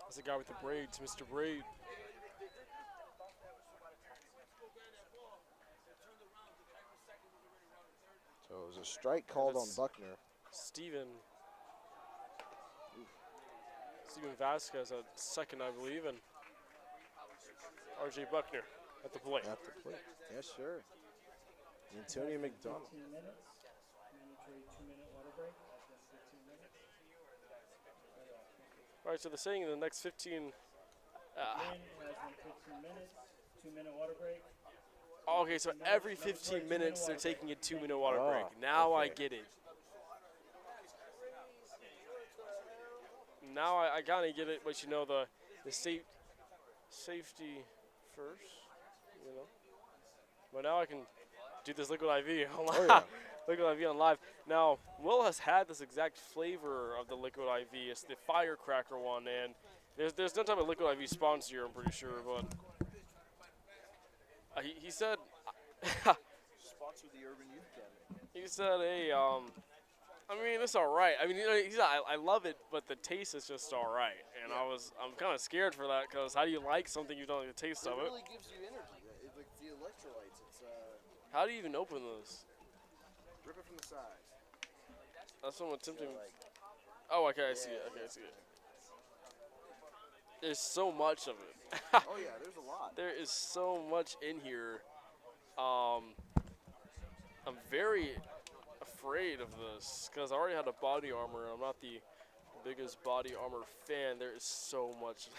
[SPEAKER 4] That's the guy with the braids, Mr. Braid.
[SPEAKER 3] So it was a strike called on
[SPEAKER 4] That's
[SPEAKER 3] Buckner.
[SPEAKER 4] Steven Vasquez at second, I believe, and RJ Buckner at the plate.
[SPEAKER 3] At the plate. Yes, sir. Antonio McDonald.
[SPEAKER 5] 15 minutes. Mandatory 2-minute water break. After 15 minutes.
[SPEAKER 4] All right, so they're saying in the next 15.
[SPEAKER 5] Win has been 15 minutes. 2-minute water break.
[SPEAKER 4] Okay, so every 15 minutes they're taking a 2-minute water
[SPEAKER 3] Oh,
[SPEAKER 4] break. Now I
[SPEAKER 3] okay.
[SPEAKER 4] get it. Now I kind of get it, but you know the safety first, you know. But now I can do this liquid IV on live.
[SPEAKER 3] Oh, yeah.
[SPEAKER 4] Liquid IV on live. Now Will has had this exact flavor of the liquid IV. It's the firecracker one, and there's no type of liquid IV sponsor here, I'm pretty sure, but he said.
[SPEAKER 1] Sponsored the Urban Youth Academy.
[SPEAKER 4] He said, "Hey, I mean, it's all right. I mean, you know, he said, I love it, but the taste is just all right." And I'm kind of scared for that, because how do you like something you don't like the taste
[SPEAKER 1] It
[SPEAKER 4] of it?
[SPEAKER 1] really gives you energy. It's like the electrolytes. It's
[SPEAKER 4] How do you even open this?
[SPEAKER 1] rip it from the side.
[SPEAKER 4] That's what I'm attempting.
[SPEAKER 1] like-
[SPEAKER 4] Oh, okay, I see it. Okay, I see it. There's so much of it.
[SPEAKER 1] Oh yeah, there's a lot.
[SPEAKER 4] There is so much in here. I'm very afraid of this because I already had a body armor. I'm not the biggest body armor fan. There is so much.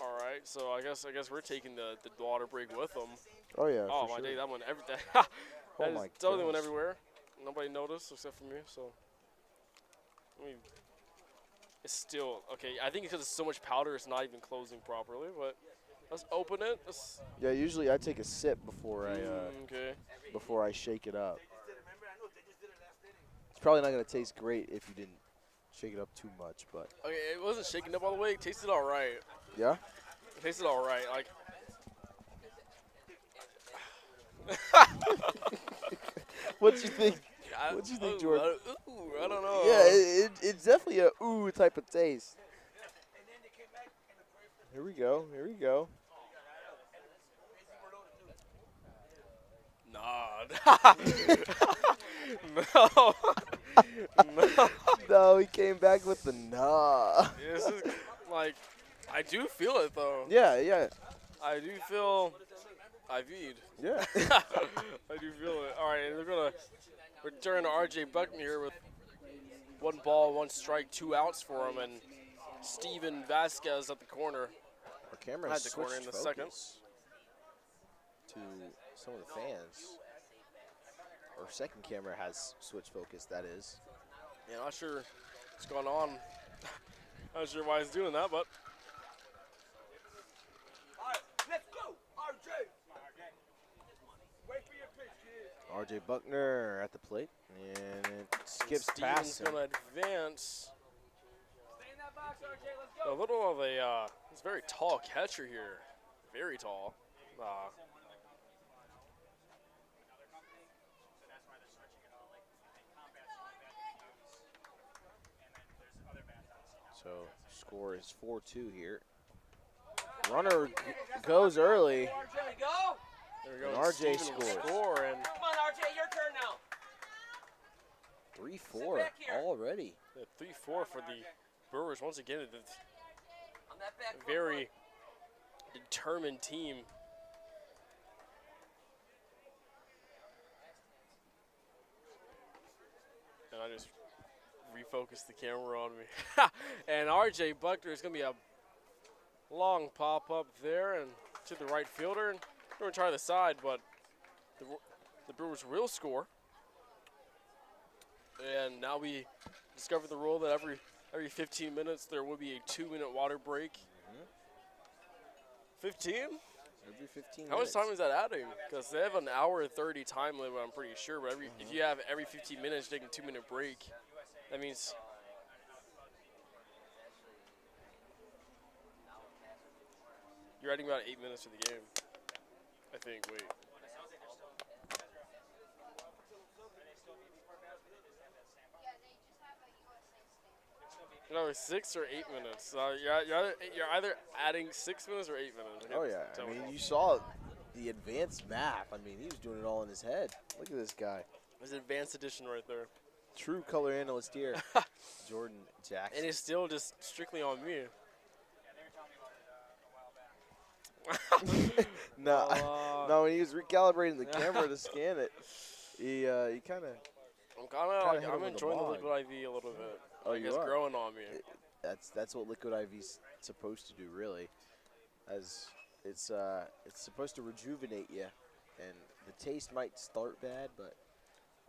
[SPEAKER 4] All right, so I guess we're taking the water break with them.
[SPEAKER 3] Oh, yeah.
[SPEAKER 4] Oh
[SPEAKER 3] for
[SPEAKER 4] my
[SPEAKER 3] sure.
[SPEAKER 4] day, that went everything.
[SPEAKER 3] Oh
[SPEAKER 4] That
[SPEAKER 3] my
[SPEAKER 4] totally went
[SPEAKER 3] goodness.
[SPEAKER 4] everywhere. Nobody noticed except for me. So I mean, it's still okay. I think because it's so much powder, it's not even closing properly. But let's open it.
[SPEAKER 3] Yeah, usually I take a sip before
[SPEAKER 4] Okay.
[SPEAKER 3] I shake it up. It's probably not gonna taste great if you didn't shake it up too much, but
[SPEAKER 4] Okay, it wasn't shaking up all the way. It tasted all right.
[SPEAKER 3] yeah.
[SPEAKER 4] It tasted all right. Like.
[SPEAKER 3] What you think? What you think, Jordan?
[SPEAKER 4] I don't know.
[SPEAKER 3] Yeah, it's definitely a ooh type of taste. Here we go. Here we go.
[SPEAKER 4] Nah. No. No.
[SPEAKER 3] No, he came back with the nah.
[SPEAKER 4] This is like, I do feel it though.
[SPEAKER 3] Yeah, yeah,
[SPEAKER 4] I do feel IV'd.
[SPEAKER 3] yeah.
[SPEAKER 4] I do feel it. All right, we're gonna return to RJ Buckner here with 1 ball, 1 strike, 2 outs for him, and Steven Vasquez at the corner.
[SPEAKER 3] Our camera
[SPEAKER 4] Had
[SPEAKER 3] has
[SPEAKER 4] the corner
[SPEAKER 3] switched
[SPEAKER 4] in the
[SPEAKER 3] focus
[SPEAKER 4] second.
[SPEAKER 3] to some of the fans. Our second camera has switched focus, that is.
[SPEAKER 4] Yeah, not sure what's going on. Not sure why he's doing that, but
[SPEAKER 5] All right, let's go, RJ. Wait for your pitch, kid.
[SPEAKER 3] RJ Buckner at the plate, and it skips
[SPEAKER 4] Steven's
[SPEAKER 3] past him.
[SPEAKER 4] gonna advance.
[SPEAKER 5] Stay in that box, RJ. Let's go.
[SPEAKER 4] A little of a, he's a very tall catcher here. Very tall.
[SPEAKER 3] So score is 4-2 here. Runner goes early.
[SPEAKER 5] RJ, go.
[SPEAKER 4] There we go.
[SPEAKER 3] And RJ
[SPEAKER 4] Steven will
[SPEAKER 3] scores.
[SPEAKER 4] score, and
[SPEAKER 5] Come on, RJ, your turn now.
[SPEAKER 3] 3-4
[SPEAKER 5] back here.
[SPEAKER 3] already.
[SPEAKER 4] 3-4 for the Brewers. Once again, it's
[SPEAKER 5] On that back
[SPEAKER 4] a very determined team. And I just refocused the camera on me. And RJ Buckner is going to be a long pop up there and to the right fielder. And we're going to try the side, but the Brewers will score. And now we discovered the rule that every 15 minutes there will be a 2-minute water break. 15?
[SPEAKER 3] Every 15
[SPEAKER 4] How much
[SPEAKER 3] minutes.
[SPEAKER 4] time is that adding? Because they have an hour and 30 time limit, I'm pretty sure. But if you have every 15 minutes taking a 2-minute break, that means you're adding about 8 minutes to the game. I think. Wait. No, 6 or 8 minutes. You're either adding 6 minutes or 8 minutes. I
[SPEAKER 3] Oh
[SPEAKER 4] can't
[SPEAKER 3] yeah,
[SPEAKER 4] tell
[SPEAKER 3] I mean
[SPEAKER 4] which.
[SPEAKER 3] you saw the advanced math. I mean he was doing it all in his head. Look at this guy.
[SPEAKER 4] It's an advanced edition right there.
[SPEAKER 3] True color analyst here. Jordan Jackson.
[SPEAKER 4] And it's still just strictly on me.
[SPEAKER 3] No, no. When he was recalibrating the camera to scan it, he kind of.
[SPEAKER 4] I'm enjoying the liquid IV a little bit.
[SPEAKER 3] Oh,
[SPEAKER 4] like
[SPEAKER 3] you
[SPEAKER 4] it's
[SPEAKER 3] are?
[SPEAKER 4] growing on me.
[SPEAKER 3] That's what liquid IV's supposed to do, really. As it's supposed to rejuvenate you, and the taste might start bad, but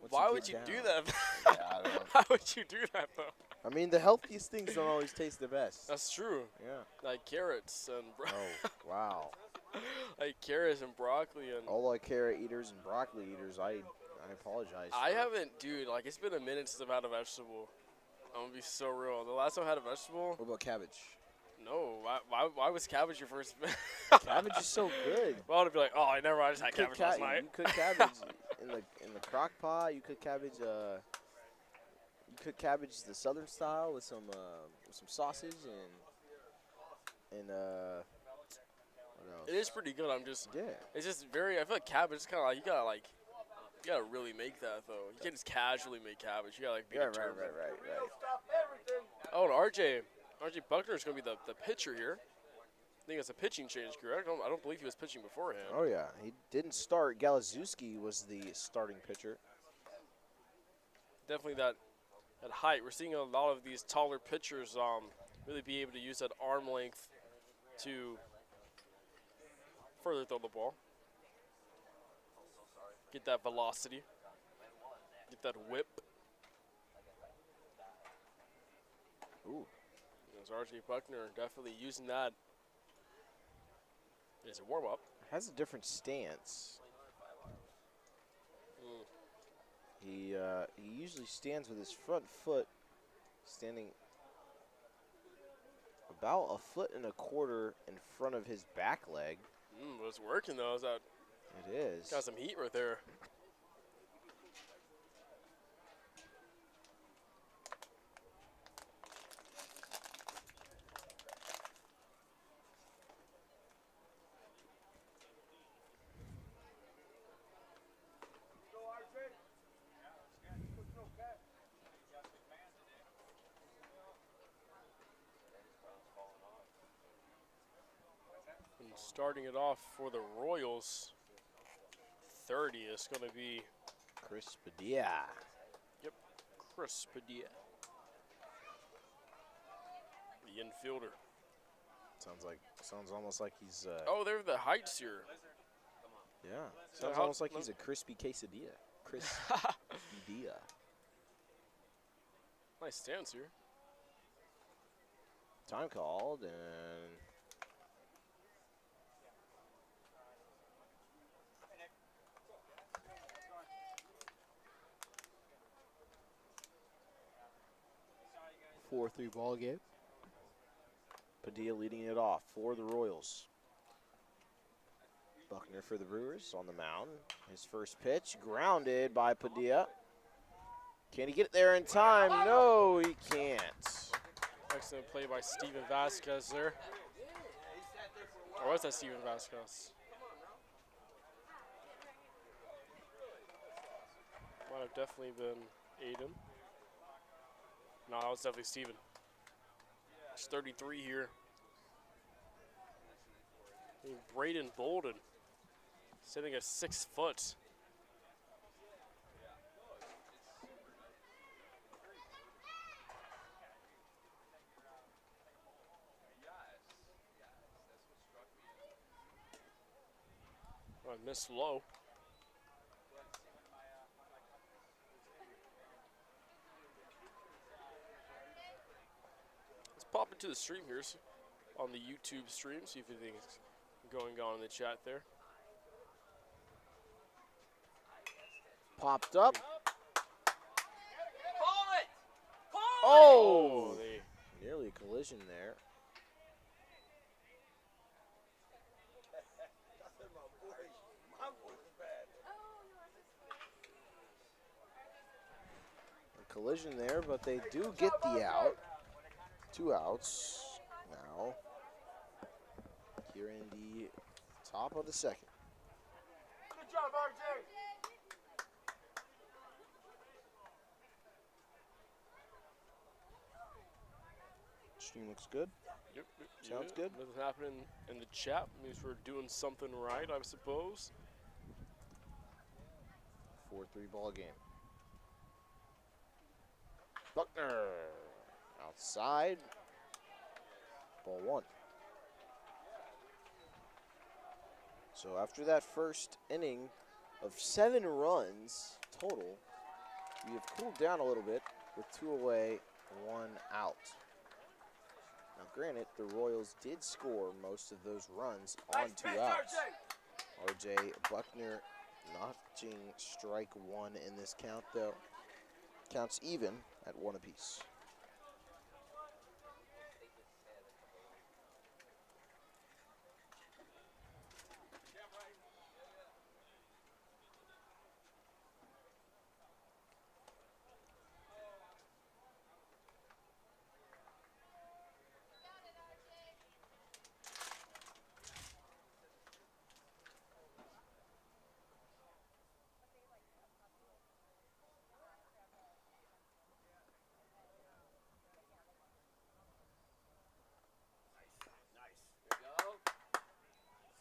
[SPEAKER 3] once
[SPEAKER 4] Why
[SPEAKER 3] get
[SPEAKER 4] would you
[SPEAKER 3] down-
[SPEAKER 4] do that?
[SPEAKER 3] Yeah, I don't know.
[SPEAKER 4] Why would you do that though?
[SPEAKER 3] I mean, the healthiest things don't always taste the best.
[SPEAKER 4] That's true.
[SPEAKER 3] Yeah.
[SPEAKER 4] Like carrots and
[SPEAKER 3] Oh, wow.
[SPEAKER 4] like carrots and broccoli and.
[SPEAKER 3] All our carrot eaters and broccoli eaters, I apologize.
[SPEAKER 4] I
[SPEAKER 3] for-
[SPEAKER 4] haven't, dude. Like it's been a minute since I've had a vegetable. I'm gonna be so real. The last time I had a vegetable,
[SPEAKER 3] What about cabbage?
[SPEAKER 4] no. Why was cabbage your first?
[SPEAKER 3] Cabbage is so good.
[SPEAKER 4] Well, I'd be like, oh, I just had
[SPEAKER 3] You
[SPEAKER 4] cabbage last night.
[SPEAKER 3] You cook cabbage in the crock pot. You cook cabbage. You cook cabbage the southern style with some sausage and what else?
[SPEAKER 4] It is pretty good.
[SPEAKER 3] Yeah.
[SPEAKER 4] It's just very. I feel like cabbage is kind of like you gotta really make that though. You can't just casually make cabbage. You gotta like be
[SPEAKER 3] Right.
[SPEAKER 4] determined.
[SPEAKER 3] Right.
[SPEAKER 5] Stop everything.
[SPEAKER 4] Oh, and RJ Buckner is gonna be the pitcher here. I think it's a pitching change, correct? I don't believe he was pitching beforehand.
[SPEAKER 3] Oh yeah, he didn't start. Galazewski was the starting pitcher.
[SPEAKER 4] Definitely that height. We're seeing a lot of these taller pitchers really be able to use that arm length to further throw the ball. Get that velocity. Get that whip.
[SPEAKER 3] Ooh.
[SPEAKER 4] There's R.J. Buckner definitely using that as a warm-up.
[SPEAKER 3] Has a different stance. He usually stands with his front foot standing about 1.25 foot in front of his back leg.
[SPEAKER 4] But it's working though. Is that
[SPEAKER 3] It is.
[SPEAKER 4] got some heat right there. And starting it off for the Royals, 30 is going to be
[SPEAKER 3] Chris Padilla.
[SPEAKER 4] Chris Padilla, the infielder.
[SPEAKER 3] Sounds almost like he's.
[SPEAKER 4] Oh, they're the heights here.
[SPEAKER 3] Yeah. Sounds
[SPEAKER 4] how-
[SPEAKER 3] almost like he's a crispy quesadilla. Chris Padilla.
[SPEAKER 4] Nice stance here.
[SPEAKER 3] Time called and. A 4-3 ball game. Padilla leading it off for the Royals. Buckner for the Brewers on the mound. His first pitch grounded by Padilla. Can he get there in time? No, he can't.
[SPEAKER 4] Excellent play by Steven Vasquez there. Or was that Steven Vasquez? Might have definitely been Aiden. No, that was definitely Steven. It's 33 here. And Braden Bolden sitting at 6 foot. Oh, I missed low. Let's pop into the stream here on the YouTube stream, see if anything's going on in the chat there.
[SPEAKER 3] Popped up.
[SPEAKER 4] Oh, they
[SPEAKER 3] Nearly a collision there. A collision there, but they do get the out. 2 outs now. Here in the top of the second.
[SPEAKER 5] Good job, RJ.
[SPEAKER 3] Stream looks good.
[SPEAKER 4] Yep,
[SPEAKER 3] Sounds good.
[SPEAKER 4] Nothing happening in the chat means we're doing something right, I suppose.
[SPEAKER 3] 4-3 ball game. Buckner outside. Ball 1. So after that first inning of 7 runs total, we have cooled down a little bit with 2 away, 1 out. Now granted, the Royals did score most of those runs on 2 outs. RJ Buckner notching strike 1 in this count though. Counts even at 1 apiece.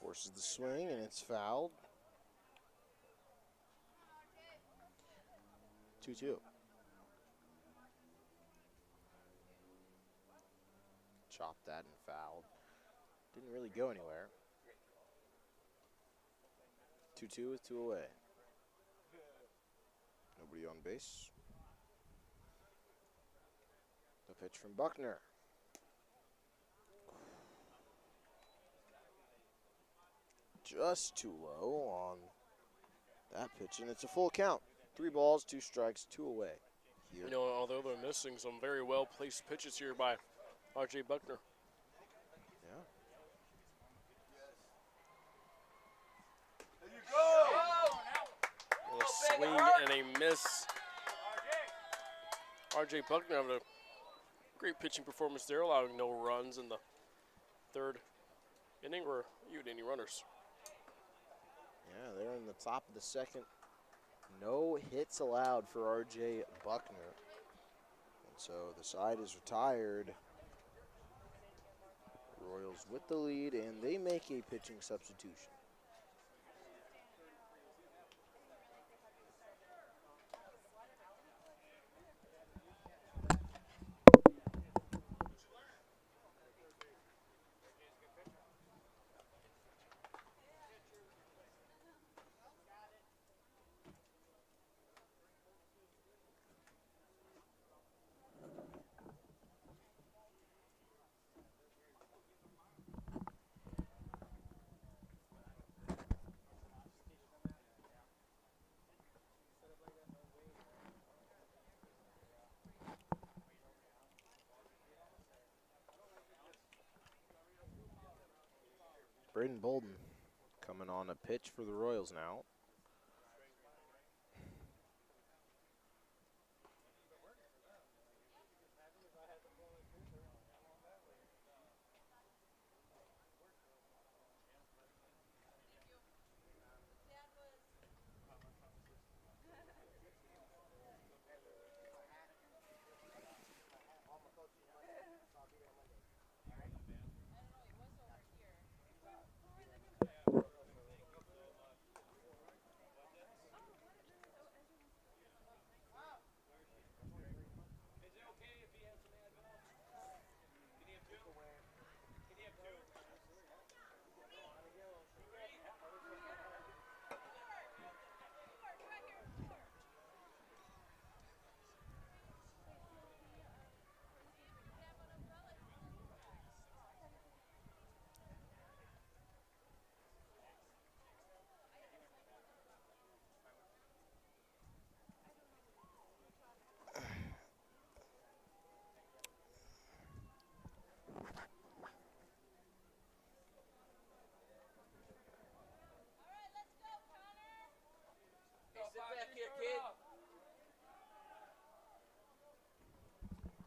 [SPEAKER 3] Forces the swing and it's fouled. 2-2. Chopped that and fouled. Didn't really go anywhere. 2-2 with 2 away. Nobody on base. The pitch from Buckner. Just too low on that pitch, and it's a full count. 3 balls, 2 strikes, 2 away. Here.
[SPEAKER 4] You know, although they're missing some very well-placed pitches here by R.J. Buckner.
[SPEAKER 3] Yeah.
[SPEAKER 4] A swing and a miss. R.J. Buckner having a great pitching performance there, allowing no runs in the 3rd inning, or even any runners.
[SPEAKER 3] Yeah, they're in the top of the 2nd. No hits allowed for R.J. Buckner. And so the side is retired. Royals with the lead, and they make a pitching substitution. Braden Bolden coming on a pitch for the Royals now.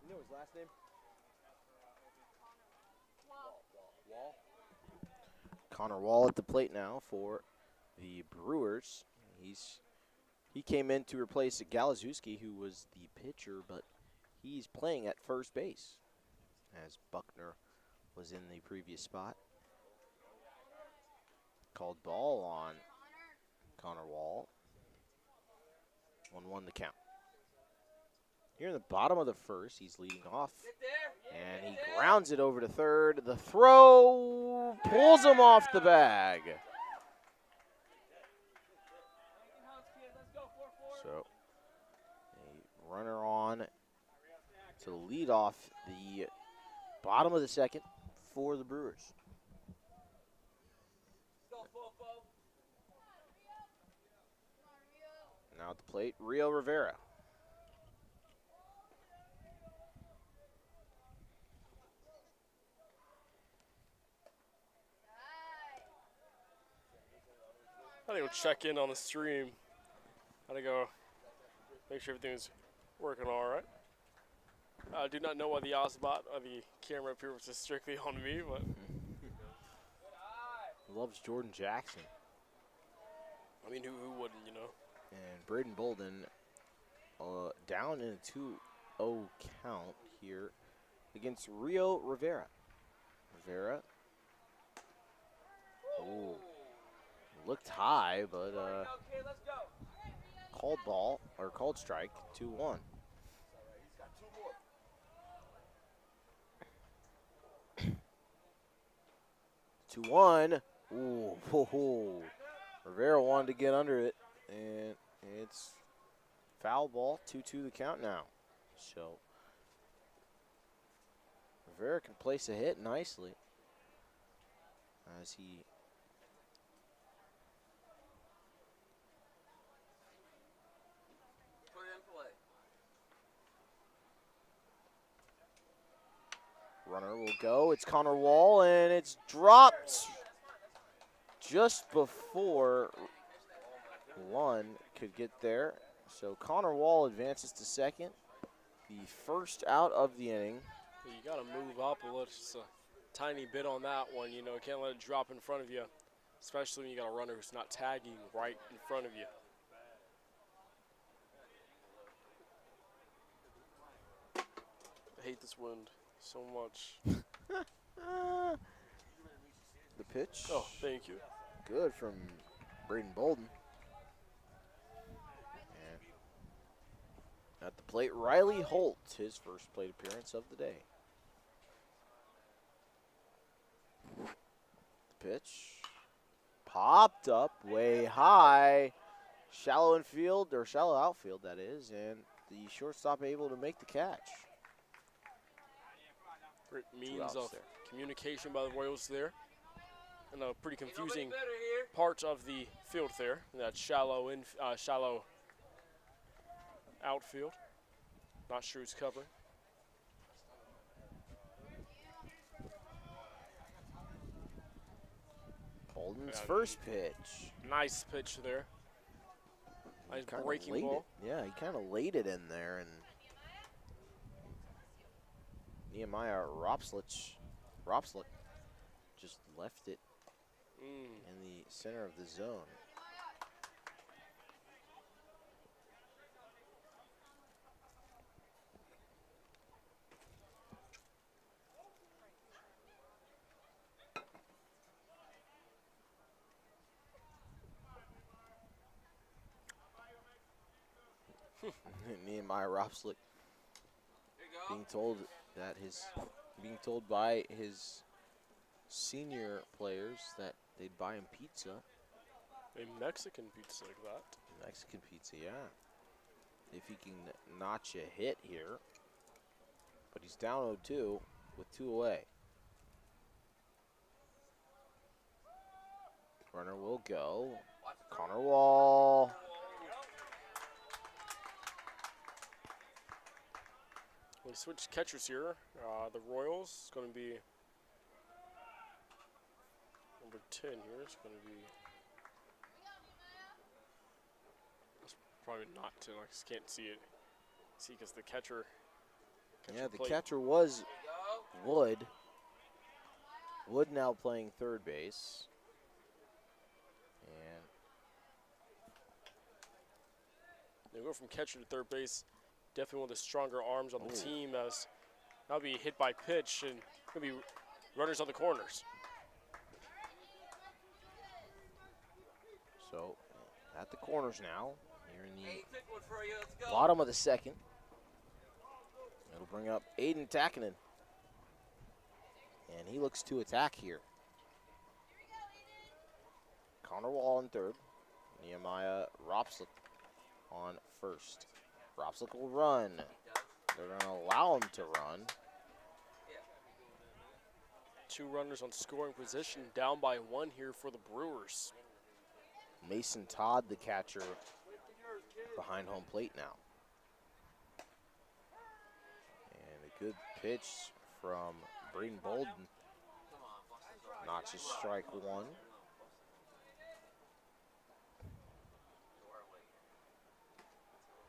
[SPEAKER 3] You know his last name? Wall. Connor Wall at the plate now for the Brewers. He came in to replace Galazewski, who was the pitcher, but he's playing at first base, as Buckner was in the previous spot. Called ball on Connor Wall. 1-1 the count. Here in the bottom of the 1st, he's leading off, and he grounds it over to 3rd. The throw pulls him off the bag. So a runner on to lead off the bottom of the 2nd for the Brewers. Now at the plate, Rio Rivera.
[SPEAKER 4] I gotta go check in on the stream. I gotta go make sure everything's working all right. I do not know why the Ozbot or the camera up here was just strictly on me, but
[SPEAKER 3] Loves Jordan Jackson.
[SPEAKER 4] I mean, who wouldn't, you know?
[SPEAKER 3] And Braden Bolden down in a 2-0 count here against Rio Rivera. Rivera. Ooh. Looked high, but called ball, or called strike, 2-1. 2-1. Ooh, ho, ho. Rivera wanted to get under it, and it's foul ball, 2-2 the count now. So Rivera can place a hit nicely as he
[SPEAKER 5] Put it in play.
[SPEAKER 3] runner will go. It's Connor Wall, and it's dropped just before Lund could get there. So Connor Wall advances to second. The first out of the inning.
[SPEAKER 4] You got to move up a little, just a tiny bit on that one. You know, can't let it drop in front of you, especially when you got a runner who's not tagging right in front of you. I hate this wind so much.
[SPEAKER 3] The pitch.
[SPEAKER 4] Oh, thank you.
[SPEAKER 3] Good from Braden Bolden. And at the plate, Riley Holt, his first plate appearance of the day. The pitch popped up way high, shallow infield, or shallow outfield, that is, and the shortstop able to make the catch.
[SPEAKER 4] Great means of communication by the Royals there. And a pretty confusing part of the field there, that shallow outfield. Not sure who's covering.
[SPEAKER 3] Bolden's first pitch.
[SPEAKER 4] Nice pitch there. Nice breaking ball.
[SPEAKER 3] Yeah, he kind of laid it in there, and Nehemiah Ropslick just left it in the center of the zone. Nehemiah Ropslick being told by his senior players that they'd buy him pizza.
[SPEAKER 4] A Mexican pizza like that.
[SPEAKER 3] Mexican pizza, yeah. If he can notch a hit here. But he's down 0-2 with 2 away. Runner will go. Connor Wall.
[SPEAKER 4] We switch catchers here. The Royals is going to be number 10 here. It's going to be. It's probably not 10. I just can't see it. See, because the catcher.
[SPEAKER 3] Yeah, the catcher was Wood. Wood now playing third base. And
[SPEAKER 4] they go from catcher to third base. Definitely one of the stronger arms on the team, as that'll be hit by pitch and gonna be runners on the corners.
[SPEAKER 3] so at the corners now, here in the bottom of the second. It'll bring up Aiden Takinen. And he looks to attack here. Connor Wall in third. Nehemiah Ropslick on first. Ropslick will run. They're going to allow him to run.
[SPEAKER 4] 2 runners on scoring position, down by 1 here for the Brewers.
[SPEAKER 3] Mason Todd, the catcher, behind home plate now. And a good pitch from Braden Bolden. Notches strike 1.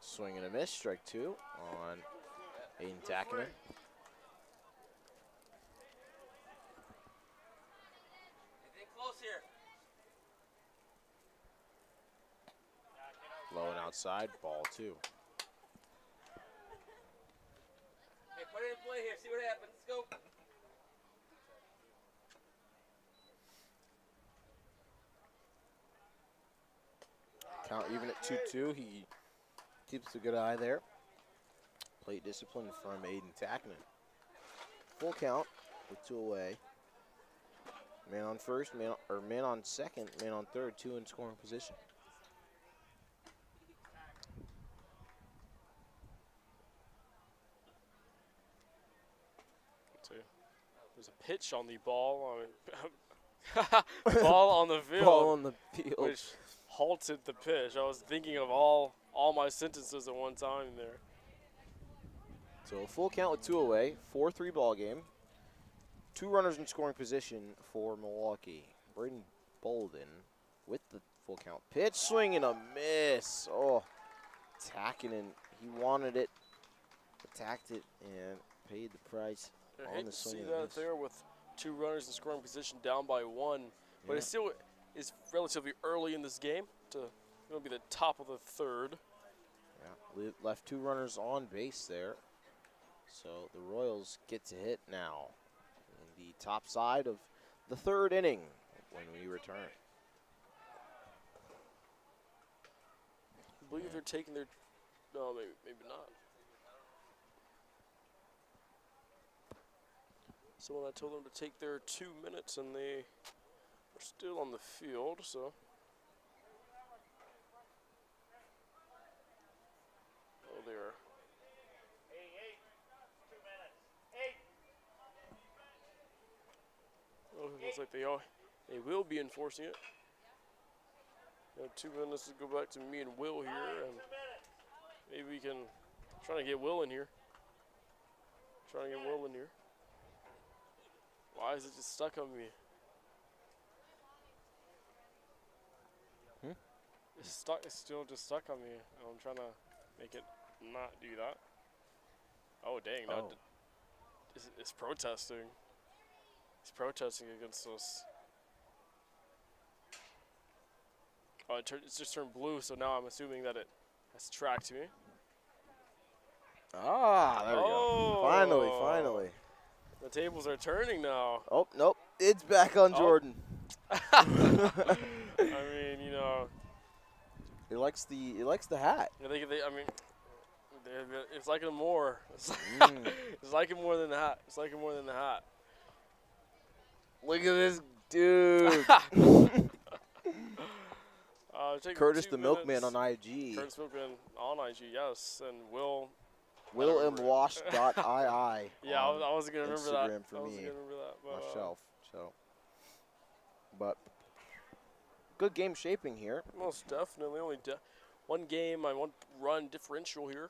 [SPEAKER 3] Swing and a miss, strike 2 on Aiden Takinen. Low and outside, ball 2.
[SPEAKER 5] Hey, put it in play here. See what happens. Let's go.
[SPEAKER 3] Count even at 2-2. He keeps a good eye there. Plate discipline from Aiden Takinen. Full count with 2 away. Man on first, man on second, man on third, 2 in scoring position.
[SPEAKER 4] There's a pitch on the ball. Ball on the field.
[SPEAKER 3] Ball on the field.
[SPEAKER 4] Which halted the pitch. I was thinking of all my sentences at one time there.
[SPEAKER 3] So a full count with 2 away, 4-3 ball game. 2 runners in scoring position for Milwaukee. Braden Bolden with the full count. Pitch, swing and a miss. Oh, attacking, and he wanted it, attacked it, and paid the price
[SPEAKER 4] I
[SPEAKER 3] on
[SPEAKER 4] hate
[SPEAKER 3] the
[SPEAKER 4] to
[SPEAKER 3] swing
[SPEAKER 4] see
[SPEAKER 3] and a
[SPEAKER 4] that
[SPEAKER 3] miss.
[SPEAKER 4] there with 2 runners in scoring position down by 1, but
[SPEAKER 3] Yeah.
[SPEAKER 4] it still is relatively early in this game. It'll be the top of the 3rd.
[SPEAKER 3] Yeah, left 2 runners on base there. So the Royals get to hit now in the top side of the 3rd inning when we return.
[SPEAKER 4] I believe they're taking their, no, maybe not. Someone I told them to take their 2 minutes, and they are still on the field, so. Oh, they are. Oh, it looks like they will be enforcing it. We have 2 minutes to go back to me and Will here, and maybe we can try to get Will in here. Why is it just stuck on me? It's stuck. It's still just stuck on me. I'm trying to make it not do that. Oh dang! Now
[SPEAKER 3] Oh.
[SPEAKER 4] it's protesting. It's protesting against us. Oh, it's just turned blue, so now I'm assuming that it has tracked me.
[SPEAKER 3] Ah, there we go. Finally.
[SPEAKER 4] The tables are turning now.
[SPEAKER 3] Oh, nope. It's back on Jordan.
[SPEAKER 4] I mean, you know.
[SPEAKER 3] He likes the hat.
[SPEAKER 4] I mean, it's like it more. It's like it more than the hat. It's like it more than the hat.
[SPEAKER 3] Look at this dude. Curtis the Milkman on IG.
[SPEAKER 4] Curtis Milkman on IG, yes, and Will.
[SPEAKER 3] WillMWash.ii.
[SPEAKER 4] Yeah, I wasn't gonna remember that.
[SPEAKER 3] Instagram for
[SPEAKER 4] I wasn't
[SPEAKER 3] me.
[SPEAKER 4] gonna remember that. But,
[SPEAKER 3] Myself. So, but good game shaping here.
[SPEAKER 4] Most definitely. Only 1 game, 1 run differential here.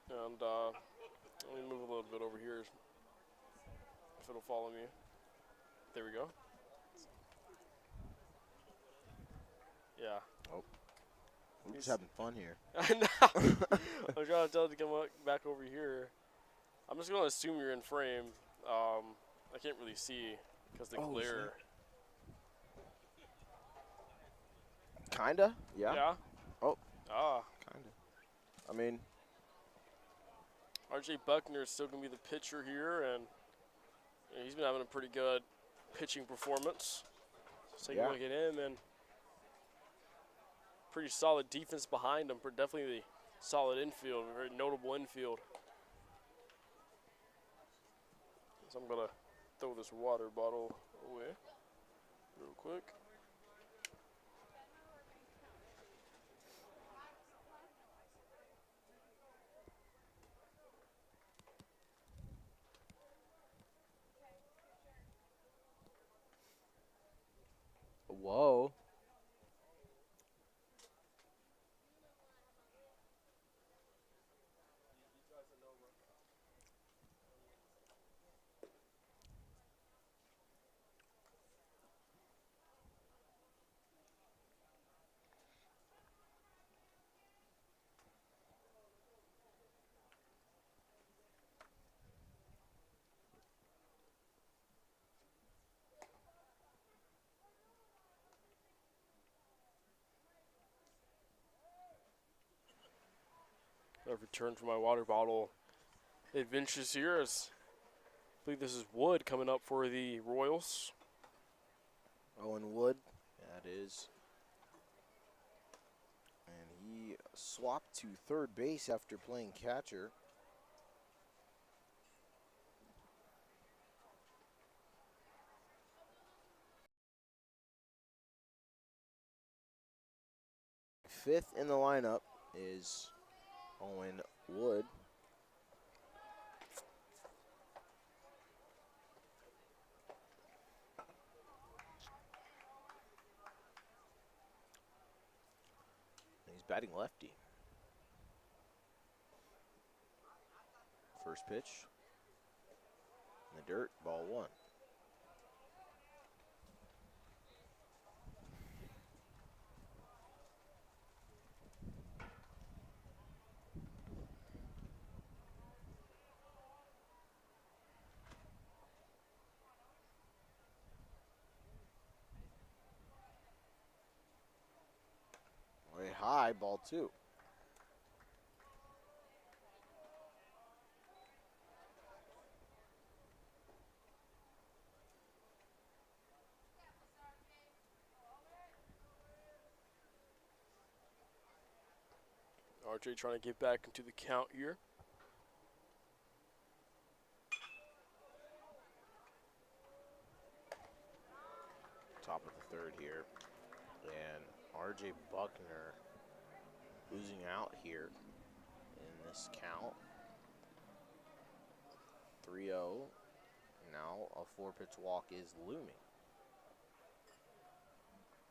[SPEAKER 4] And let me move a little bit over here if it'll follow me. There we go. Yeah.
[SPEAKER 3] Oh. We're just having fun here.
[SPEAKER 4] I know. I'm trying to tell it to come back over here. I'm just going to assume you're in frame. I can't really see because the glare.
[SPEAKER 3] Kinda? Yeah.
[SPEAKER 4] Yeah?
[SPEAKER 3] Oh.
[SPEAKER 4] Ah.
[SPEAKER 3] Kinda. I mean,
[SPEAKER 4] RJ Buckner is still going to be the pitcher here, and he's been having a pretty good pitching performance. So take a look at him, and pretty solid defense behind him. Definitely solid infield, very notable infield. So I'm going to throw this water bottle away real quick.
[SPEAKER 3] whoa.
[SPEAKER 4] I've returned for my water bottle adventures here. As I believe this is Wood coming up for the Royals.
[SPEAKER 3] Owen Wood, that is. And he swapped to third base after playing catcher. Fifth in the lineup is Owen Wood. He's batting lefty. First pitch. In the dirt, ball 1. Way high, ball 2.
[SPEAKER 4] RJ trying to get back into the count here.
[SPEAKER 3] Top of the 3rd here. And RJ Buckner losing out here in this count. 3-0. Now a 4-pitch walk is looming.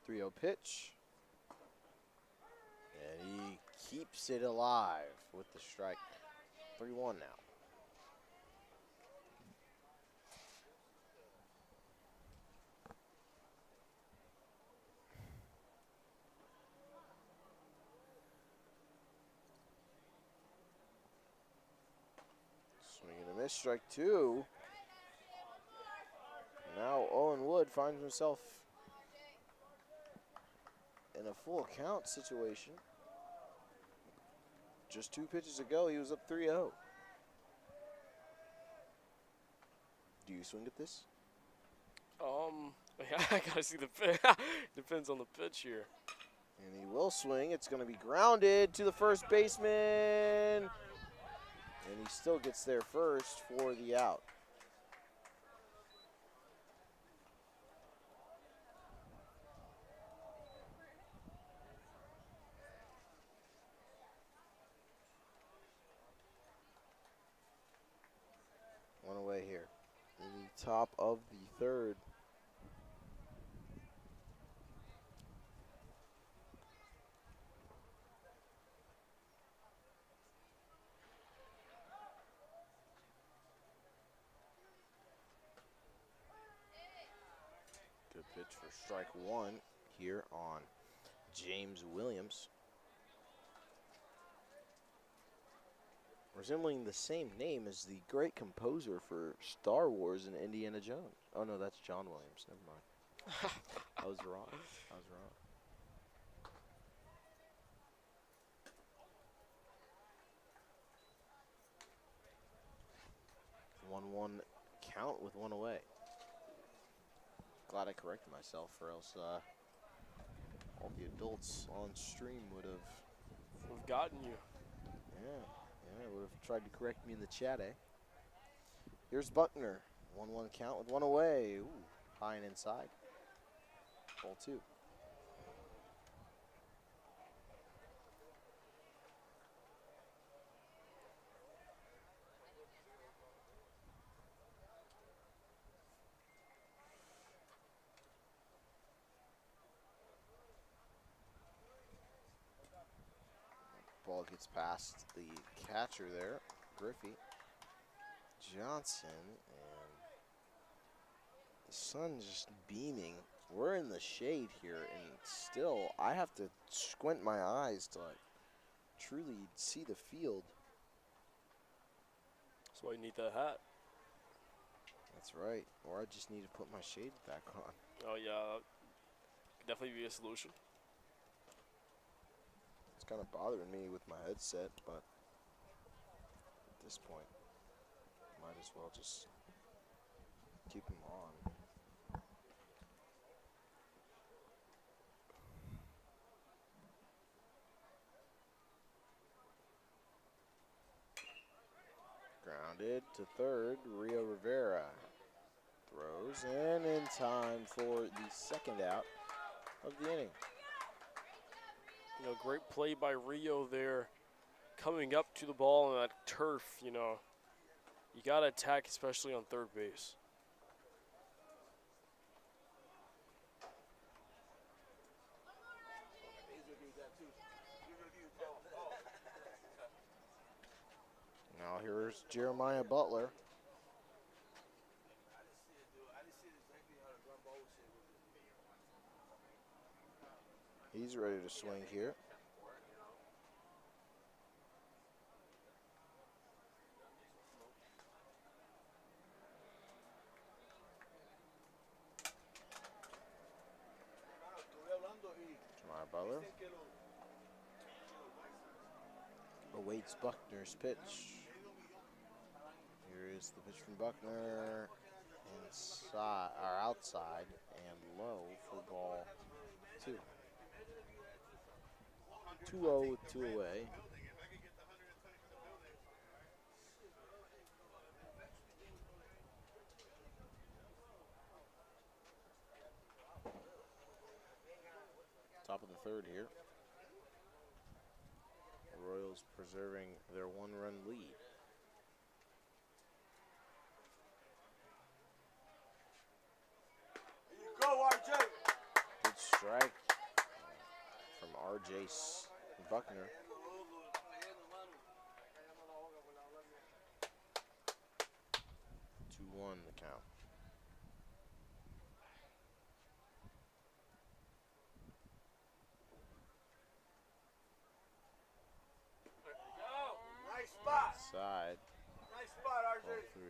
[SPEAKER 3] 3-0 pitch. And he keeps it alive with the strike. 3-1 now. Swing and a miss, strike 2. Now Owen Wood finds himself in a full count situation. Just 2 pitches ago, he was up 3-0. Do you swing at this?
[SPEAKER 4] I gotta see the pitch. Depends on the pitch here.
[SPEAKER 3] And he will swing. It's going to be grounded to the first baseman. And he still gets there first for the out. One away here in the top of the 3rd. Good pitch for strike 1 here on James Williams. Resembling the same name as the great composer for Star Wars and Indiana Jones. Oh no, that's John Williams. Never mind. I was wrong. 1-1 count with 1 away. Glad I corrected myself, or else all the adults on stream would have
[SPEAKER 4] gotten you.
[SPEAKER 3] Yeah, would have tried to correct me in the chat, eh? Here's Buckner. 1-1 count with 1 away. Ooh, high and inside. Ball 2. Ball gets past the catcher there, Griffey. Johnson, and the sun's just beaming. We're in the shade here, and still I have to squint my eyes to like truly see the field.
[SPEAKER 4] That's why you need that hat.
[SPEAKER 3] That's right. Or I just need to put my shades back on.
[SPEAKER 4] Oh yeah, could definitely be a solution.
[SPEAKER 3] It's kind of bothering me with my headset, but at this point, might as well just keep them on. Grounded to 3rd, Rio Rivera throws, and in time for the 2nd out of the inning.
[SPEAKER 4] You know, great play by Rio there, coming up to the ball on that turf. You know, you got to attack, especially on 3rd base.
[SPEAKER 3] Now here's Jeremiah Butler. He's ready to swing here. Jeremiah Butler awaits Buckner's pitch. Here is the pitch from Buckner. Inside, or outside, and low for ball 2. 2-0 with 2 away. Top of the 3rd here. The Royals preserving their 1-run lead.
[SPEAKER 5] Go, RJ!
[SPEAKER 3] Good strike from RJ Buckner. 2-1 the count.
[SPEAKER 5] Nice spot!
[SPEAKER 3] Side.
[SPEAKER 5] Nice spot, RJ!
[SPEAKER 3] Ball 3.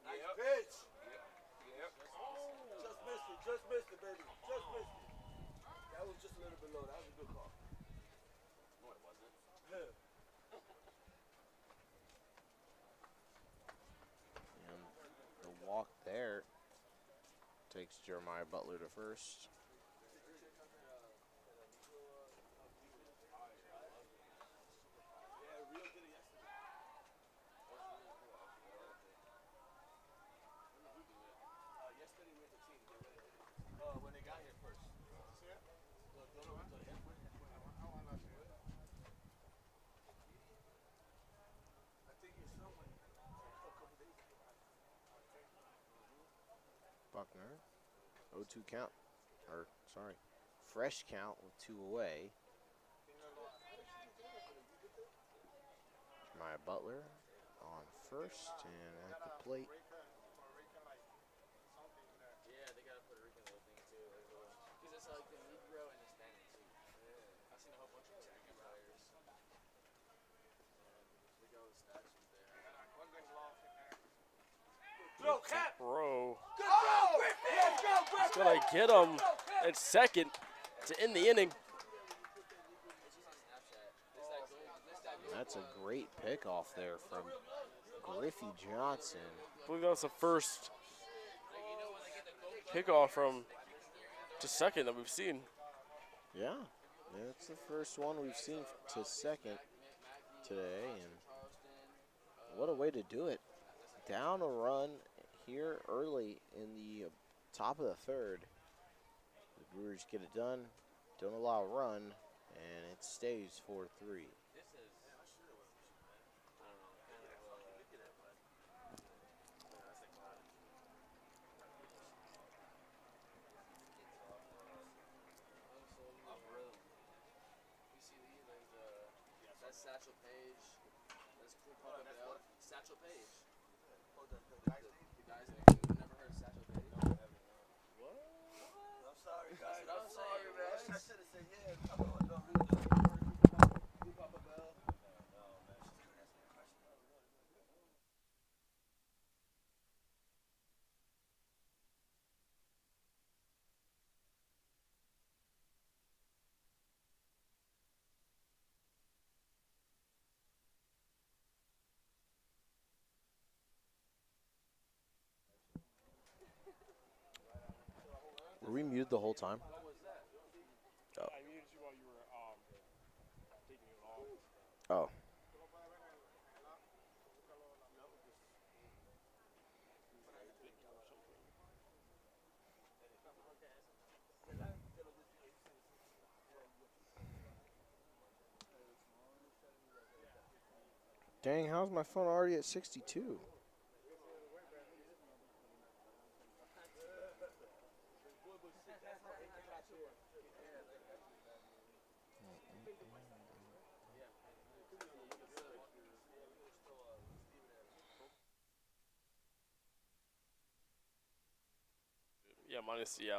[SPEAKER 5] Nice pitch! Just missed it, baby. Just missed it. That was just a little bit low. That was a good call. No, it wasn't. Yeah.
[SPEAKER 3] And the walk there takes Jeremiah Butler to first.
[SPEAKER 5] When they got here first.
[SPEAKER 3] Buckner, 0-2 count, or sorry, fresh count with 2 away. Jeremiah Butler on first and at the plate.
[SPEAKER 7] Yeah, they gotta put a Rican little thing too, because it's like the Negro and Hispanic too. Yeah, I've seen a whole bunch of Mexican players. We got the statues there.
[SPEAKER 5] Throw, Cap!
[SPEAKER 4] Bro.
[SPEAKER 5] Good throw, Griffin! Let's go, Griffin!
[SPEAKER 4] He's gonna get him at second to end the inning.
[SPEAKER 7] It's just a Snapchat.
[SPEAKER 3] That's a great pickoff there from Griffey Johnson.
[SPEAKER 4] I believe that was the first pickoff from to second that we've seen.
[SPEAKER 3] Yeah, it's the first one we've seen to second today, and what a way to do it. Down a run here early in the top of the 3rd. The Brewers get it done, don't allow a run, and it stays 4-3.
[SPEAKER 7] That's Satchel Paige. That's cool. Satchel Paige. The guy's name. Never heard of Satchel Paige?
[SPEAKER 5] What? I'm sorry, guys.
[SPEAKER 7] That's what I'm saying,
[SPEAKER 5] man.
[SPEAKER 7] man.
[SPEAKER 5] I should have said yeah. Papa Bell.
[SPEAKER 3] Were we muted the whole time? Oh.
[SPEAKER 4] I muted you while you were taking it off.
[SPEAKER 3] Oh. Dang, how's my phone already at 62?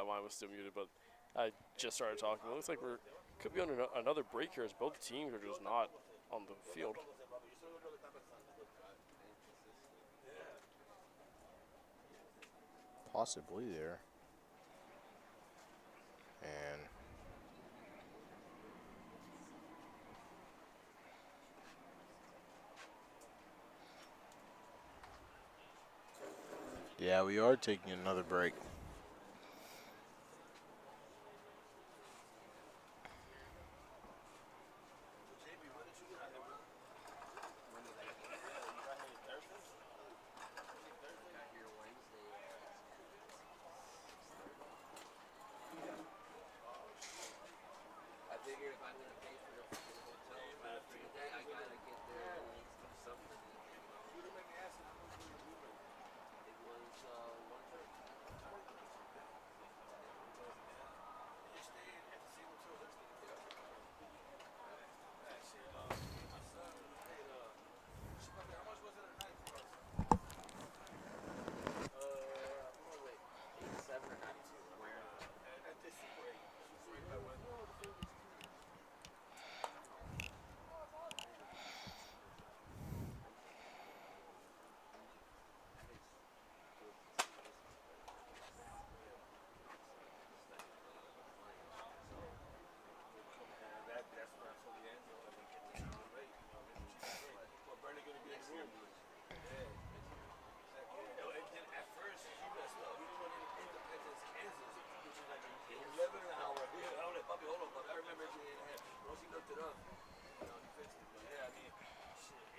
[SPEAKER 4] Mine was still muted, but I just started talking. It looks like we're could be on another break here as both teams are just not on the field.
[SPEAKER 3] Possibly there. And yeah, we are taking another break.
[SPEAKER 7] I figured if I'm gonna pay for the hotel today, I gotta get there at least do something. It was 1:30. Wait, 87 or 92? Where?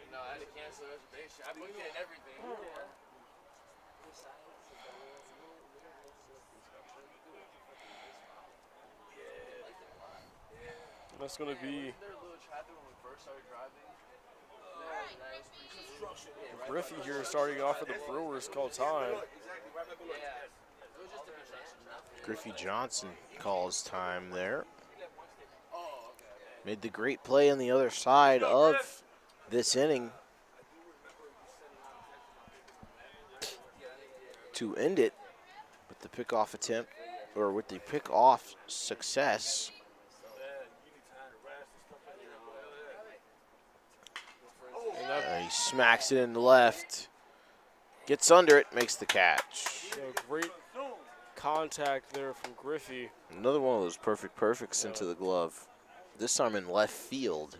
[SPEAKER 7] No, I had to cancel the reservation. I booked it and everything.
[SPEAKER 4] That's going to be
[SPEAKER 7] Wasn't there a little traffic when we first started driving?
[SPEAKER 4] Griffey here starting off for the Brewers. Call time.
[SPEAKER 7] Yeah. It was just a construction traffic.
[SPEAKER 3] Griffey Johnson calls time there. Made the great play on the other side of this inning to end it with the pickoff attempt, or with the pickoff success. He smacks it in the left, gets under it, makes the catch.
[SPEAKER 4] Great contact there from Griffey.
[SPEAKER 3] Another one of those perfects into the glove. This time in left field.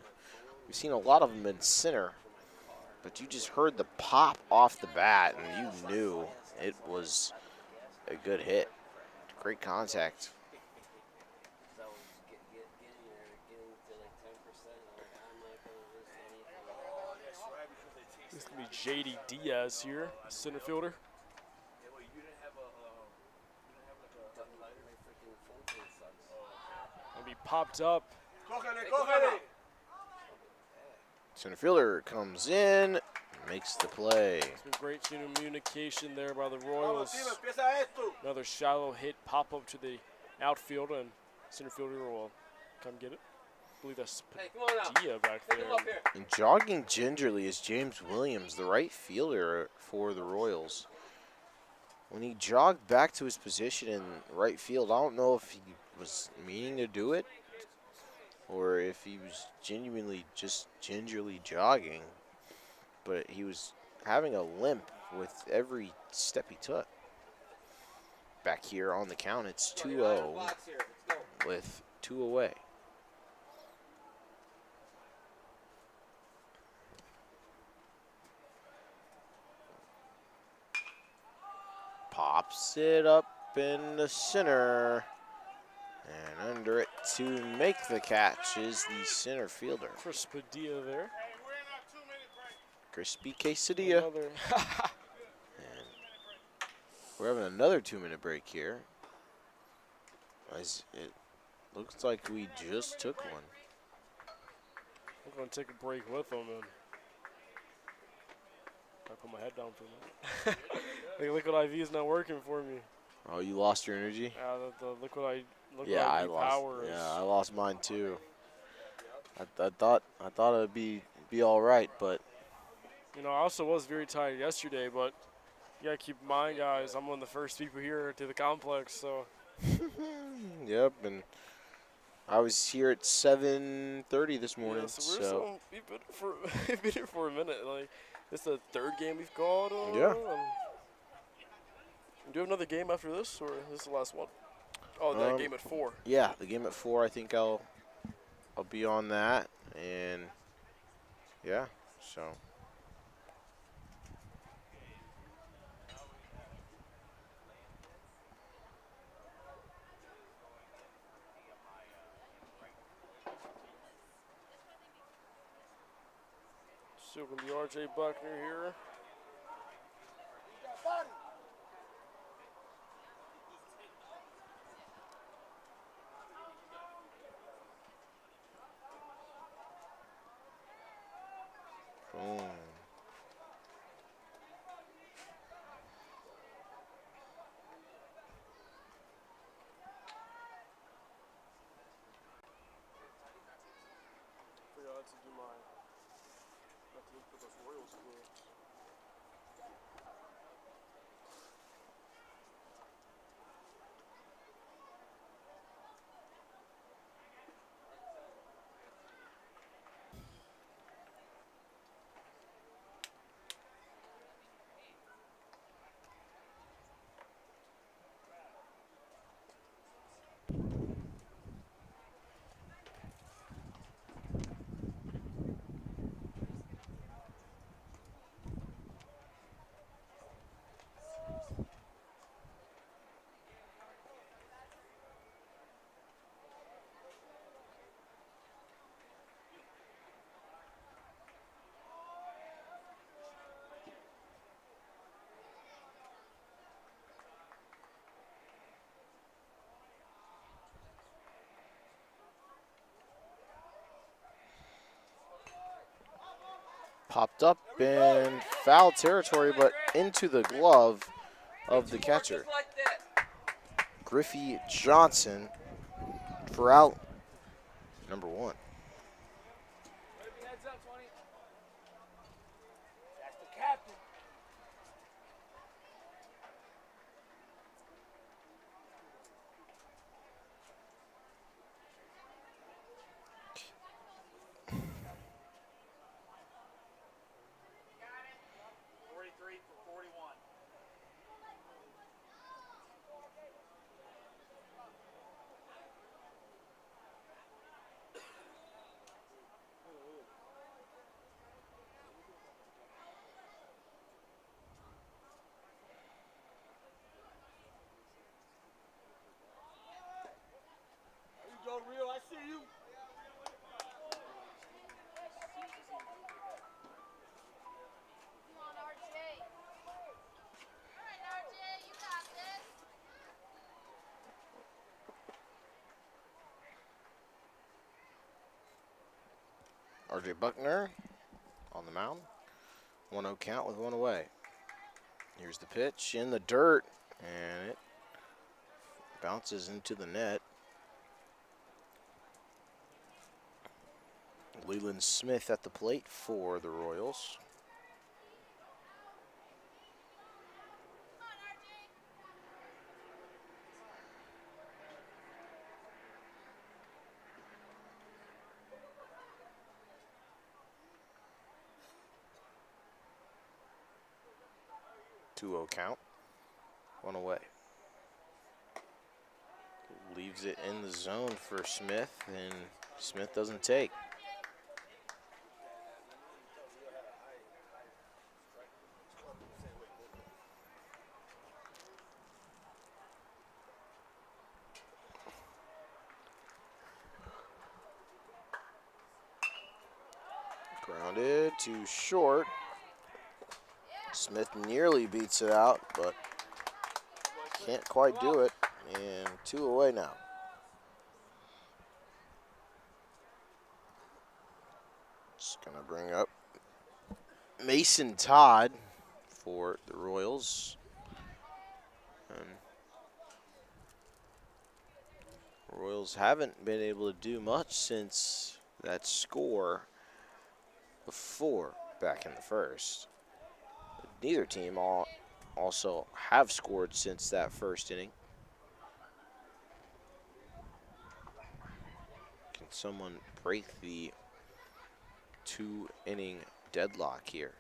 [SPEAKER 3] We've seen a lot of them in center, but you just heard the pop off the bat, and you knew it was a good hit. Great contact.
[SPEAKER 4] This is going to be J.D. Diaz here, center fielder. Going to be popped up.
[SPEAKER 3] Center fielder comes in, makes the play.
[SPEAKER 4] It's been great communication there by the Royals. Another shallow hit pop up to the outfield, and center fielder will come get it. I believe that's Padilla back there.
[SPEAKER 3] And jogging gingerly is James Williams, the right fielder for the Royals. When he jogged back to his position in right field, I don't know if he was meaning to do it or if he was genuinely just gingerly jogging, but he was having a limp with every step he took. Back here on the count, it's 2-0 with 2 away. Pops it up in the center. And under it to make the catch is the center fielder.
[SPEAKER 4] Chris Padilla there.
[SPEAKER 3] Crispy quesadilla. And we're having another 2-minute break here. As it looks like we just took one.
[SPEAKER 4] We're going to take a break with them. And I put my head down for a minute. The liquid IV is not working for me.
[SPEAKER 3] Oh, you lost your energy?
[SPEAKER 4] The liquid
[SPEAKER 3] Yeah, I
[SPEAKER 4] IV
[SPEAKER 3] lost.
[SPEAKER 4] power is.
[SPEAKER 3] Yeah, I lost mine too. I thought it'd be all right, but
[SPEAKER 4] You know, I also was very tired yesterday, but you gotta keep in mind, guys, I'm one of the first people here to the complex, so.
[SPEAKER 3] yep. And I was here at 7:30 this morning,
[SPEAKER 4] Yeah, so we've been for we've been here for a minute. Like, this is the third game we've called.
[SPEAKER 3] Yeah.
[SPEAKER 4] Do you have another game after this, or is this the last one? Oh, that game at 4.
[SPEAKER 3] Yeah, the game at 4. I think I'll be on that, and yeah, so.
[SPEAKER 4] Still gonna be RJ Buckner here.
[SPEAKER 3] Boom.
[SPEAKER 4] Forgot to do my. Have to look for those Royals clips.
[SPEAKER 3] Popped up in foul territory, but into the glove of the catcher. Griffey Johnson for out number 1.
[SPEAKER 5] Heads up, 20. That's the captain. Go real, I see you.
[SPEAKER 8] Come on, RJ. All right, RJ, you got this.
[SPEAKER 3] RJ Buckner on the mound. 1-0 count with 1 away. Here's the pitch in the dirt, and it bounces into the net. Leland Smith at the plate for the Royals. Two-0 count. 1 away. Leaves it in the zone for Smith, and Smith doesn't take. Grounded to short. Smith nearly beats it out, but can't quite do it. And 2 away now. Just gonna bring up Mason Todd. for the Royals. And Royals haven't been able to do much since that score before back in the first. Neither team also have scored since that first inning. Can someone break the 2-inning deadlock here?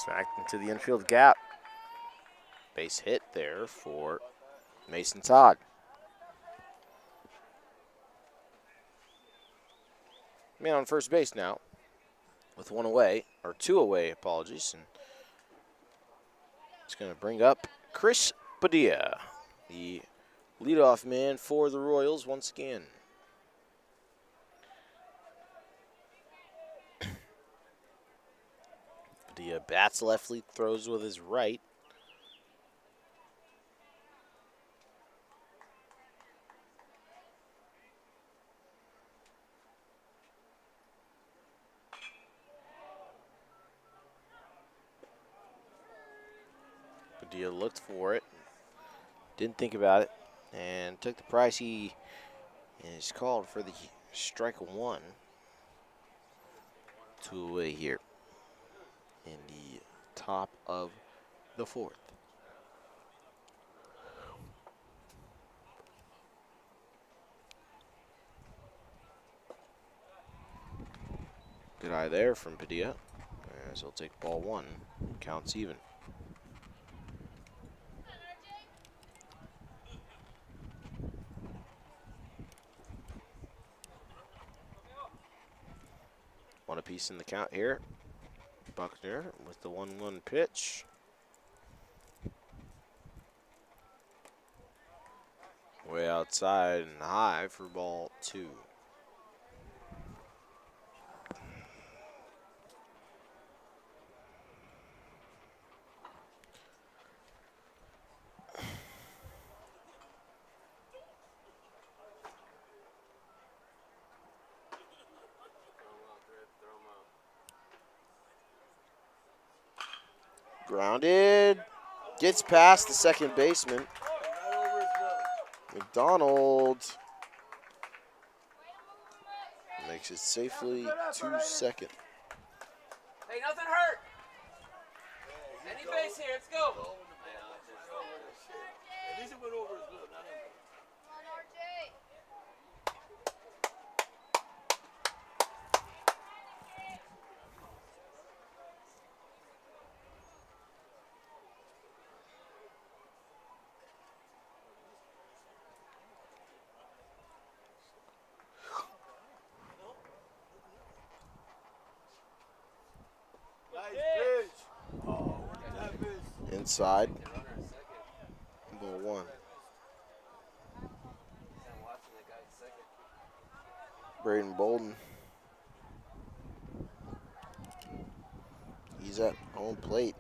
[SPEAKER 3] Smacked into the infield gap. Base hit there for Mason Todd. Man on first base now with one away, or two away, apologies. And it's going to bring up Chris Padilla, the leadoff man for the Royals once again. Padilla bats leftly, throws with his right. Padilla looked for it, didn't think about it, and took the price he is called for the strike one. 2 away here in the top of the fourth. Good eye there from Padilla, as he'll take ball one. Counts even. One apiece in the count here. Buckner with the 1-1 pitch. Way outside and high for ball two. Grounded, gets past the second baseman. McDonald makes it safely to second.
[SPEAKER 7] Hey, nothing hurt. Any base here, let's go.
[SPEAKER 5] At least it went over his glove, not him.
[SPEAKER 8] Come on, RJ.
[SPEAKER 5] Nice pitch. Oh, that pitch.
[SPEAKER 3] Inside. Ball one. Braden Bolden. He's at home plate,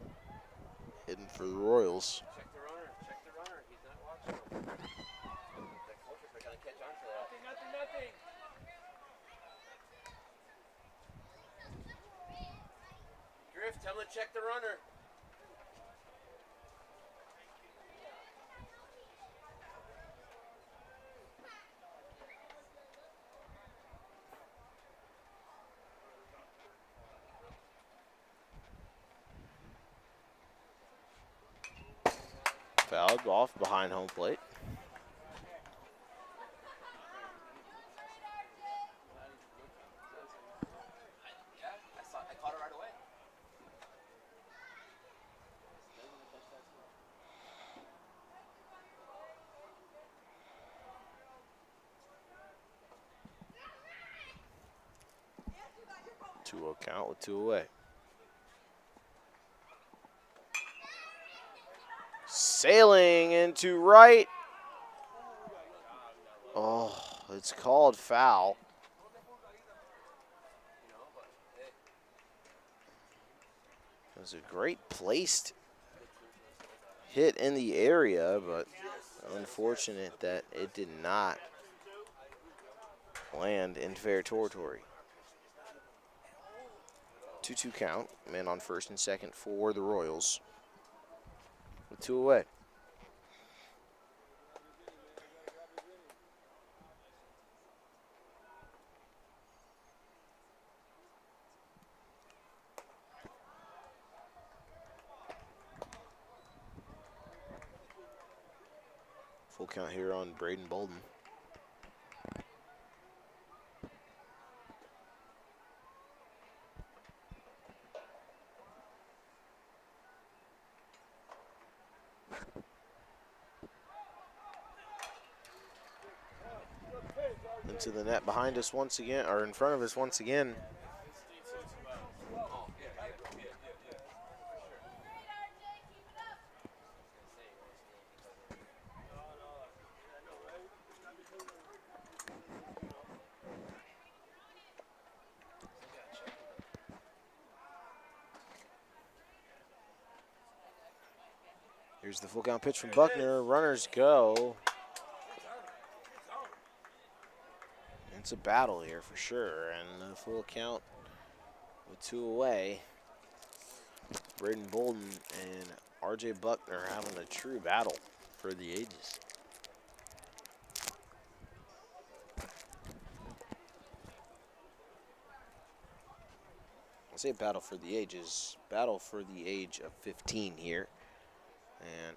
[SPEAKER 3] hitting for the Royals.
[SPEAKER 7] Check the runner. Check the runner. He's not watching. The coaches are going to catch on to that.
[SPEAKER 5] Nothing.
[SPEAKER 7] Griff, tell him to check the runner.
[SPEAKER 3] Fouled off behind home plate.
[SPEAKER 7] Yeah, I caught it right away.
[SPEAKER 3] Two-0 count with two away. sailing into right. Oh, it's called foul. It was a great placed hit in the area, but unfortunate that it did not land in fair territory. 2-2 count. Man on first and second for the Royals. With 2 away. Full count here on Braden Bolden. Into the net behind us once again, or in front of us once again. Here's the full count pitch from Buckner. Runners go. It's a battle here for sure, and a full count with 2 away. Braden Bolden and RJ Buckner having a true battle for the ages. I say battle for the ages, battle for the age of 15 here. And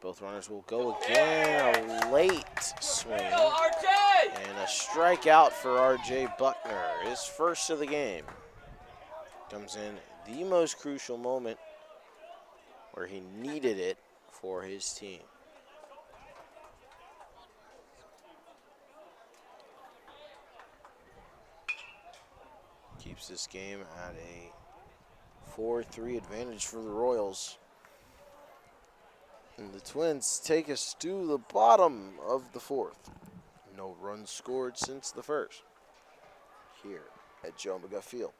[SPEAKER 3] both runners will go again. A late swing. And a strikeout for RJ Buckner. His first of the game. Comes in the most crucial moment where he needed it for his team. Keeps this game at a 4-3 advantage for the Royals. And the Twins take us to the bottom of the 4th. No runs scored since the first here at Joe McGuff Field.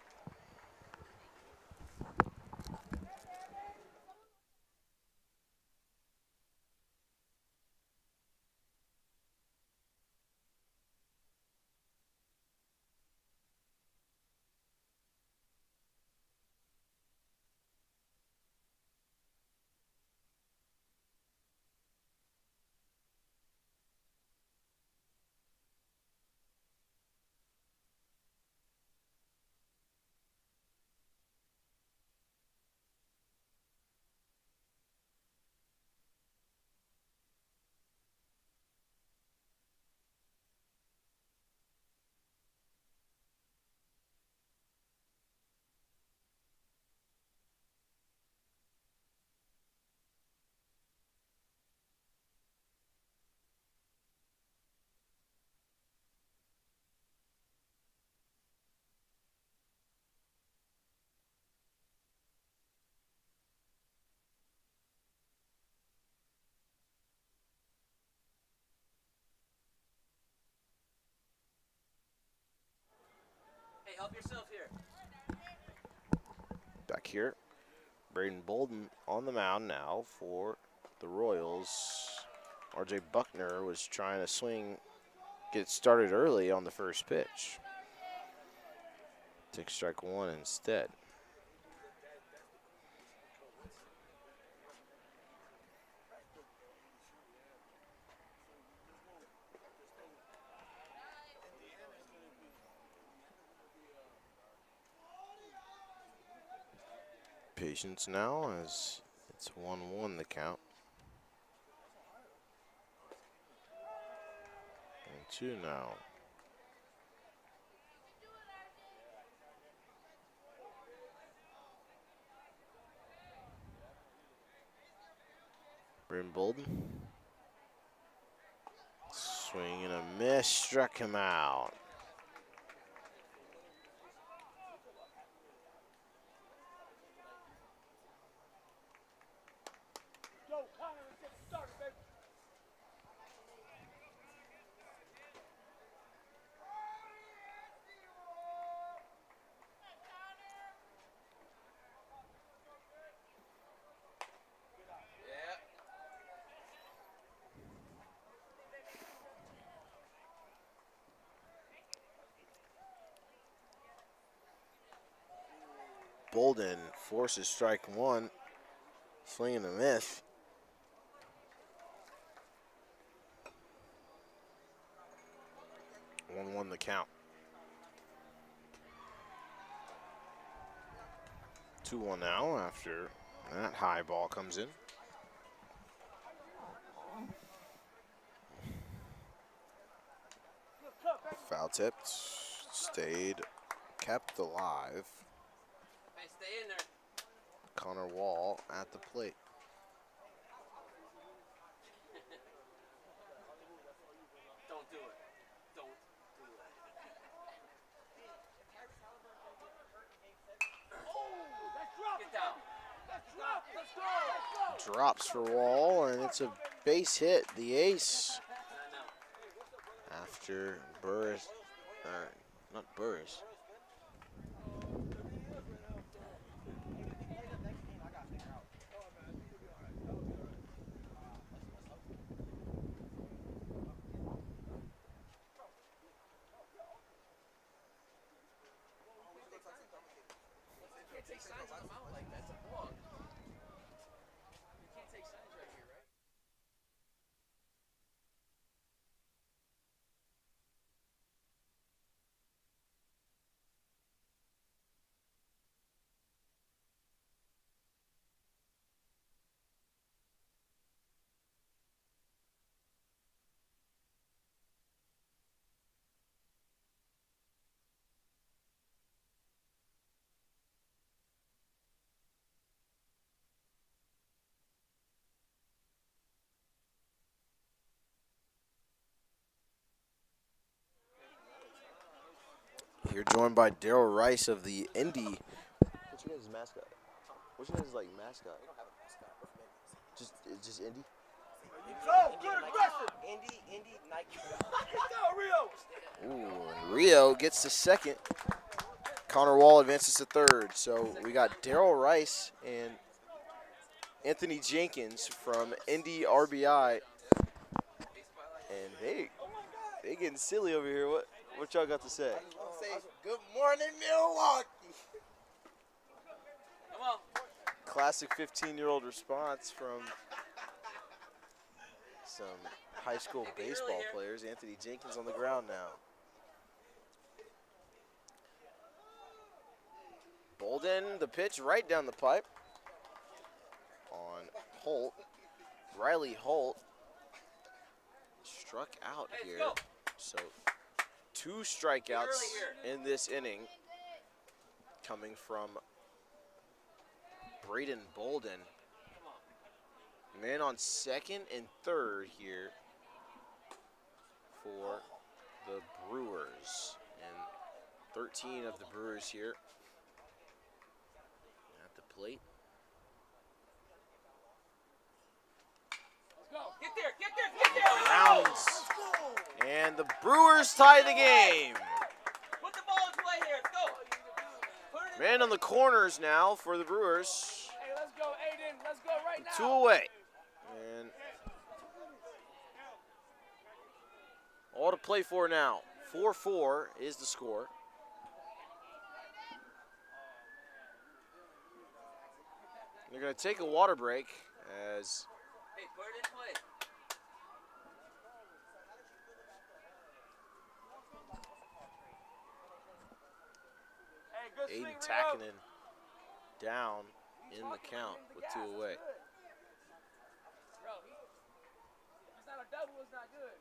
[SPEAKER 7] Hey, help yourself here.
[SPEAKER 3] Back here, Braden Bolden on the mound now for the Royals. RJ Buckner was trying to swing, get started early on the first pitch. Take strike 1 instead. Patience now as it's 1-1 the count. And 2 now. Braden Bolden. Swing and a miss, struck him out. Bolden forces strike one. Swing and a miss. 1-1 the count. 2-1 now after that high ball comes in. Foul tipped, stayed, kept alive.
[SPEAKER 7] Hey, stay in there.
[SPEAKER 3] Connor Wall at the plate.
[SPEAKER 7] Don't do it. Don't do it. Get down. Let's go.
[SPEAKER 3] Drops for Wall, and it's a base hit. The ace after Burris, not Burris.
[SPEAKER 7] You can't take signs on the mound like that. It's a bug. You can't take signs right here, right?
[SPEAKER 3] You're joined by Daryl Rice of the Indy. What's your guys' mascot? What's your guys' mascot?
[SPEAKER 7] We don't have a mascot. We're from
[SPEAKER 3] Just Indy?
[SPEAKER 7] Indy, Nike.
[SPEAKER 3] Ooh, and Rio gets to second. Connor Wall advances to third. So we got Daryl Rice and Anthony Jenkins from Indy RBI. And they getting silly over here. What y'all got to say?
[SPEAKER 1] Say good morning, Milwaukee.
[SPEAKER 7] Come on.
[SPEAKER 3] Classic 15-year-old response from some high school baseball players. Anthony Jenkins on the ground now. Bolden, the pitch right down the pipe on Holt. Riley Holt struck out here. So 2 strikeouts in this inning coming from Braden Bolden. Man on second and third here for the Brewers. And 13 of the Brewers here at the plate.
[SPEAKER 7] Get there.
[SPEAKER 3] Rounds. And the Brewers tie the game.
[SPEAKER 7] Put the ball in play here. Let's go.
[SPEAKER 3] Man on the corners now for the Brewers.
[SPEAKER 5] Hey, let's go, Aiden. Let's go right now.
[SPEAKER 3] 2 away. And all to play for now. 4-4 is the score. They're going to take a water break as
[SPEAKER 7] Hey, put it in play.
[SPEAKER 5] Hey, good swing,
[SPEAKER 3] Aiden
[SPEAKER 5] Rio.
[SPEAKER 3] Takinen down in the count with 2 away.
[SPEAKER 5] Bro, it's not a double, it's not good.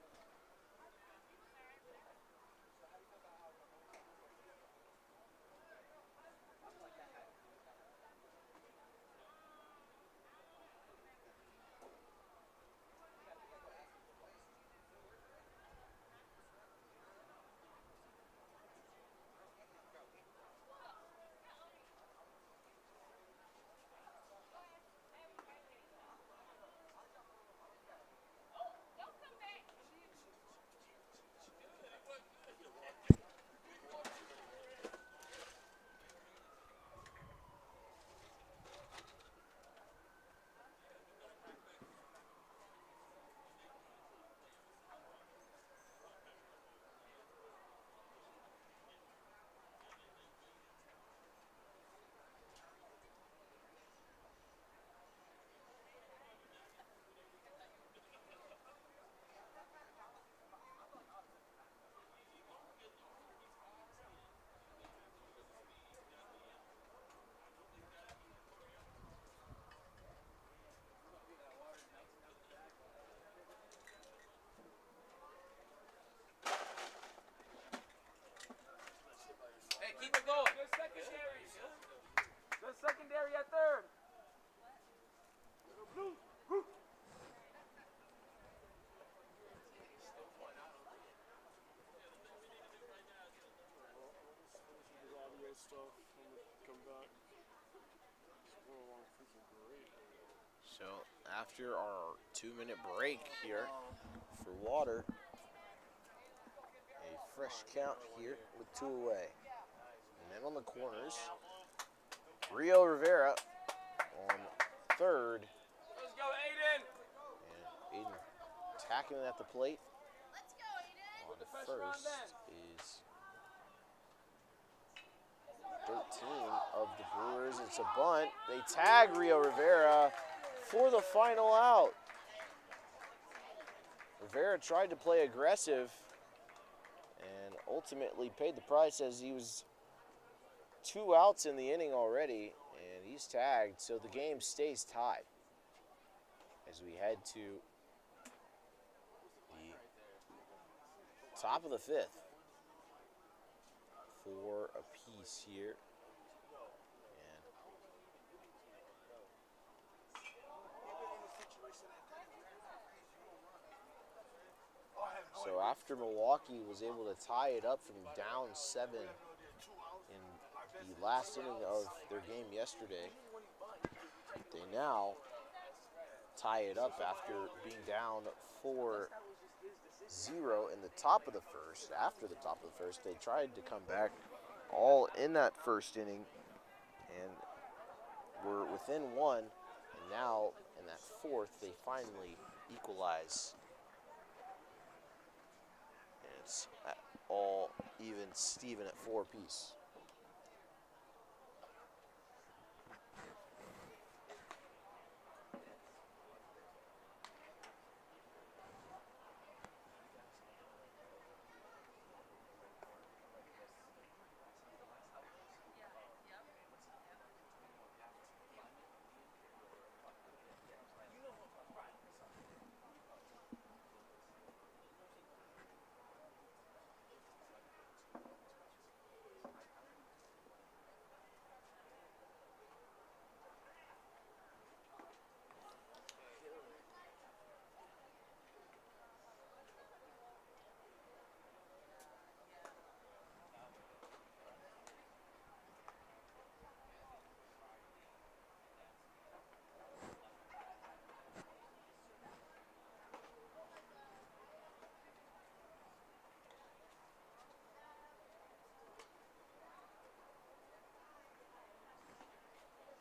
[SPEAKER 5] secondary at third.
[SPEAKER 3] So after our 2-minute break here for water, a fresh count here with 2 away. And then on the corners, Rio Rivera on third.
[SPEAKER 5] Let's go, Aiden.
[SPEAKER 3] And Aiden attacking it at the plate.
[SPEAKER 8] Let's go, Aiden.
[SPEAKER 3] On
[SPEAKER 5] the pressure on
[SPEAKER 3] first
[SPEAKER 5] then.
[SPEAKER 3] is 13 of the Brewers. It's a bunt. They tag Rio Rivera for the final out. Rivera tried to play aggressive and ultimately paid the price as he was 2 outs in the inning already, and he's tagged, so the game stays tied as we head to the top of the 5th. 4 apiece here. So after Milwaukee was able to tie it up from down 7 in the last inning of their game yesterday, they now tie it up after being down 4-0 in the top of the first. After the top of the first, they tried to come back all in that first inning and were within 1. And now in that 4th, they finally equalize. It's all even Steven at 4 apiece.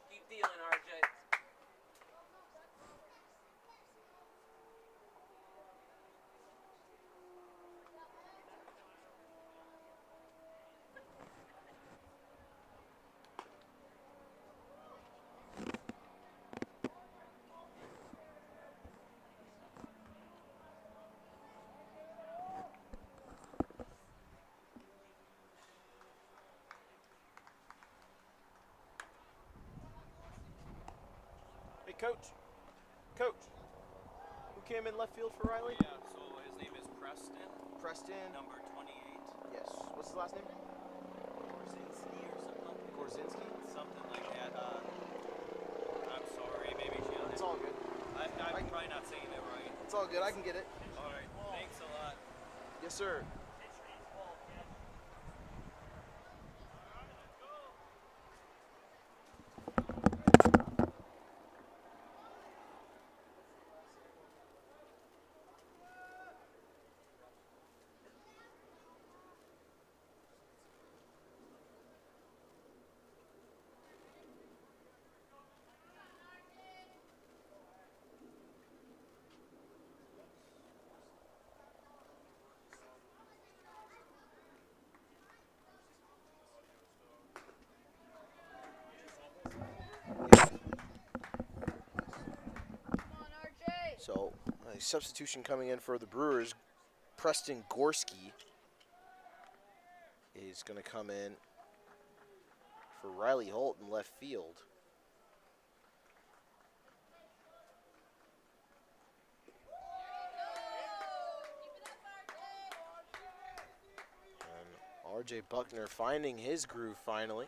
[SPEAKER 5] Keep dealing, RJ.
[SPEAKER 3] Hey, Coach, who came in left field for Riley?
[SPEAKER 9] Yeah, so his name is Preston,
[SPEAKER 3] Preston.
[SPEAKER 9] number 28.
[SPEAKER 3] Yes. What's his last name?
[SPEAKER 9] Korzinski or something.
[SPEAKER 3] Korzinski.
[SPEAKER 9] Something like that. I'm sorry, maybe she
[SPEAKER 3] It's all good.
[SPEAKER 9] I'm probably not saying it right.
[SPEAKER 3] It's all good. I can get it.
[SPEAKER 9] Alright, thanks a lot.
[SPEAKER 3] Yes, sir. So, a substitution coming in for the Brewers, Preston Gorski is going to come in for Riley Holt in left field. And RJ Buckner finding his groove finally.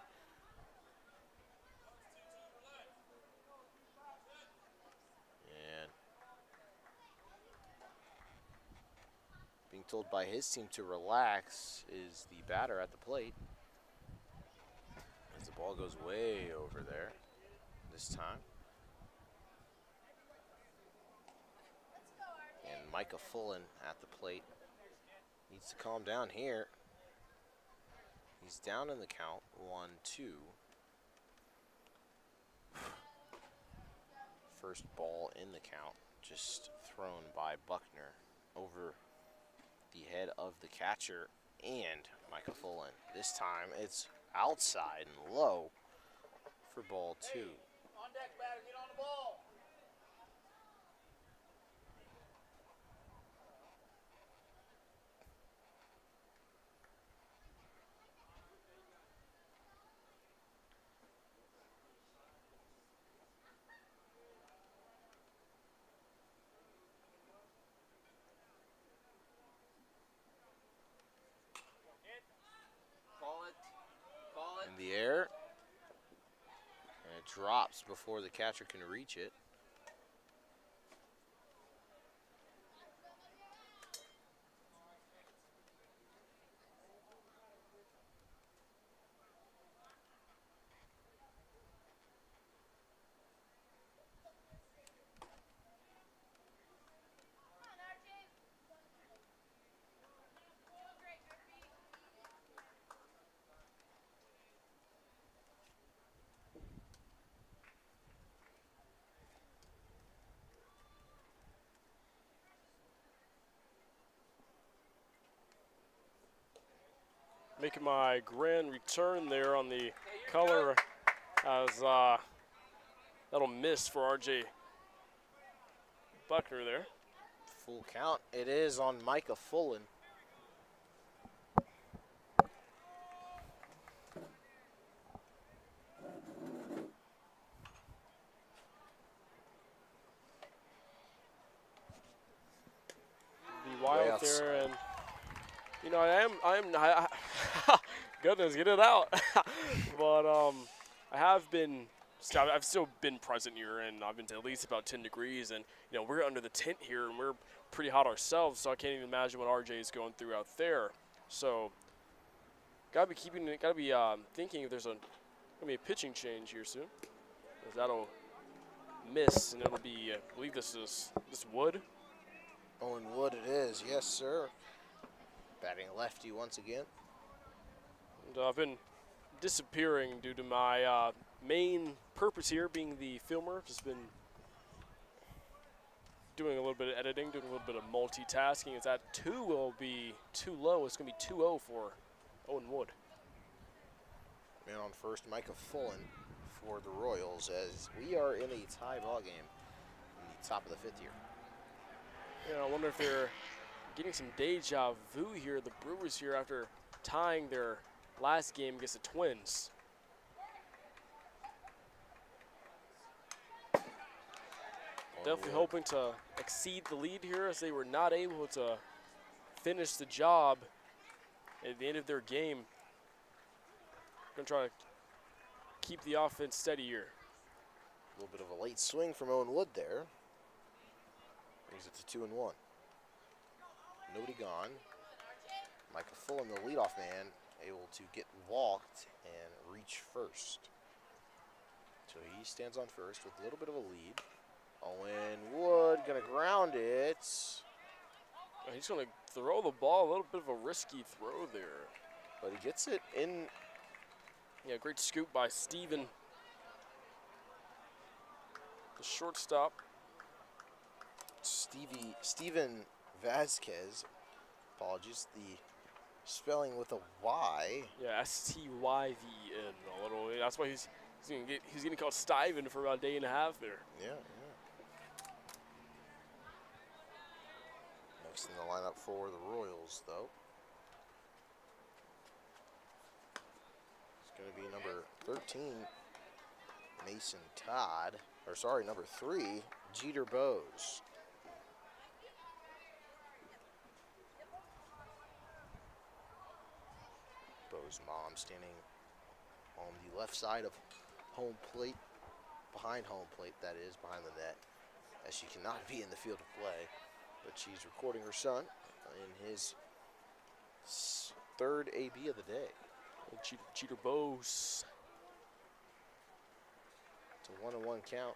[SPEAKER 3] told by his team to relax is the batter at the plate. As the ball goes way over there this time. And Micah Fullen at the plate needs to calm down here. He's down in the count, 1-2. First ball in the count, just thrown by Buckner over the head of the catcher and Micah Fullen. This time it's outside and low for ball 2.
[SPEAKER 5] On deck, batter, get on the ball.
[SPEAKER 7] Call it. Call it.
[SPEAKER 3] In the air, and it drops before the catcher can reach it.
[SPEAKER 4] Making my grand return there on the color as that'll miss for RJ Buckner there.
[SPEAKER 3] Full count, it is on Micah Fullen.
[SPEAKER 4] Be wild there, and you know I goodness, get it out. But I've still been present here, and I've been to at least about 10 degrees, and you know we're under the tent here, and we're pretty hot ourselves, so I can't even imagine what RJ is going through out there. So gotta be thinking if there's gonna be a pitching change here soon, 'cause that'll miss, and it'll be I believe this Wood.
[SPEAKER 3] Owen Wood it is, yes sir. Batting lefty once again.
[SPEAKER 4] And I've been disappearing due to my main purpose here being the filmer. Just been doing a little bit of editing, doing a little bit of multitasking. As that 2 will be too low. It's going to be 2-0 for Owen Wood.
[SPEAKER 3] Man on first, Micah Fullen for the Royals as we are in a tie ball game in the top of the 5th here.
[SPEAKER 4] You know, I wonder if they're getting some deja vu here, the Brewers here, after tying their last game against the Twins. Definitely hoping to exceed the lead here, as they were not able to finish the job at the end of their game. Going to try to keep the offense steady here.
[SPEAKER 3] A little bit of a late swing from Owen Wood there. Brings it to 2-1. Nobody gone. Micah Fullen, the leadoff man, able to get walked and reach first. So he stands on first with a little bit of a lead. Owen Wood gonna ground it.
[SPEAKER 4] He's going to throw the ball, a little bit of a risky throw there.
[SPEAKER 3] But he gets it in.
[SPEAKER 4] Yeah, great scoop by Steven, the shortstop.
[SPEAKER 3] Steven Vasquez. Apologies, the spelling with a Y.
[SPEAKER 4] Yeah, S-T-Y-V-N. A little. That's why he's getting called Steven for about a day and a half there.
[SPEAKER 3] Yeah. Next in the lineup for the Royals, though. It's going to be number 13, Mason Todd. Or sorry, number 3, Jeter Bowes. Bowes' mom standing on the left side of home plate, behind home plate, that is, behind the net, as she cannot be in the field of play. But she's recording her son in his Third AB of the day.
[SPEAKER 4] Jeter Bose.
[SPEAKER 3] It's a 1-1 count.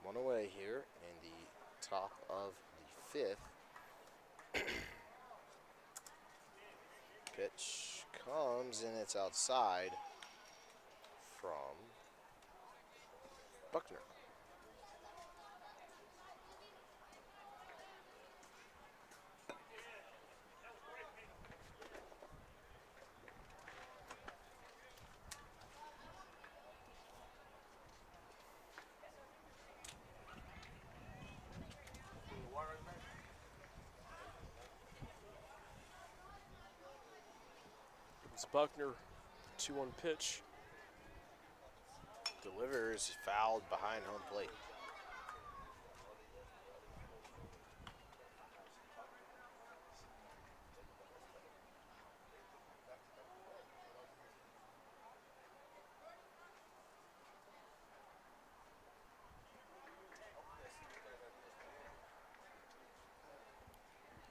[SPEAKER 3] One away here in the top of the fifth. Pitch comes and it's outside from Buckner.
[SPEAKER 4] It's Buckner, 2-1 pitch.
[SPEAKER 3] Delivers, fouled behind home plate.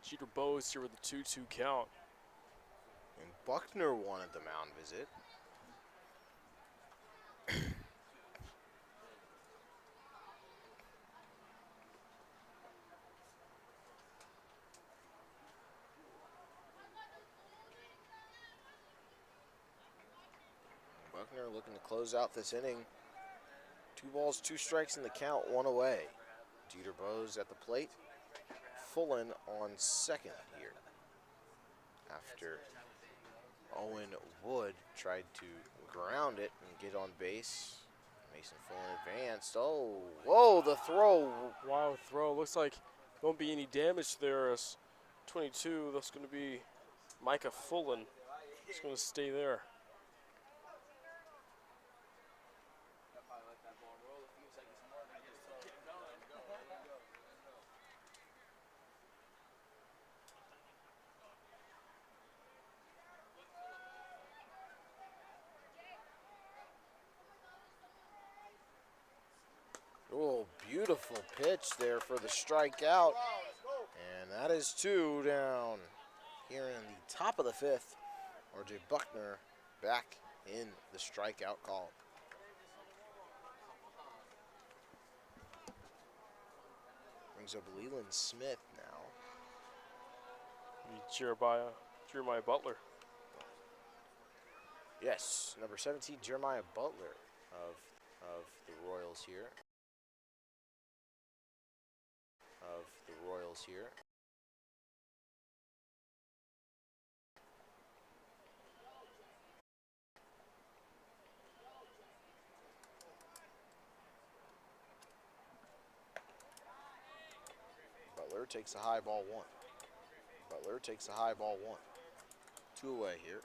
[SPEAKER 4] Jeter Bose here with a 2-2 count.
[SPEAKER 3] And Buckner wanted the mound visit. Buckner looking to close out this inning. 2 balls, 2 strikes in the count, 1 away. Jeter Bose at the plate. Fullen on second here. After Owen Wood tried to ground it and get on base. Mason Fullen advanced. Oh, whoa, the throw.
[SPEAKER 4] Wow, throw. Looks like there won't be any damage there. As 22, that's going to be Micah Fullen. It's going to stay there.
[SPEAKER 3] Oh, beautiful pitch there for the strikeout. And that is 2 down here in the top of the fifth. R.J. Buckner back in the strikeout column. Brings up Leland Smith now.
[SPEAKER 4] Jeremiah Butler.
[SPEAKER 3] Yes, number 17, Jeremiah Butler of the Royals here. Butler takes a high ball 1. 2 away here.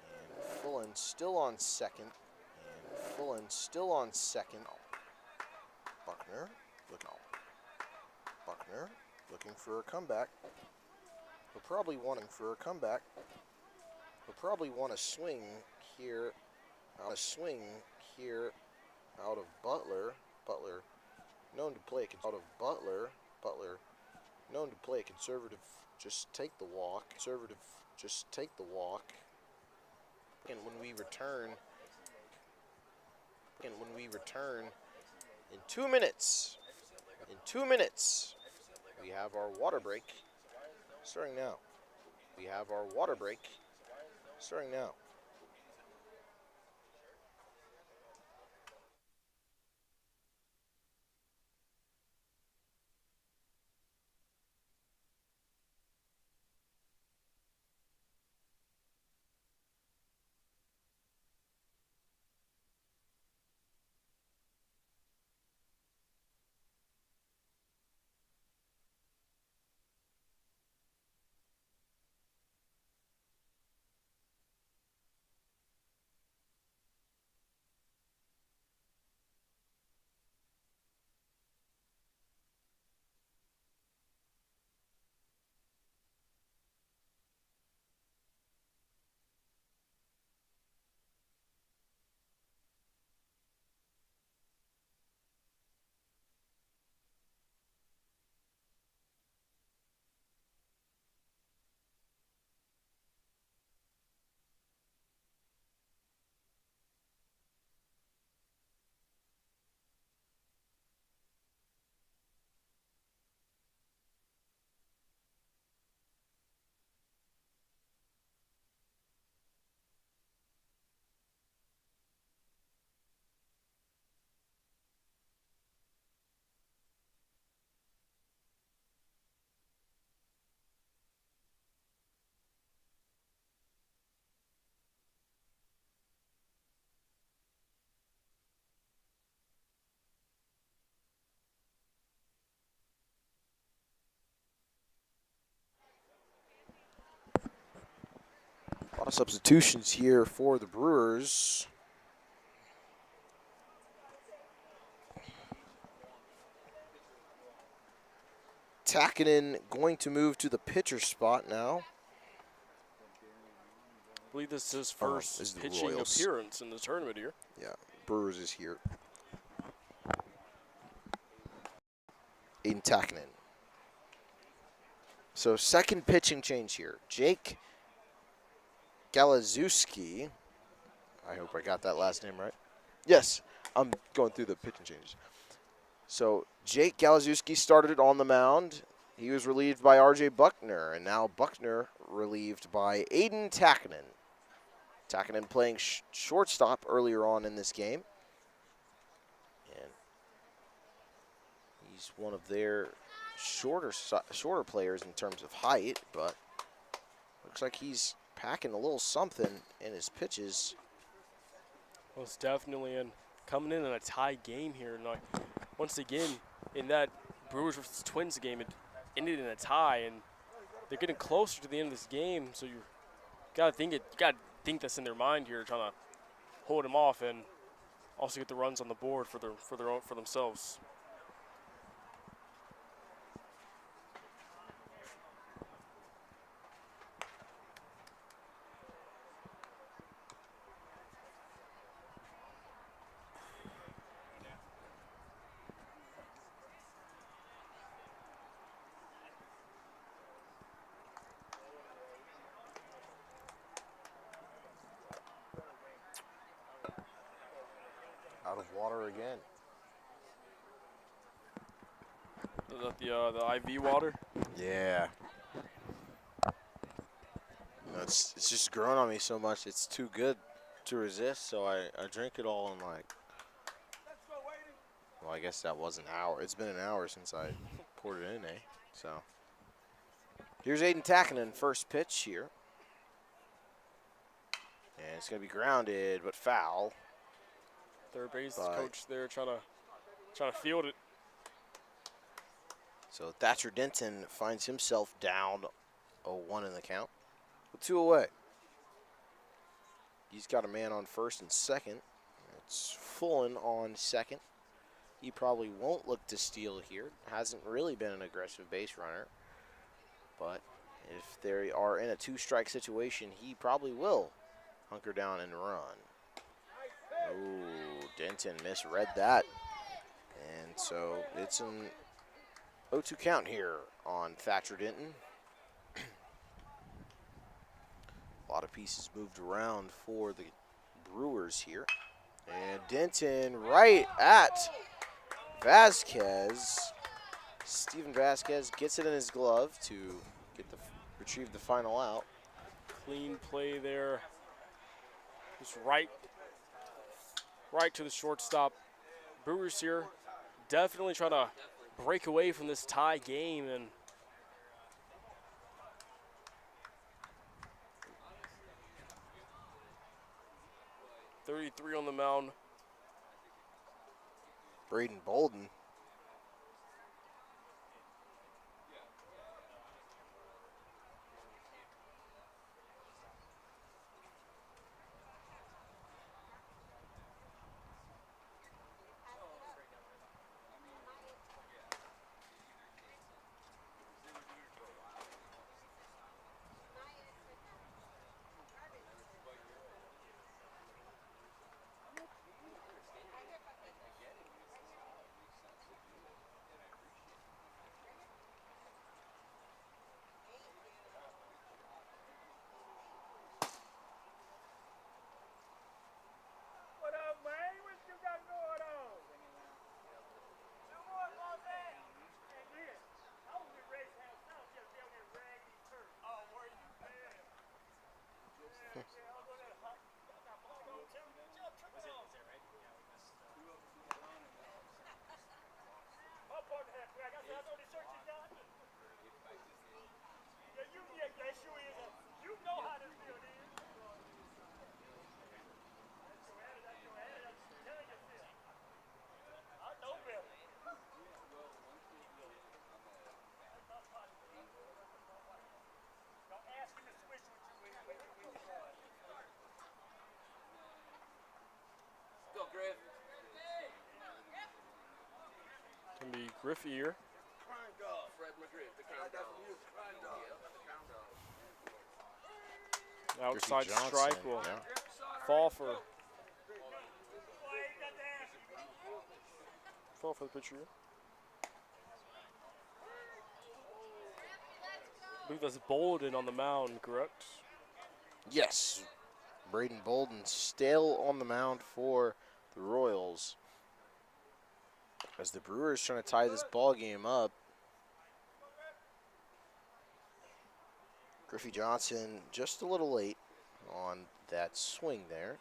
[SPEAKER 3] And Fullen still on second. Buckner looking for a comeback. He'll probably want a swing here. Out of Butler. Butler known to play conservative. Just take the walk. And when we return in 2 minutes, we have our water break starting now. Substitutions here for the Brewers. Takinen going to move to the pitcher spot now.
[SPEAKER 4] I believe this is his
[SPEAKER 3] Oh,
[SPEAKER 4] first
[SPEAKER 3] this is the
[SPEAKER 4] pitching
[SPEAKER 3] Royals.
[SPEAKER 4] appearance in the tournament here.
[SPEAKER 3] Yeah, Brewers is here. Aiden Takinen. So second pitching change here. Jake Galazewski. I hope I got that last name right. Yes, I'm going through the pitching changes. So Jake Galazewski started on the mound. He was relieved by R.J. Buckner, and now Buckner relieved by Aiden Takinen. Takinen playing shortstop earlier on in this game. And he's one of their shorter players in terms of height, but looks like he's packing a little something in his pitches.
[SPEAKER 4] Most definitely, and coming in a tie game here. And once again, in that Brewers versus Twins game, it ended in a tie, and they're getting closer to the end of this game. So you gotta think that's in their mind here, trying to hold them off and also get the runs on the board for themselves.
[SPEAKER 3] Out of water again.
[SPEAKER 4] Is that the IV water?
[SPEAKER 3] Yeah. No, it's just growing on me so much. It's too good to resist, so I drink it all in like, well, I guess that was an hour. It's been an hour since I poured it in, eh? So here's Aiden Takinen, first pitch here. And it's going to be grounded, but foul.
[SPEAKER 4] Third base coach there trying to field it.
[SPEAKER 3] So Thatcher Denton finds himself down 0-1 in the count with 2 away. He's got a man on first and second. It's Fullen on second. He probably won't look to steal here. Hasn't really been an aggressive base runner. But if they are in a 2-strike situation, he probably will hunker down and run. Ooh, Denton misread that. And so it's an 0-2 count here on Thatcher Denton. A lot of pieces moved around for the Brewers here. And Denton right at Vasquez. Steven Vasquez gets it in his glove to retrieve the final out.
[SPEAKER 4] Clean play there. Just right to the shortstop. Brewers here definitely trying to break away from this tie game, and .33 on the mound.
[SPEAKER 3] Braden Bolden.
[SPEAKER 5] What up, man? What you got going on? Two more months in. And then, I was in Ray's house now, just down there raggedy turf. Oh, were you? Yeah. I was on that hot. I got most of them. Y'all tripping on. Was it right? Yeah, we missed. My partner had crack. I said, I know this church is down. Yeah, that sure is. You know how this field is. Don't ask him to switch with you when you
[SPEAKER 4] Griff ear.
[SPEAKER 7] Fred McGriff, the crown dog. Yeah, the crown dog.
[SPEAKER 4] Outside
[SPEAKER 3] Johnson,
[SPEAKER 4] strike will
[SPEAKER 3] yeah.
[SPEAKER 4] fall for the pitcher. I believe that's Bolden on the mound, correct?
[SPEAKER 3] Yes. Braden Bolden still on the mound for the Royals. As the Brewers trying to tie this ball game up. Griffey Johnson just a little late on that swing there.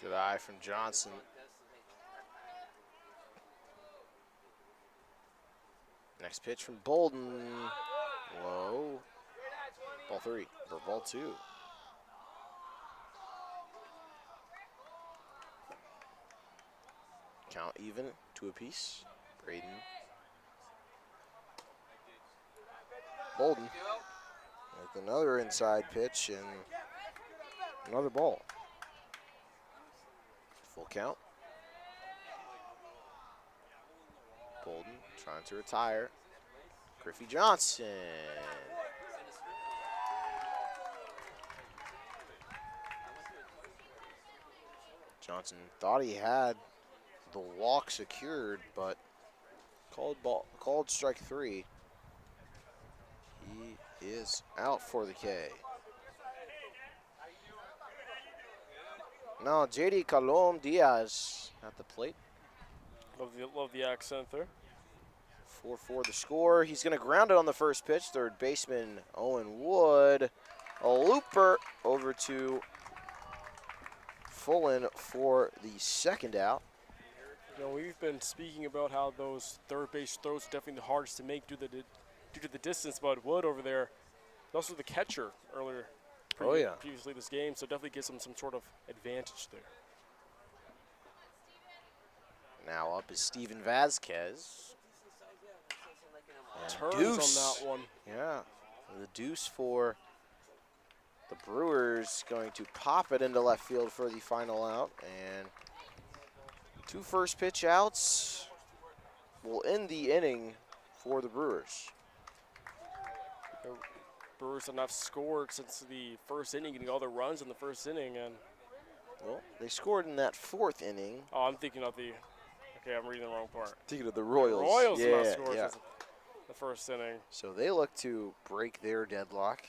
[SPEAKER 3] Good eye from Johnson. Next pitch from Bolden. Low. Ball 3, or ball 2. Count even, 2 apiece. Braden. Bolden with another inside pitch and another ball. Full count. Bolden trying to retire. Griffey Johnson. Johnson thought he had the walk secured, but called strike 3. He is out for the K. Now JD Calom Diaz at the plate.
[SPEAKER 4] Love the accent there.
[SPEAKER 3] 4-4 the score. He's going to ground it on the first pitch. Third baseman Owen Wood. A looper over to Fullen for the second out.
[SPEAKER 4] You know, we've been speaking about how those third base throws are definitely the hardest to make due to the distance, but Wood over there, also the catcher earlier previously this game, so definitely gives him some sort of advantage there.
[SPEAKER 3] Now up is Steven Vasquez. And
[SPEAKER 4] Turns on that one.
[SPEAKER 3] Yeah, the deuce for the Brewers, going to pop it into left field for the final out. And 2 first pitch outs will end the inning for the Brewers.
[SPEAKER 4] The Brewers have not scored since the first inning, getting all their runs in the first inning. And
[SPEAKER 3] well, they scored in that 4th inning.
[SPEAKER 4] oh, I'm thinking of the. Okay, I'm reading the wrong part.
[SPEAKER 3] Thinking of the Royals.
[SPEAKER 4] The Royals have not
[SPEAKER 3] Yeah,
[SPEAKER 4] scored
[SPEAKER 3] yeah.
[SPEAKER 4] since the first inning.
[SPEAKER 3] So they look to break their deadlock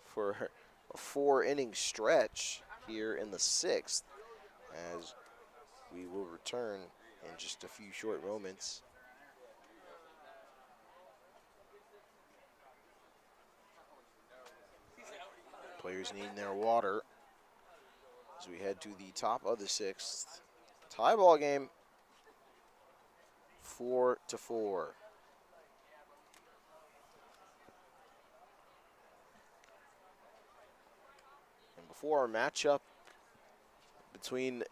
[SPEAKER 3] for a 4-inning stretch here in the 6th, as we will return in just a few short moments. Players needing their water as we head to the top of the 6th. Tie ball game, 4-4. And before our matchup between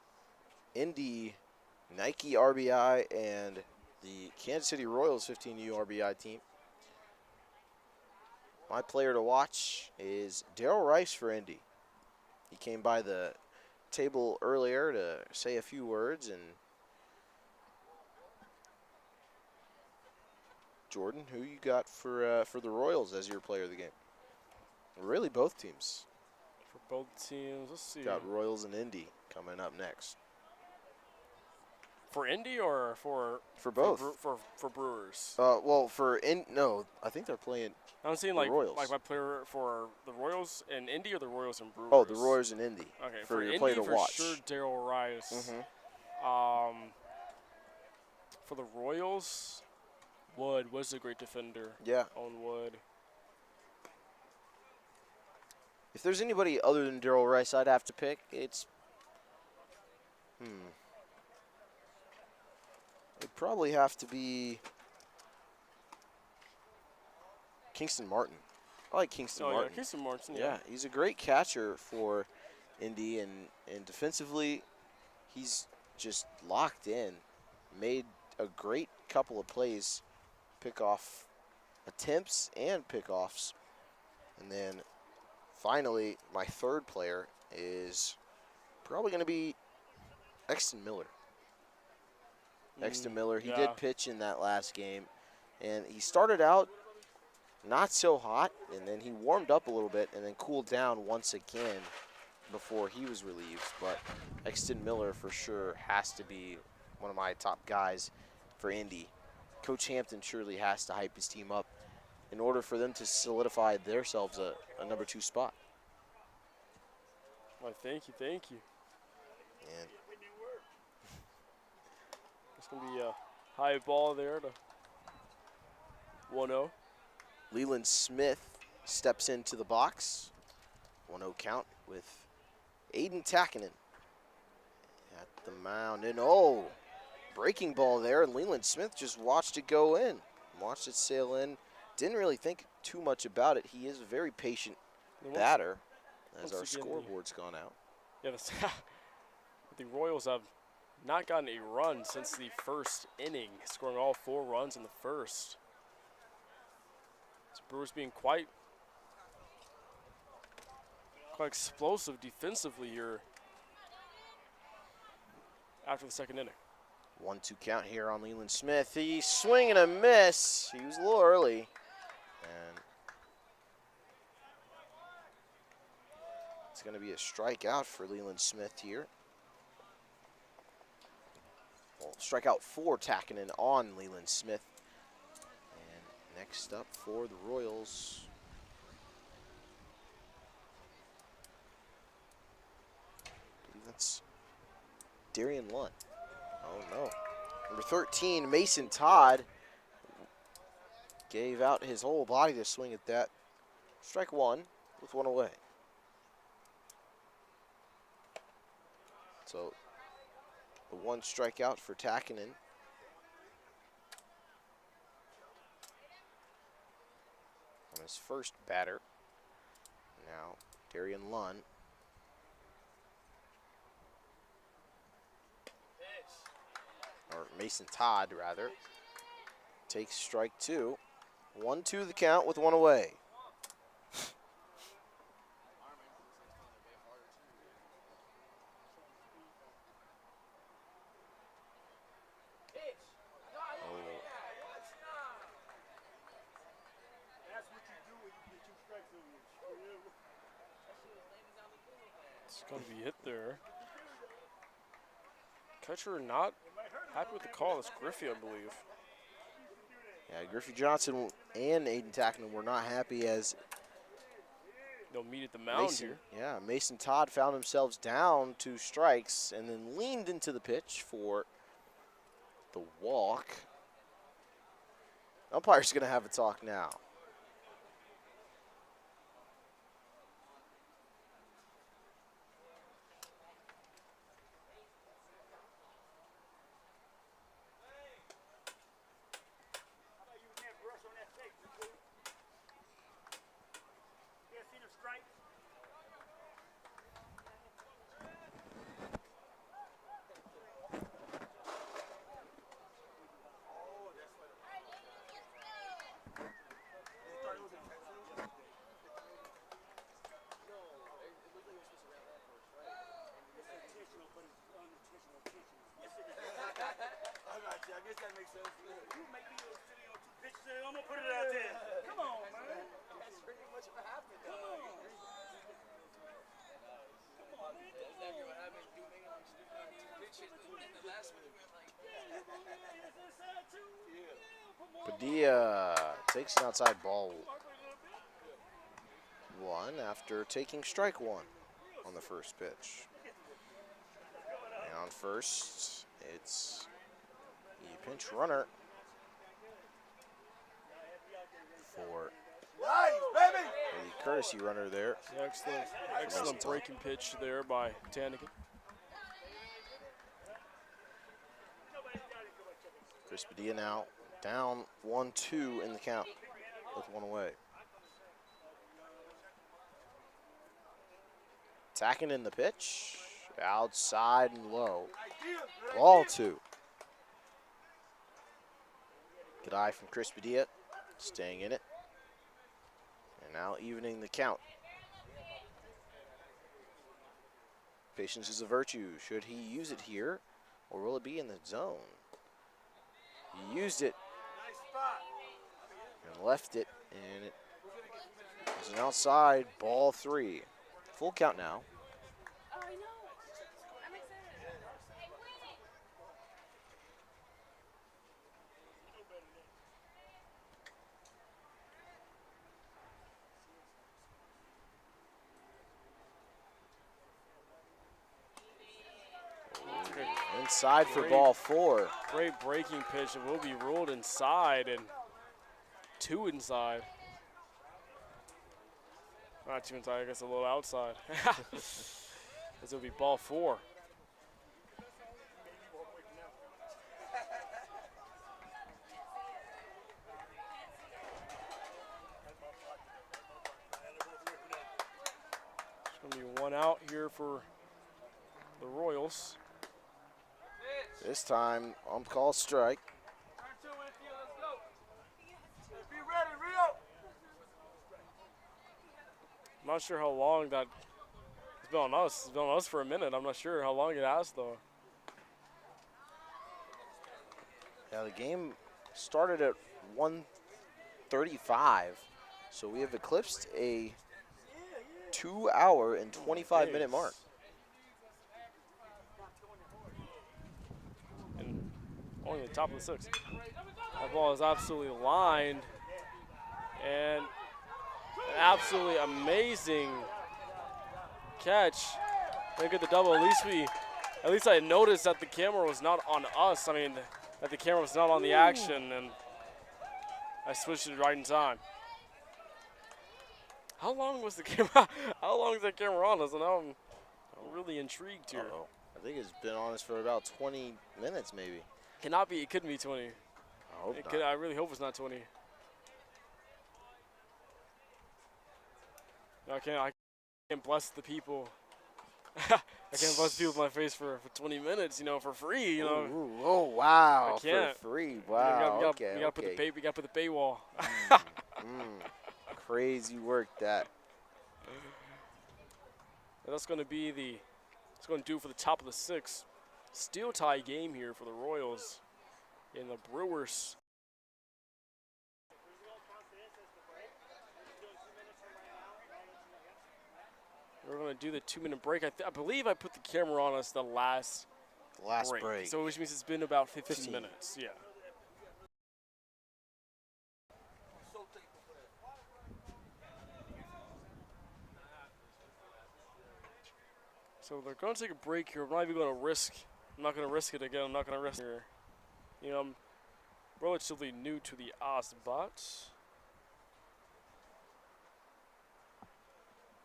[SPEAKER 3] Indy Nike RBI and the Kansas City Royals 15U RBI team, my player to watch is Darrell Rice for Indy. He came by the table earlier to say a few words. And Jordan, who you got for the Royals as your player of the game? Really, both teams.
[SPEAKER 4] For both teams, let's see.
[SPEAKER 3] Got Royals and Indy coming up next.
[SPEAKER 4] For Indy or for
[SPEAKER 3] both?
[SPEAKER 4] For Brewers.
[SPEAKER 3] Well, no, I think they're playing.
[SPEAKER 4] I'm saying
[SPEAKER 3] the
[SPEAKER 4] like
[SPEAKER 3] Royals.
[SPEAKER 4] my player for the Royals and Indy or the Royals and Brewers.
[SPEAKER 3] Oh, the Royals and Indy.
[SPEAKER 4] Okay,
[SPEAKER 3] for your
[SPEAKER 4] Indy
[SPEAKER 3] player to
[SPEAKER 4] for
[SPEAKER 3] watch.
[SPEAKER 4] sure, Darrell Rice. For the Royals, Wood was a great defender.
[SPEAKER 3] Yeah.
[SPEAKER 4] On Wood.
[SPEAKER 3] If there's anybody other than Darrell Rice I'd have to pick, it's it'd probably have to be Kingston Martin. I like Kingston
[SPEAKER 4] Oh,
[SPEAKER 3] Martin.
[SPEAKER 4] yeah, Kingston Martin.
[SPEAKER 3] Yeah, he's a great catcher for Indy, and defensively, he's just locked in. Made a great couple of plays, pickoff attempts and pickoffs. And then finally, my third player is probably going to be Exton Miller. Exton Miller, he did pitch in that last game, and he started out not so hot, and then he warmed up a little bit and then cooled down once again before he was relieved. But Exton Miller for sure has to be one of my top guys for Indy. Coach Hampton surely has to hype his team up in order for them to solidify themselves a number 2 spot.
[SPEAKER 4] Well, thank you.
[SPEAKER 3] And
[SPEAKER 4] It's going to be a high ball there to 1-0.
[SPEAKER 3] Leland Smith steps into the box. 1-0 count with Aiden Takinen at the mound. And breaking ball there, and Leland Smith just watched it go in. Watched it sail in. Didn't really think too much about it. He is a very patient batter as our scoreboard's gone out.
[SPEAKER 4] Yeah, the Royals have not gotten a run since the first inning, scoring all 4 runs in the first. So Brewers being quite explosive defensively here after the second inning.
[SPEAKER 3] 1-2 count here on Leland Smith. He swing and a miss. He was a little early. And it's going to be a strikeout for Leland Smith here. Well, strikeout for Takinen on Leland Smith. And next up for the Royals, I believe that's Darian Lunt. Oh no. Number 13, Mason Todd, gave out his whole body to swing at that. Strike 1 with 1 away. So the 1 strikeout for Takinen. On his first batter. Now Darian Lunt. Or Mason Todd, rather, takes strike 2. 1-2 the count with 1 away.
[SPEAKER 4] It's going to be hit there. Catcher not happy with the call. It's Griffey, I believe.
[SPEAKER 3] Yeah, Griffey Johnson and Aiden Takinen were not happy as
[SPEAKER 4] they'll meet at the mound here.
[SPEAKER 3] Yeah, Mason Todd found themselves down 2 strikes and then leaned into the pitch for the walk. Umpire's going to have a talk now. Padilla takes an outside ball 1 after taking strike 1 on the first pitch. And on first, it's the pinch runner for the courtesy runner there.
[SPEAKER 4] Excellent breaking pitch there by Tanigan.
[SPEAKER 3] Chris Padilla now down 1-2 in the count. with one away. Attacking in the pitch. Outside and low. Ball 2. Good eye from Chris Padilla. Staying in it. And now evening the count. Patience is a virtue. Should he use it here, or will it be in the zone? He used it and left it, and it was an outside, ball 3. Full count now.
[SPEAKER 6] Oh, I know. I'm excited.
[SPEAKER 3] Inside for ball 4.
[SPEAKER 4] Great breaking pitch. It will be ruled inside, and 2 inside. Not 2 inside, I guess a little outside. This will be ball 4. It's going to be 1 out here for the Royals.
[SPEAKER 3] This time, call strike.
[SPEAKER 4] I'm not sure how long that it's been on us. It's been on us for a minute. I'm not sure how long it has, though.
[SPEAKER 3] Yeah, the game started at 1:35, so we have eclipsed a 2-hour and 25-minute mark.
[SPEAKER 4] And only the top of the 6th. That ball is absolutely lined, and an absolutely amazing catch. Look at the double. At least I noticed that the camera was not on us. I mean, that the camera was not on the action, and I switched it right in time. How long was the camera? How long is that camera on us? And now I'm really intrigued here.
[SPEAKER 3] I think it's been on us for about 20 minutes, maybe.
[SPEAKER 4] Cannot be. It couldn't be 20.
[SPEAKER 3] I hope
[SPEAKER 4] It
[SPEAKER 3] not.
[SPEAKER 4] could, I really hope it's not 20. No, I can't bless the people. I can't bless people with my face for 20 minutes, you know, for free, you know.
[SPEAKER 3] Ooh, oh, wow.
[SPEAKER 4] I can't.
[SPEAKER 3] For free. Wow.
[SPEAKER 4] We
[SPEAKER 3] Okay.
[SPEAKER 4] gotta put the paywall.
[SPEAKER 3] Crazy work that.
[SPEAKER 4] That's going to be it's going to do for the top of the 6th. Still tie game here for the Royals and the Brewers. We're going to do the 2-minute break. I believe I put the camera on us the last
[SPEAKER 3] break.
[SPEAKER 4] So which means it's been about 15 minutes. Yeah. So they're going to take a break here. I'm not even going to risk. I'm not going to risk it again. I'm not going to risk it here. You know, I'm relatively new to the Osbot.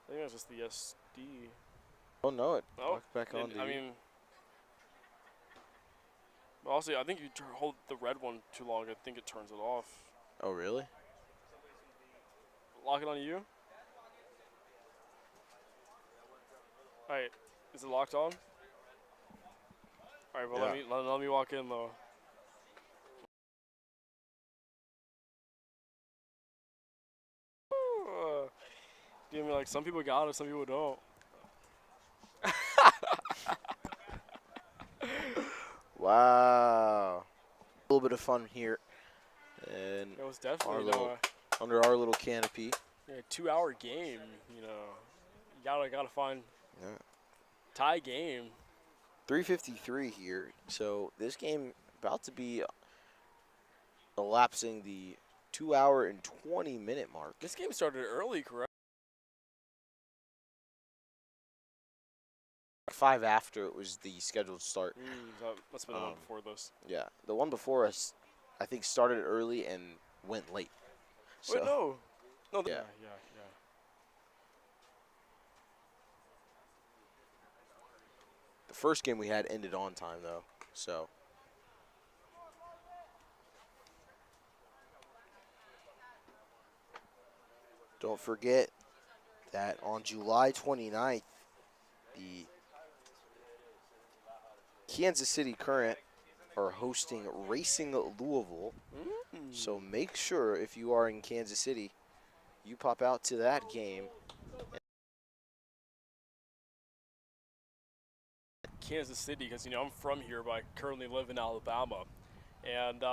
[SPEAKER 4] I think that's just the SD.
[SPEAKER 3] Oh, no. It
[SPEAKER 4] Oh,
[SPEAKER 3] walked back on.
[SPEAKER 4] I mean, well, also, I think you hold the red one too long. I think it turns it off.
[SPEAKER 3] Oh, really?
[SPEAKER 4] Lock it on you. All right, is it locked on? All right, well,
[SPEAKER 3] Yeah.
[SPEAKER 4] let me walk in though. Give me like some people got it, some people don't.
[SPEAKER 3] Wow. A little bit of fun here. And
[SPEAKER 4] It was definitely
[SPEAKER 3] under our little canopy.
[SPEAKER 4] yeah, 2-hour game. You know, you gotta find
[SPEAKER 3] Yeah.
[SPEAKER 4] tie game.
[SPEAKER 3] 3:53 here. So this game about to be elapsing the 2-hour and 20-minute mark.
[SPEAKER 4] This game started early, correct?
[SPEAKER 3] 5 after it was the scheduled start.
[SPEAKER 4] That must have been the one before this.
[SPEAKER 3] Yeah, the one before us, I think, started early and went late. So,
[SPEAKER 4] Wait, no.
[SPEAKER 3] Yeah.
[SPEAKER 4] Yeah.
[SPEAKER 3] the first game we had ended on time, though. So, Don't forget that on July 29th, the Kansas City Current are hosting Racing Louisville. So make sure if you are in Kansas City, you pop out to that game.
[SPEAKER 4] Kansas City, because I'm from here, but I currently live in Alabama, and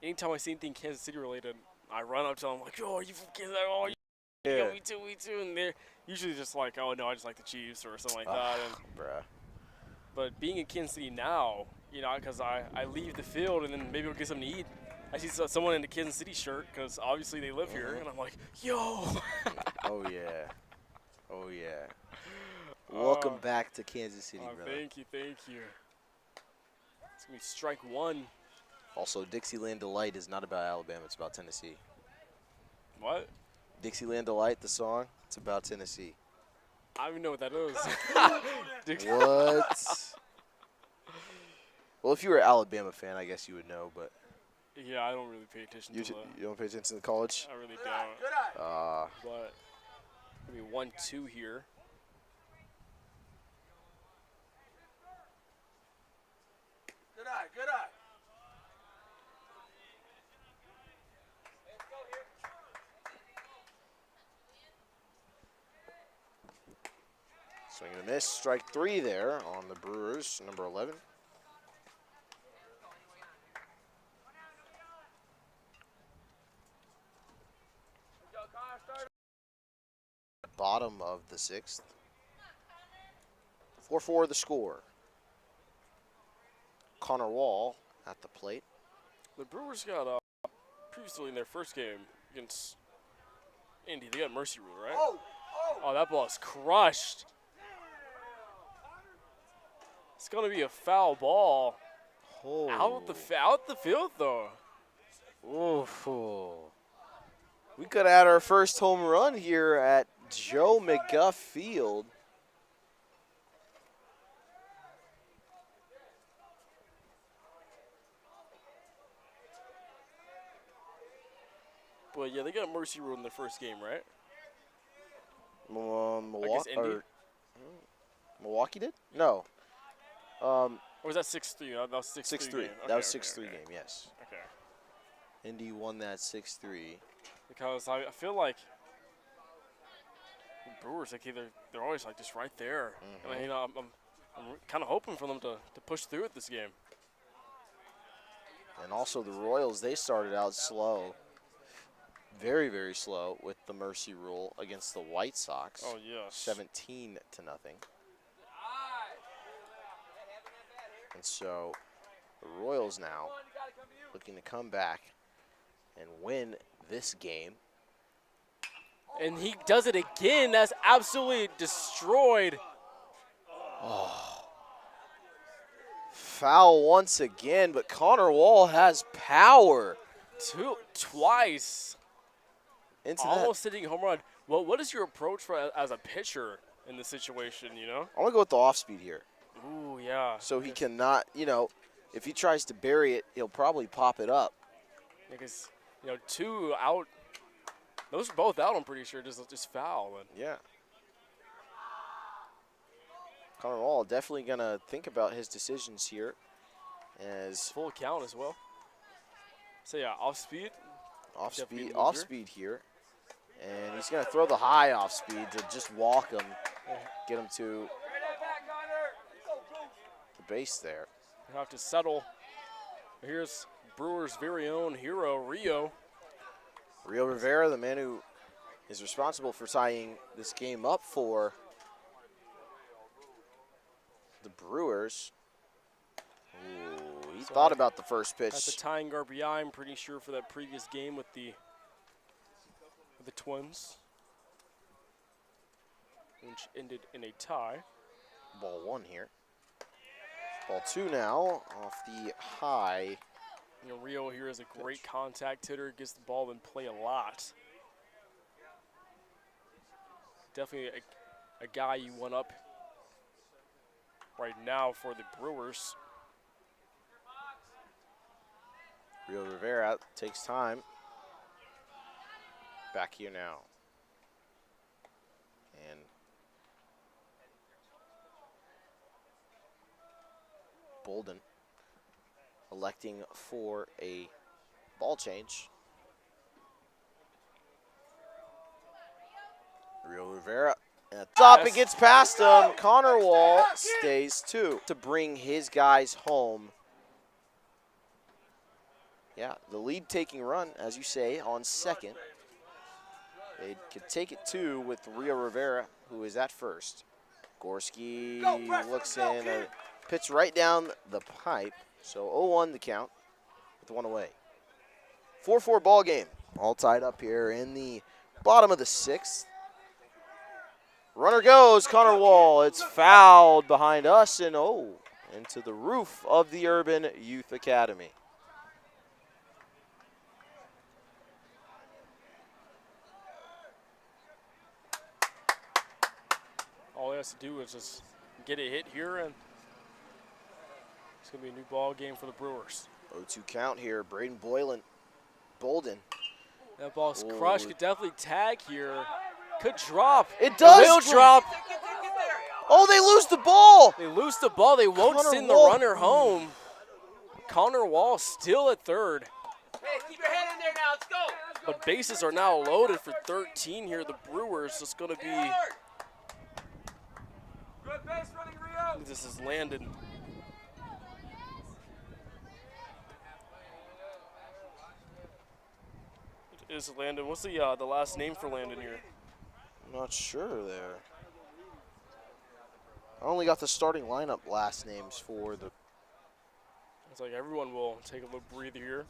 [SPEAKER 4] anytime I see anything Kansas City related, I run up to them like, "Oh, are you from Kansas? Oh, yeah, me too." And they're usually just like, "Oh no, I just like the Chiefs" or something like that. And,
[SPEAKER 3] Bruh.
[SPEAKER 4] but being in Kansas City now, because I leave the field and then maybe we'll get something to eat. I see someone in the Kansas City shirt because obviously they live here, and I'm like, "Yo!"
[SPEAKER 3] Oh yeah, oh yeah. Welcome back to Kansas City, brother.
[SPEAKER 4] Thank you. It's gonna be strike one.
[SPEAKER 3] Also, Dixieland Delight is not about Alabama; it's about Tennessee.
[SPEAKER 4] What?
[SPEAKER 3] Dixieland Delight, the song, it's about Tennessee.
[SPEAKER 4] I don't even know what that is.
[SPEAKER 3] What? Well, if you were an Alabama fan, I guess you would know, but
[SPEAKER 4] Yeah, I don't really pay attention to
[SPEAKER 3] you don't pay attention to college?
[SPEAKER 4] I really don't. But maybe 1-2 here.
[SPEAKER 7] Good eye.
[SPEAKER 3] Swing and a miss. Strike 3 there on the Brewers, number 11. Bottom of the 6th. 4-4 the score. Connor Wall at the plate.
[SPEAKER 4] The Brewers got previously in their first game against Indy, they got mercy rule, right? Oh, that ball is crushed. It's gonna be a foul ball.
[SPEAKER 3] Oh.
[SPEAKER 4] Out the field though.
[SPEAKER 3] Oof. We could have had our first home run here at Joe McGuff Field.
[SPEAKER 4] But yeah, they got mercy rule in their first game, right?
[SPEAKER 3] Milwaukee did? No.
[SPEAKER 4] Or was that 6-3? That was 6-3.
[SPEAKER 3] That was 6-3 game, yes.
[SPEAKER 4] Okay.
[SPEAKER 3] Indy won that 6-3.
[SPEAKER 4] Because I feel like the Brewers, like they're always like just right there. And I'm kind of hoping for them to push through it this game.
[SPEAKER 3] And also the Royals, they started out slow. Very, very slow with the mercy rule against the White Sox.
[SPEAKER 4] Oh, yes.
[SPEAKER 3] 17-0. And so the Royals now looking to come back and win this game.
[SPEAKER 4] And he does it again. That's absolutely destroyed.
[SPEAKER 3] Oh. Foul once again, but Connor Wall has power.
[SPEAKER 4] Twice.
[SPEAKER 3] Into
[SPEAKER 4] almost hitting a home run. Well, what is your approach as a pitcher in this situation,
[SPEAKER 3] I'm going to go with the off speed here.
[SPEAKER 4] Ooh, yeah.
[SPEAKER 3] So he cannot, if he tries to bury it, he'll probably pop it up.
[SPEAKER 4] Because, 2 out. Those are both out, I'm pretty sure, just foul.
[SPEAKER 3] Yeah. Connor Wall definitely going to think about his decisions here. As
[SPEAKER 4] full count as well. So, yeah, off speed.
[SPEAKER 3] Off speed here. And he's going to throw the high off speed to just walk him, get him to the base there.
[SPEAKER 4] You have to settle. Here's Brewers' very own hero, Rio.
[SPEAKER 3] Rio Rivera, the man who is responsible for tying this game up for the Brewers. Ooh, he thought about the first pitch.
[SPEAKER 4] That's the tying RBI, I'm pretty sure, for that previous game with the Twins, which ended in a tie.
[SPEAKER 3] Ball 1 here. Ball 2 now off the high.
[SPEAKER 4] Rio here is a great contact hitter, gets the ball in play a lot. Definitely a guy you want up right now for the Brewers.
[SPEAKER 3] Rio Rivera takes time. back here now. And Bolden electing for a ball change. Rio Rivera. Stop, it gets past him. Connor Wall stays 2 to bring his guys home. Yeah, the lead taking run, as you say, on second. They could take it 2 with Rio Rivera, who is at first. Gorski looks in, a pitch right down the pipe. So 0-1 the count with 1 away. 4-4 ball game. All tied up here in the bottom of the 6th. Runner goes, Connor Wall. It's fouled behind us and into the roof of the Urban Youth Academy.
[SPEAKER 4] All he has to do is just get a hit here, and it's going to be a new ball game for the Brewers.
[SPEAKER 3] 0-2 count here. Braden Bolden.
[SPEAKER 4] That ball's crushed. Could definitely tag here. Could drop.
[SPEAKER 3] It does.
[SPEAKER 4] It will drop.
[SPEAKER 3] Oh, they lose the ball.
[SPEAKER 4] They lose the ball. They won't
[SPEAKER 3] Connor
[SPEAKER 4] send
[SPEAKER 3] Wall.
[SPEAKER 4] the runner home. Connor Wall still at third.
[SPEAKER 7] Hey, keep your head in there now. Let's go.
[SPEAKER 4] But bases are now loaded for 13 here. The Brewers. It's going to be.
[SPEAKER 5] Good base running, Rio.
[SPEAKER 4] This is Landon. It is Landon. What's the last name for Landon here?
[SPEAKER 3] I'm not sure there. I only got the starting lineup last names for the.
[SPEAKER 4] It's like everyone will take a little breather here.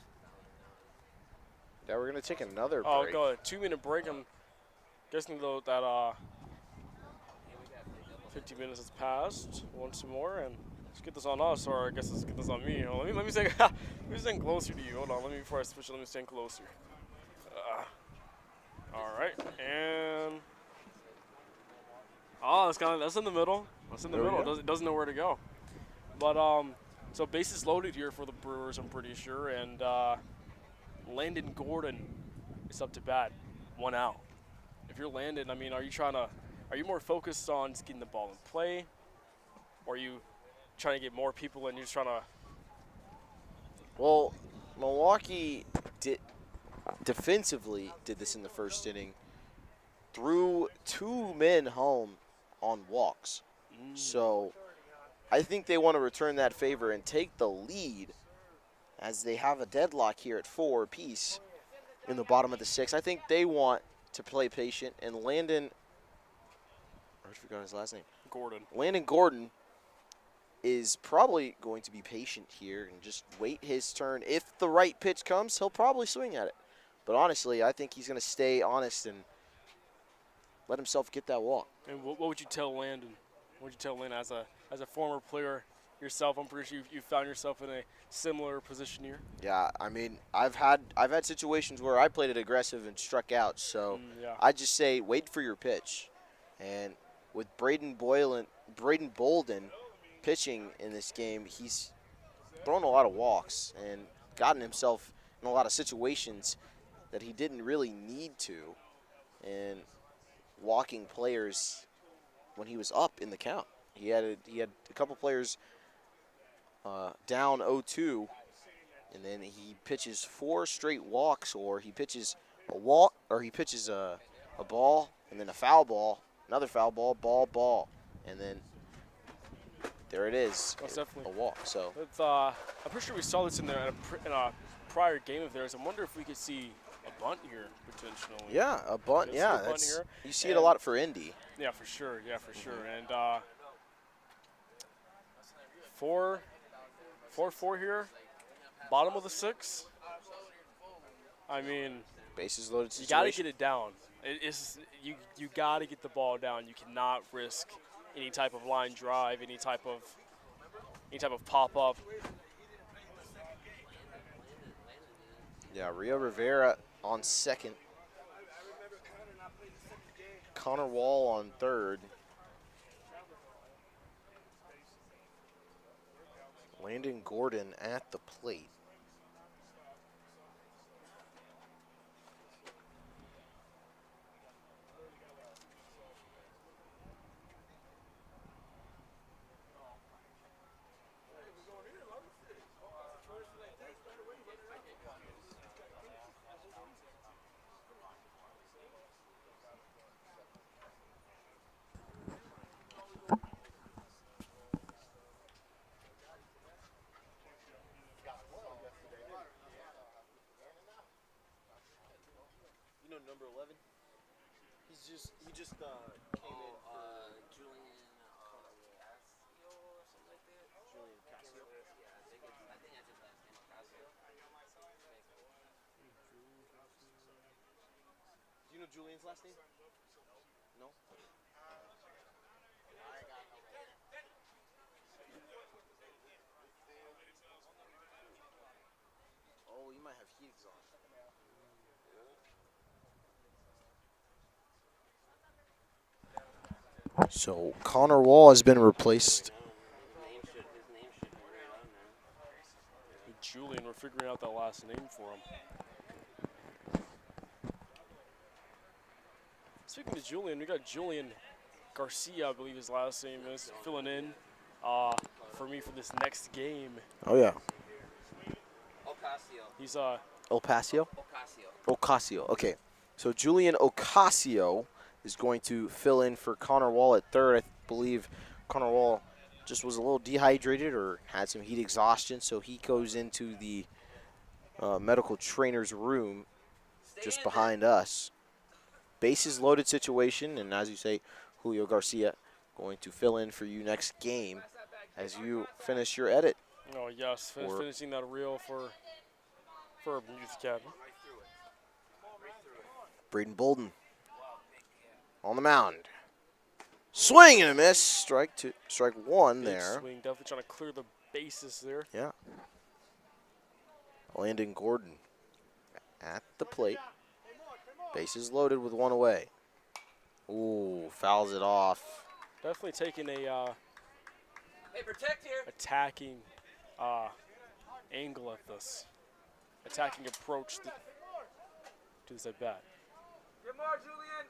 [SPEAKER 3] Yeah, we're gonna take another break.
[SPEAKER 4] Oh, go ahead. 2-minute break. I'm guessing though that 50 minutes has passed. Once more, and let's get this on us, or I guess let's get this on me. Oh, let me say, let me stand closer to you. Hold on, before I switch, let me stand closer. All right, and that's in the middle. That's in the middle. It doesn't know where to go. But so bases loaded here for the Brewers, I'm pretty sure, and Landon Gordon is up to bat, 1 out. If you're Landon, I mean, are you more focused on just getting the ball in play, or are you trying to get more people and you're just trying to?
[SPEAKER 3] Well, Milwaukee defensively did this in the first inning. Threw 2 men home on walks. So I think they want to return that favor and take the lead as they have a deadlock here at 4 apiece in the bottom of the 6th. I think they want to play patient, and Landon, I forgot his last name.
[SPEAKER 4] Gordon.
[SPEAKER 3] Landon Gordon is probably going to be patient here and just wait his turn. If the right pitch comes, he'll probably swing at it. But honestly, I think he's going to stay honest and let himself get that walk.
[SPEAKER 4] And what would you tell Landon? What would you tell Landon as a former player yourself? I'm pretty sure you found yourself in a similar position here.
[SPEAKER 3] Yeah, I mean, I've had situations where I played it aggressive and struck out. So
[SPEAKER 4] Yeah.
[SPEAKER 3] I just say wait for your pitch. And with Braden Bolden pitching in this game, he's thrown a lot of walks and gotten himself in a lot of situations that he didn't really need to, and walking players when he was up in the count. He had a couple players down 0-2, and then he pitches 4 straight walks, or he pitches a walk, or he pitches a ball, and then a foul ball, another foul ball, ball, and then there it is, a walk. So
[SPEAKER 4] It's, I'm pretty sure we saw this in a prior game of theirs. I wonder if we could see a bunt here potentially.
[SPEAKER 3] yeah, a bunt.
[SPEAKER 4] Let's
[SPEAKER 3] Yeah,
[SPEAKER 4] see a bunt here.
[SPEAKER 3] you see it a lot for Indy.
[SPEAKER 4] Yeah, for sure. Yeah, for sure. And 4-4 here, bottom of the 6th. I mean,
[SPEAKER 3] Bases loaded
[SPEAKER 4] you
[SPEAKER 3] situation.
[SPEAKER 4] got to get it down. You got to get the ball down. You cannot risk any type of line drive, any type of pop up.
[SPEAKER 3] Yeah, Rio Rivera on second. Connor Wall on third. Landon Gordon at the plate. know number 11? He just came in for
[SPEAKER 7] Julian Casio or something like that.
[SPEAKER 3] Julian Casio.
[SPEAKER 7] Yeah, I think that's his last name, Casio.
[SPEAKER 3] Do you know Julian's last name? No. Oh, you might have heat exhaust. So Connor Wall has been replaced.
[SPEAKER 7] His name should be right on there.
[SPEAKER 4] Julian, we're figuring out that last name for him. Speaking of Julian, we got Julian Garcia, I believe his last name is, filling in for me for this next game.
[SPEAKER 3] Oh yeah.
[SPEAKER 7] Ocasio.
[SPEAKER 4] He's
[SPEAKER 3] Ocasio?
[SPEAKER 7] Ocasio.
[SPEAKER 3] Ocasio. Okay. So Julian Ocasio is going to fill in for Connor Wall at third. I believe Connor Wall just was a little dehydrated or had some heat exhaustion, so he goes into the medical trainer's room just behind us. Bases loaded situation, and as you say, Julio Garcia going to fill in for you next game as you finish your edit.
[SPEAKER 4] oh yes, finishing that reel for Youth Academy.
[SPEAKER 3] Braden Bolden on the mound. Swing and a miss. Strike one
[SPEAKER 4] Big
[SPEAKER 3] there.
[SPEAKER 4] swing, definitely trying to clear the bases there.
[SPEAKER 3] Yeah. Landon Gordon at the plate. Bases loaded with one away. Ooh, fouls it off.
[SPEAKER 4] Definitely taking a
[SPEAKER 7] Hey, protect here.
[SPEAKER 4] attacking angle at this. Attacking approach to this at bat.
[SPEAKER 7] Get more, Julian.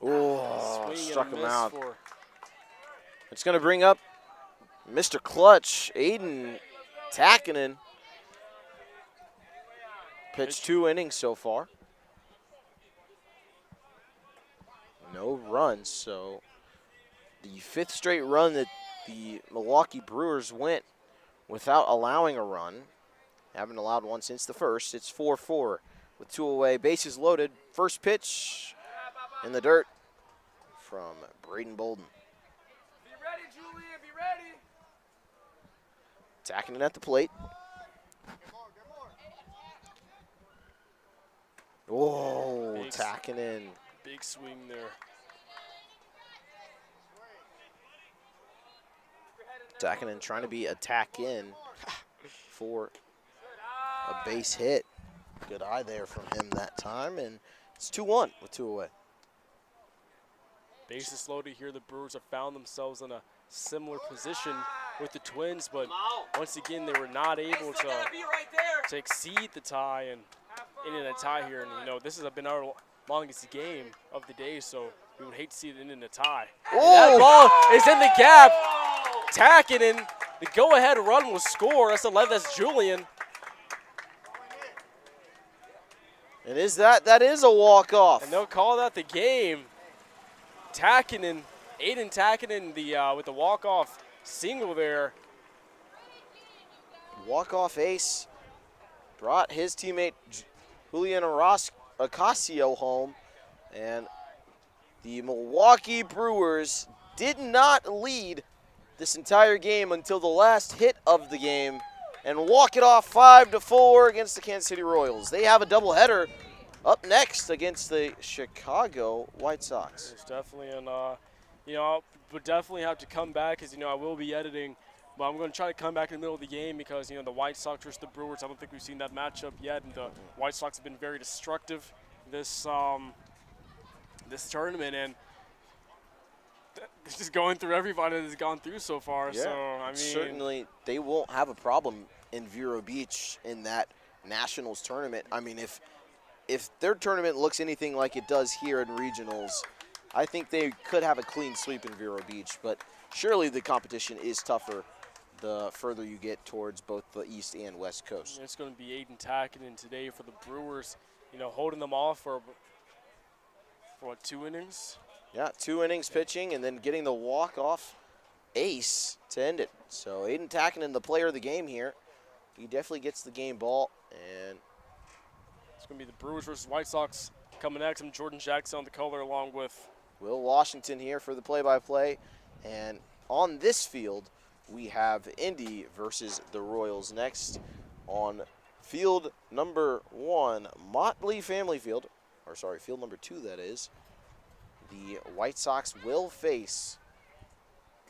[SPEAKER 3] Oh,
[SPEAKER 4] Swing
[SPEAKER 3] struck
[SPEAKER 4] and a
[SPEAKER 3] him
[SPEAKER 4] miss
[SPEAKER 3] out.
[SPEAKER 4] for
[SPEAKER 3] It's going to bring up Mr. Clutch, Aiden Takinen. Pitched 2 innings so far. No runs, so the 5th straight run that the Milwaukee Brewers went without allowing a run. Haven't allowed one since the first. It's 4-4 with 2 away. Bases loaded. First pitch in the dirt from Braden Bolden.
[SPEAKER 7] Be ready, Julian. Be ready.
[SPEAKER 3] Attacking it at the plate. Oh,
[SPEAKER 4] Big
[SPEAKER 3] attacking in.
[SPEAKER 4] big swing there.
[SPEAKER 3] Attacking in, trying to be attack in for a base hit. Good eye there from him that time, and it's 2-1 with 2 away.
[SPEAKER 4] Bases loaded here. The Brewers have found themselves in a similar position with the Twins, but once again they were not able to exceed the tie and in a tie here. And you know this has been our longest game of the day, so we would hate to see it end in a tie. And that ball is in the gap. Tacking in. The go-ahead run was scored. That's Julian.
[SPEAKER 3] And that is a walk-off.
[SPEAKER 4] And they'll call that the game. Aiden Takinen with the walk-off single there.
[SPEAKER 3] Walk-off ace brought his teammate Julian Ocasio home, and the Milwaukee Brewers did not lead this entire game until the last hit of the game and walk it off 5-4 against the Kansas City Royals. They have a doubleheader up next against the Chicago White Sox.
[SPEAKER 4] It's definitely would definitely have to come back because I will be editing, but I'm going to try to come back in the middle of the game because the White Sox versus the Brewers. I don't think we've seen that matchup yet, and the White Sox have been very destructive this this tournament, and just going through everybody that has gone through so far.
[SPEAKER 3] Yeah,
[SPEAKER 4] so I mean,
[SPEAKER 3] certainly they won't have a problem in Vero Beach in that Nationals tournament. I mean, if their tournament looks anything like it does here in regionals, I think they could have a clean sweep in Vero Beach. But surely the competition is tougher the further you get towards both the East and West Coast.
[SPEAKER 4] it's going to be Aiden Takinen today for the Brewers. Holding them off for what, 2 innings?
[SPEAKER 3] Yeah, 2 innings pitching and then getting the walk-off ace to end it. So Aiden Takinen, the player of the game here, he definitely gets the game ball And
[SPEAKER 4] It's going to be the Brewers versus White Sox coming next. I'm Jordan Jackson on the color along with
[SPEAKER 3] Will Washington here for the play-by-play. And on this field, we have Indy versus the Royals next on field number 1, Motley Family Field. Or sorry, field number 2, that is. The White Sox will face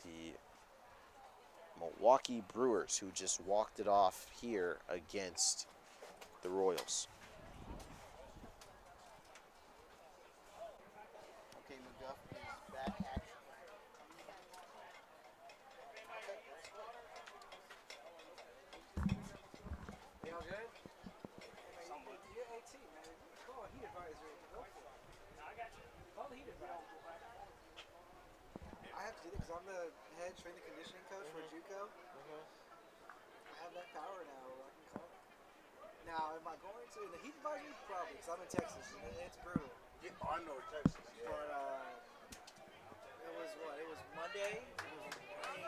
[SPEAKER 3] the Milwaukee Brewers, who just walked it off here against the Royals.
[SPEAKER 1] Okay, McGuff is back at
[SPEAKER 10] You all good? You're 18, man. If you call a heat advisory, go for it. I got you. Call the heat advisory. I have to do that because I'm the head strength and conditioning coach for JUCO. I have that power now where I can call it. Now, am I going to the heat advisory? Probably, because I'm in Texas and it's brutal.
[SPEAKER 11] Yeah, I know Texas. Yeah.
[SPEAKER 10] But it was what? It was Monday. It was rain,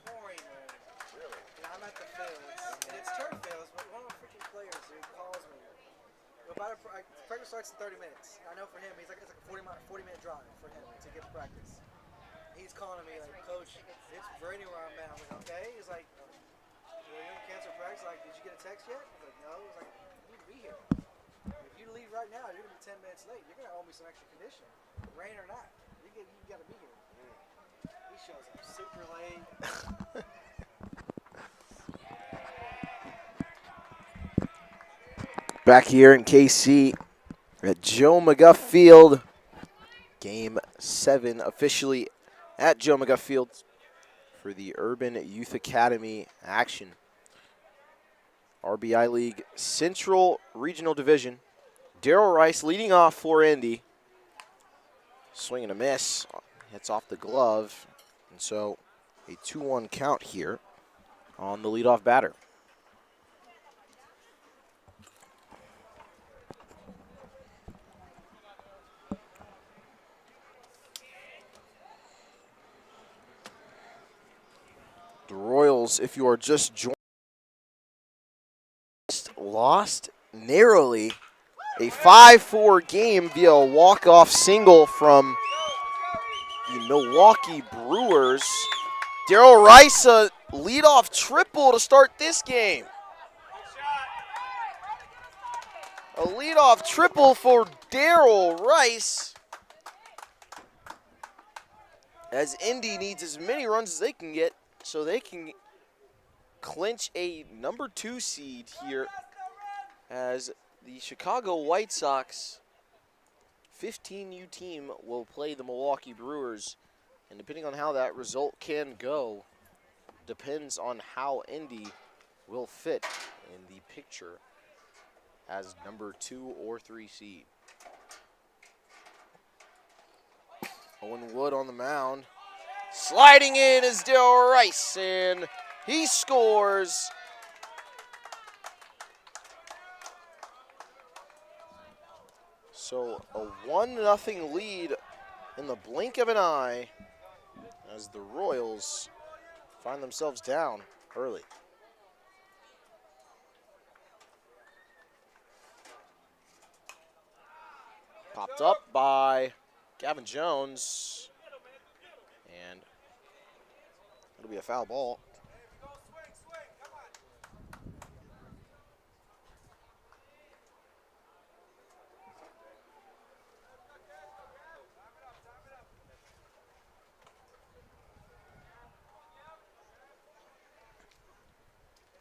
[SPEAKER 10] pouring rain.
[SPEAKER 11] Really?
[SPEAKER 10] And I'm at the fields, and it's turf fields, but one of the freaking players who calls me. Practice starts in 30 minutes. I know for him, it's like a 40-minute drive for him to get to practice. He's calling me like, Coach, it's raining where I'm at. I'm like, okay. He's like, you're going to cancel practice. Like, did you get a text yet? I was like, no. He's like, you need to be here. If you leave right now, you're going to be 10 minutes late. You're going to owe me some extra conditioning, rain or not. You got to be here. He shows up super late.
[SPEAKER 3] Back here in KC at Joe McGuff Field. Game 7 officially at Joe McGuff Field for the Urban Youth Academy action. RBI League Central Regional Division. Darrell Rice leading off for Indy. Swing and a miss. Hits off the glove. And so a 2-1 count here on the leadoff batter. The Royals, if you are just joining, lost narrowly a 5-4 game via a walk-off single from the Milwaukee Brewers. Darrell Rice, a leadoff triple to start this game. A leadoff triple for Darrell Rice, as Indy needs as many runs as they can get so they can clinch a number 2 seed here, as the Chicago White Sox 15U team will play the Milwaukee Brewers. And depending on how that result can go, depends on how Indy will fit in the picture as number 2 or 3 seed. Owen Wood on the mound. Sliding in is Darrell Rice, and he scores. So a 1-0 lead in the blink of an eye as the Royals find themselves down early. Popped up by Gavin Jones, and it'll be a foul ball.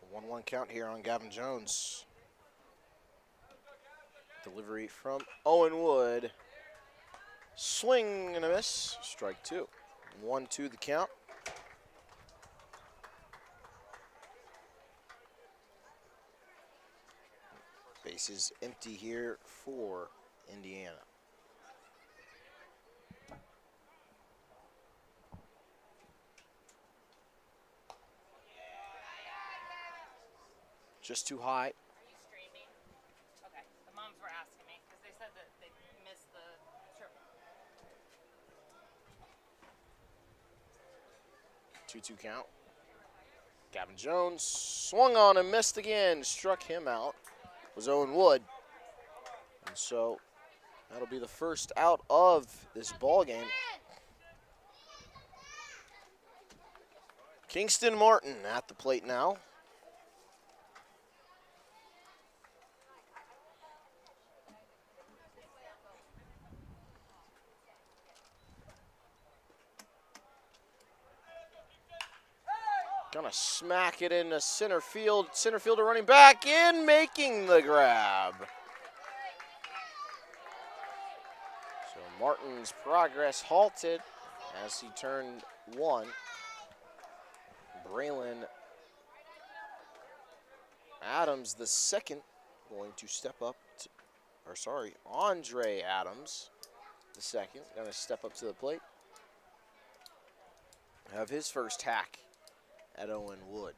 [SPEAKER 3] A 1-1 count here on Gavin Jones. Delivery from Owen Wood. Swing and a miss. Strike 2. 1-2 the count. Bases empty here for Indiana. Just too high.
[SPEAKER 12] Are you streaming? Okay. The moms were asking me because they said that they missed the triple.
[SPEAKER 3] 2-2 count. Gavin Jones swung on and missed again. Struck him out. Was Owen Wood. And so that'll be the first out of this ball game. Kingston Martin at the plate now. Gonna smack it into center field. Center fielder running back in, making the grab. So Martin's progress halted as he turned one. Braylon Adams, the second, going to step up, Andre Adams, the second, gonna step up to the plate. Have his first hack at Owen Wood.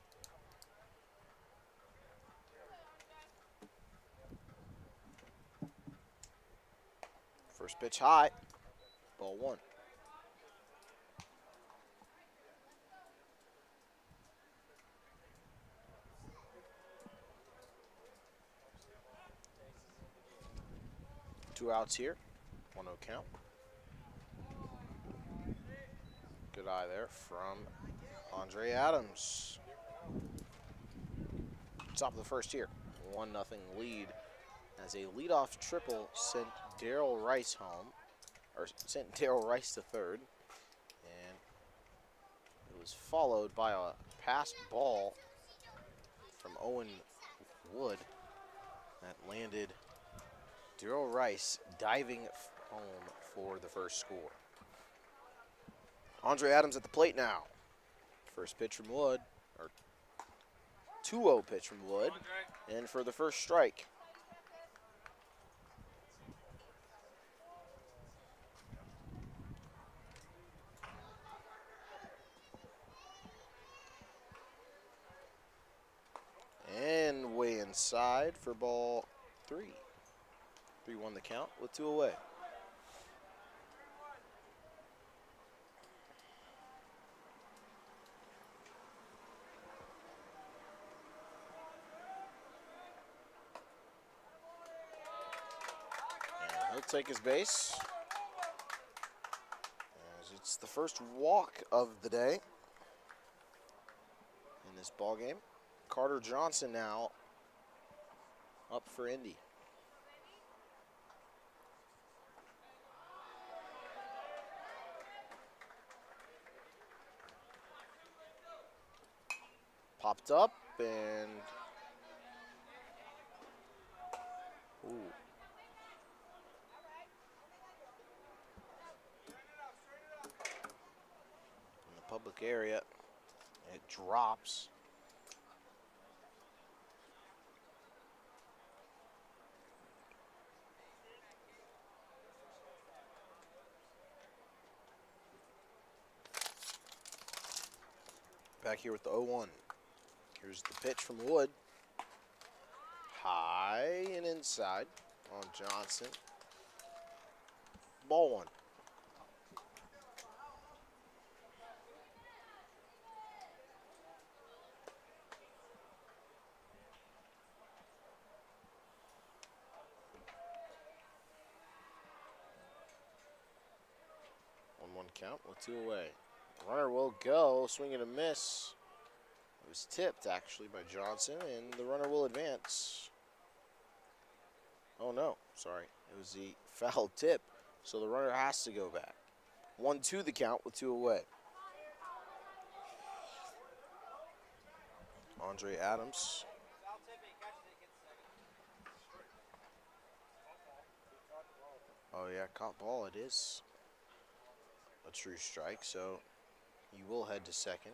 [SPEAKER 3] First pitch high, ball one. Two outs here, 1-0 count. Good eye there from Andre Adams. Top of the first here, 1-0 lead as a leadoff triple sent Darrell Rice home, or sent Darrell Rice to third, and it was followed by a passed ball from Owen Wood that landed Darrell Rice diving home for the first score. Andre Adams at the plate now. First pitch from Wood, or 2-0 pitch from Wood, and for the first strike. And way inside for ball three. 3-1 the count with 2 away. And he'll take his base, as it's the first walk of the day in this ball game. Carter Johnson now up for Indy. Popped up and ooh. In the public area, it drops. Back here with the 0-1. Here's the pitch from Wood. High and inside on Johnson. Ball one. One count with 2 away. Runner will go, swing and a miss. It was tipped, actually, by Johnson, and the runner will advance. Oh, no, sorry. It was the foul tip, so the runner has to go back. 1-2 the count with 2 away. Andre Adams. Oh, yeah, caught ball. It is a true strike, so you will head to second.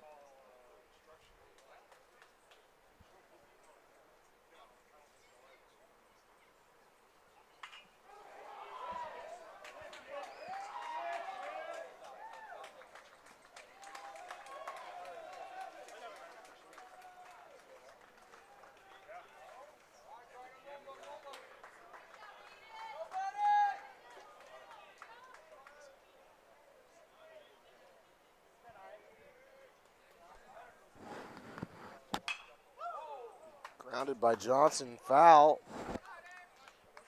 [SPEAKER 3] Grounded by Johnson, foul.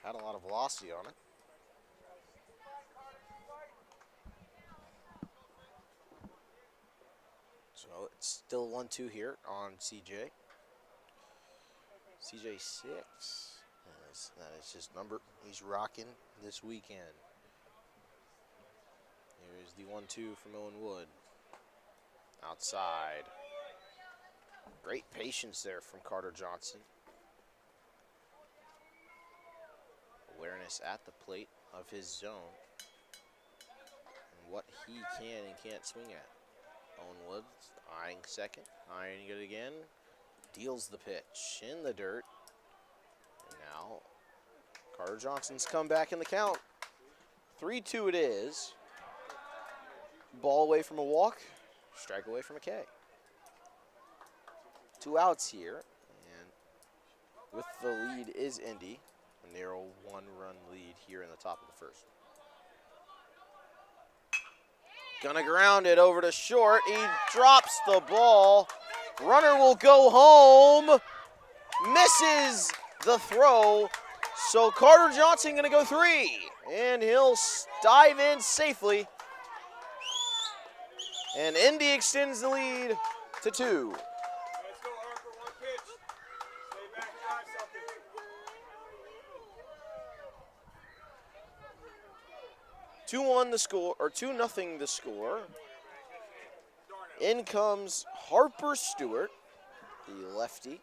[SPEAKER 3] Had a lot of velocity on it. So it's still 1-2 here on CJ. CJ 6. That is his number. He's rocking this weekend. Here's the 1-2 from Owen Wood. Outside. Great patience there from Carter Johnson. Awareness at the plate of his zone and what he can and can't swing at. Owen Wood eyeing second, eyeing it again. Deals the pitch in the dirt. And now Carter Johnson's come back in the count. 3-2 it is. Ball away from a walk, strike away from a K. 2 outs here, and with the lead is Indy. A narrow 1-run lead here in the top of the first. Gonna ground it over to short. He drops the ball. Runner will go home. Misses the throw. So Carter Johnson gonna go 3, and he'll dive in safely. And Indy extends the lead to 2.
[SPEAKER 5] Let's go, Harper. 1 pitch. Stay back, try something.
[SPEAKER 3] 2-1 the score, or 2-0 the score. In comes Harper Stewart, the lefty.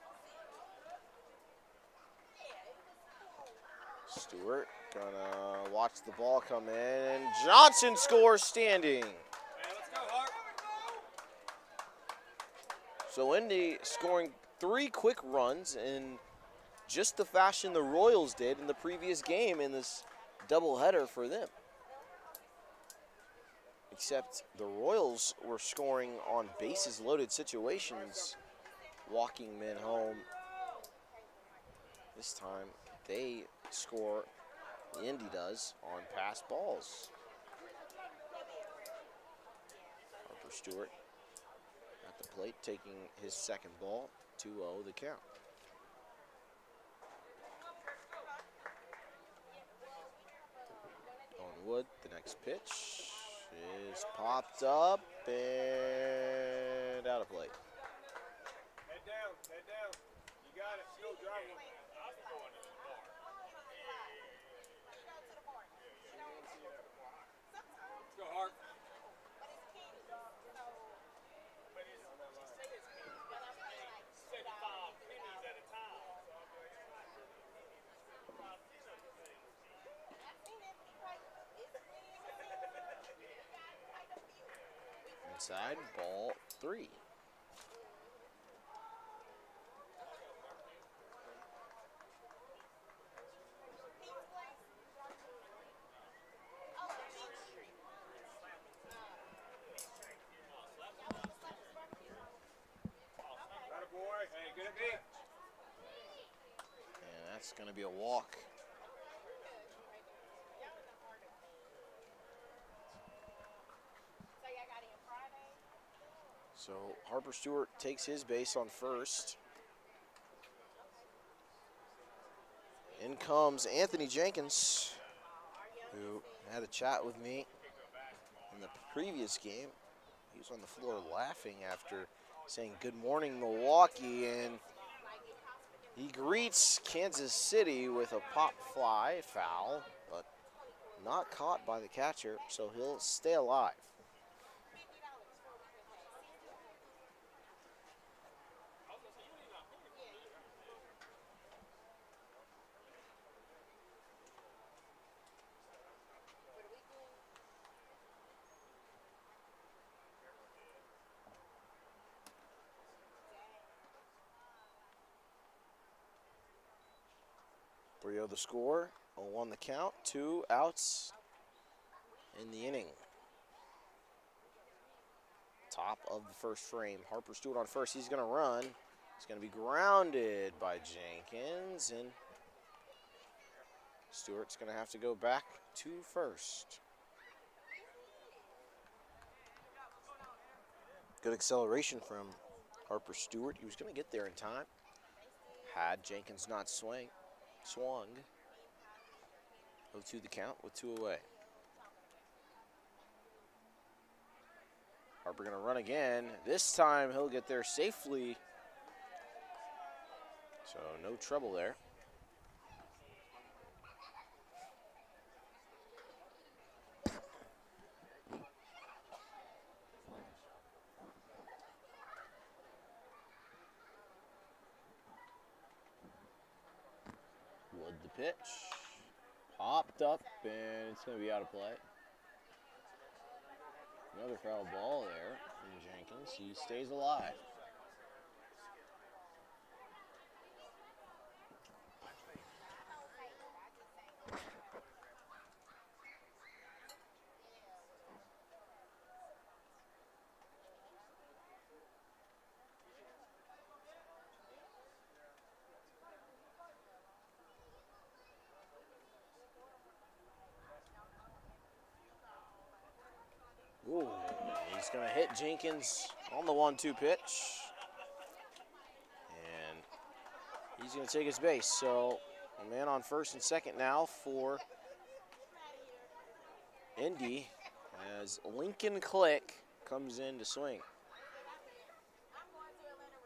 [SPEAKER 3] Stewart gonna watch the ball come in. Johnson scores standing. So Indy scoring 3 quick runs in just the fashion the Royals did in the previous game in this doubleheader for them. Except the Royals were scoring on bases loaded situations, walking men home. This time they score, the Indy does, on pass balls. Harper Stewart at the plate, taking his second ball, 2-0 the count. Owen Wood, the next pitch is popped up and out of play.
[SPEAKER 5] Head down, head down. You got it. Go, drive one. Let's go, Hart.
[SPEAKER 3] Inside, ball 3.
[SPEAKER 5] Hey, good at me.
[SPEAKER 3] And that's going to be a walk. So Harper Stewart takes his base on first. In comes Anthony Jenkins, who had a chat with me in the previous game. He was on the floor laughing after saying good morning Milwaukee, and he greets Kansas City with a pop fly foul, but not caught by the catcher, so he'll stay alive. Rio the score, 0-1 the count, 2 outs in the inning. Top of the first frame. Harper Stewart on first, he's gonna run. He's gonna be grounded by Jenkins, and Stewart's gonna have to go back to first. Good acceleration from Harper Stewart. He was gonna get there in time. had Jenkins not swung. 0-2 the count with 2 away. Harper gonna run again. This time he'll get there safely. So no trouble there. Wood the pitch. Popped up, and it's going to be out of play. Another foul ball there from Jenkins. He stays alive. Ooh, he's going to hit Jenkins on the 1-2 pitch. And he's going to take his base. So a man on first and second now for Indy as Lincoln Click comes in to swing.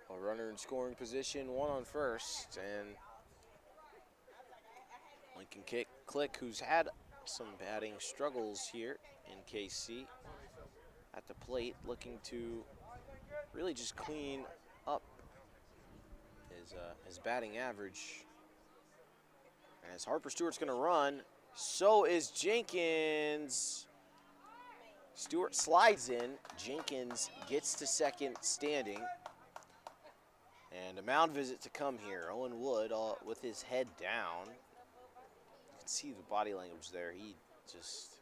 [SPEAKER 3] A runner in scoring position, 1 on first. And Lincoln Click, who's had some batting struggles here in KC, at the plate, looking to really just clean up his batting average. As Harper Stewart's going to run, so is Jenkins. Stewart slides in. Jenkins gets to second standing. And a mound visit to come here. Owen Wood with his head down. You can see the body language there. He just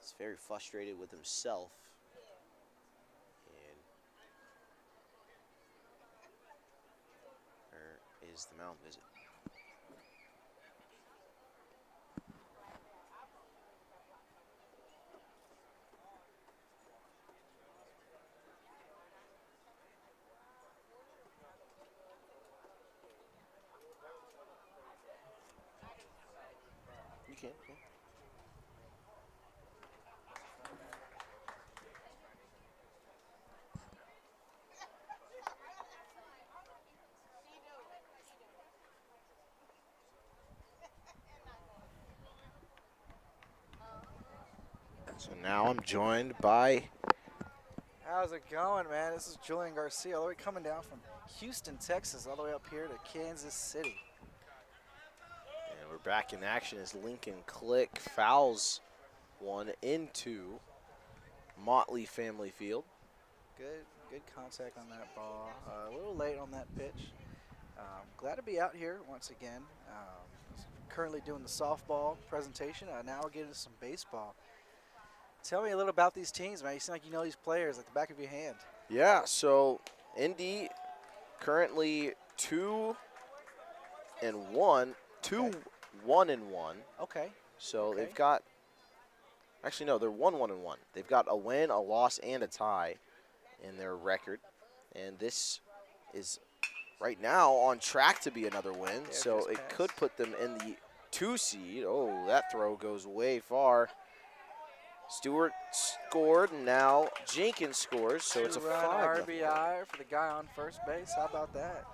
[SPEAKER 3] is very frustrated with himself. And there is the mound visit. You can, yeah. So now I'm joined by...
[SPEAKER 10] How's it going, man? This is Julian Garcia, all the way coming down from Houston, Texas, all the way up here to Kansas City.
[SPEAKER 3] And we're back in action as Lincoln Click fouls one into Motley Family Field.
[SPEAKER 10] Good contact on that ball. A little late on that pitch. Glad to be out here once again. Currently doing the softball presentation. Now we're getting to some baseball. Tell me a little about these teams, man. You seem like you know these players like the back of your hand.
[SPEAKER 3] Yeah, so Indy currently 2-1. 2-1-1.
[SPEAKER 10] Okay.
[SPEAKER 3] So they've got, actually no, they're 1-1-1. They've got a win, a loss, and a tie in their record. And this is right now on track to be another win. So it could put them in the 2 seed. Oh, that throw goes way far. Stewart scored, and now Jenkins scores, so it's a 5
[SPEAKER 10] RBI for the guy on first base. How about that?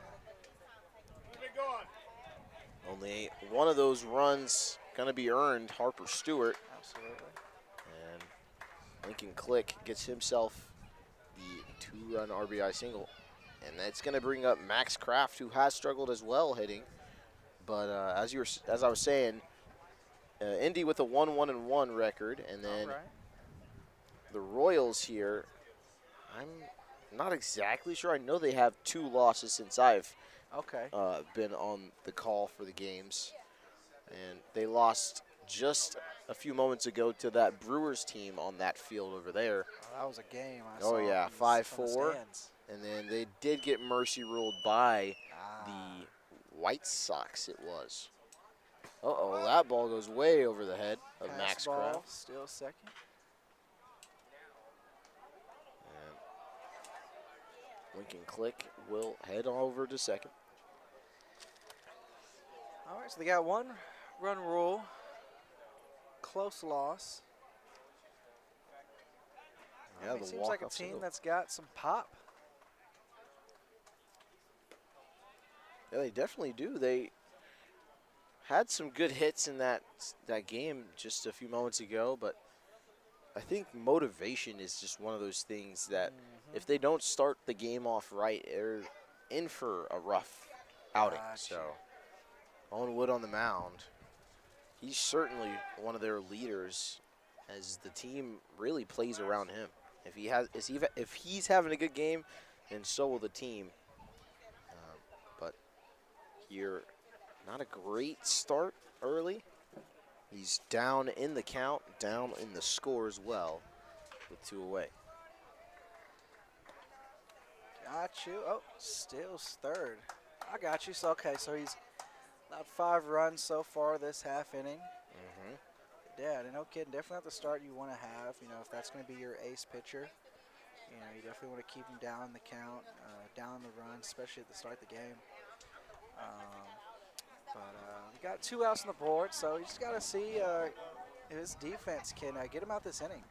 [SPEAKER 3] Only one of those runs going to be earned, Harper Stewart.
[SPEAKER 10] Absolutely.
[SPEAKER 3] And Lincoln Click gets himself the 2-run RBI single. And that's going to bring up Max Kraft, who has struggled as well hitting. But as I was saying, Indy with a 1-1-1 record, and then the Royals here, I'm not exactly sure. I know they have 2 losses since I've been on the call for the games. And they lost just a few moments ago to that Brewers team on that field over there.
[SPEAKER 10] Oh, that was a game.
[SPEAKER 3] Oh, yeah, 5-4. And then they did get mercy ruled by the White Sox, it was. Uh-oh, that ball goes way over the head of Max Kraft.
[SPEAKER 10] Still second.
[SPEAKER 3] And Lincoln Click will head over to second.
[SPEAKER 10] All right, so they got 1-run rule. Close loss.
[SPEAKER 3] Yeah,
[SPEAKER 10] It
[SPEAKER 3] the
[SPEAKER 10] seems like a
[SPEAKER 3] walk-offs
[SPEAKER 10] team
[SPEAKER 3] and
[SPEAKER 10] that's got some pop.
[SPEAKER 3] yeah, they definitely do. They had some good hits in that game just a few moments ago, but I think motivation is just one of those things that if they don't start the game off right, they're in for a rough outing.
[SPEAKER 10] Gotcha.
[SPEAKER 3] So Owen Wood on the mound, he's certainly one of their leaders as the team really plays around him. If he's having a good game, then so will the team. But here, not a great start early. He's down in the count, down in the score as well, with 2 away.
[SPEAKER 10] Got you. Oh, Steele's third. I got you. So, okay, so he's about 5 runs so far this half inning. Yeah, no kidding. Definitely not the start you want to have. You know, if that's going to be your ace pitcher, you know, you definitely want to keep him down the count, down the runs, especially at the start of the game. But we got 2 outs on the board, so you just got to see if his defense can get him out this inning.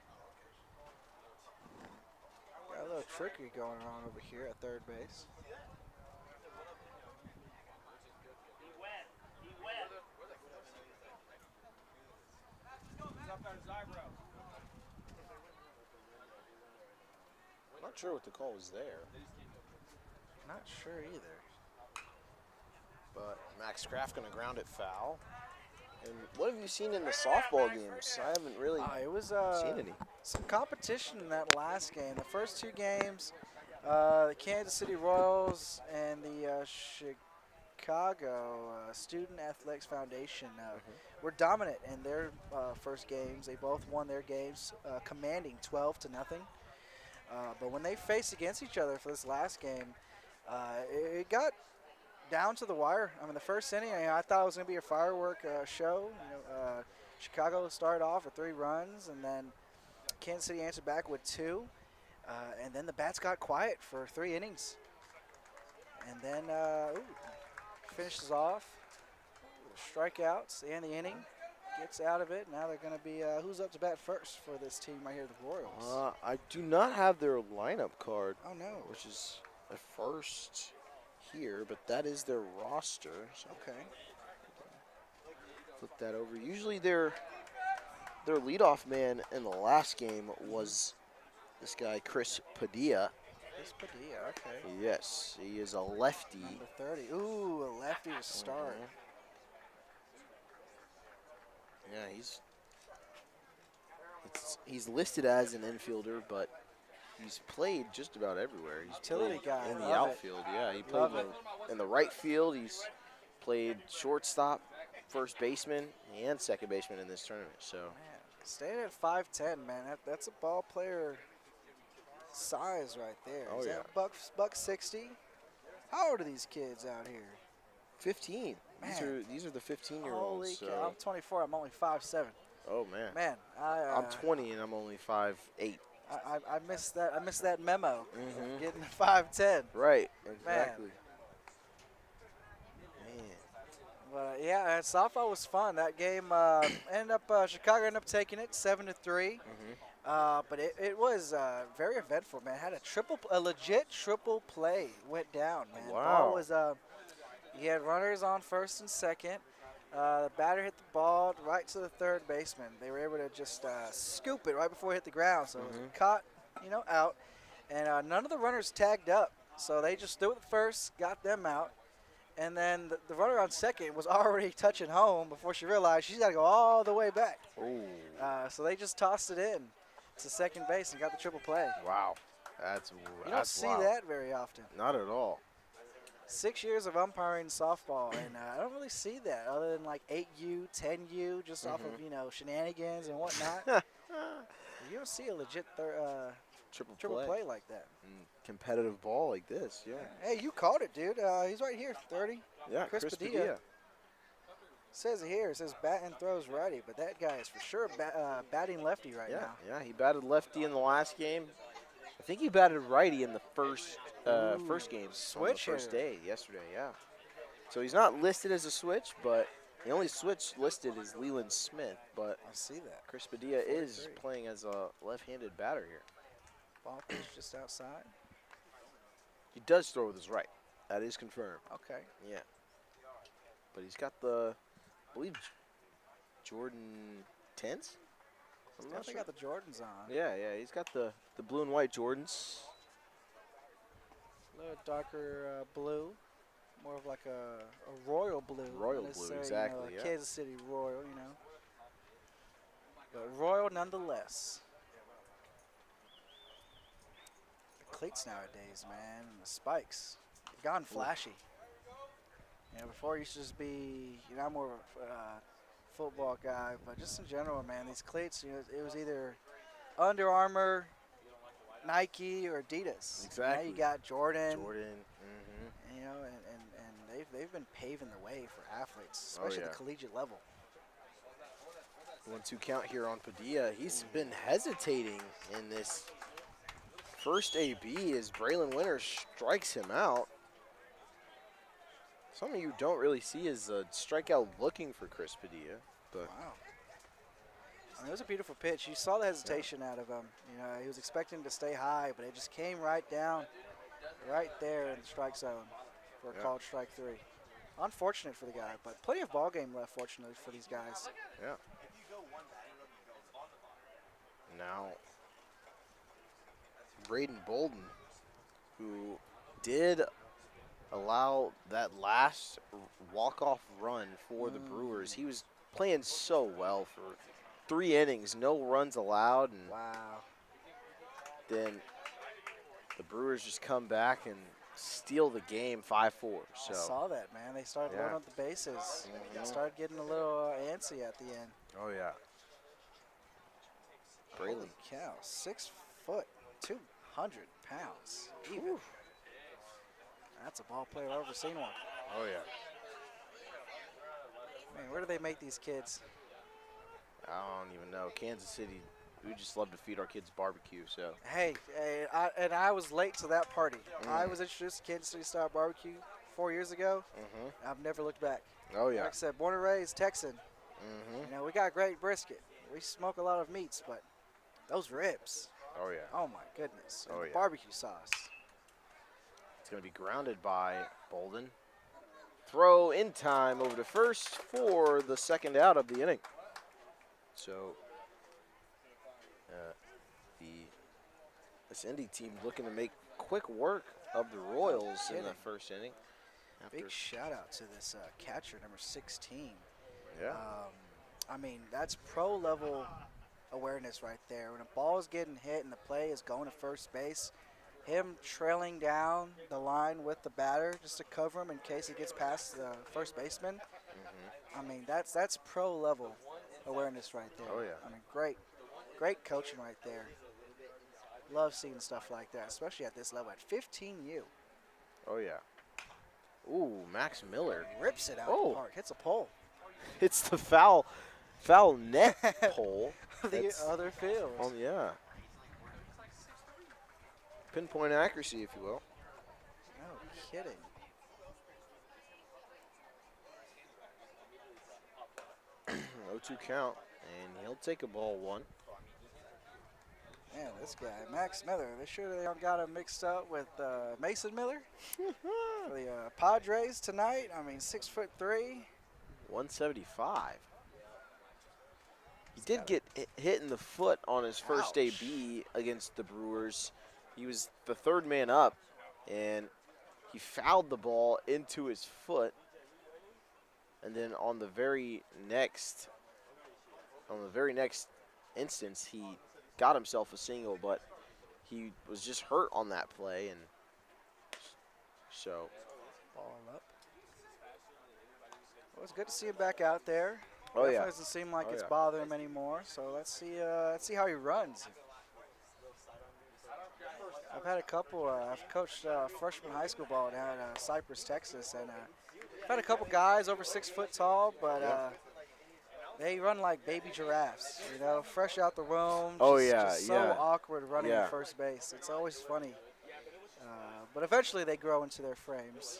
[SPEAKER 10] Got a little trickery going on over here at third base.
[SPEAKER 3] Not sure what the call was there.
[SPEAKER 10] Not sure either.
[SPEAKER 3] But Max Kraft going to ground it foul. And what have you seen in the softball games? I haven't really
[SPEAKER 10] It was
[SPEAKER 3] seen any.
[SPEAKER 10] some competition in that last game. The first 2 games, the Kansas City Royals and the Chicago Student Athletics Foundation were dominant in their first games. They both won their games, commanding 12-0. But when they faced against each other for this last game, it got down to the wire. I mean, the first inning, I thought it was going to be a firework show. Chicago started off with 3 runs, and then Kansas City answered back with 2. And then the bats got quiet for 3 innings. And then finishes off strikeouts and the inning. Gets out of it. Now they're going to be who's up to bat first for this team right here, the Royals?
[SPEAKER 3] I do not have their lineup card.
[SPEAKER 10] Oh, no.
[SPEAKER 3] Which is a first here, but that is their roster. So
[SPEAKER 10] okay.
[SPEAKER 3] Flip that over. Usually their leadoff man in the last game was this guy, Chris Padilla.
[SPEAKER 10] Chris Padilla, okay.
[SPEAKER 3] Yes, he is a lefty.
[SPEAKER 10] Number 30. Ooh, a lefty to start.
[SPEAKER 3] Yeah, he's listed as an infielder, but he's played just about everywhere. He's
[SPEAKER 10] utility guy
[SPEAKER 3] in the outfield. Yeah, he played in the right field. He's played shortstop, first baseman, and second baseman in this tournament. So,
[SPEAKER 10] man, staying at 5'10", man, that's a ball player size right there.
[SPEAKER 3] Oh,
[SPEAKER 10] Is
[SPEAKER 3] yeah.
[SPEAKER 10] that buck 60? How old are these kids out here?
[SPEAKER 3] 15.
[SPEAKER 10] Man.
[SPEAKER 3] These are the 15-year-olds.
[SPEAKER 10] Holy
[SPEAKER 3] so.
[SPEAKER 10] cow! I'm 24. I'm only 5'7".
[SPEAKER 3] Oh man.
[SPEAKER 10] Man,
[SPEAKER 3] I'm 20 and I'm only 5'8".
[SPEAKER 10] I missed that. I missed that memo.
[SPEAKER 3] Mhm.
[SPEAKER 10] Getting to 5'10".
[SPEAKER 3] Right. Exactly. Man.
[SPEAKER 10] But yeah, softball was fun. That game Chicago ended up taking it 7-3. But it was very eventful, man. Had a legit triple play went down, man.
[SPEAKER 3] Wow.
[SPEAKER 10] Ball was you had runners on first and second. The batter hit the ball right to the third baseman. They were able to just scoop it right before it hit the ground, so it was caught, out. And none of the runners tagged up, so they just threw it first, got them out. And then the runner on second was already touching home before she realized she's got to go all the way back. So they just tossed it in to second base and got the triple play.
[SPEAKER 3] Wow. That's
[SPEAKER 10] You don't see that very often.
[SPEAKER 3] Not at all.
[SPEAKER 10] 6 years of umpiring softball, and I don't really see that other than like 8U, 10U, just off of, shenanigans and whatnot. You don't see a legit triple play like that.
[SPEAKER 3] Competitive ball like this, yeah.
[SPEAKER 10] Hey, you called it, dude. He's right here, 30.
[SPEAKER 3] Yeah, Chris Padilla.
[SPEAKER 10] Says here, it says bat and throws righty, but that guy is for sure batting lefty right now.
[SPEAKER 3] Yeah, he batted lefty in the last game. I think he batted righty in the first game,
[SPEAKER 10] Switch
[SPEAKER 3] on the first
[SPEAKER 10] hitter.
[SPEAKER 3] day yesterday. Yeah. So he's not listed as a switch, but the only switch listed is Leland Smith. But
[SPEAKER 10] I see that.
[SPEAKER 3] Chris Padilla is
[SPEAKER 10] 43.
[SPEAKER 3] playing as a left-handed batter here.
[SPEAKER 10] Ball pitch just outside.
[SPEAKER 3] He does throw with his right. That is confirmed.
[SPEAKER 10] Okay.
[SPEAKER 3] Yeah. But he's got the, I believe, Jordan 10s? I'm not
[SPEAKER 10] Definitely
[SPEAKER 3] sure.
[SPEAKER 10] got the Jordans on.
[SPEAKER 3] Yeah, he's got the blue and white Jordans.
[SPEAKER 10] A little darker blue. More of like a royal blue.
[SPEAKER 3] Royal
[SPEAKER 10] not
[SPEAKER 3] blue,
[SPEAKER 10] necessarily,
[SPEAKER 3] exactly,
[SPEAKER 10] like
[SPEAKER 3] yeah.
[SPEAKER 10] Kansas City Royal, But royal nonetheless. The cleats nowadays, man, and the spikes, they've gone flashy. Before it used to just be, I'm more of a football guy, but just in general, man, these cleats, it was either Under Armour, Nike, or Adidas.
[SPEAKER 3] Exactly.
[SPEAKER 10] Now you got Jordan.
[SPEAKER 3] Mm-hmm.
[SPEAKER 10] And they've been paving the way for athletes,
[SPEAKER 3] Oh,
[SPEAKER 10] especially
[SPEAKER 3] yeah.
[SPEAKER 10] at the collegiate level.
[SPEAKER 3] 1-2 count here on Padilla. He's been hesitating in this first AB as Braylon Winter strikes him out. Something you don't really see is a strikeout looking for Chris Padilla. But
[SPEAKER 10] Wow. It was a beautiful pitch. You saw the hesitation out of him. He was expecting to stay high, but it just came right down, right there in the strike zone for a called strike 3. Unfortunate for the guy, but plenty of ball game left, fortunately, for these guys.
[SPEAKER 3] yeah. Now, Braden Bolden, who did allow that last walk-off run for the Brewers. He was playing so well for 3 innings, no runs allowed, and
[SPEAKER 10] Wow.
[SPEAKER 3] then the Brewers just come back and steal the game 5-4.
[SPEAKER 10] I
[SPEAKER 3] So
[SPEAKER 10] saw that, man. They started loading up the bases. They started getting a little antsy at the end.
[SPEAKER 3] oh yeah,
[SPEAKER 10] Holy
[SPEAKER 3] Braylon.
[SPEAKER 10] cow, 6 foot, 200 pounds. Even. That's a ball player I've ever seen one.
[SPEAKER 3] Oh yeah.
[SPEAKER 10] Man, where do they make these kids?
[SPEAKER 3] I don't even know. Kansas City, we just love to feed our kids barbecue. So
[SPEAKER 10] Hey, I was late to that party. I was introduced to Kansas City Style Barbecue 4 years ago. I've never looked back.
[SPEAKER 3] oh yeah.
[SPEAKER 10] Like I said, born and raised Texan. We got great brisket. We smoke a lot of meats, but those ribs,
[SPEAKER 3] oh yeah.
[SPEAKER 10] oh my goodness. And
[SPEAKER 3] Oh,
[SPEAKER 10] the
[SPEAKER 3] yeah.
[SPEAKER 10] barbecue sauce.
[SPEAKER 3] It's going to be grounded by Bolden. Throw in time over to first for the second out of the inning. So this Indy team looking to make quick work of the Royals in the first inning.
[SPEAKER 10] Big shout out to this catcher, number 16.
[SPEAKER 3] Yeah.
[SPEAKER 10] That's pro level awareness right there. When a ball is getting hit and the play is going to first base, him trailing down the line with the batter just to cover him in case he gets past the first baseman. That's pro level awareness right there.
[SPEAKER 3] Oh, yeah.
[SPEAKER 10] Great coaching right there. Love seeing stuff like that, especially at this level at 15U.
[SPEAKER 3] Oh yeah. Ooh, Max Miller
[SPEAKER 10] Rips it out
[SPEAKER 3] Oh.
[SPEAKER 10] the park, hits a pole.
[SPEAKER 3] hits the foul net pole.
[SPEAKER 10] The
[SPEAKER 3] That's
[SPEAKER 10] other field.
[SPEAKER 3] Oh yeah. Pinpoint accuracy, if you will.
[SPEAKER 10] No kidding.
[SPEAKER 3] Oh, 2 count, and he'll take a ball 1.
[SPEAKER 10] Man, this guy, Max Miller, they sure they don't got him mixed up with Mason Miller for the Padres tonight. 6'3".
[SPEAKER 3] 175. He did get hit in the foot on his first
[SPEAKER 10] Ouch.
[SPEAKER 3] AB against the Brewers. He was the 3rd man up, and he fouled the ball into his foot. And then on the very next instance, he got himself a single, but he was just hurt on that play, and so
[SPEAKER 10] Ball up. Well, it's good to see him back out there.
[SPEAKER 3] Oh, yeah.
[SPEAKER 10] Definitely doesn't seem like
[SPEAKER 3] Oh,
[SPEAKER 10] it's
[SPEAKER 3] yeah.
[SPEAKER 10] bothering him anymore. So let's see how he runs. I've had a couple. I've coached freshman high school ball down at Cypress, Texas, and I've had a couple guys over 6 foot tall, but they run like baby giraffes. Fresh out the womb.
[SPEAKER 3] Oh,
[SPEAKER 10] just,
[SPEAKER 3] yeah,
[SPEAKER 10] just so
[SPEAKER 3] yeah.
[SPEAKER 10] awkward running
[SPEAKER 3] Yeah.
[SPEAKER 10] at first base. It's always funny, but eventually they grow into their frames.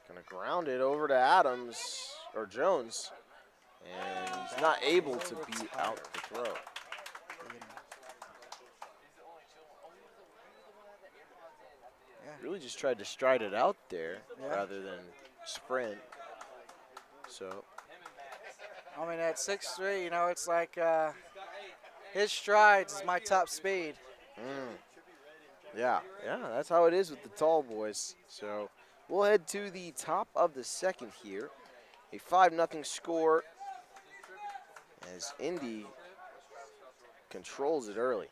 [SPEAKER 3] Gonna ground it over to Adams, or Jones. And he's not able to beat out the throw. Really just tried to stride it out there rather than sprint. So.
[SPEAKER 10] I mean, at 6'3", you know, it's like his strides is my top speed.
[SPEAKER 3] Yeah, that's how it is with the tall boys. So we'll head to the top of the second here. A 5-0 score as Indy controls it early.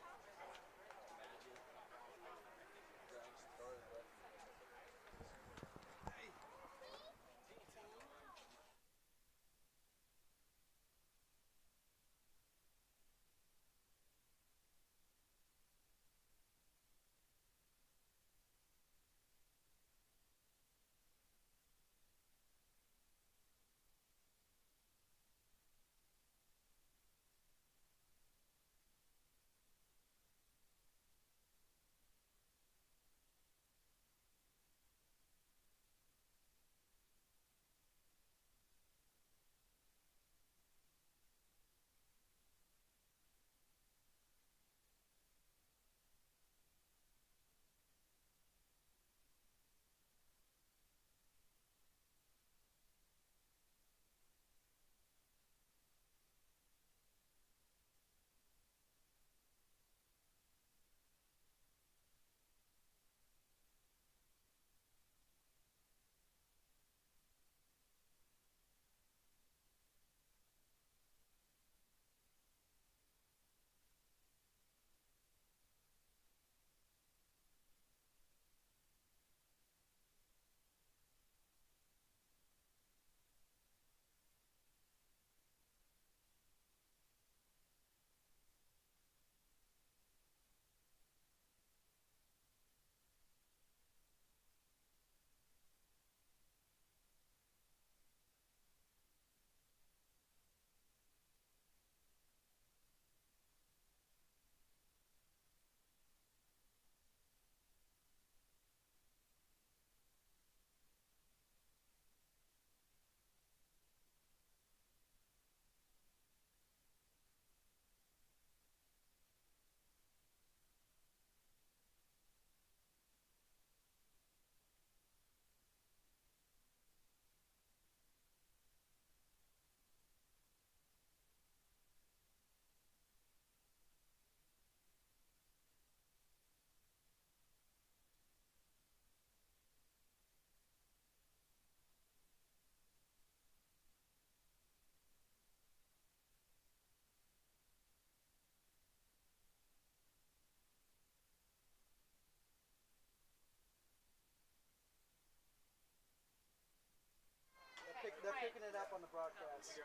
[SPEAKER 10] They're picking it up on the broadcast.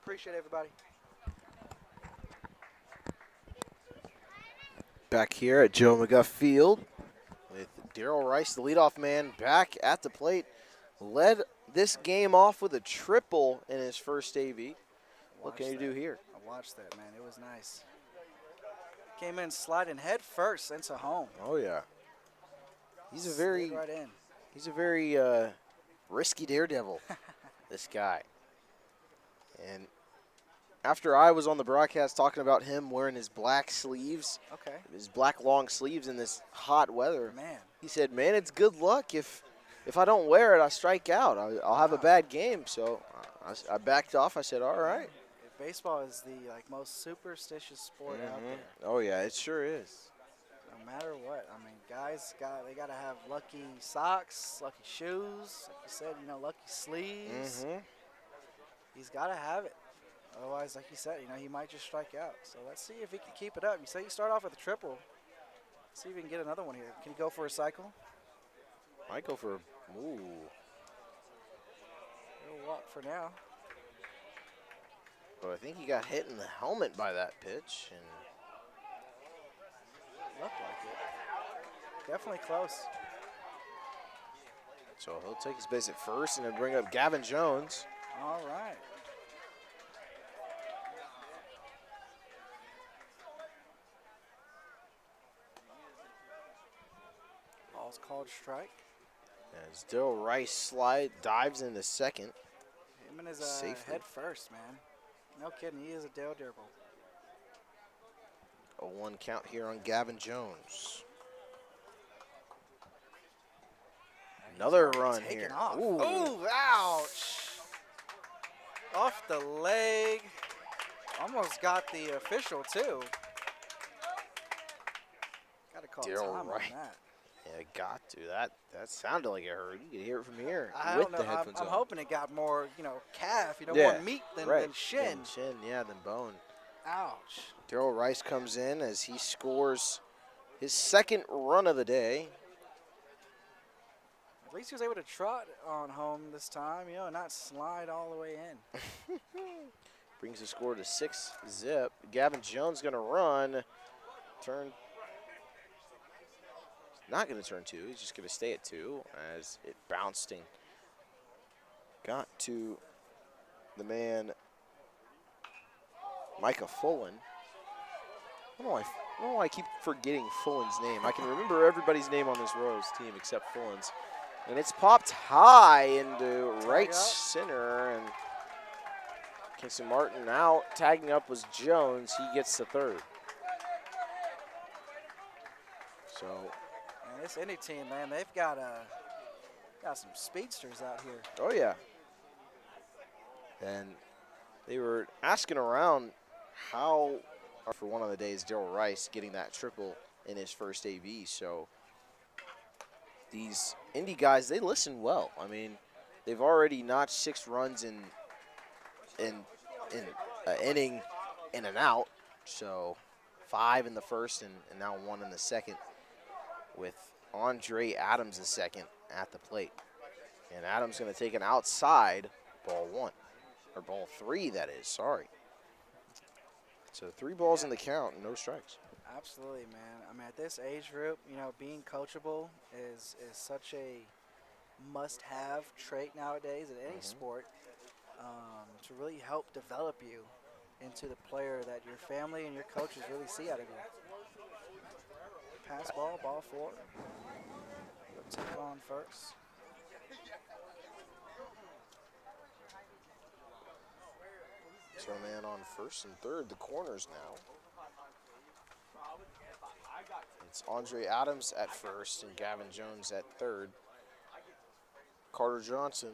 [SPEAKER 10] Appreciate everybody.
[SPEAKER 3] Back here at Joe McGuff Field with Darrell Rice, the leadoff man, back at the plate. Led this game off with a triple in his first AV. What can you do here?
[SPEAKER 10] I watched that, man. It was nice. Came in sliding head first into home.
[SPEAKER 3] Oh yeah. He's a
[SPEAKER 10] Slid
[SPEAKER 3] very risky daredevil, this guy. And after I was on the broadcast talking about him wearing his black sleeves, his black long sleeves in this hot weather,
[SPEAKER 10] man,
[SPEAKER 3] he said, "Man, it's good luck if I don't wear it, I strike out. I'll have a bad game." So I backed off. I said, "All right."
[SPEAKER 10] Baseball is the most superstitious sport out there.
[SPEAKER 3] Oh yeah, it sure is.
[SPEAKER 10] No matter what, I mean, guys they gotta have lucky socks, lucky shoes, like you said, lucky sleeves. He's gotta have it. Otherwise, like you said, he might just strike out. So let's see if he can keep it up. You say you start off with a triple. Let's see if we can get another one here. Can he go for a cycle?
[SPEAKER 3] Might go for a
[SPEAKER 10] He'll walk for now.
[SPEAKER 3] But I think he got hit in the helmet by that pitch, and
[SPEAKER 10] looked like it. Definitely close.
[SPEAKER 3] So he'll take his base at first and then bring up Gavin Jones.
[SPEAKER 10] All right. Ball's called strike.
[SPEAKER 3] As Daryl Rice dives into second.
[SPEAKER 10] Him and his
[SPEAKER 3] Safely.
[SPEAKER 10] head first, man. No kidding, he is a Dale Durable.
[SPEAKER 3] A 1 count here on Gavin Jones. Another run here.
[SPEAKER 10] Off.
[SPEAKER 3] Ooh.
[SPEAKER 10] Ooh, ouch. Off the leg. Almost got the official, too. Got to call
[SPEAKER 3] Daryl
[SPEAKER 10] time on
[SPEAKER 3] Rice.
[SPEAKER 10] that.
[SPEAKER 3] Yeah, got to. That sounded like it hurt. You could hear it from here
[SPEAKER 10] I
[SPEAKER 3] with
[SPEAKER 10] don't know.
[SPEAKER 3] the headphones
[SPEAKER 10] I'm
[SPEAKER 3] on.
[SPEAKER 10] hoping it got more, calf,
[SPEAKER 3] Yeah,
[SPEAKER 10] more meat than shin.
[SPEAKER 3] Than shin, yeah, than bone.
[SPEAKER 10] Ouch.
[SPEAKER 3] Daryl Rice comes in as he scores his second run of the day.
[SPEAKER 10] At least he was able to trot on home this time, and not slide all the way in.
[SPEAKER 3] Brings the score to 6-zip. Gavin Jones going to run. Not going to turn 2. He's just going to stay at 2 as it bounced and got to the man, Micah Fullen. I don't know why I keep forgetting Fullen's name. I can remember everybody's name on this Royals team except Fullen's. And it's popped high into right center, and Kingston Martin out. Tagging up was Jones. He gets the third. So,
[SPEAKER 10] Man, this Indy team, man, they've got some speedsters out here.
[SPEAKER 3] oh yeah. And they were asking around how, for one of the days, Daryl Rice getting that triple in his first AB. So these Indy guys, they listen well. I mean, they've already notched 6 runs in inning in and out. So 5 in the first and now 1 in the second, with Andre Adams the second at the plate. And Adams going to take an outside, ball 1. Or ball 3, that is, sorry. So 3 balls in the count, no strikes.
[SPEAKER 10] Absolutely, man. I mean, at this age group, being coachable is such a must-have trait nowadays in any sport, to really help develop you into the player that your family and your coaches really see out of you. Pass ball, ball 4. Take on first.
[SPEAKER 3] So man on first and third, the corners now. It's Andre Adams at first and Gavin Jones at third. Carter Johnson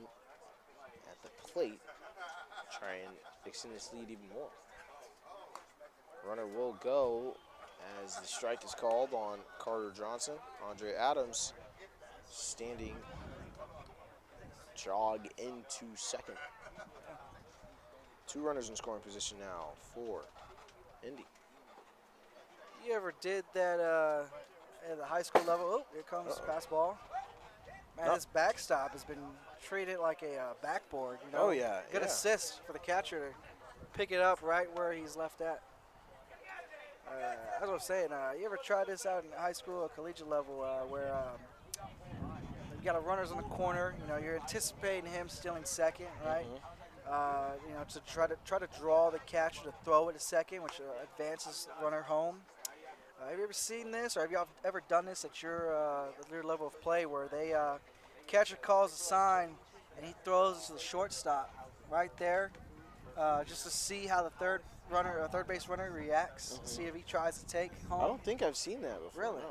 [SPEAKER 3] at the plate, trying extend this lead even more. Runner will go as the strike is called on Carter Johnson. Andre Adams standing jog into second. 2 runners in scoring position now for Indy.
[SPEAKER 10] You ever did that at the high school level? Oh, here comes pass ball. Man, this backstop has been treated like a backboard.
[SPEAKER 3] Oh, yeah.
[SPEAKER 10] Good assist for the catcher to pick it up right where he's left at. As I was saying, you ever tried this out in high school or collegiate level where you got a runners on the corner, you're anticipating him stealing second, right? To try to draw the catcher to throw it to second, which advances the runner home. Have you ever seen this, or have you ever done this at your level of play, where they catcher calls a sign and he throws it to the shortstop right there, just to see how the third base runner reacts, see if he tries to take home?
[SPEAKER 3] I don't think I've seen that before.
[SPEAKER 10] Really?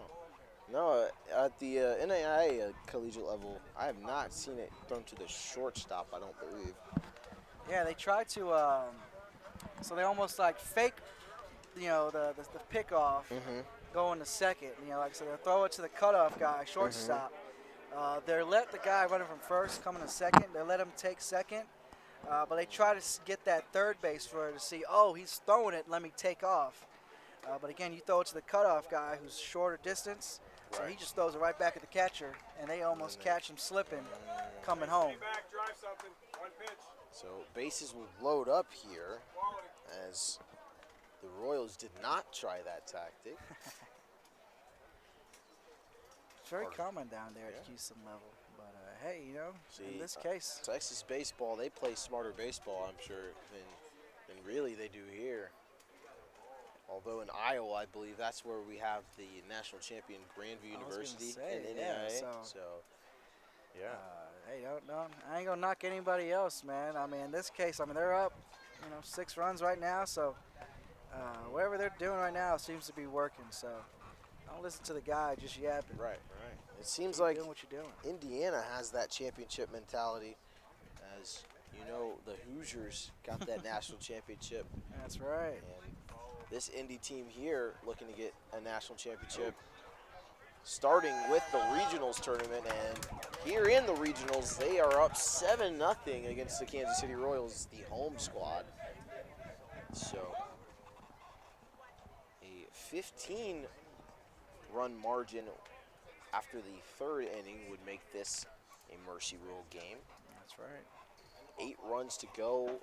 [SPEAKER 3] No, at the NAIA collegiate level, I have not seen it thrown to the shortstop, I don't believe.
[SPEAKER 10] Yeah, they try to, so they almost like fake, the pickoff going to second. Like so they'll throw it to the cutoff guy, shortstop. They let the guy running from first come in a second. They let him take second, but they try to get that third base runner to see, oh, he's throwing it, let me take off. But again, you throw it to the cutoff guy who's shorter distance, so he just throws it right back at the catcher, and they almost catch him slipping, coming home.
[SPEAKER 3] So bases will load up here as the Royals did not try that tactic.
[SPEAKER 10] It's very common down there at Houston level. But, hey, in this case.
[SPEAKER 3] Texas baseball, they play smarter baseball, I'm sure, than really they do here. Although in Iowa, I believe that's where we have the national champion Grandview University in NAIA. So,
[SPEAKER 2] Yeah.
[SPEAKER 10] Hey, don't. I ain't gonna knock anybody else, man. I mean, in this case, I mean they're up, 6 runs right now. So whatever they're doing right now seems to be working. So don't listen to the guy just yapping.
[SPEAKER 3] Right. It seems
[SPEAKER 10] Keep
[SPEAKER 3] like
[SPEAKER 10] doing what you're doing.
[SPEAKER 3] Indiana has that championship mentality. As you know, the Hoosiers got that national championship.
[SPEAKER 10] That's right.
[SPEAKER 3] And this Indy team here looking to get a national championship, starting with the regionals tournament. And here in the regionals, they are up 7-0 against the Kansas City Royals, the home squad. So a 15-run margin after the third inning would make this a mercy rule game.
[SPEAKER 10] That's right.
[SPEAKER 3] 8 runs to go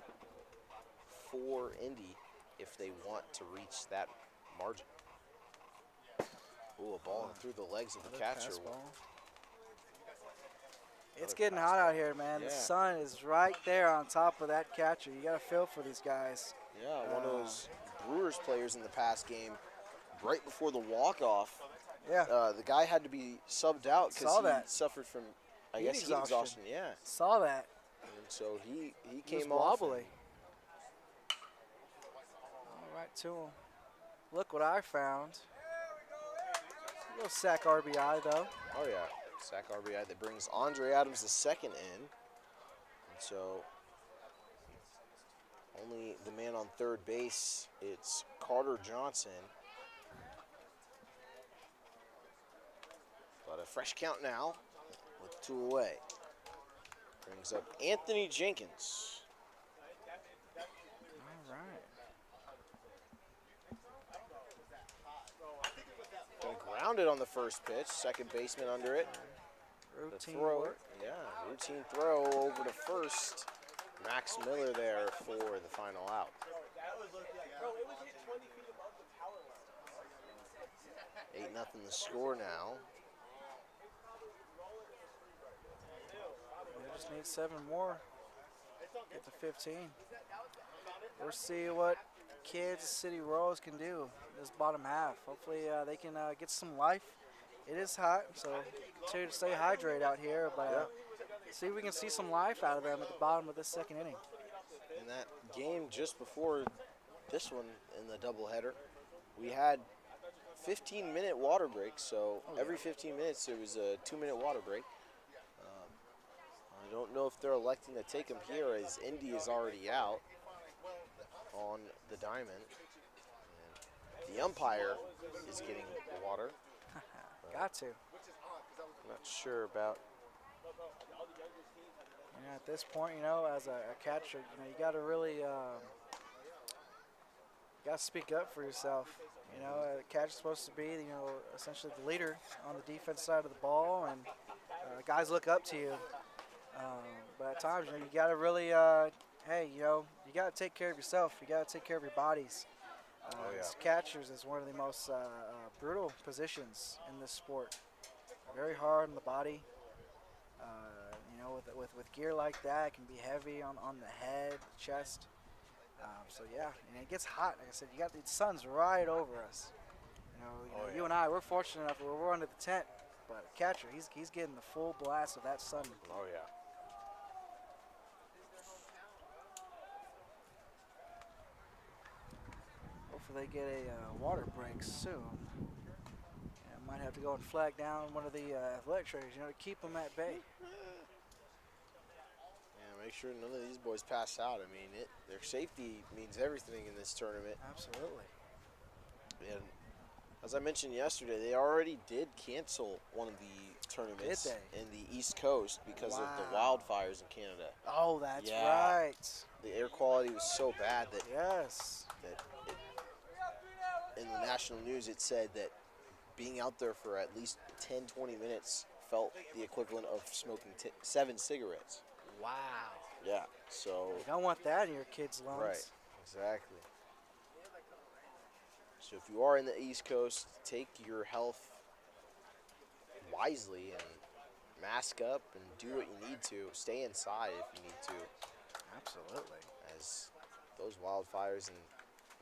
[SPEAKER 3] for Indy if they want to reach that margin. Ooh, a ball through the legs of the catcher.
[SPEAKER 10] It's getting hot out here, man.
[SPEAKER 3] Yeah.
[SPEAKER 10] The sun is right there on top of that catcher. You got to feel for these guys.
[SPEAKER 3] Yeah, one of those Brewers players in the past game, right before the walk-off, the guy had to be subbed out because he suffered from, I guess, heat exhaustion. Yeah.
[SPEAKER 10] Saw that.
[SPEAKER 3] And so he
[SPEAKER 10] He was
[SPEAKER 3] came off.
[SPEAKER 10] wobbly. All right, to him. Look what I found. A little sack RBI, though.
[SPEAKER 3] Oh, yeah. Sack RBI that brings Andre Adams the second in. And so only the man on third base, it's Carter Johnson. But a fresh count now with 2 away. Brings up Anthony Jenkins.
[SPEAKER 10] All right.
[SPEAKER 3] Gonna ground it on the first pitch. Second baseman under it.
[SPEAKER 10] Routine
[SPEAKER 3] The throw,
[SPEAKER 10] work.
[SPEAKER 3] yeah, routine throw over to first. Max Miller there for the final out. 8-0 the score now.
[SPEAKER 10] They just need 7 more. Get to 15. We'll see what Kansas City Royals can do this bottom half. Hopefully they can get some life. It is hot, so to stay hydrated out here, but see if we can see some life out of them at the bottom of this second inning.
[SPEAKER 3] In that game just before this one in the doubleheader, we had 15-minute water breaks, so every 15 minutes there was a 2-minute water break. I don't know if they're electing to take them here as Indy is already out on the diamond. And the umpire is getting water.
[SPEAKER 10] Got to.
[SPEAKER 3] I'm not sure about.
[SPEAKER 10] Yeah, at this point, as a catcher, you got to really got to speak up for yourself. The catcher's supposed to be, essentially the leader on the defense side of the ball, and guys look up to you. But at times, you got to really, you got to take care of yourself. You got to take care of your bodies. As catchers is one of the most brutal positions in this sport. Very hard on the body. With gear like that, it can be heavy on the head, the chest. So yeah, and it gets hot. Like I said, you got the sun's right over us. You and I, we're fortunate enough we're under the tent, but a catcher, he's getting the full blast of that sun.
[SPEAKER 3] Oh yeah.
[SPEAKER 10] Hopefully they get a water break soon. Might have to go and flag down one of the athletic trainers, to keep them at bay.
[SPEAKER 3] Yeah, make sure none of these boys pass out. I mean, their safety means everything in this tournament.
[SPEAKER 10] Absolutely.
[SPEAKER 3] And as I mentioned yesterday, they already did cancel one of the tournaments in the East Coast because of the wildfires in Canada.
[SPEAKER 10] Oh, that's right.
[SPEAKER 3] The air quality was so bad that in the national news it said that being out there for at least 10-20 minutes felt the equivalent of smoking 7 cigarettes.
[SPEAKER 10] Wow.
[SPEAKER 3] Yeah, so
[SPEAKER 10] you don't want that in your kids' lungs.
[SPEAKER 3] Right, exactly. So if you are in the East Coast, take your health wisely and mask up and do what you need to. Stay inside if you need to.
[SPEAKER 10] Absolutely.
[SPEAKER 3] As those wildfires and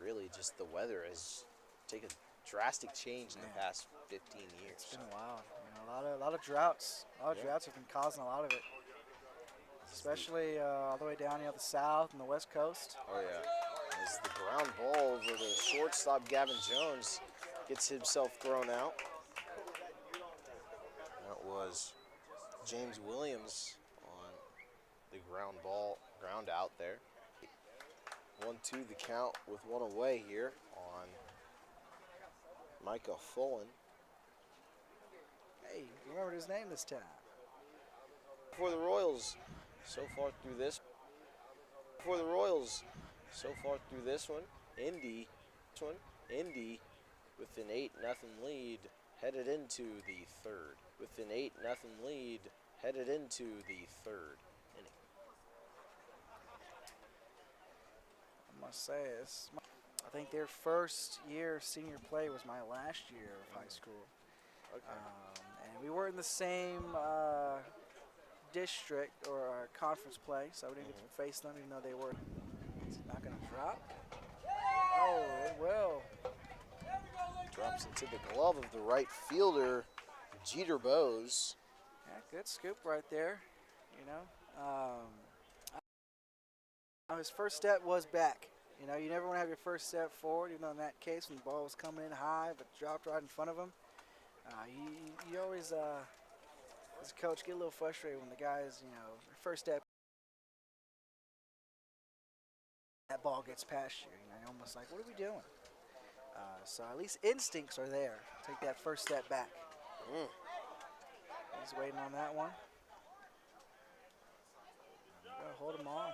[SPEAKER 3] really just the weather has taken a drastic change in the past 15 years.
[SPEAKER 10] It's been a while. A lot of droughts. A lot of droughts have been causing a lot of it, especially all the way down the south and the west coast.
[SPEAKER 3] Oh yeah. As the ground ball over the shortstop Gavin Jones gets himself thrown out. That was James Williams on the ground out there. 1-2 the count with one away here on Micah Fullen.
[SPEAKER 10] Hey, remembered his name this time.
[SPEAKER 3] For the Royals, so far through this. For the Royals, so far through this one, Indy with an 8-0 lead headed into the third. With an 8-0 lead headed into the third inning.
[SPEAKER 10] I must say, I think their first year senior play was my last year of high school.
[SPEAKER 3] Okay.
[SPEAKER 10] And we were in the same district or conference play, so we didn't get to face them, even though they were. It's not going to drop. Oh, it will.
[SPEAKER 3] Drops into the glove of the right fielder, Jeter Bose.
[SPEAKER 10] Yeah, good scoop right there. You know, his first step was back. You know, you never want to have your first step forward, even though in that case when the ball was coming in high but dropped right in front of him. You always, as a coach, get a little frustrated when the guys, you know, first step, that ball gets past you. You know, you're almost like, what are we doing? So at least instincts are there. Take that first step back. He's waiting on that one. Gotta hold him on.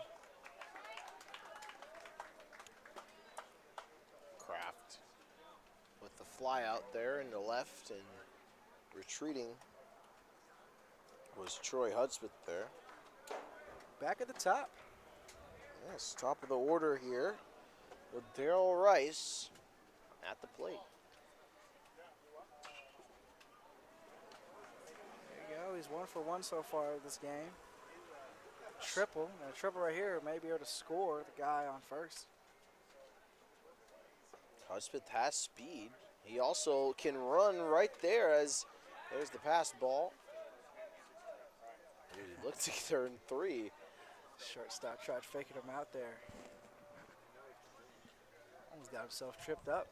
[SPEAKER 3] Kraft with the fly out there in the left, and retreating was Troy Hudspeth there.
[SPEAKER 10] Back at the top.
[SPEAKER 3] Yes, top of the order here with Darrell Rice at the plate.
[SPEAKER 10] There you go. He's 1 for 1 so far this game. Triple. And a triple right here may be able to score the guy on first.
[SPEAKER 3] Hudspeth has speed. He also can run right there as there's the pass ball. He looked to turn 3.
[SPEAKER 10] Shortstop tried faking him out there. Almost got himself tripped up.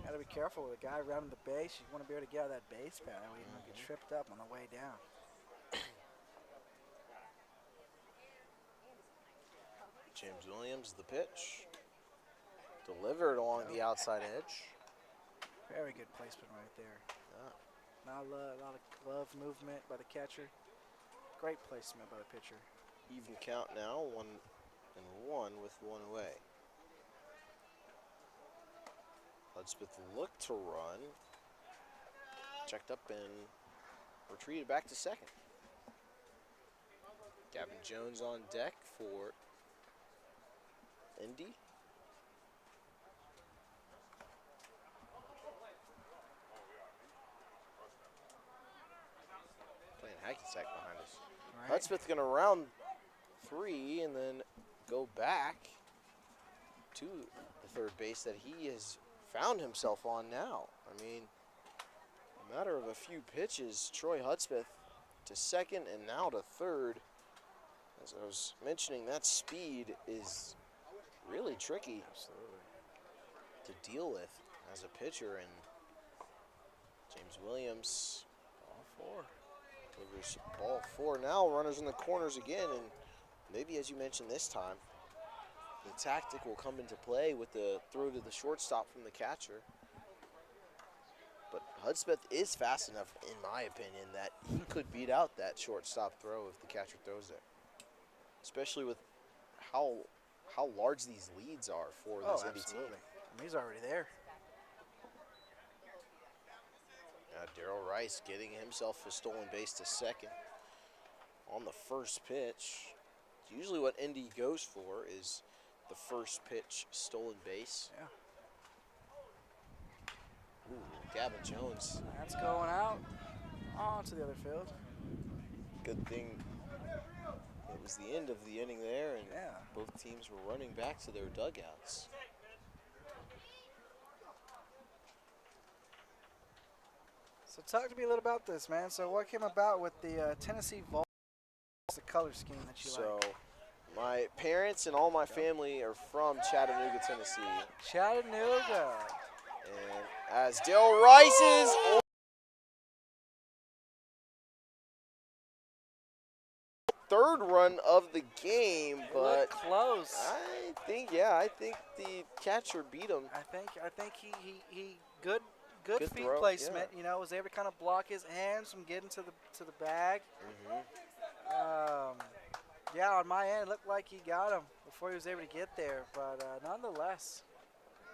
[SPEAKER 10] Got to be careful with a guy rounding the base. You want to be able to get out of that base pad. That way you don't get tripped up on the way down.
[SPEAKER 3] James Williams, the pitch. Delivered along the outside edge.
[SPEAKER 10] Very good placement right there.
[SPEAKER 3] Yeah.
[SPEAKER 10] Not a lot of glove movement by the catcher. Great placement by the pitcher.
[SPEAKER 3] Even count now, 1-1 with one away. Hudspeth looked to run. Checked up and retreated back to second. Gavin Jones on deck for Indy. Playing hacky sack behind us.
[SPEAKER 10] Right.
[SPEAKER 3] Hudspeth gonna round 3 and then go back to the third base that he has found himself on now. I mean, a matter of a few pitches, Troy Hudspeth to second and now to third. As I was mentioning, that speed is really tricky to deal with as a pitcher. And James Williams, ball 4. Delivers ball 4. Now runners in the corners again, and maybe as you mentioned this time, the tactic will come into play with the throw to the shortstop from the catcher. But Hudspeth is fast enough, in my opinion, that he could beat out that shortstop throw if the catcher throws there. Especially with how large these leads are for this Indy team.
[SPEAKER 10] I mean, he's already there.
[SPEAKER 3] Darrell Rice getting himself a stolen base to second on the first pitch. Usually what Indy goes for is the first pitch stolen base.
[SPEAKER 10] Yeah.
[SPEAKER 3] Ooh, Gavin Jones.
[SPEAKER 10] That's going out onto the other field.
[SPEAKER 3] Good thing it was the end of the inning there, and
[SPEAKER 10] yeah,
[SPEAKER 3] both teams were running back to their dugouts.
[SPEAKER 10] So talk to me a little about this, man. So what came about with the Tennessee Vols, the color scheme that you like?
[SPEAKER 3] My parents and all my family are from Chattanooga, Tennessee.
[SPEAKER 10] Chattanooga.
[SPEAKER 3] And as Dale Rice's third run of the game, but
[SPEAKER 10] close.
[SPEAKER 3] I think the catcher beat him.
[SPEAKER 10] I think he good feet
[SPEAKER 3] throw,
[SPEAKER 10] placement.
[SPEAKER 3] yeah.
[SPEAKER 10] You know, was able to kind of block his hands from getting to the bag. Yeah, on my end, it looked like he got him before he was able to get there. But nonetheless,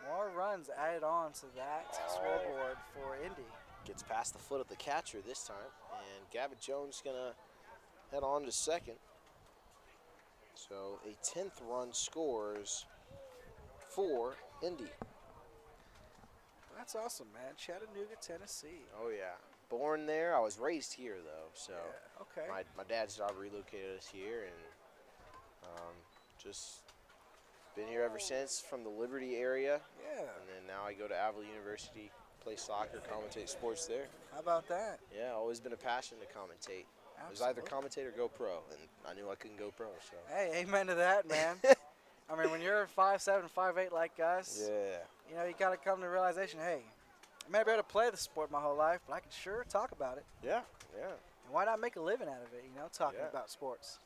[SPEAKER 10] more runs added on to that scoreboard for Indy.
[SPEAKER 3] Gets past the foot of the catcher this time, and Gavin Jones gonna head on to second. So a 10th run scores for Indy.
[SPEAKER 10] That's awesome, man. Chattanooga, Tennessee.
[SPEAKER 3] Oh yeah, born there. I was raised here though, so
[SPEAKER 10] yeah, okay.
[SPEAKER 3] My dad's job relocated us here, and just been here ever since from the Liberty area.
[SPEAKER 10] Yeah.
[SPEAKER 3] And then now I go to Avila University, play soccer, commentate sports there.
[SPEAKER 10] How about that?
[SPEAKER 3] Yeah, always been a passion to commentate.
[SPEAKER 10] Absolutely.
[SPEAKER 3] It was either commentate or go pro, and I knew I couldn't go pro. So.
[SPEAKER 10] Hey, amen to that, man. I mean, when you're 5'7", 5'8" like us,
[SPEAKER 3] yeah.
[SPEAKER 10] You know, you got to come to the realization, hey, I may be able to play the sport my whole life, but I can sure talk about it.
[SPEAKER 3] Yeah, yeah.
[SPEAKER 10] And why not make a living out of it, you know, talking about sports?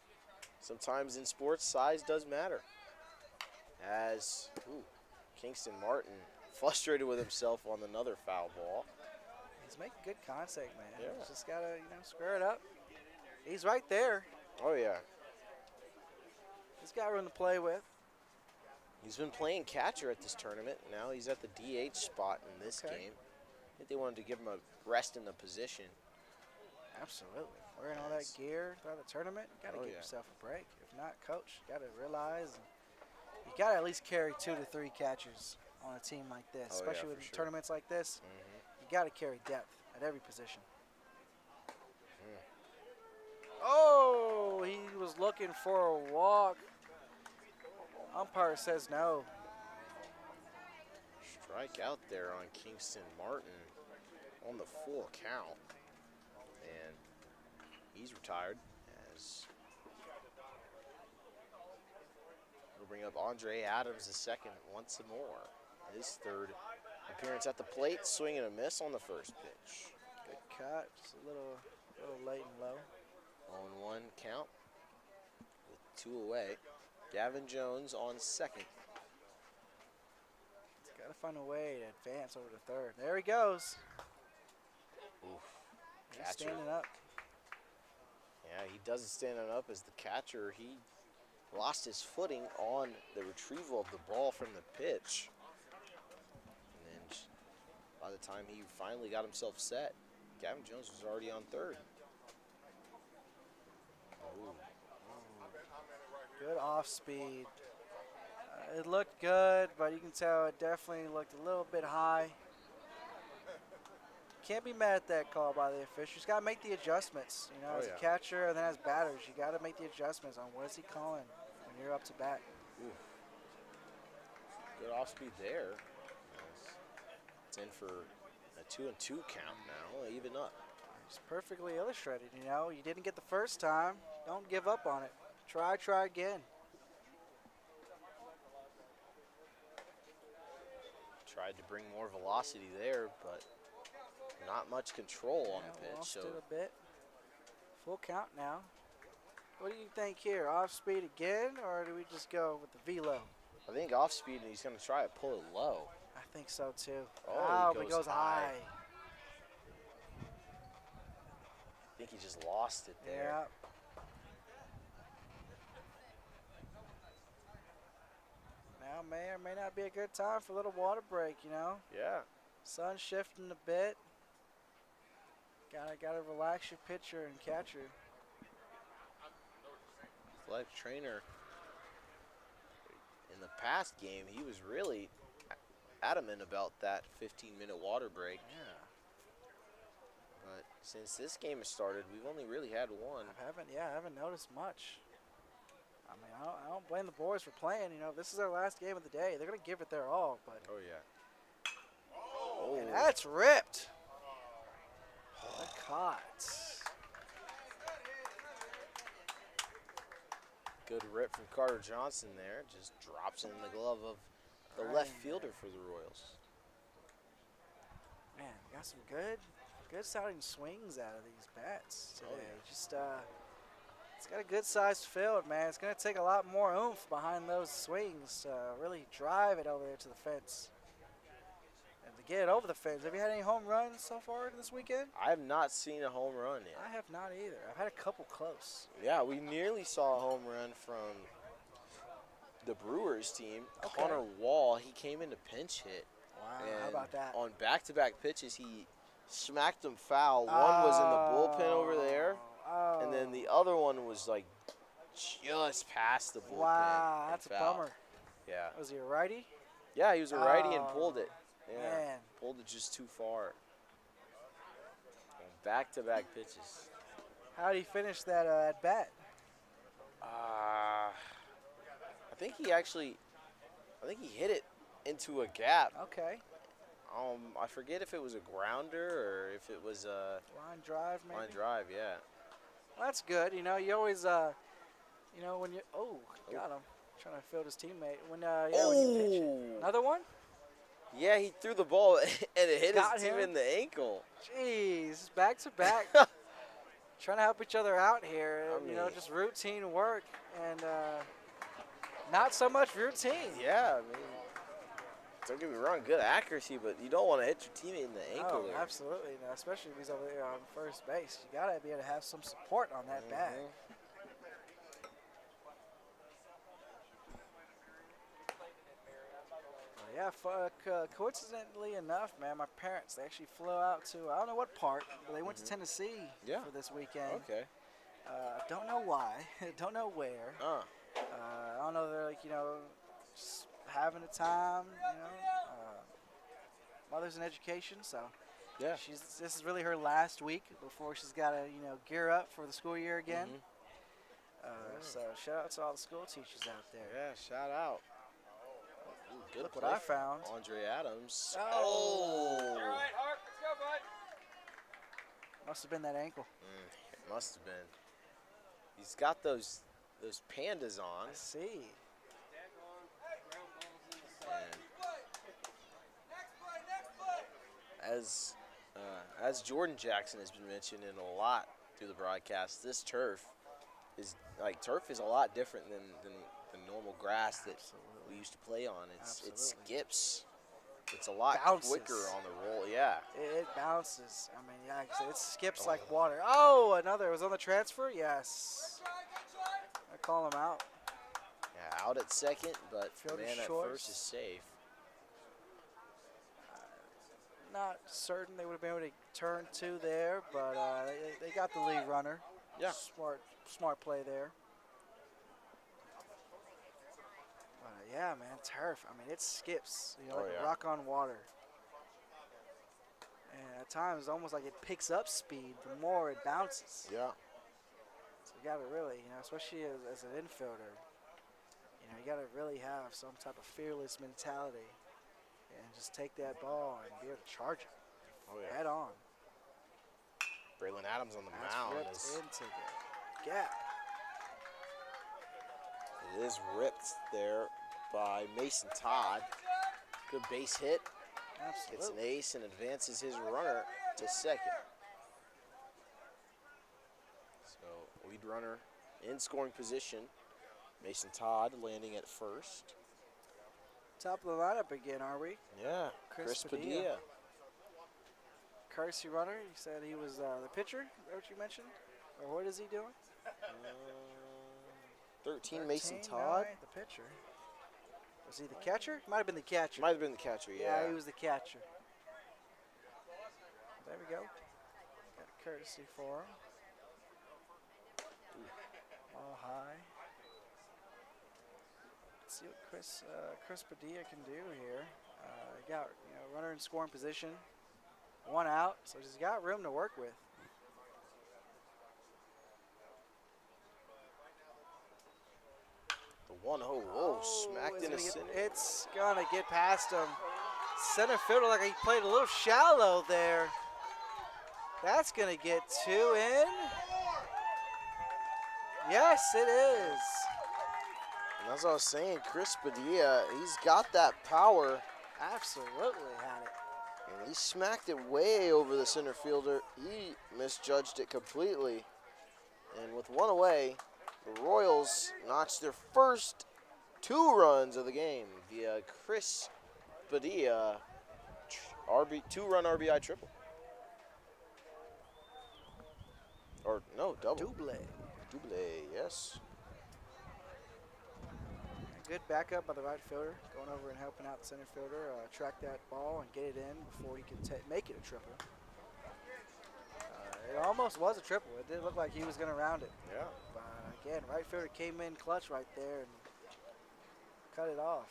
[SPEAKER 3] Sometimes in sports, size does matter. As Kingston Martin frustrated with himself on another foul ball.
[SPEAKER 10] He's making good contact, man.
[SPEAKER 3] Yeah.
[SPEAKER 10] He's just got to, square it up. He's right there.
[SPEAKER 3] Oh, yeah.
[SPEAKER 10] He's got room to play with.
[SPEAKER 3] He's been playing catcher at this tournament. Now he's at the DH spot in this game. I think they wanted to give him a rest in the position.
[SPEAKER 10] Absolutely. Wearing all that gear throughout the tournament, you got to give yourself a break. If not, coach, you got to realize you got to at least carry 2 to 3 catchers on a team like this, especially with tournaments like this. You got to carry depth at every position. Oh, he was looking for a walk. Umpire says no.
[SPEAKER 3] Strike out there on Kingston Martin on the full count. And he's retired as we'll bring up Andre Adams II once more. His third appearance at the plate, swing and a miss on the first pitch.
[SPEAKER 10] Good cut, just a little late and low.
[SPEAKER 3] 0-1 count with 2 away. Gavin Jones on second.
[SPEAKER 10] He's got to find a way to advance over to third. There he goes.
[SPEAKER 3] Oof.
[SPEAKER 10] He's standing up.
[SPEAKER 3] Yeah, he doesn't standing up as the catcher. He lost his footing on the retrieval of the ball from the pitch. And then by the time he finally got himself set, Gavin Jones was already on third. Ooh.
[SPEAKER 10] Good off speed. It looked good, but you can tell it definitely looked a little bit high. Can't be mad at that call by the officials. Got to make the adjustments. You know, as a catcher and then as batters, you got to make the adjustments on what is he calling when you're up to bat.
[SPEAKER 3] Ooh. Good off speed there. It's in for a 2-2 count now, even up.
[SPEAKER 10] It's perfectly illustrated. You know, you didn't get the first time. Don't give up on it. Try again.
[SPEAKER 3] Tried to bring more velocity there, but not much control on the pitch.
[SPEAKER 10] Lost it a bit. Full count now. What do you think here? Off speed again, or do we just go with the velo?
[SPEAKER 3] I think off speed, and he's going to try to pull it low.
[SPEAKER 10] I think so too.
[SPEAKER 3] Oh,
[SPEAKER 10] he goes high.
[SPEAKER 3] I think he just lost it there.
[SPEAKER 10] Yeah. Now may or may not be a good time for a little water break, you know?
[SPEAKER 3] Yeah.
[SPEAKER 10] Sun shifting a bit. Gotta relax your pitcher and catcher.
[SPEAKER 3] Athletic trainer in the past game, he was really adamant about that 15-minute water break.
[SPEAKER 10] Yeah.
[SPEAKER 3] But since this game has started, we've only really had one.
[SPEAKER 10] I haven't noticed much. I mean, I don't blame the boys for playing. You know, this is their last game of the day. They're going to give it their all. But
[SPEAKER 3] oh, yeah. Oh.
[SPEAKER 10] And that's ripped. caught.
[SPEAKER 3] Good rip from Carter Johnson there. Just drops it in the glove of the left fielder for the Royals.
[SPEAKER 10] Man, we got some good sounding swings out of these bats today.
[SPEAKER 3] Oh, yeah.
[SPEAKER 10] Just it's got a good sized field, man. It's gonna take a lot more oomph behind those swings to really drive it over there to the fence. And to get it over the fence. Have you had any home runs so far this weekend?
[SPEAKER 3] I have not seen a home run yet.
[SPEAKER 10] I have not either. I've had a couple close.
[SPEAKER 3] Yeah, we nearly saw a home run from the Brewers team.
[SPEAKER 10] Okay.
[SPEAKER 3] Connor Wall, he came in to pinch hit.
[SPEAKER 10] Wow,
[SPEAKER 3] And
[SPEAKER 10] how about that?
[SPEAKER 3] on back-to-back pitches, he smacked them foul. One was in the bullpen over there, and then the other one was like just past the bullpen.
[SPEAKER 10] Wow,
[SPEAKER 3] and
[SPEAKER 10] that's a
[SPEAKER 3] foul.
[SPEAKER 10] bummer.
[SPEAKER 3] Yeah.
[SPEAKER 10] Was he a righty?
[SPEAKER 3] Yeah, he was a righty and pulled it. Yeah,
[SPEAKER 10] man.
[SPEAKER 3] pulled it just too far. On back-to-back pitches.
[SPEAKER 10] How did he finish that at bat?
[SPEAKER 3] I think he hit it into a gap.
[SPEAKER 10] Okay.
[SPEAKER 3] I forget if it was a grounder or if it was a
[SPEAKER 10] Line drive, maybe?
[SPEAKER 3] line drive. Yeah.
[SPEAKER 10] Well, that's good. You know, you always, when you, got him. Trying to field his teammate. When you pitch. Another one?
[SPEAKER 3] Yeah, he threw the ball and it hit
[SPEAKER 10] Got
[SPEAKER 3] his team
[SPEAKER 10] him.
[SPEAKER 3] in the ankle.
[SPEAKER 10] Jeez, back to back. Trying to help each other out here. Just routine work and not so much routine.
[SPEAKER 3] Yeah, I mean, don't get me wrong, good accuracy, but you don't want to hit your teammate in the ankle.
[SPEAKER 10] Oh,
[SPEAKER 3] there.
[SPEAKER 10] absolutely. No, especially if he's over there on first base. You got to be able to have some support on that bag. Yeah, coincidentally enough, man, my parents, they actually flew out to, I don't know what part, but they went to Tennessee for this weekend.
[SPEAKER 3] Okay.
[SPEAKER 10] Don't know why, don't know where. I don't know, they're like, just having a time, mother's in education, so
[SPEAKER 3] yeah,
[SPEAKER 10] this is really her last week before she's got to, gear up for the school year again. So shout out to all the school teachers out there.
[SPEAKER 3] Yeah, shout out. Ooh, good
[SPEAKER 10] Look what
[SPEAKER 3] play
[SPEAKER 10] I found.
[SPEAKER 3] from Andre Adams.
[SPEAKER 10] Oh.
[SPEAKER 5] All right, Harp, let's go, bud.
[SPEAKER 10] Must have been that ankle.
[SPEAKER 3] It must have been. He's got those pandas on.
[SPEAKER 10] I see.
[SPEAKER 3] And as Jordan Jackson has been mentioning a lot through the broadcast, this turf is a lot different than normal grass that we used to play on. It skips. It's a lot quicker on the roll. Yeah.
[SPEAKER 10] It bounces. I mean, yeah, it skips like water. Oh, another. It was on the transfer? Yes. I call him out.
[SPEAKER 3] Yeah, out at second, but
[SPEAKER 10] Fielder's
[SPEAKER 3] man at
[SPEAKER 10] choice.
[SPEAKER 3] first is safe.
[SPEAKER 10] Not certain they would have been able to turn two there, but they got the lead runner.
[SPEAKER 3] Yeah.
[SPEAKER 10] Smart play there. Yeah, man, turf. I mean, it skips, like a rock on water. And at times, it's almost like it picks up speed the more it bounces.
[SPEAKER 3] Yeah.
[SPEAKER 10] So you got to really, especially as an infielder, you got to really have some type of fearless mentality and just take that ball and be able to charge it head on.
[SPEAKER 3] Braylon Adams on the
[SPEAKER 10] That's
[SPEAKER 3] mound.
[SPEAKER 10] ripped into the gap.
[SPEAKER 3] It is ripped there by Mason Todd. Good base hit.
[SPEAKER 10] Absolutely.
[SPEAKER 3] Gets an ace and advances his runner to second. So lead runner in scoring position. Mason Todd landing at first.
[SPEAKER 10] Top of the lineup again, are we?
[SPEAKER 3] Yeah, Chris Padilla.
[SPEAKER 10] Courtesy runner, you said he was the pitcher, is that what you mentioned? Or what is he doing?
[SPEAKER 3] 13, Mason Todd.
[SPEAKER 10] The pitcher. Was he the catcher? Might have been the catcher.
[SPEAKER 3] Might have been the catcher, yeah.
[SPEAKER 10] Yeah, he was the catcher. There we go. Got a courtesy for him. All high. Let's see what Chris Padilla can do here. He got runner in scoring position. One out, so he's got room to work with.
[SPEAKER 3] The 1-0, smacked in a center.
[SPEAKER 10] It's gonna get past him. Center fielder, like he played a little shallow there. That's going to get 2 in. Yes, it is.
[SPEAKER 3] And as I was saying, Chris Padilla, he's got that power.
[SPEAKER 10] Absolutely had it.
[SPEAKER 3] And he smacked it way over the center fielder. He misjudged it completely. And with 1 away, the Royals notched their first 2 runs of the game via Chris Padilla, 2-run RBI triple. Or no, double.
[SPEAKER 10] Double.
[SPEAKER 3] Double, yes.
[SPEAKER 10] Good backup by the right fielder, going over and helping out the center fielder, track that ball and get it in before he could make it a triple. It almost was a triple. It didn't look like he was going to round it.
[SPEAKER 3] Yeah.
[SPEAKER 10] But again, right fielder came in clutch right there and cut it off.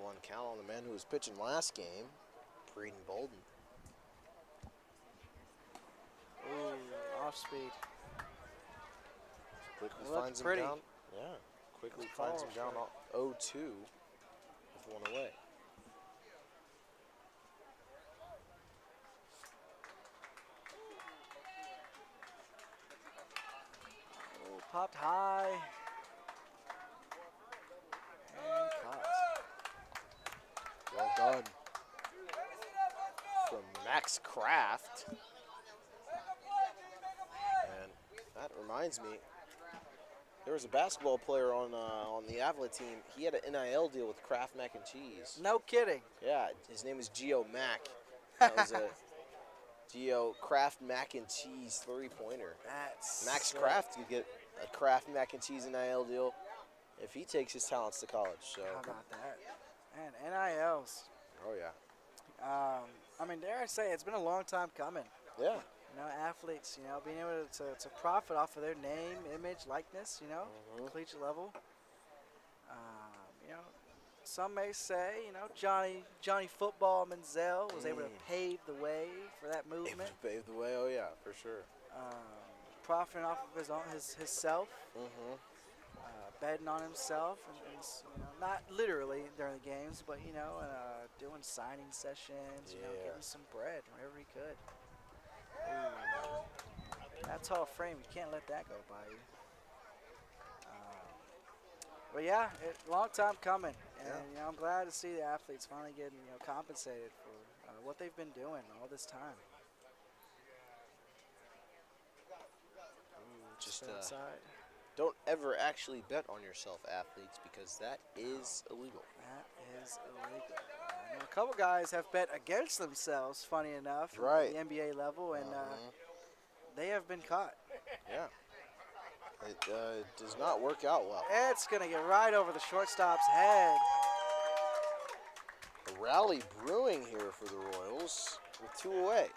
[SPEAKER 3] 1 count on the man who was pitching last game, Breeden Bolden.
[SPEAKER 10] Ooh, off speed.
[SPEAKER 3] Quickly
[SPEAKER 10] It looked
[SPEAKER 3] finds
[SPEAKER 10] pretty.
[SPEAKER 3] him down. Yeah. Quickly finds him down 0-2 with 1 away.
[SPEAKER 10] Oh, popped high. And caught.
[SPEAKER 3] Well done from Max Kraft. And that reminds me, there was a basketball player on the Avila team. He had an NIL deal with Kraft Mac and Cheese.
[SPEAKER 10] No kidding.
[SPEAKER 3] Yeah, his name is Geo Mac. That was a Geo Kraft Mac and Cheese 3-pointer.
[SPEAKER 10] That's
[SPEAKER 3] Max
[SPEAKER 10] sick.
[SPEAKER 3] Kraft could get a Kraft Mac and Cheese NIL deal if he takes his talents to college. So.
[SPEAKER 10] How about that? And NILs.
[SPEAKER 3] Oh yeah.
[SPEAKER 10] I mean, dare I say, it's been a long time coming.
[SPEAKER 3] Yeah.
[SPEAKER 10] You know, athletes, you know, being able to profit off of their name, image, likeness, you know, collegiate level. You know, some may say, you know, Johnny Football Manziel was able to pave the way for that movement.
[SPEAKER 3] Pave the way, oh yeah, for sure.
[SPEAKER 10] Profiting off of his self, betting on himself, and you know, not literally during the games, but you know, doing signing sessions, you know, getting some bread wherever he could. Ooh. That's Hall of Fame. You can't let that go by you. But yeah, long time coming, and you know, I'm glad to see the athletes finally getting compensated for what they've been doing all this time.
[SPEAKER 3] Just
[SPEAKER 10] outside.
[SPEAKER 3] Don't ever actually bet on yourself, athletes, because that is illegal.
[SPEAKER 10] That is illegal. I know a couple guys have bet against themselves, funny enough,
[SPEAKER 3] right,
[SPEAKER 10] at the NBA level, and they have been caught.
[SPEAKER 3] Yeah. It does not work out well.
[SPEAKER 10] It's going to get right over the shortstop's head.
[SPEAKER 3] A rally brewing here for the Royals with 2 away.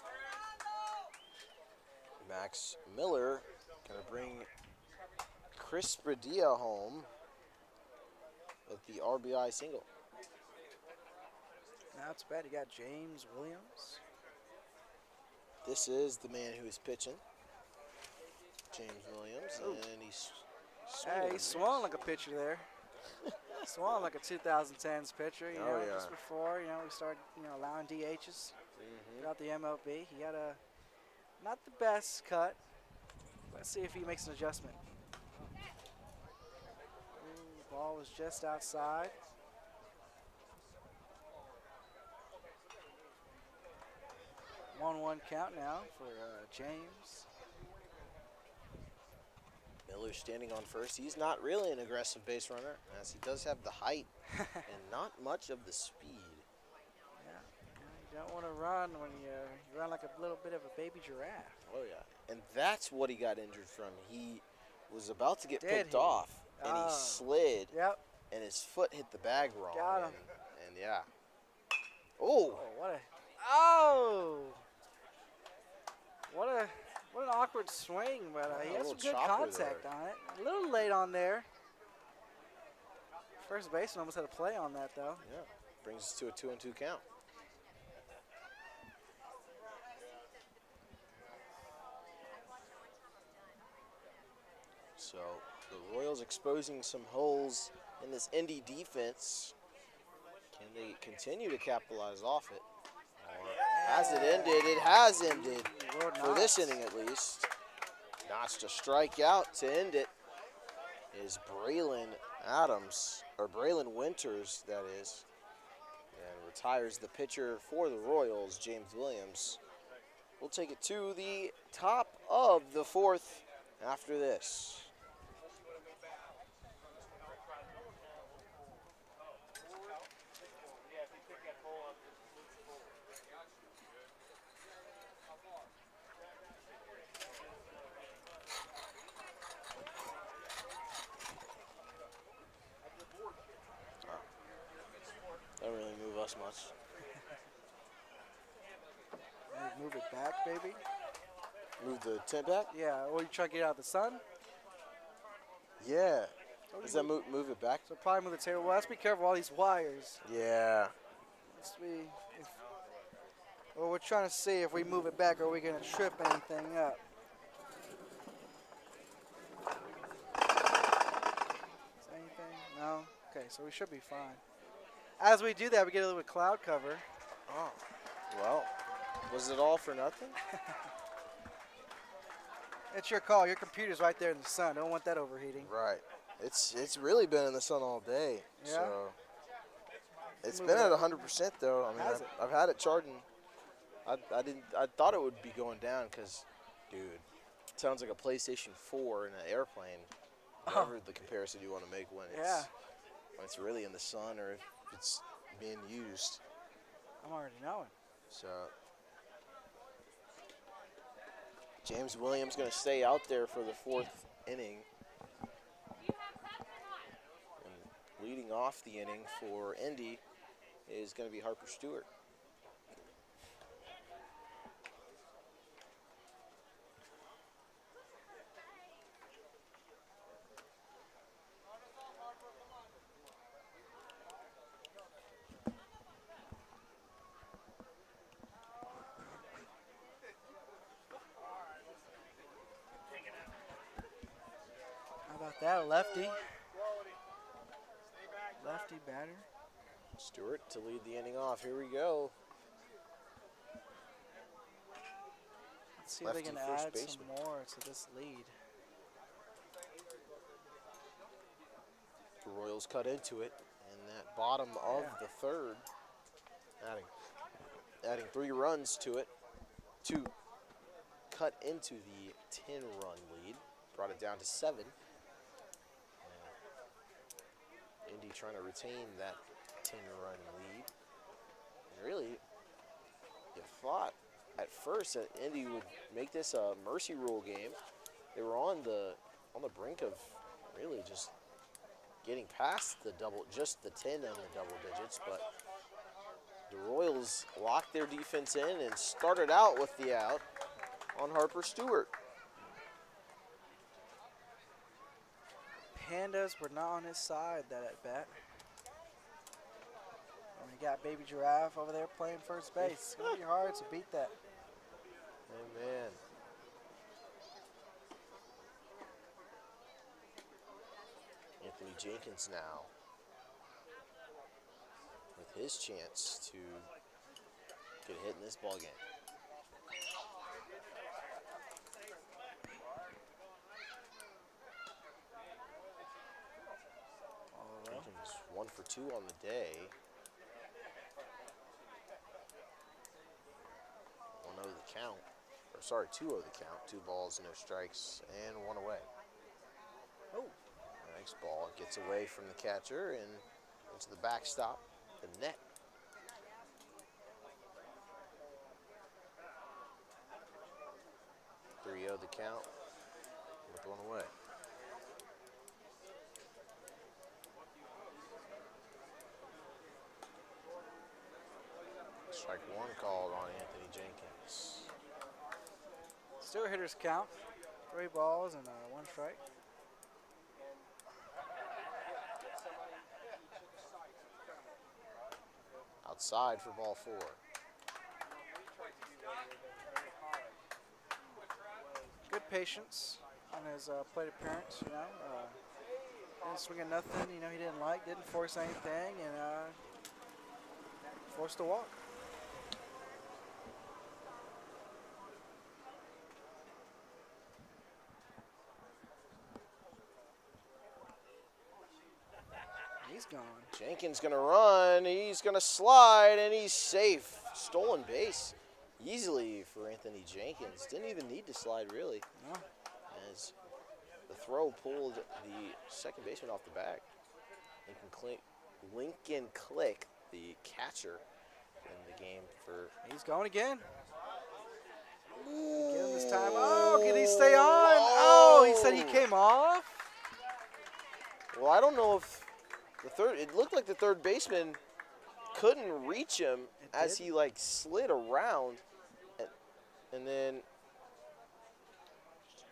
[SPEAKER 3] Max Miller going to bring Chris Padilla home with the RBI single.
[SPEAKER 10] Now it's bad. You got James Williams.
[SPEAKER 3] This is the man who is pitching, James Williams, and
[SPEAKER 10] he swung like a pitcher there. Swung like a 2010s pitcher. You know, just before we started allowing DHs throughout the MLB. He had not the best cut. Let's see if he makes an adjustment. The ball was just outside. One count now for James.
[SPEAKER 3] Miller standing on first. He's not really an aggressive base runner, as he does have the height and not much of the speed.
[SPEAKER 10] You don't want to run when you run like a little bit of a baby giraffe.
[SPEAKER 3] Oh, yeah. And that's what he got injured from. He was about to get picked off, and he slid, and his foot hit the bag wrong.
[SPEAKER 10] Got him.
[SPEAKER 3] And yeah. Oh!
[SPEAKER 10] What an awkward swing, but he has some good contact
[SPEAKER 3] there
[SPEAKER 10] on it. A little late on there. First baseman almost had a play on that, though.
[SPEAKER 3] Yeah, brings us to a 2-2 count. So the Royals exposing some holes in this Indy defense. Can they continue to capitalize off it? Has it ended? It has ended.
[SPEAKER 10] Lord
[SPEAKER 3] For this
[SPEAKER 10] knows.
[SPEAKER 3] inning at least. Notched a strikeout to end it is Braylon Adams, or Braylon Winters, that is. And retires the pitcher for the Royals, James Williams. We'll take it to the top of the fourth after this. Don't really move us much.
[SPEAKER 10] Move it back, baby.
[SPEAKER 3] Move the tent back?
[SPEAKER 10] Yeah, or you try to get out of the sun.
[SPEAKER 3] Yeah. Does that move it back?
[SPEAKER 10] So probably move the table. Well, let's be careful, all these wires.
[SPEAKER 3] Yeah.
[SPEAKER 10] Let's be. Well, we're trying to see if we move it back, are we going to trip anything up? Is anything? No? Okay, so we should be fine. As we do that, we get a little bit of cloud cover.
[SPEAKER 3] Oh. Well, was it all for nothing?
[SPEAKER 10] It's your call. Your computer's right there in the sun. Don't want that overheating.
[SPEAKER 3] Right. It's really been in the sun all day.
[SPEAKER 10] Yeah?
[SPEAKER 3] So it's
[SPEAKER 10] Move
[SPEAKER 3] been
[SPEAKER 10] it
[SPEAKER 3] at
[SPEAKER 10] up.
[SPEAKER 3] 100% though. I mean,
[SPEAKER 10] Has it?
[SPEAKER 3] I've had it charging. I thought it would be going down because, dude, it sounds like a PlayStation 4 in an airplane. Whatever the comparison you want to make when it's really in the sun or if it's being used.
[SPEAKER 10] I'm already knowing.
[SPEAKER 3] So James Williams going to stay out there for the fourth inning. And leading off the inning for Indy is going to be Harper Stewart.
[SPEAKER 10] How about that, a lefty? Lefty batter.
[SPEAKER 3] Stewart to lead the inning off. Here we go.
[SPEAKER 10] Let's see if they
[SPEAKER 3] Lefty
[SPEAKER 10] can
[SPEAKER 3] first
[SPEAKER 10] add some
[SPEAKER 3] baseman.
[SPEAKER 10] more to this lead.
[SPEAKER 3] The Royals cut into it in that bottom of the third, adding 3 runs to it to cut into the 10-run lead. Brought it down to 7. Indy trying to retain that 10-run lead. And really, you thought at first that Indy would make this a mercy rule game. They were on the brink of really just getting past the just the 10 and the double digits, but the Royals locked their defense in and started out with the out on Harper Stewart.
[SPEAKER 10] Pandas were not on his side that at bat. And we got Baby Giraffe over there playing first base. It's gonna be hard to beat that.
[SPEAKER 3] Amen. Anthony Jenkins now with his chance to get a hit in this ball game. Jenkins 1 for 2 on the day. 1-0 the count. Or sorry, 2-0 the count. 2 balls, no strikes, and 1 away.
[SPEAKER 10] Oh.
[SPEAKER 3] The next ball gets away from the catcher and into the backstop, the net. The count with 1 away. Strike 1 called on Anthony Jenkins.
[SPEAKER 10] Still hitters count. 3 balls and 1 strike.
[SPEAKER 3] Outside for ball 4.
[SPEAKER 10] Good patience on his plate appearance, you know. Didn't swing at nothing, you know, he didn't like, didn't force anything, and forced a walk. He's gone.
[SPEAKER 3] Jenkins going to run. He's going to slide, and he's safe. Stolen base easily for Anthony Jenkins. Didn't even need to slide, really.
[SPEAKER 10] No.
[SPEAKER 3] As the throw pulled the second baseman off the bag. Lincoln Click, the catcher in the game for...
[SPEAKER 10] He's going again. Get him this time. Oh, can he stay on? Oh, he said he came off.
[SPEAKER 3] Well, I don't know if it looked like the third baseman couldn't reach him as he like slid around, and then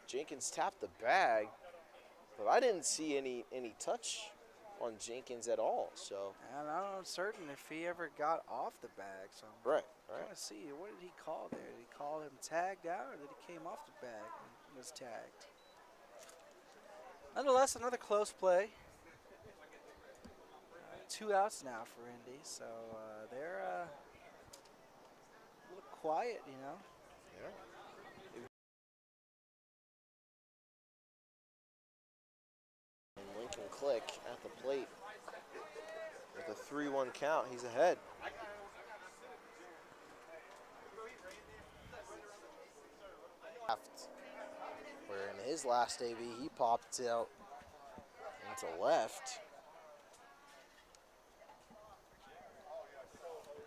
[SPEAKER 3] Jenkins tapped the bag, but I didn't see any touch on Jenkins at all. So
[SPEAKER 10] And I'm uncertain if he ever got off the bag. So
[SPEAKER 3] right.
[SPEAKER 10] I'm trying to see, what did he call there? Did he call him tagged out, or did he came off the bag and was tagged? Nonetheless, another close play. 2 outs now for Indy, so they're a little quiet, you know.
[SPEAKER 3] Yeah. And Lincoln Click at the plate with a 3-1 count. He's ahead. Where in his last AB, he popped out into left.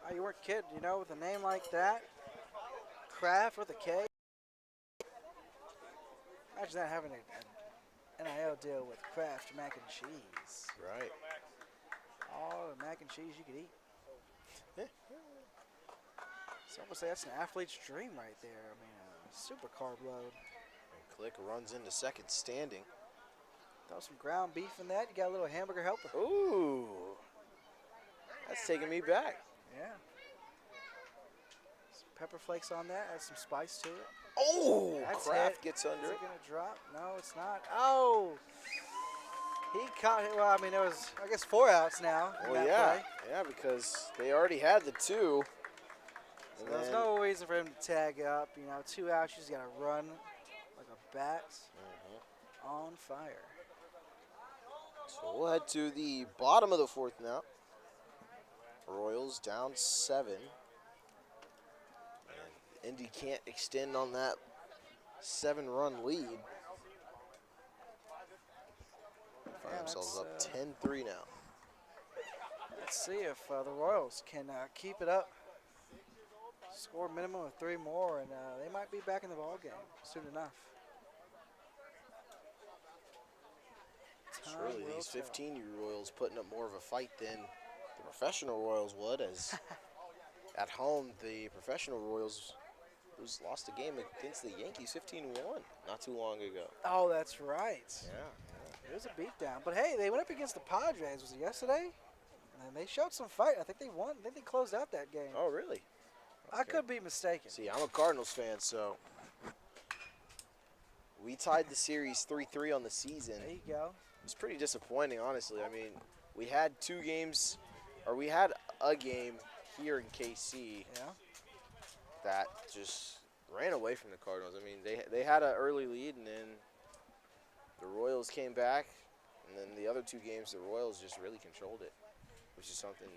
[SPEAKER 10] Oh, you weren't kidding, you know, with a name like that. Kraft with a K. Imagine that having an NIL deal with Kraft mac and cheese.
[SPEAKER 3] Right.
[SPEAKER 10] All the mac and cheese you could eat. Some would say that's an athlete's dream right there. I mean, a super carb load.
[SPEAKER 3] And Click runs into second standing.
[SPEAKER 10] Throw some ground beef in that. You got a little hamburger helper.
[SPEAKER 3] Ooh. That's taking me back.
[SPEAKER 10] Yeah. Some pepper flakes on that. Add some spice to it.
[SPEAKER 3] Oh,
[SPEAKER 10] That's
[SPEAKER 3] Kraft
[SPEAKER 10] hit.
[SPEAKER 3] gets under
[SPEAKER 10] Is
[SPEAKER 3] it.
[SPEAKER 10] it going to drop? No, it's not. Oh. He caught it. Well, I mean, there was, I guess, 4 outs now. in
[SPEAKER 3] Well,
[SPEAKER 10] that
[SPEAKER 3] yeah.
[SPEAKER 10] play.
[SPEAKER 3] Yeah, because they already had the 2.
[SPEAKER 10] So
[SPEAKER 3] And
[SPEAKER 10] there's
[SPEAKER 3] then-
[SPEAKER 10] no reason for him to tag up. You know, 2 outs, you just got to run like a bat on fire.
[SPEAKER 3] So we'll head to the bottom of the 4th now. Royals down 7. And Indy can't extend on that 7-run lead. Find themselves up 10-3 now.
[SPEAKER 10] Let's see if the Royals can keep it up. Score a minimum of 3 more, and they might be back in the ball game soon enough.
[SPEAKER 3] Surely these 15-year Royals putting up more of a fight than the professional Royals would, as at home the professional Royals lost a game against the Yankees 15-1 not too long ago.
[SPEAKER 10] Oh, that's right.
[SPEAKER 3] Yeah.
[SPEAKER 10] It was a beatdown. But hey, they went up against the Padres. Was it yesterday? And they showed some fight. I think they won. I think they closed out that game.
[SPEAKER 3] Oh, really? Okay.
[SPEAKER 10] I could be mistaken.
[SPEAKER 3] See, I'm a Cardinals fan, so we tied the series 3-3 on the season.
[SPEAKER 10] There you go.
[SPEAKER 3] It was pretty disappointing, honestly. I mean, we had 2 games, or we had a game here in KC that just ran away from the Cardinals. I mean, they had an early lead, and then the Royals came back, and then the other 2 games, the Royals just really controlled it, which is something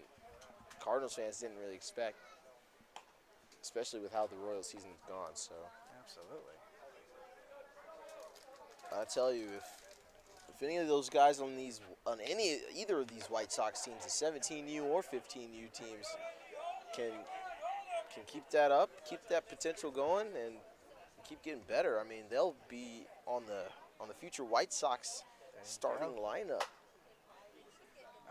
[SPEAKER 3] Cardinals fans didn't really expect, especially with how the Royals season's gone. So
[SPEAKER 10] absolutely.
[SPEAKER 3] I tell you, if any of those guys on either of these White Sox teams, the 17U or 15U teams, can keep that up, keep that potential going, and keep getting better, I mean, they'll be on the future White Sox starting lineup.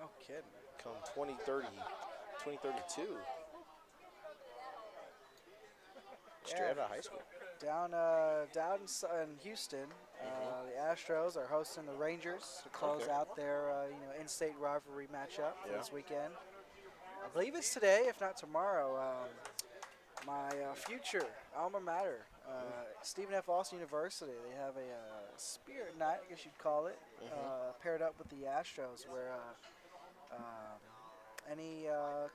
[SPEAKER 10] No kidding.
[SPEAKER 3] Come 2032. Straight out of high school.
[SPEAKER 10] Down in Houston, the Astros are hosting the Rangers to close out their in-state rivalry matchup for this weekend. I believe it's today, if not tomorrow. My future alma mater, Stephen F. Austin University, they have a spirit night, I guess you'd call it, paired up with the Astros, where any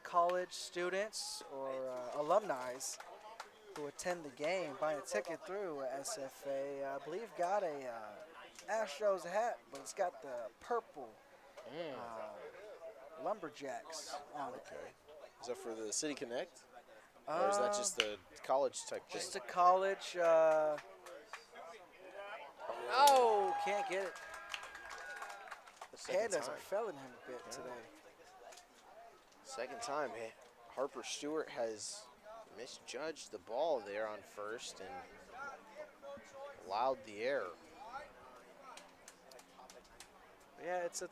[SPEAKER 10] college students or alumni who attend the game, buy a ticket through SFA, I believe got a Astros hat, but it's got the purple Lumberjacks on it.
[SPEAKER 3] Okay. Is that for the City Connect? Or is that just the college type thing?
[SPEAKER 10] Just a college. Oh, can't get it.
[SPEAKER 3] The second
[SPEAKER 10] Pandas
[SPEAKER 3] time.
[SPEAKER 10] are failing him a bit today.
[SPEAKER 3] Second time. Harper Stewart has misjudged the ball there on first and allowed the error.
[SPEAKER 10] Yeah, it's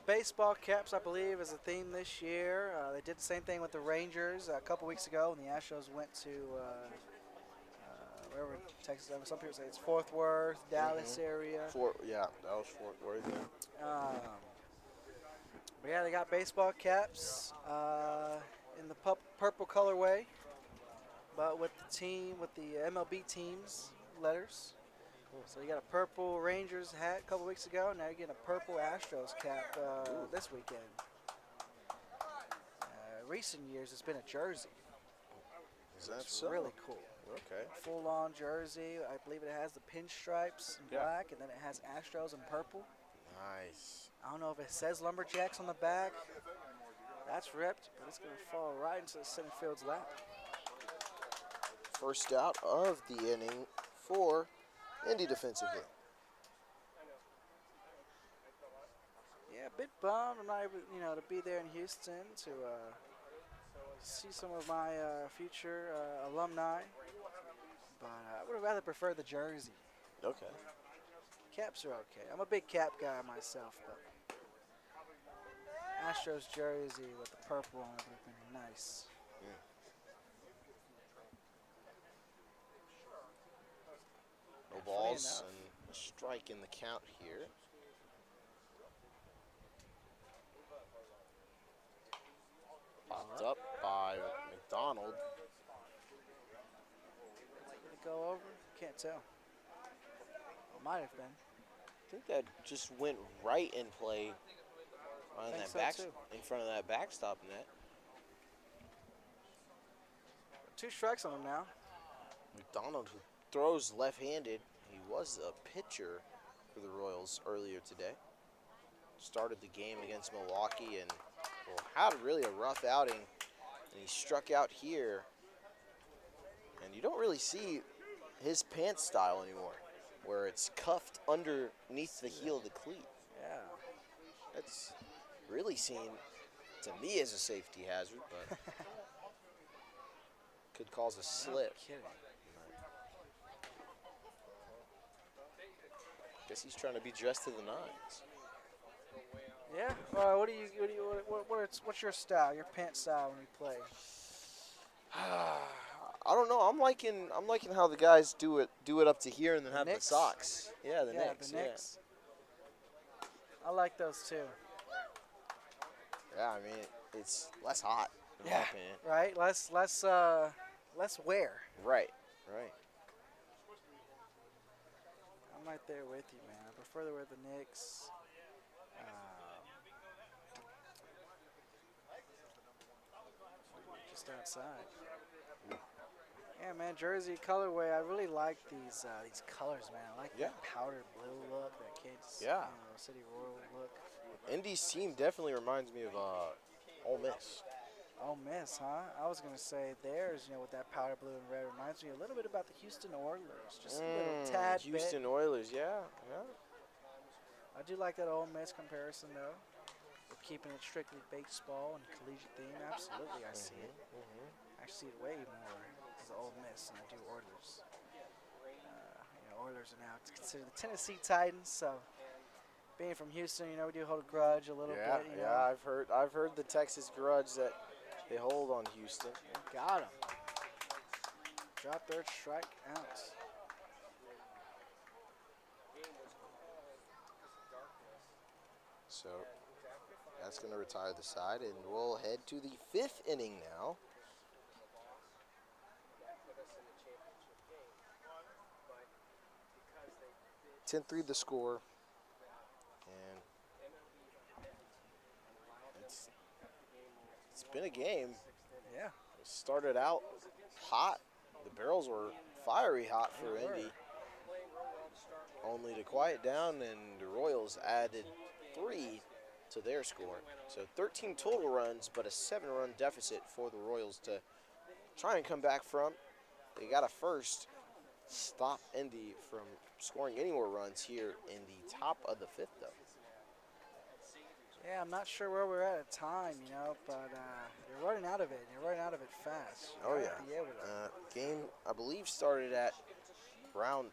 [SPEAKER 10] baseball caps, I believe, is a theme this year. They did the same thing with the Rangers a couple weeks ago when the Astros went to wherever in Texas. Some people say it's Fort Worth, Dallas area.
[SPEAKER 3] That was Fort Worth. Yeah.
[SPEAKER 10] But yeah, they got baseball caps in the purple colorway, but with the MLB teams letters. So you got a purple Rangers hat a couple weeks ago. Now you're getting a purple Astros cap this weekend. Recent years, it's been a jersey.
[SPEAKER 3] Is that
[SPEAKER 10] it's
[SPEAKER 3] so?
[SPEAKER 10] Really cool.
[SPEAKER 3] Okay.
[SPEAKER 10] Full-on jersey. I believe it has the pinstripes in black, and then it has Astros in purple.
[SPEAKER 3] Nice.
[SPEAKER 10] I don't know if it says Lumberjacks on the back. That's ripped, but it's going to fall right into the center field's lap.
[SPEAKER 3] First out of the inning for Indy defensively.
[SPEAKER 10] Yeah, a bit bummed I'm not able, to be there in Houston to see some of my future alumni. But I would have rather preferred the jersey.
[SPEAKER 3] Okay.
[SPEAKER 10] Caps are okay. I'm a big cap guy myself, but Astros jersey with the purple on it would have been nice.
[SPEAKER 3] No balls and a strike in the count here. Popped up by McDonald.
[SPEAKER 10] Did it go over? Can't tell. Might have been.
[SPEAKER 3] I think that just went right in play on that in front of that backstop net.
[SPEAKER 10] 2 strikes on him now.
[SPEAKER 3] McDonald, who throws left-handed, he was a pitcher for the Royals earlier today. Started the game against Milwaukee and had really a rough outing, and he struck out here. And you don't really see his pants style anymore, where it's cuffed underneath the heel of the cleat.
[SPEAKER 10] Yeah.
[SPEAKER 3] That's really seen to me as a safety hazard, but could cause a slip.
[SPEAKER 10] No kidding.
[SPEAKER 3] Guess he's trying to be dressed to the nines.
[SPEAKER 10] Yeah. What's your style? Your pants style when you play?
[SPEAKER 3] I don't know. I'm liking how the guys do it up to here and then have the socks. Yeah, the Knicks.
[SPEAKER 10] The Knicks. I like those too.
[SPEAKER 3] Yeah, I mean it's less hot. In my opinion.
[SPEAKER 10] Right. Less wear.
[SPEAKER 3] Right.
[SPEAKER 10] I'm right there with you, man. I prefer to wear the Knicks. Just outside. Yeah, man, jersey colorway. I really like these colors, man. I like that powder blue look, that Kansas City Royal look.
[SPEAKER 3] Indy's team definitely reminds me of Ole Miss.
[SPEAKER 10] Ole Miss, huh? I was gonna say theirs, with that powder blue and red reminds me a little bit about the Houston Oilers. Just a little tad bit.
[SPEAKER 3] Houston Oilers, yeah.
[SPEAKER 10] I do like that Ole Miss comparison, though. We're keeping it strictly baseball and collegiate theme. Absolutely, I see it. I see it way more as Ole Miss than I do Oilers. Oilers are now considered the Tennessee Titans, so being from Houston, we do hold a grudge a little bit.
[SPEAKER 3] Yeah, I've heard the Texas grudge that they hold on Houston.
[SPEAKER 10] Got him. Drop their strike out.
[SPEAKER 3] So that's going to retire the side, and we'll head to the 5th inning now. (10-3) the score, and it's been a game.
[SPEAKER 10] Yeah.
[SPEAKER 3] It started out hot. The barrels were fiery hot for Indy, only to quiet down, and the Royals added 3 to their score. So 13 total runs, but a 7-run deficit for the Royals to try and come back from. They got a first, stop Indy from scoring any more runs here in the top of the 5th, though.
[SPEAKER 10] Yeah, I'm not sure where we're at time, you know, but you're running out of it. You're running out of it fast. You
[SPEAKER 3] Oh,
[SPEAKER 10] gotta
[SPEAKER 3] yeah.
[SPEAKER 10] be able to-
[SPEAKER 3] Game, I believe, started at around,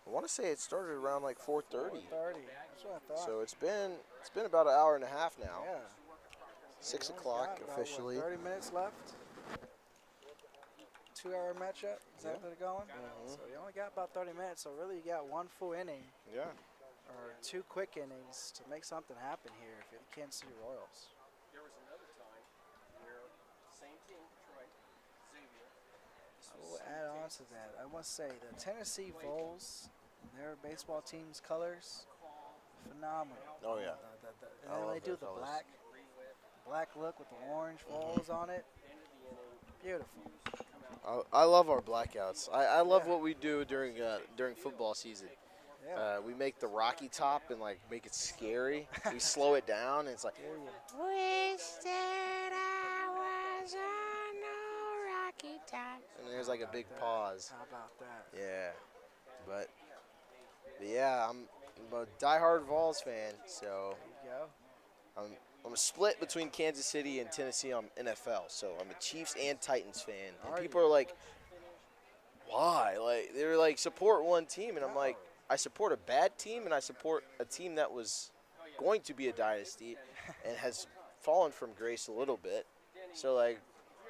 [SPEAKER 3] I want to say it started around like 4:30.
[SPEAKER 10] 4:30. That's what I thought.
[SPEAKER 3] So it's been about an hour and a half now.
[SPEAKER 10] Yeah.
[SPEAKER 3] 6
[SPEAKER 10] We only
[SPEAKER 3] o'clock
[SPEAKER 10] got about,
[SPEAKER 3] officially.
[SPEAKER 10] 30 minutes left. 2-hour matchup. Is that what they're going? So you only got about 30 minutes. So really, you got one full inning.
[SPEAKER 3] Yeah.
[SPEAKER 10] Or 2 quick innings to make something happen here if you're the Kansas City Royals.
[SPEAKER 4] There was another time where same team, Detroit, Xavier.
[SPEAKER 10] I will add on to that. I must say the Tennessee Vols, their baseball team's colors, phenomenal.
[SPEAKER 3] Oh, yeah.
[SPEAKER 10] And then they do the black look with the orange Vols on it. Beautiful.
[SPEAKER 3] I love our blackouts. I love what we do during football season.
[SPEAKER 10] Yeah.
[SPEAKER 3] We make the Rocky Top and like make it scary. We slow it down and it's like, wish that I was on a Rocky Top. And there's like a big pause.
[SPEAKER 10] How about that?
[SPEAKER 3] Yeah. But yeah, I'm a diehard Vols fan, so
[SPEAKER 10] There you go.
[SPEAKER 3] I'm split between Kansas City and Tennessee on NFL. So I'm a Chiefs and Titans fan. And
[SPEAKER 10] Are
[SPEAKER 3] people
[SPEAKER 10] you?
[SPEAKER 3] are like, why? Like they're like support one team, and I'm like, I support a bad team, and I support a team that was going to be a dynasty and has fallen from grace a little bit. So like,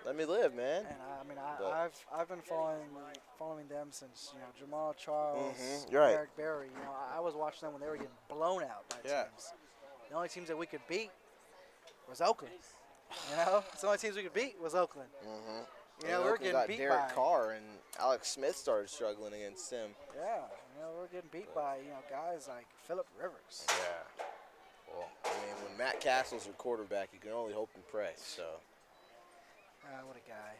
[SPEAKER 3] let me live, man.
[SPEAKER 10] And I mean, I've been following them since Jamal Charles,
[SPEAKER 3] You're right.
[SPEAKER 10] Eric Berry. I was watching them when they were getting blown out by teams. The only teams that we could beat was Oakland. It's the only teams we could beat was Oakland. We were getting
[SPEAKER 3] got
[SPEAKER 10] beat
[SPEAKER 3] Derek
[SPEAKER 10] by
[SPEAKER 3] Carr, and Alex Smith started struggling against him.
[SPEAKER 10] Yeah, we were getting beat by guys like Phillip Rivers.
[SPEAKER 3] Yeah. Well, I mean, when Matt Castle's your quarterback, you can only hope and pray. So.
[SPEAKER 10] What a guy.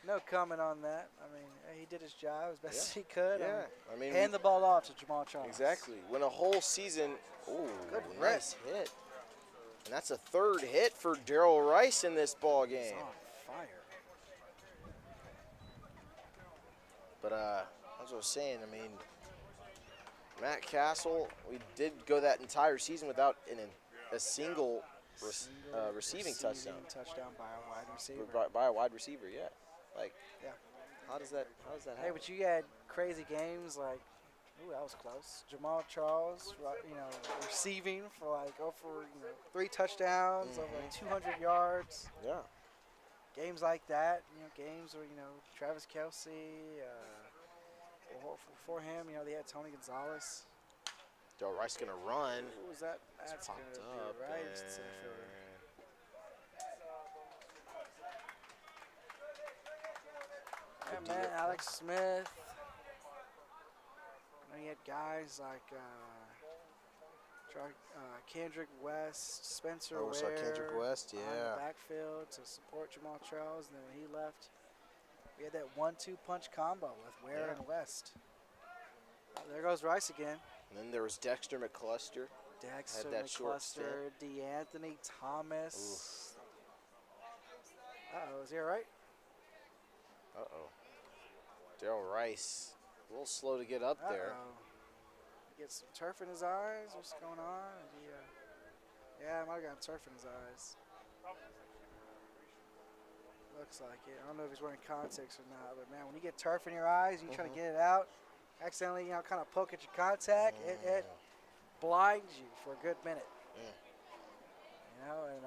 [SPEAKER 10] No comment on that. I mean, he did his job as best as he could.
[SPEAKER 3] Yeah. I mean,
[SPEAKER 10] hand the ball off to Jamal Charles.
[SPEAKER 3] Exactly. When a whole season. Ooh,
[SPEAKER 10] good
[SPEAKER 3] nice hit. And that's a 3rd hit for Darrell Rice in this ball game.
[SPEAKER 10] He's on fire.
[SPEAKER 3] But as I was saying, I mean, Matt Castle, we did go that entire season without a single receiving touchdown.
[SPEAKER 10] Touchdown by a wide receiver.
[SPEAKER 3] By a wide receiver, yeah. Like,
[SPEAKER 10] yeah.
[SPEAKER 3] How does that happen?
[SPEAKER 10] Hey, but you had crazy games like, ooh, that was close. Jamal Charles, receiving for like over 3 touchdowns, over like 200 yards.
[SPEAKER 3] Yeah.
[SPEAKER 10] Games like that, games where Travis Kelce. For him, they had Tony Gonzalez.
[SPEAKER 3] Darrell Rice gonna run.
[SPEAKER 10] Who was that? That's gonna be right. Yeah, man, Alex Smith. You had guys like Kendrick West, Spencer Ware.
[SPEAKER 3] Kendrick West, yeah.
[SPEAKER 10] On the backfield to support Jamal Charles, and then when he left, we had that 1-2 punch combo with Ware and West. There goes Rice again.
[SPEAKER 3] And then there was Dexter McCluster.
[SPEAKER 10] Dexter
[SPEAKER 3] had that short
[SPEAKER 10] McCluster, DeAnthony Thomas. Uh-oh, is he all right?
[SPEAKER 3] Uh-oh. Darrell Rice, a little slow to get up there.
[SPEAKER 10] He gets some turf in his eyes. What's going on? Yeah, I might have got turf in his eyes. Looks like it. I don't know if he's wearing contacts or not, but man, when you get turf in your eyes, you try to get it out, accidentally, kind of poke at your contact, it blinds you for a good minute. And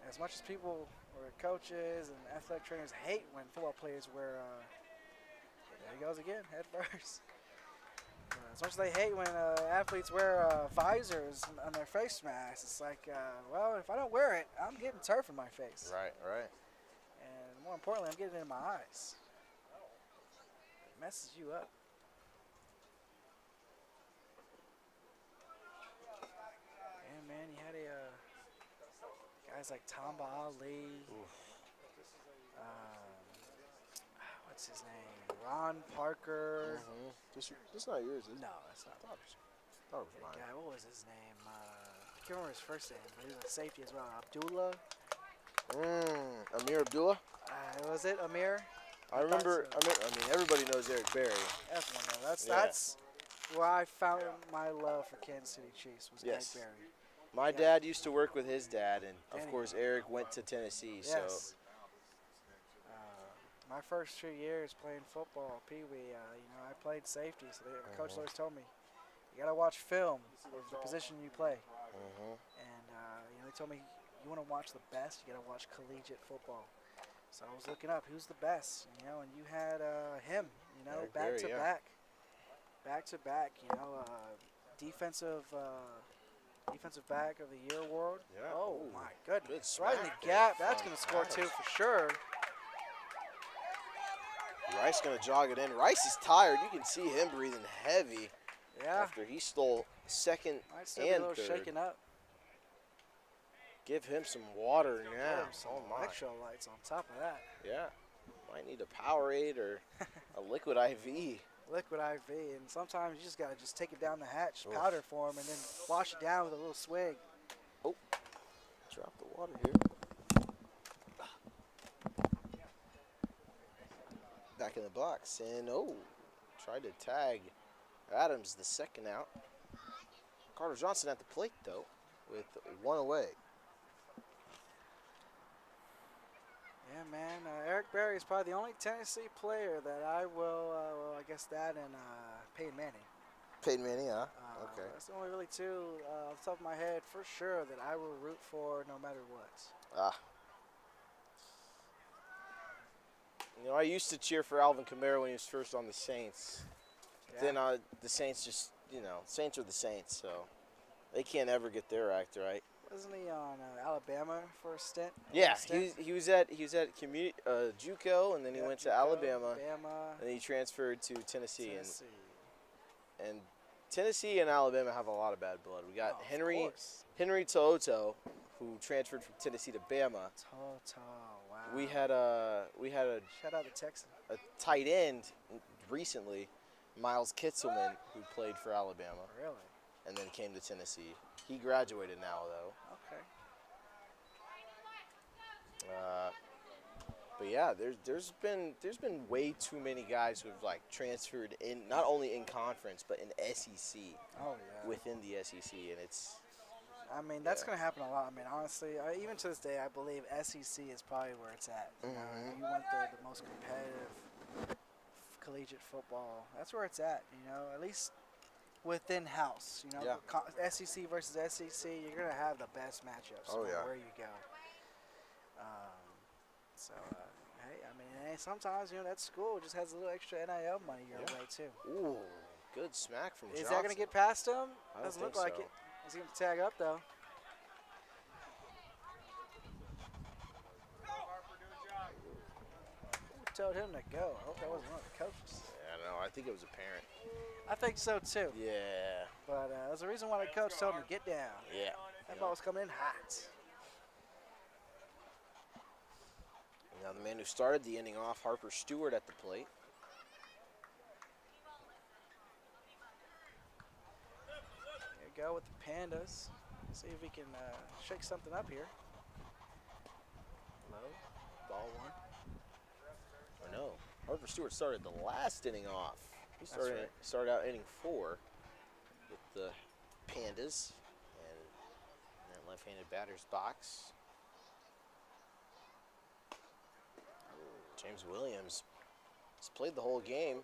[SPEAKER 10] as much as people or coaches and athletic trainers hate when football players wear, there he goes again, head first. As much as they hate when athletes wear visors on their face masks, it's like, well, if I don't wear it, I'm getting turf in my face.
[SPEAKER 3] Right.
[SPEAKER 10] And more importantly, I'm getting it in my eyes. It messes you up. And man, you had guys like Tamba Ali. What's his name? Ron Parker.
[SPEAKER 3] This not yours, is it?
[SPEAKER 10] No, that's not.
[SPEAKER 3] Thought it was mine.
[SPEAKER 10] Guy, what was his name? I can't remember his first name, but he was a safety as well. Abdullah.
[SPEAKER 3] Amir Abdullah.
[SPEAKER 10] Was it Amir?
[SPEAKER 3] I remember.
[SPEAKER 10] so.
[SPEAKER 3] I mean, everybody knows Eric Berry.
[SPEAKER 10] Everyone knows.
[SPEAKER 3] Yeah.
[SPEAKER 10] That's where I found my love for Kansas City Chiefs was
[SPEAKER 3] Yes.
[SPEAKER 10] Eric Berry.
[SPEAKER 3] My dad used to work with his dad, and of
[SPEAKER 10] Danny.
[SPEAKER 3] course Eric went to Tennessee.
[SPEAKER 10] Yes.
[SPEAKER 3] So
[SPEAKER 10] My first 2 years playing football, Pee Wee, I played safety, so my coach always told me, you got to watch film of the position you play. And, they told me, you want to watch the best, you got to watch collegiate football. So I was looking up who's the best, and you had him,
[SPEAKER 3] Eric
[SPEAKER 10] back
[SPEAKER 3] Berry,
[SPEAKER 10] to
[SPEAKER 3] yeah.
[SPEAKER 10] back. Back to back, defensive back of the year award.
[SPEAKER 3] Yeah.
[SPEAKER 10] Oh,
[SPEAKER 3] Ooh.
[SPEAKER 10] my goodness.
[SPEAKER 3] Good
[SPEAKER 10] Right in
[SPEAKER 3] smack
[SPEAKER 10] the
[SPEAKER 3] there
[SPEAKER 10] gap. That's
[SPEAKER 3] from
[SPEAKER 10] going to score
[SPEAKER 3] Rice.
[SPEAKER 10] 2 for sure.
[SPEAKER 3] Rice gonna jog it in. Rice is tired. You can see him breathing heavy
[SPEAKER 10] Yeah.
[SPEAKER 3] after he stole second
[SPEAKER 10] Might still be a
[SPEAKER 3] and
[SPEAKER 10] little
[SPEAKER 3] third.
[SPEAKER 10] shaken up.
[SPEAKER 3] Give him some water
[SPEAKER 10] Give
[SPEAKER 3] now.
[SPEAKER 10] him some
[SPEAKER 3] Oh my.
[SPEAKER 10] electrolytes on top of that.
[SPEAKER 3] Yeah. Might need a Powerade or a liquid IV.
[SPEAKER 10] Liquid IV, and sometimes you just gotta take it down the hatch,
[SPEAKER 3] Oof.
[SPEAKER 10] powder form, and then wash it down with a little swig.
[SPEAKER 3] Drop the water here. Back in the box, and tried to tag Adams, the second out. Carter Johnson at the plate though, with 1 away.
[SPEAKER 10] Yeah, man. Eric Berry is probably the only Tennessee player that I will. I guess that and Peyton Manning.
[SPEAKER 3] Peyton Manning, huh? Okay.
[SPEAKER 10] That's the only really 2 off the top of my head for sure that I will root for no matter what.
[SPEAKER 3] I used to cheer for Alvin Kamara when he was first on the Saints.
[SPEAKER 10] Yeah.
[SPEAKER 3] Then the Saints just, Saints are the Saints, so they can't ever get their act right.
[SPEAKER 10] Wasn't he on Alabama for a stint?
[SPEAKER 3] Yeah, he was at community JUCO, and then he went to Alabama, and he transferred to Tennessee. And Tennessee and Alabama have a lot of bad blood. We got Henry To'oto, who transferred from Tennessee to Bama.
[SPEAKER 10] Toto, wow.
[SPEAKER 3] We had a
[SPEAKER 10] Shout out to Texas.
[SPEAKER 3] a tight end recently, Miles Kitzelman, who played for Alabama
[SPEAKER 10] Really?
[SPEAKER 3] and then came to Tennessee. He graduated now though.
[SPEAKER 10] Okay.
[SPEAKER 3] But yeah, there's been way too many guys who have transferred in, not only in conference but in SEC.
[SPEAKER 10] Oh yeah.
[SPEAKER 3] Within the SEC, and it's.
[SPEAKER 10] I mean, that's going to happen a lot. I mean, honestly, even to this day, I believe SEC is probably where it's at. You want the most competitive collegiate football. That's where it's at, at least within house.
[SPEAKER 3] Yeah.
[SPEAKER 10] SEC versus SEC, you're going to have the best matchups no matter where you go. Hey, I mean, sometimes, that school just has a little extra NIL money your way, too.
[SPEAKER 3] Ooh, good smack from Johnson.
[SPEAKER 10] Is that going to get past him?
[SPEAKER 3] I
[SPEAKER 10] Doesn't
[SPEAKER 3] don't
[SPEAKER 10] look
[SPEAKER 3] think
[SPEAKER 10] like
[SPEAKER 3] so.
[SPEAKER 10] it. He's going to tag up, though. Who told him to go? I hope that wasn't one of the coaches.
[SPEAKER 3] Yeah, no, I think it was a parent.
[SPEAKER 10] I think so, too.
[SPEAKER 3] Yeah.
[SPEAKER 10] But there's a reason why the coach told him to get down.
[SPEAKER 3] Yeah.
[SPEAKER 10] That ball was coming in hot.
[SPEAKER 3] Now the man who started the inning off, Harper Stewart at the plate.
[SPEAKER 10] Here we go with the Pandas. See if we can shake something up here.
[SPEAKER 3] Low, ball 1. Or no, Harper Stewart started the last inning off. He started out inning 4 with the Pandas and in that left-handed batter's box. James Williams has played the whole game.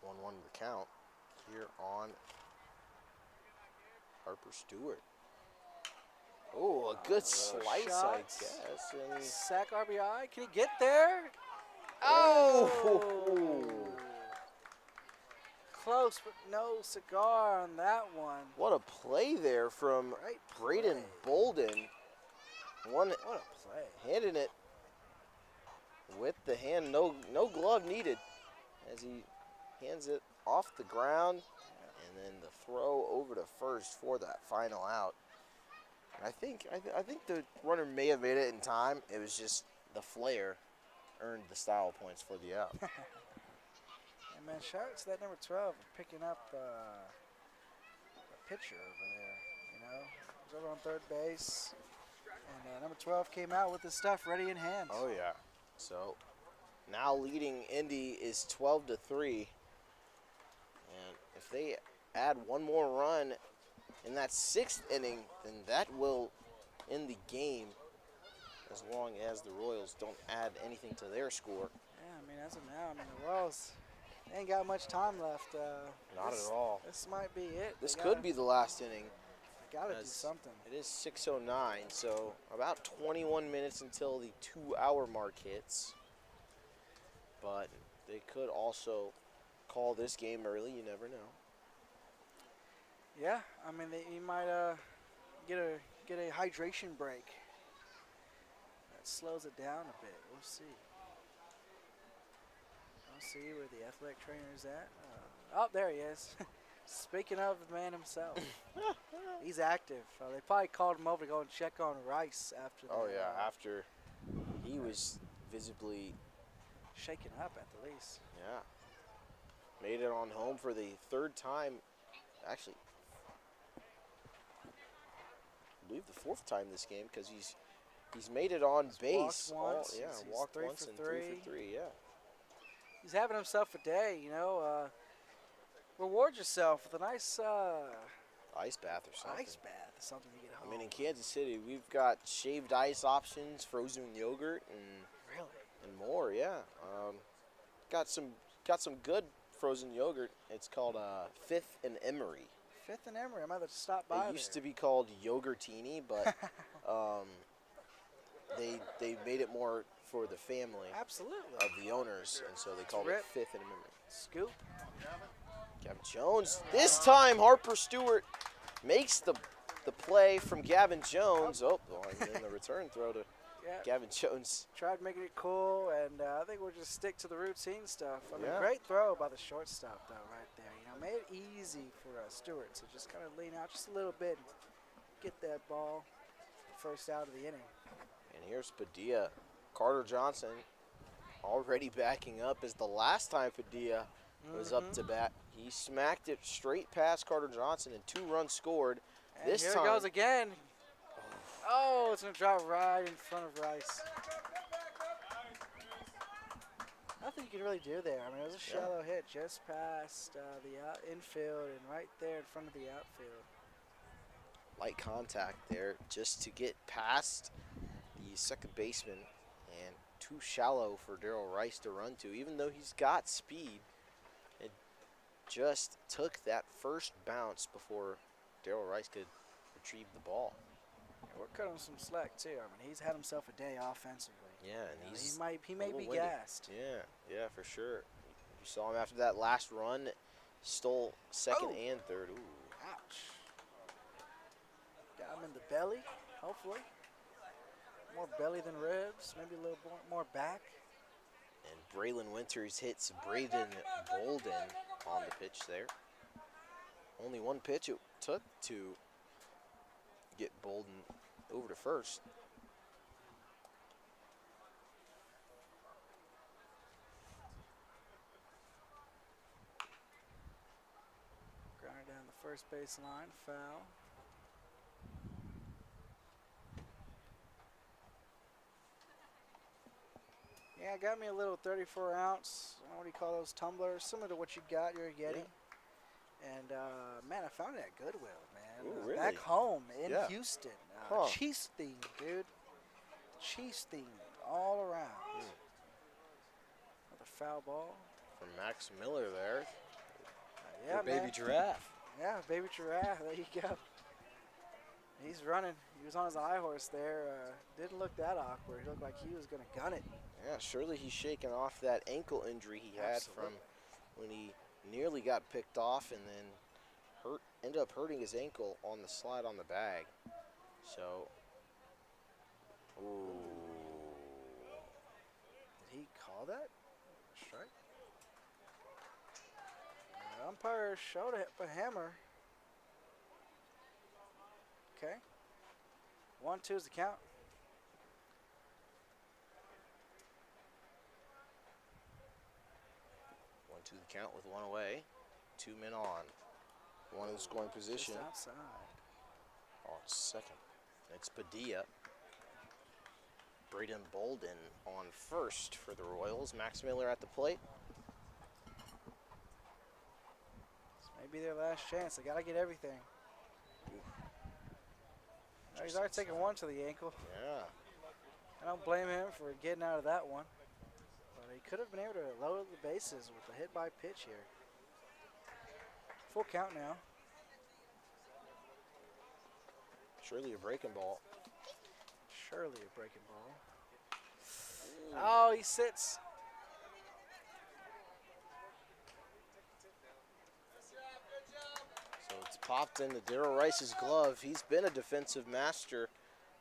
[SPEAKER 3] 1-1 the count here on Harper Stewart. Oh, a good slice,
[SPEAKER 10] shots.
[SPEAKER 3] I guess. And
[SPEAKER 10] Sack RBI. Can he get there?
[SPEAKER 3] oh!
[SPEAKER 10] Close, but no cigar on that one.
[SPEAKER 3] What a play there from Braden Bolden.
[SPEAKER 10] What a play.
[SPEAKER 3] Handing it with the hand, no glove needed, as he hands it off the ground, and then the throw over to first for that final out. And I think the runner may have made it in time. It was just the flare earned the style points for the out.
[SPEAKER 10] And man, shout out to that number 12 for picking up a pitcher over there. You know, he was over on third base, and number 12 came out with his stuff ready in hand.
[SPEAKER 3] Oh yeah. So now leading Indy is 12-3, and if they add one more run in that 6th inning, then that will end the game. As long as the Royals don't add anything to their score.
[SPEAKER 10] Yeah, I mean, as of now, I mean, the Royals ain't got much time left.
[SPEAKER 3] Not at all.
[SPEAKER 10] This might be it.
[SPEAKER 3] This could be the last inning.
[SPEAKER 10] They gotta do something.
[SPEAKER 3] It is 6:09, so about 21 minutes until the 2-hour mark hits. But they could also call this game early. You never know.
[SPEAKER 10] Yeah, I mean, you might get a hydration break. That slows it down a bit. We'll see. We'll see where the athletic trainer is at. Oh, there he is. Speaking of the man himself, he's active. They probably called him over to go and check on Rice after.
[SPEAKER 3] After he was visibly
[SPEAKER 10] shaken up at the least.
[SPEAKER 3] Yeah. Made it on home for the 3rd time. Actually, I believe the 4th time this game, because he's made it on base.
[SPEAKER 10] Walked once.
[SPEAKER 3] He's walked once and 3 for 3. Yeah.
[SPEAKER 10] He's having himself a day, you know. Reward yourself with a nice
[SPEAKER 3] ice bath or something.
[SPEAKER 10] Ice bath or something to get home.
[SPEAKER 3] I mean, in Kansas City, we've got shaved ice options, frozen yogurt, and more. Yeah. Got some good frozen yogurt. It's called Fifth and Emery.
[SPEAKER 10] Fifth and Emery. I might have to stop by.
[SPEAKER 3] It used to be called Yogurtini, but they made it more for the family.
[SPEAKER 10] Absolutely.
[SPEAKER 3] Of the owners, and so they called it Fifth and Emery.
[SPEAKER 10] Scoop.
[SPEAKER 3] Gavin Jones. This time Harper Stewart makes the play from Gavin Jones. Oh, and then the return throw to Gavin Jones.
[SPEAKER 10] Tried making it cool, and I think we'll just stick to the routine stuff. I mean, great throw by the shortstop, though, right there. You know, made it easy for Stewart to just kind of lean out just a little bit and get that ball first out of the inning.
[SPEAKER 3] And here's Padilla. Carter Johnson already backing up as the last time Padilla was up to bat. He smacked it straight past Carter Johnson and 2 runs scored.
[SPEAKER 10] And this time, it goes again. Oh, it's going to drop right in front of Rice. Nothing you can really do there. I mean, it was a shallow hit just past the infield and right there in front of the outfield.
[SPEAKER 3] Light contact there just to get past the second baseman, and too shallow for Darrell Rice to run to. Even though he's got speed, it just took that first bounce before Darrell Rice could retrieve the ball.
[SPEAKER 10] We're cutting some slack too. I mean, he's had himself a day offensively.
[SPEAKER 3] Yeah, and
[SPEAKER 10] he may be gassed.
[SPEAKER 3] Yeah, for sure. You saw him after that last run, stole second and third. Ooh.
[SPEAKER 10] Ouch. Got him in the belly, hopefully. More belly than ribs, maybe a little more back.
[SPEAKER 3] And Braylon Winters hits Braden Bolden on the pitch there. Only one pitch it took to get Bolden over to first.
[SPEAKER 10] Grounder down the first base line, foul. Yeah, got me a little 34 ounce, I don't know what do you call those, tumblers, similar to what you got, you're getting. Yeah. And man, I found it at Goodwill, man.
[SPEAKER 3] Ooh, really?
[SPEAKER 10] Back home in Houston. Chiefs theme, dude. Chiefs theme all around. Another foul ball.
[SPEAKER 3] From Max Miller there.
[SPEAKER 10] Yeah,
[SPEAKER 3] Baby
[SPEAKER 10] man.
[SPEAKER 3] Giraffe.
[SPEAKER 10] Yeah, Baby Giraffe, there you go. He's running. He was on his high horse there. Didn't look that awkward. He looked like he was going to gun it.
[SPEAKER 3] Yeah, surely he's shaking off that ankle injury he had from when he nearly got picked off and then ended up hurting his ankle on the slide on the bag. So, ooh.
[SPEAKER 10] Did he call that? Strike? The umpire showed a hammer. Okay. 1-2 is the count.
[SPEAKER 3] To the count with one away. 2 men on. One in scoring position.
[SPEAKER 10] Just outside.
[SPEAKER 3] On second. It's Padilla. Braden Bolden on first for the Royals. Max Miller at the plate.
[SPEAKER 10] This may be their last chance. They got to get everything. Oh, he's already taken one to the ankle.
[SPEAKER 3] Yeah.
[SPEAKER 10] I don't blame him for getting out of that one. But he could have been able to load the bases with a hit by pitch here. Full count now.
[SPEAKER 3] Surely a breaking ball.
[SPEAKER 10] Surely a breaking ball. Oh, he sits.
[SPEAKER 3] So it's popped into Darrell Rice's glove. He's been a defensive master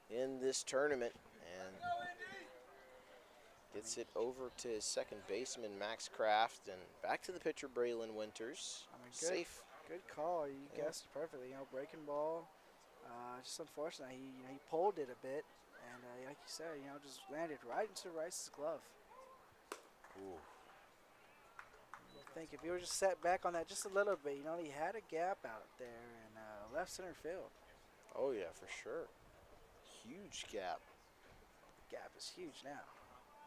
[SPEAKER 3] in this tournament and gets it over to his second baseman, Max Kraft, and back to the pitcher, Braylon Winters.
[SPEAKER 10] I mean,
[SPEAKER 3] Safe.
[SPEAKER 10] Good call. You guessed it perfectly. Breaking ball. Just unfortunate. He pulled it a bit, and like you said, just landed right into Rice's glove.
[SPEAKER 3] Ooh.
[SPEAKER 10] I think if he were just set back on that just a little bit, he had a gap out there in left center field.
[SPEAKER 3] Oh yeah, for sure. Huge gap.
[SPEAKER 10] Gap is huge now.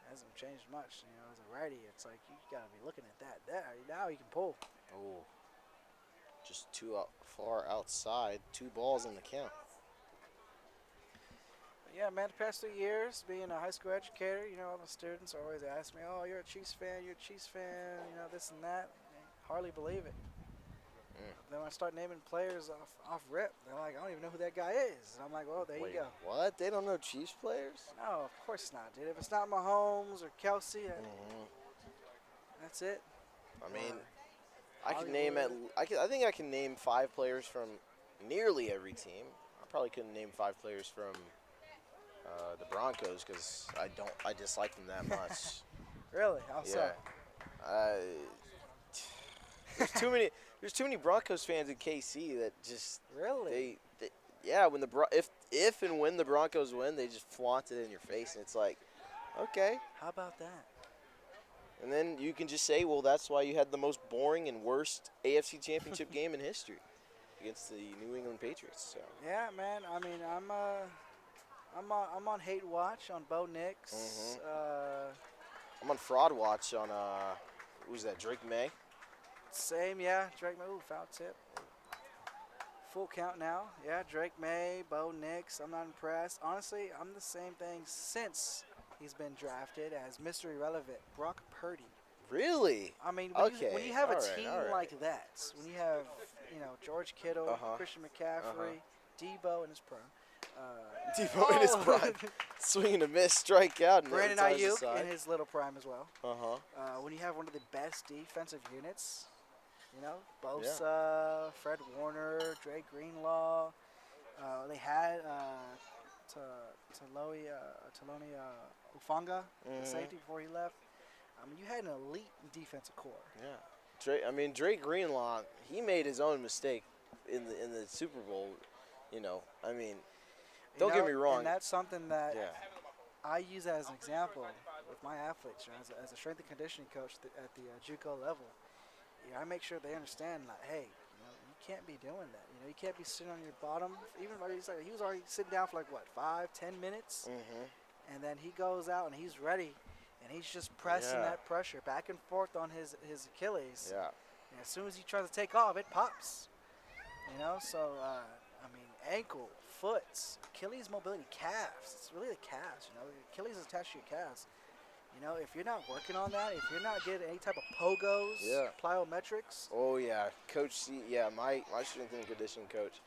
[SPEAKER 10] Hasn't changed much. As a righty, it's like you got to be looking at that. Now he can pull.
[SPEAKER 3] Oh. Just far outside. 2 balls in the count.
[SPEAKER 10] But yeah, man, the past 3 years, being a high school educator, all the students always ask me, oh, you're a Chiefs fan, this and that. They hardly believe it. Then when I start naming players off rip, they're like, I don't even know who that guy is. And I'm like, well, there you go.
[SPEAKER 3] What? They don't know Chiefs players?
[SPEAKER 10] No, of course not, dude. If it's not Mahomes or Kelsey, that's it.
[SPEAKER 3] I mean, I think I can name 5 players from nearly every team. I probably couldn't name 5 players from the Broncos because I dislike them that much.
[SPEAKER 10] Really? How so?
[SPEAKER 3] There's too many Broncos fans in KC that just
[SPEAKER 10] really
[SPEAKER 3] when if and when the Broncos win, they just flaunt it in your face, and it's like, okay.
[SPEAKER 10] How about that?
[SPEAKER 3] And then you can just say, well, that's why you had the most boring and worst AFC Championship game in history against the New England Patriots. So.
[SPEAKER 10] Yeah, man. I mean, I'm on hate watch on Bo Nix.
[SPEAKER 3] I'm on fraud watch on who's that? Drake May.
[SPEAKER 10] Same, yeah. Drake May. Ooh, foul tip. Full count now. Yeah, Drake May, Bo Nix. I'm not impressed. Honestly, I'm the same thing since he's been drafted as Mr. Irrelevant, Brock Purdy.
[SPEAKER 3] Really?
[SPEAKER 10] I mean, when you have a team like that, when you have, George Kittle, Christian McCaffrey, Debo in his prime.
[SPEAKER 3] Debo in his prime. Swing and a miss, strikeout.
[SPEAKER 10] Brandon Ayuk in his little prime as well.
[SPEAKER 3] Uh-huh.
[SPEAKER 10] When you have one of the best defensive units, Bosa, Fred Warner, Dre Greenlaw. They had Taloni Ufanga, the safety before he left. I mean, you had an elite defensive core.
[SPEAKER 3] Yeah. Dre Greenlaw, he made his own mistake in the Super Bowl. Don't get me wrong.
[SPEAKER 10] And that's something that I use as an example with my athletes. As a strength and conditioning coach at the JUCO level, I make sure they understand that, hey, you can't be doing that. You can't be sitting on your bottom. Even he was already sitting down for 5-10 minutes, and then he goes out and he's ready, and he's just pressing that pressure back and forth on his Achilles.
[SPEAKER 3] Yeah.
[SPEAKER 10] And as soon as he tries to take off, it pops. So ankle, foot, Achilles mobility, calves. It's really the calves. Achilles is attached to your calves. If you're not working on that, if you're not getting any type of pogos, plyometrics.
[SPEAKER 3] Oh yeah, Coach C. Yeah, my strength and conditioning coach,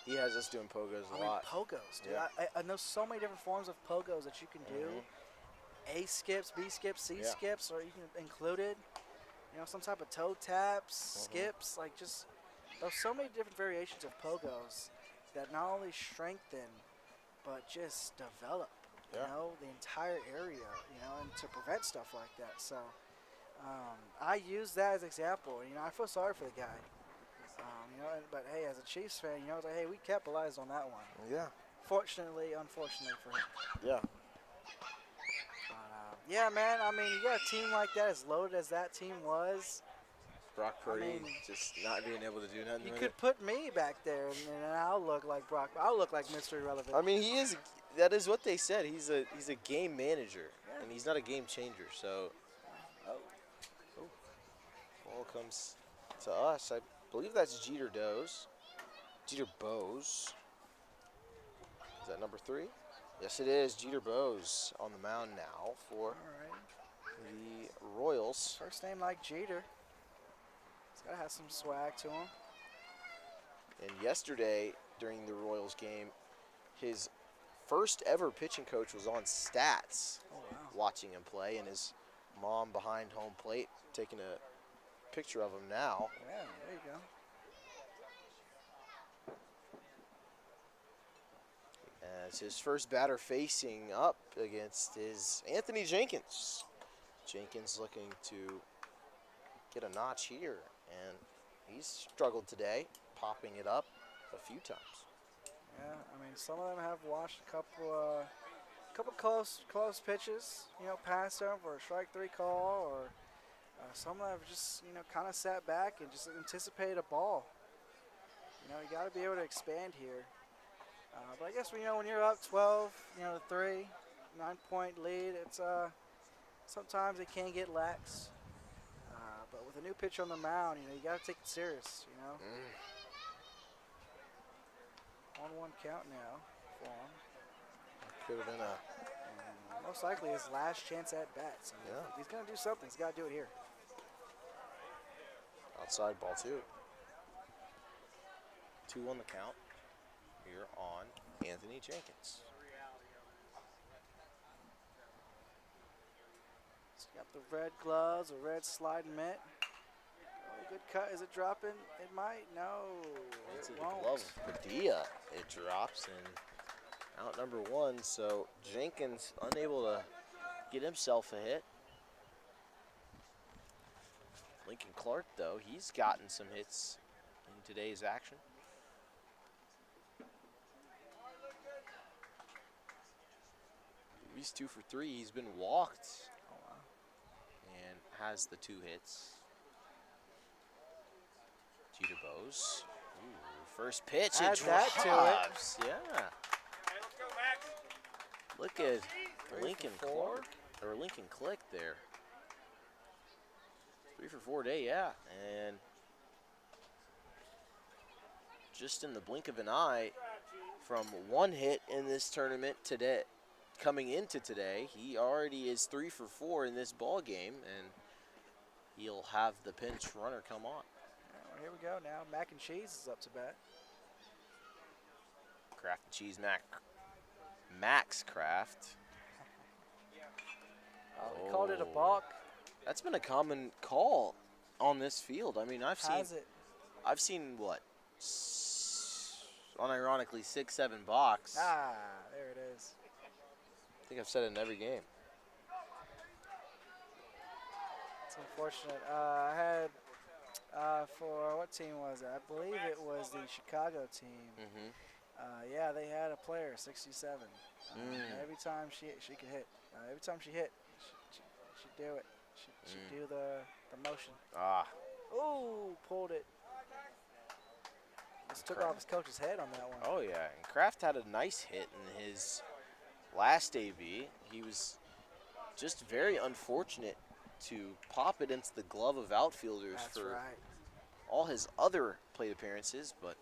[SPEAKER 3] he has us doing pogos a lot.
[SPEAKER 10] Pogos, dude.
[SPEAKER 3] Yeah.
[SPEAKER 10] I know so many different forms of pogos that you can do. A skips, B skips, C skips, or you can include it. Some type of toe taps, skips, there's so many different variations of pogos that not only strengthen, but just develop. The entire area, and to prevent stuff like that. So I use that as an example. I feel sorry for the guy. But hey, as a Chiefs fan, I was like, hey, we capitalized on that one.
[SPEAKER 3] Yeah.
[SPEAKER 10] Fortunately, unfortunately for him.
[SPEAKER 3] Yeah.
[SPEAKER 10] Yeah, man. You got a team like that, as loaded as that team was.
[SPEAKER 3] Brock Purdy
[SPEAKER 10] mean,
[SPEAKER 3] just not being able to do nothing
[SPEAKER 10] You
[SPEAKER 3] with
[SPEAKER 10] could
[SPEAKER 3] it.
[SPEAKER 10] put me back there, and I'll look like Brock. I'll look like Mr. Irrelevant.
[SPEAKER 3] I mean, he is. That is what they said. He's a game manager, and he's not a game changer. So, ball comes to us. I believe that's Jeter Bowes. Is that number 3? Yes, it is. Jeter Bowes on the mound now for the Royals.
[SPEAKER 10] First name like Jeter. He's got to have some swag to him.
[SPEAKER 3] And yesterday, during the Royals game, his first ever pitching coach was on stats watching him play, and his mom behind home plate taking a picture of him now.
[SPEAKER 10] Yeah, there you go.
[SPEAKER 3] As his first batter facing up against is Anthony Jenkins. Jenkins looking to get a notch here, and he's struggled today, popping it up a few times.
[SPEAKER 10] Yeah, I mean, some of them have watched a couple close pitches, past them for a strike 3 call, or some of them have just, kind of sat back and just anticipated a ball. You got to be able to expand here. But I guess when you're up 12, to 3, 9-point lead, it's sometimes it can get lax. But with a new pitcher on the mound, you got to take it serious. 1-1 count now for him.
[SPEAKER 3] Could have been a
[SPEAKER 10] most likely his last chance at bat. So if he's gonna do something, he's got to do it here.
[SPEAKER 3] outside ball 2. 2 on the count here on Anthony Jenkins.
[SPEAKER 10] He's got the red gloves, a red sliding mitt. Oh, good cut. Is it dropping? It might. No,
[SPEAKER 3] Into
[SPEAKER 10] it
[SPEAKER 3] the
[SPEAKER 10] won't.
[SPEAKER 3] glove of Padilla. It drops and out number 1. So Jenkins unable to get himself a hit. Lincoln Clark, though, he's gotten some hits in today's action. He's 2 for 3. He's been walked and has the 2 hits. Jeter Bowes. Ooh, first pitch.
[SPEAKER 10] Add
[SPEAKER 3] it
[SPEAKER 10] that to it.
[SPEAKER 3] drops. Yeah.
[SPEAKER 5] Hey, let's go, Max.
[SPEAKER 3] Look at
[SPEAKER 10] 3
[SPEAKER 3] Lincoln
[SPEAKER 10] for 4.
[SPEAKER 3] Clark, or Lincoln Click there. 3 for 4 day, yeah. And just in the blink of an eye, from 1 hit in this tournament today, coming into today, he already is 3 for 4 in this ball game, and he'll have the pinch runner come on.
[SPEAKER 10] Well, here we go now. Mac and Cheese is up to bat.
[SPEAKER 3] Kraft and Cheese Max Kraft.
[SPEAKER 10] Oh, he called it a balk.
[SPEAKER 3] That's been a common call on this field. I mean, I've seen what, unironically 6-7 balks.
[SPEAKER 10] Ah, there it is.
[SPEAKER 3] I think I've said it in every game.
[SPEAKER 10] It's unfortunate. I had for what team was it? I believe it was the Chicago team.
[SPEAKER 3] Mm-hmm.
[SPEAKER 10] Yeah, they had a player, 67. Every time she could hit. Every time she hit, she'd do it. She'd do the motion.
[SPEAKER 3] Ah.
[SPEAKER 10] Ooh, pulled it. Just took off his coach's head on that one.
[SPEAKER 3] Oh, yeah. And Kraft had a nice hit in his last AB. He was just very unfortunate to pop it into the glove of outfielders for all his other plate appearances, but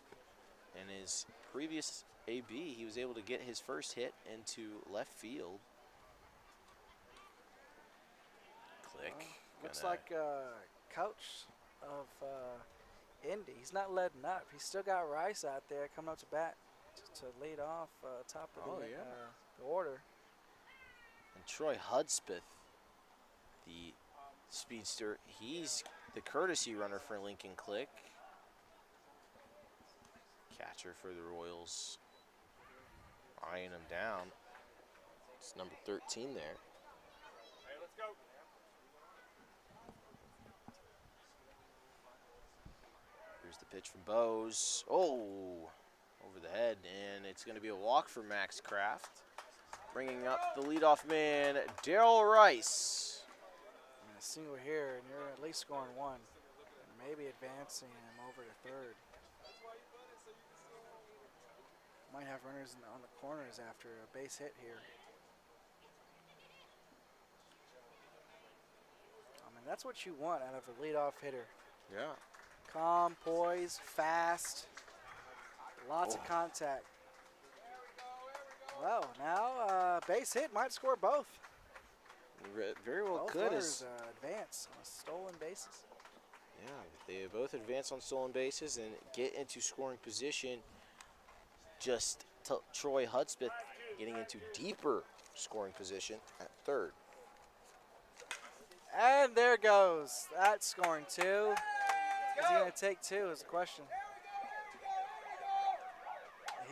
[SPEAKER 3] in his previous AB, he was able to get his first hit into left field. Click.
[SPEAKER 10] Looks like coach of Indy. He's not letting up. He's still got Rice out there coming up to bat to lead off top of the order.
[SPEAKER 3] And Troy Hudspeth, the speedster, he's the courtesy runner for Lincoln Click. Catcher for the Royals, eyeing him down. It's number 13 there.
[SPEAKER 5] Hey, let's go.
[SPEAKER 3] Here's the pitch from Bowes. Oh, over the head, and it's going to be a walk for Max Kraft. Bringing up the leadoff man, Darrell Rice.
[SPEAKER 10] And a single here, and you're at least scoring 1, and maybe advancing him over to third. Might have runners on the corners after a base hit here. I mean, that's what you want out of a leadoff hitter.
[SPEAKER 3] Yeah.
[SPEAKER 10] Calm, poised, fast, lots of contact. Well, now base hit might score both.
[SPEAKER 3] Very well
[SPEAKER 10] Both
[SPEAKER 3] could.
[SPEAKER 10] runners advance on stolen bases.
[SPEAKER 3] Yeah, they both advance on stolen bases and get into scoring position. Just Troy Hudspeth getting into deeper scoring position at third.
[SPEAKER 10] And there goes. That's scoring two. Is he going to take two is the question.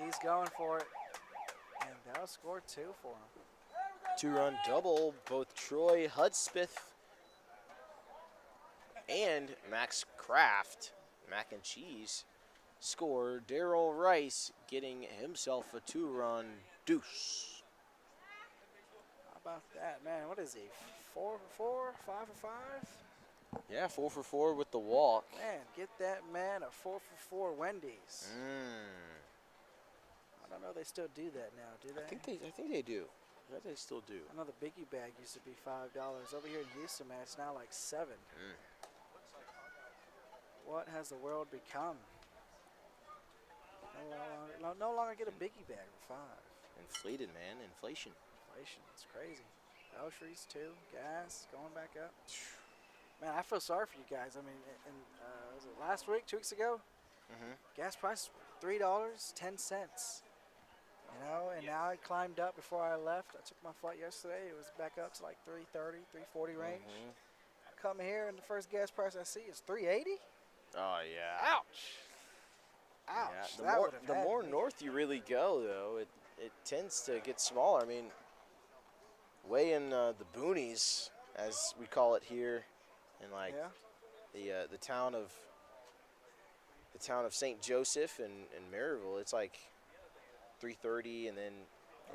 [SPEAKER 10] He's going for it. And that'll score two for him.
[SPEAKER 3] Two-run double, both Troy Hudspeth and Max Kraft, mac and cheese, score. Darrell Rice getting himself a two-run deuce.
[SPEAKER 10] How about that, man? What is he? 4 for 4? 5 for 5?
[SPEAKER 3] Yeah, 4 for 4 with the walk.
[SPEAKER 10] Man, get that man a 4 for 4 Wendy's. I don't know they still do that now, do they?
[SPEAKER 3] I think they do. I bet they still do.
[SPEAKER 10] I know the biggie bag used to be $5. Over here in Houston, man, it's now like $7. What has the world become? No longer get a biggie bag for $5.
[SPEAKER 3] Inflated, man. Inflation.
[SPEAKER 10] It's crazy. Groceries too, gas going back up. Man, I feel sorry for you guys. I mean, was it last week, 2 weeks ago? Gas price $3.10. You know, and now it climbed up before I left. I took my flight yesterday. It was back up to like $3.30, $3.40 range. I come here and the first gas price I see is $3.80.
[SPEAKER 3] Oh yeah.
[SPEAKER 10] Ouch.
[SPEAKER 3] Yeah, the more north you really go, though, it tends to get smaller. I mean, way in the boonies, as we call it here, in like the town of St. Joseph and Maryville, it's like $3.30, and then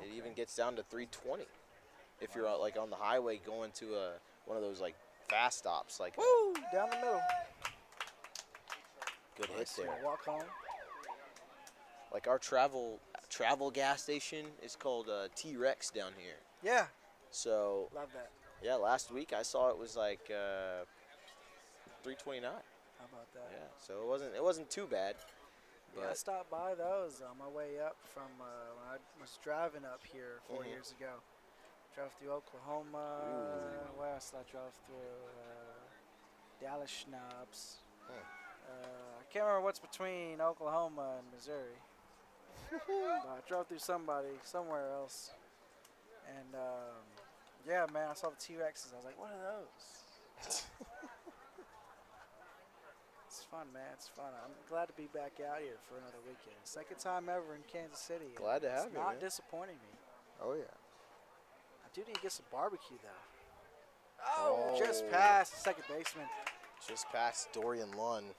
[SPEAKER 3] it even gets down to $3.20 if you're out, like on the highway going to one of those like fast stops, like
[SPEAKER 10] woo, down the middle.
[SPEAKER 3] Good hit there.
[SPEAKER 10] Walk home.
[SPEAKER 3] Like our travel gas station is called T-Rex down here.
[SPEAKER 10] Yeah.
[SPEAKER 3] So
[SPEAKER 10] love that.
[SPEAKER 3] Yeah, last week I saw it was like $3.29.
[SPEAKER 10] How about that?
[SPEAKER 3] Yeah, so it wasn't too bad. But
[SPEAKER 10] Yeah, I stopped by those on my way up from when I was driving up here 4 years ago. Drove through Oklahoma. Where else did I drove through? Dallas Schnapps. I can't remember what's between Oklahoma and Missouri. But I drove through somewhere else. And yeah, man, I saw the T-Rexes. I was like, what are those? It's fun, man. It's fun. I'm glad to be back out here for another weekend. Second time ever in Kansas City.
[SPEAKER 3] Glad to have you,
[SPEAKER 10] Not
[SPEAKER 3] man.
[SPEAKER 10] disappointing me.
[SPEAKER 3] Oh yeah.
[SPEAKER 10] I do need to get some barbecue though. Oh, just past the second baseman.
[SPEAKER 3] Just past Dorian Lunn.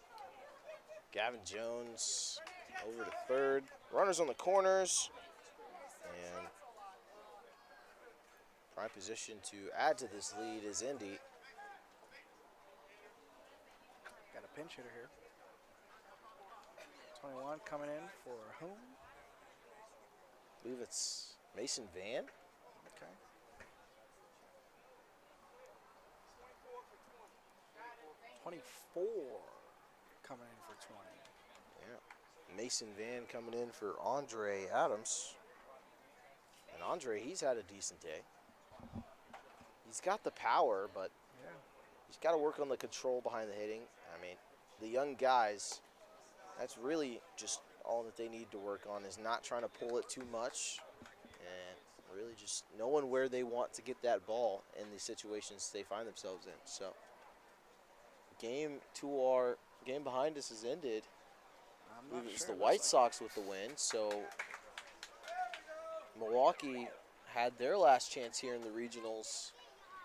[SPEAKER 3] Gavin Jones over to third. Runners on the corners. And prime position to add to this lead is Indy.
[SPEAKER 10] Got a pinch hitter here. 21 coming in for whom?
[SPEAKER 3] I believe it's Mason Van.
[SPEAKER 10] Okay. $24 coming in for 20.
[SPEAKER 3] Yeah. Mason Van coming in for Andre Adams. And Andre, he's had a decent day. He's got the power, but he's got to work on the control behind the hitting. I mean, the young guys, that's really just all that they need to work on, is not trying to pull it too much and really just knowing where they want to get that ball in the situations they find themselves in. So, game behind us has ended. I believe it was the White Sox with the win. So, Milwaukee had their last chance here in the regionals,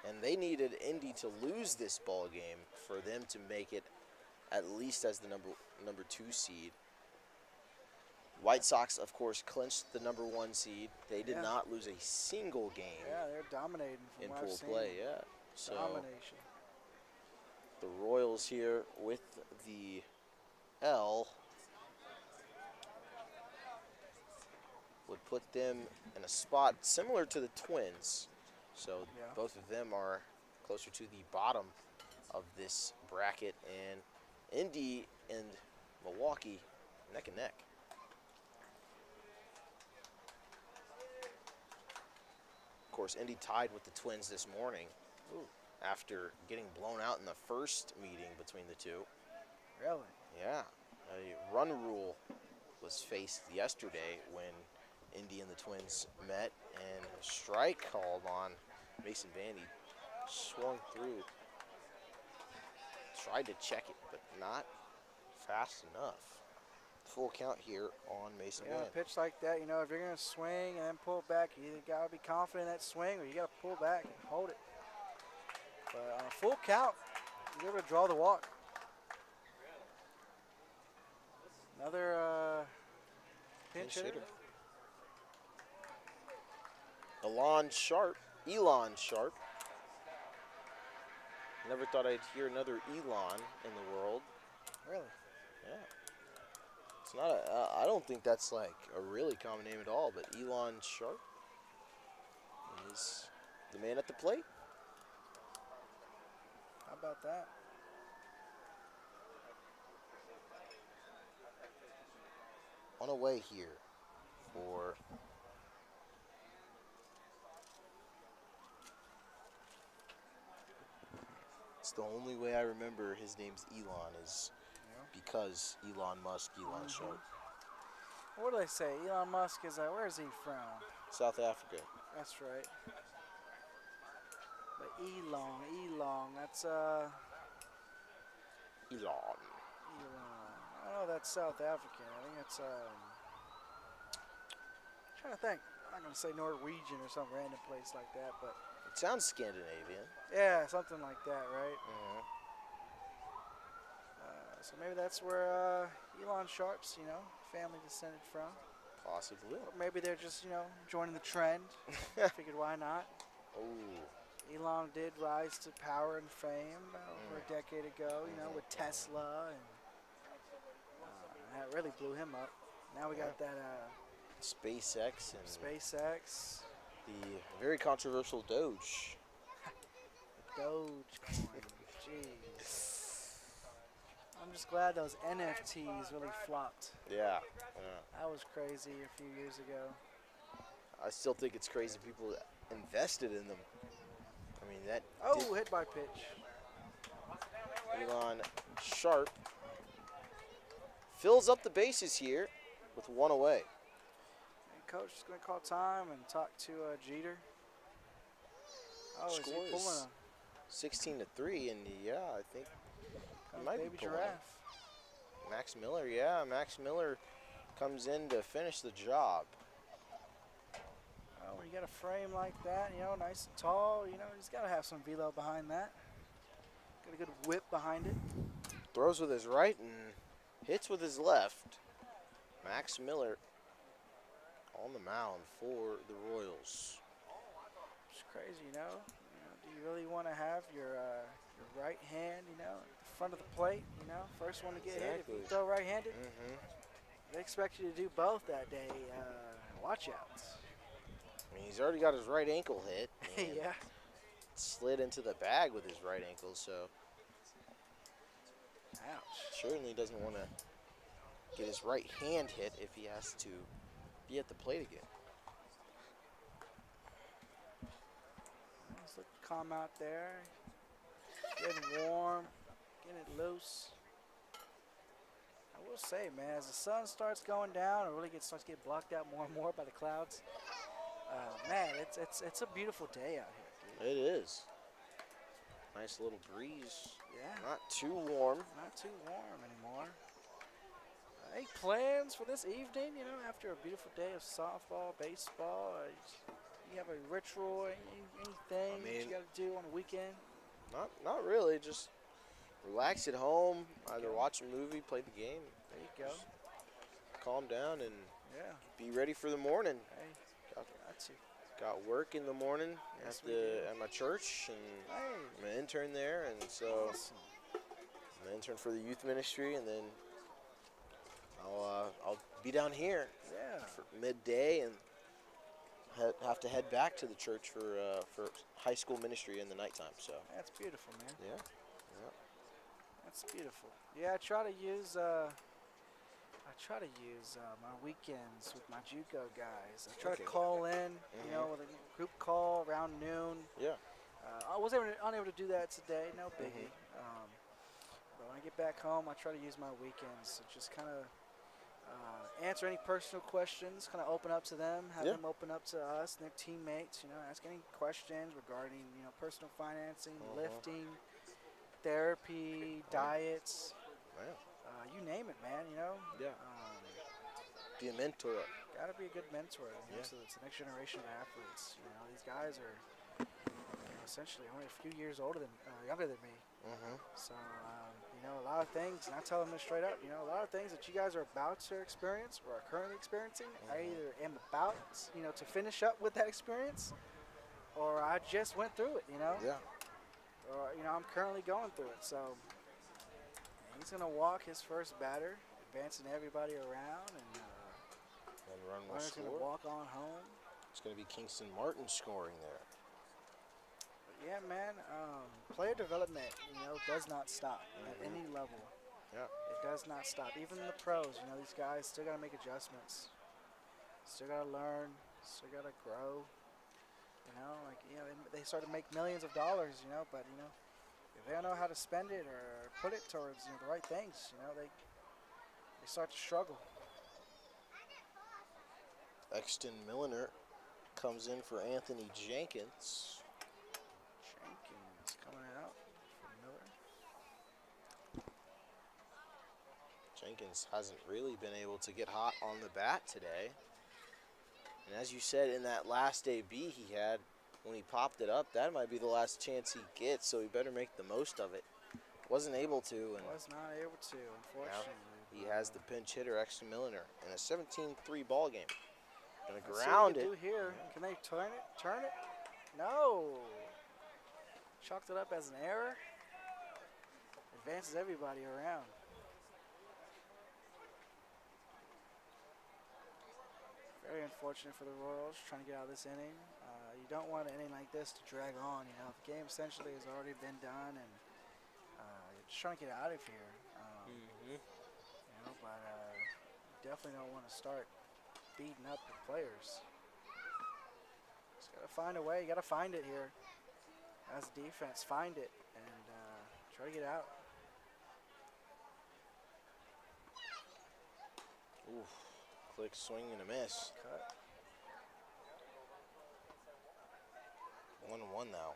[SPEAKER 3] and they needed Indy to lose this ball game for them to make it at least as the number 2 seed. White Sox, of course, clinched the number 1 seed. They did not lose a single game.
[SPEAKER 10] Yeah, they're dominating
[SPEAKER 3] in
[SPEAKER 10] from
[SPEAKER 3] pool play. Yeah, so
[SPEAKER 10] domination.
[SPEAKER 3] The Royals here with the L would put them in a spot similar to the Twins. So
[SPEAKER 10] Yeah.
[SPEAKER 3] both of them are closer to the bottom of this bracket, and Indy and Milwaukee neck and neck. Of course, Indy tied with the Twins this morning after getting blown out in the first meeting between the two.
[SPEAKER 10] Really?
[SPEAKER 3] Yeah, a run rule was faced yesterday when Indy and the Twins met, and a strike called on Mason Vandy. Swung through, tried to check it, but not fast enough. Full count here on Mason
[SPEAKER 10] Yeah, a
[SPEAKER 3] Vandy.
[SPEAKER 10] pitch like that, you know, if you're going to swing and then pull back, you either got to be confident in that swing or you got to pull back and hold it. But on a full count, you're able to draw the walk. Another pinch hitter.
[SPEAKER 3] Elon Sharp. Never thought I'd hear another Elon in the world.
[SPEAKER 10] Really?
[SPEAKER 3] Yeah. It's not a, I don't think that's like a really common name at all, but Elon Sharp is the man at the plate.
[SPEAKER 10] How about that?
[SPEAKER 3] On a way here for it's the only way I remember his name's Elon is because Elon Musk, Elon Sharp.
[SPEAKER 10] What do they say? Elon Musk is, where is he from?
[SPEAKER 3] South Africa.
[SPEAKER 10] That's right. But Elon, that's Elon. I don't know, that's South African. I think it's trying to think. I'm not gonna say Norwegian or some random place like that, but
[SPEAKER 3] It sounds Scandinavian.
[SPEAKER 10] yeah, something like that, right?
[SPEAKER 3] Mm-hmm.
[SPEAKER 10] So maybe that's where Elon Sharp's, family descended from.
[SPEAKER 3] Possibly.
[SPEAKER 10] Or maybe they're just, joining the trend. Figured why not?
[SPEAKER 3] Oh.
[SPEAKER 10] Elon did rise to power and fame over a decade ago, with Tesla, and that really blew him up. Now we got that
[SPEAKER 3] SpaceX and
[SPEAKER 10] SpaceX,
[SPEAKER 3] the very controversial Doge.
[SPEAKER 10] Dogecoin. Jeez. I'm just glad those NFTs really flopped.
[SPEAKER 3] Yeah.
[SPEAKER 10] That was crazy a few years ago.
[SPEAKER 3] I still think it's crazy people invested in them. I mean, that
[SPEAKER 10] Hit by pitch.
[SPEAKER 3] Elon Sharp fills up the bases here with one away.
[SPEAKER 10] And coach is going to call time and talk to Jeter. Oh, is he
[SPEAKER 3] Score
[SPEAKER 10] pulling
[SPEAKER 3] is 16-3, and yeah, I think he might
[SPEAKER 10] baby
[SPEAKER 3] be pulling.
[SPEAKER 10] giraffe?
[SPEAKER 3] Max Miller, yeah, Max Miller comes in to finish the job.
[SPEAKER 10] Oh, when you got a frame like that, nice and tall, he's got to have some velo behind that. Got a good whip behind it.
[SPEAKER 3] Throws with his right and hits with his left. Max Miller on the mound for the Royals.
[SPEAKER 10] It's crazy, Do you really want to have your right hand, at the front of the plate, first one to get hit if you throw right-handed?
[SPEAKER 3] Mm-hmm.
[SPEAKER 10] They expect you to do both that day. Watch out.
[SPEAKER 3] I mean, he's already got his right ankle hit. And
[SPEAKER 10] Yeah.
[SPEAKER 3] slid into the bag with his right ankle, so
[SPEAKER 10] Ouch.
[SPEAKER 3] certainly doesn't want to get his right hand hit if he has to be at the plate again.
[SPEAKER 10] Just look calm out there. Getting warm. Getting it loose. I will say, man, as the sun starts going down, it really starts to get blocked out more and more by the clouds. Man, it's a beautiful day out here, dude.
[SPEAKER 3] It is. Nice little breeze.
[SPEAKER 10] Yeah.
[SPEAKER 3] Not too warm.
[SPEAKER 10] Not too warm anymore. Any plans for this evening, after a beautiful day of softball, baseball? You have a ritual, anything that you got to do on the weekend?
[SPEAKER 3] Not really. Just relax at home, either watch a movie, play the game.
[SPEAKER 10] There you go.
[SPEAKER 3] Just calm down and
[SPEAKER 10] Yeah.
[SPEAKER 3] be ready for the morning.
[SPEAKER 10] Hey, got to.
[SPEAKER 3] Got work in the morning
[SPEAKER 10] Yes,
[SPEAKER 3] at
[SPEAKER 10] we do.
[SPEAKER 3] my church, and
[SPEAKER 10] Hey.
[SPEAKER 3] I'm an intern there, and so
[SPEAKER 10] Awesome.
[SPEAKER 3] I'm an intern for the youth ministry, and then I'll be down here for midday and have to head back to the church for high school ministry in the nighttime. So
[SPEAKER 10] That's beautiful, man.
[SPEAKER 3] yeah.
[SPEAKER 10] That's beautiful. Yeah, I try to use my weekends with my JUCO guys. I try to call in, you know, with a group call around noon.
[SPEAKER 3] Yeah.
[SPEAKER 10] I was unable to do that today. No biggie. But when I get back home, I try to use my weekends to just kind of answer any personal questions, kind of open up to them, have them open up to us and their teammates. You know, ask any questions regarding, you know, personal financing, lifting, therapy, diets. You name it, man. You know.
[SPEAKER 3] Yeah. Be a mentor.
[SPEAKER 10] Got to be a good mentor. You know, so it's the next generation of athletes. You know, these guys are, you know, essentially only a few years younger than me. So, you know, a lot of things, and I tell them this straight up, you know, a lot of things that you guys are about to experience or are currently experiencing, I either am about, you know, to finish up with that experience, or I just went through it, you know?
[SPEAKER 3] Yeah.
[SPEAKER 10] Or, you know, I'm currently going through it. So, he's going to walk his first batter, advancing everybody around, and
[SPEAKER 3] run will
[SPEAKER 10] Runner's going to walk on home.
[SPEAKER 3] It's going to be Kingston Martin scoring there.
[SPEAKER 10] Yeah, man. Player development, you know, does not stop at any level.
[SPEAKER 3] Yeah.
[SPEAKER 10] It does not stop. Even the pros, you know, these guys still got to make adjustments. Still got to learn. Still got to grow. You know, like, you know, they start to make millions of dollars, you know, but, you know, if they don't know how to spend it or put it towards, you know, the right things, you know, they start to struggle.
[SPEAKER 3] Exton Milliner comes in for Anthony Jenkins.
[SPEAKER 10] Jenkins coming out for Miller.
[SPEAKER 3] Jenkins hasn't really been able to get hot on the bat today. And as you said, in that last AB he had, when he popped it up, that might be the last chance he gets, so he better make the most of it. Wasn't able to. And
[SPEAKER 10] was not able to, unfortunately.
[SPEAKER 3] He has the pinch hitter, Exton Milliner, in a 17-3 ball game. Gonna
[SPEAKER 10] Let's
[SPEAKER 3] ground
[SPEAKER 10] see
[SPEAKER 3] it.
[SPEAKER 10] what they do here. Can they turn it? Turn it? No. Chalked it up as an error. Advances everybody around. Very unfortunate for the Royals trying to get out of this inning. You don't want an inning like this to drag on. You know, the game essentially has already been done, and you're just trying to get out of here. You know, but you definitely don't want to start beating up the players. Just gotta find a way. You gotta find it here. As a defense, find it and try to get out.
[SPEAKER 3] Oof. Click, swing, and a miss.
[SPEAKER 10] Cut.
[SPEAKER 3] 1-1 now.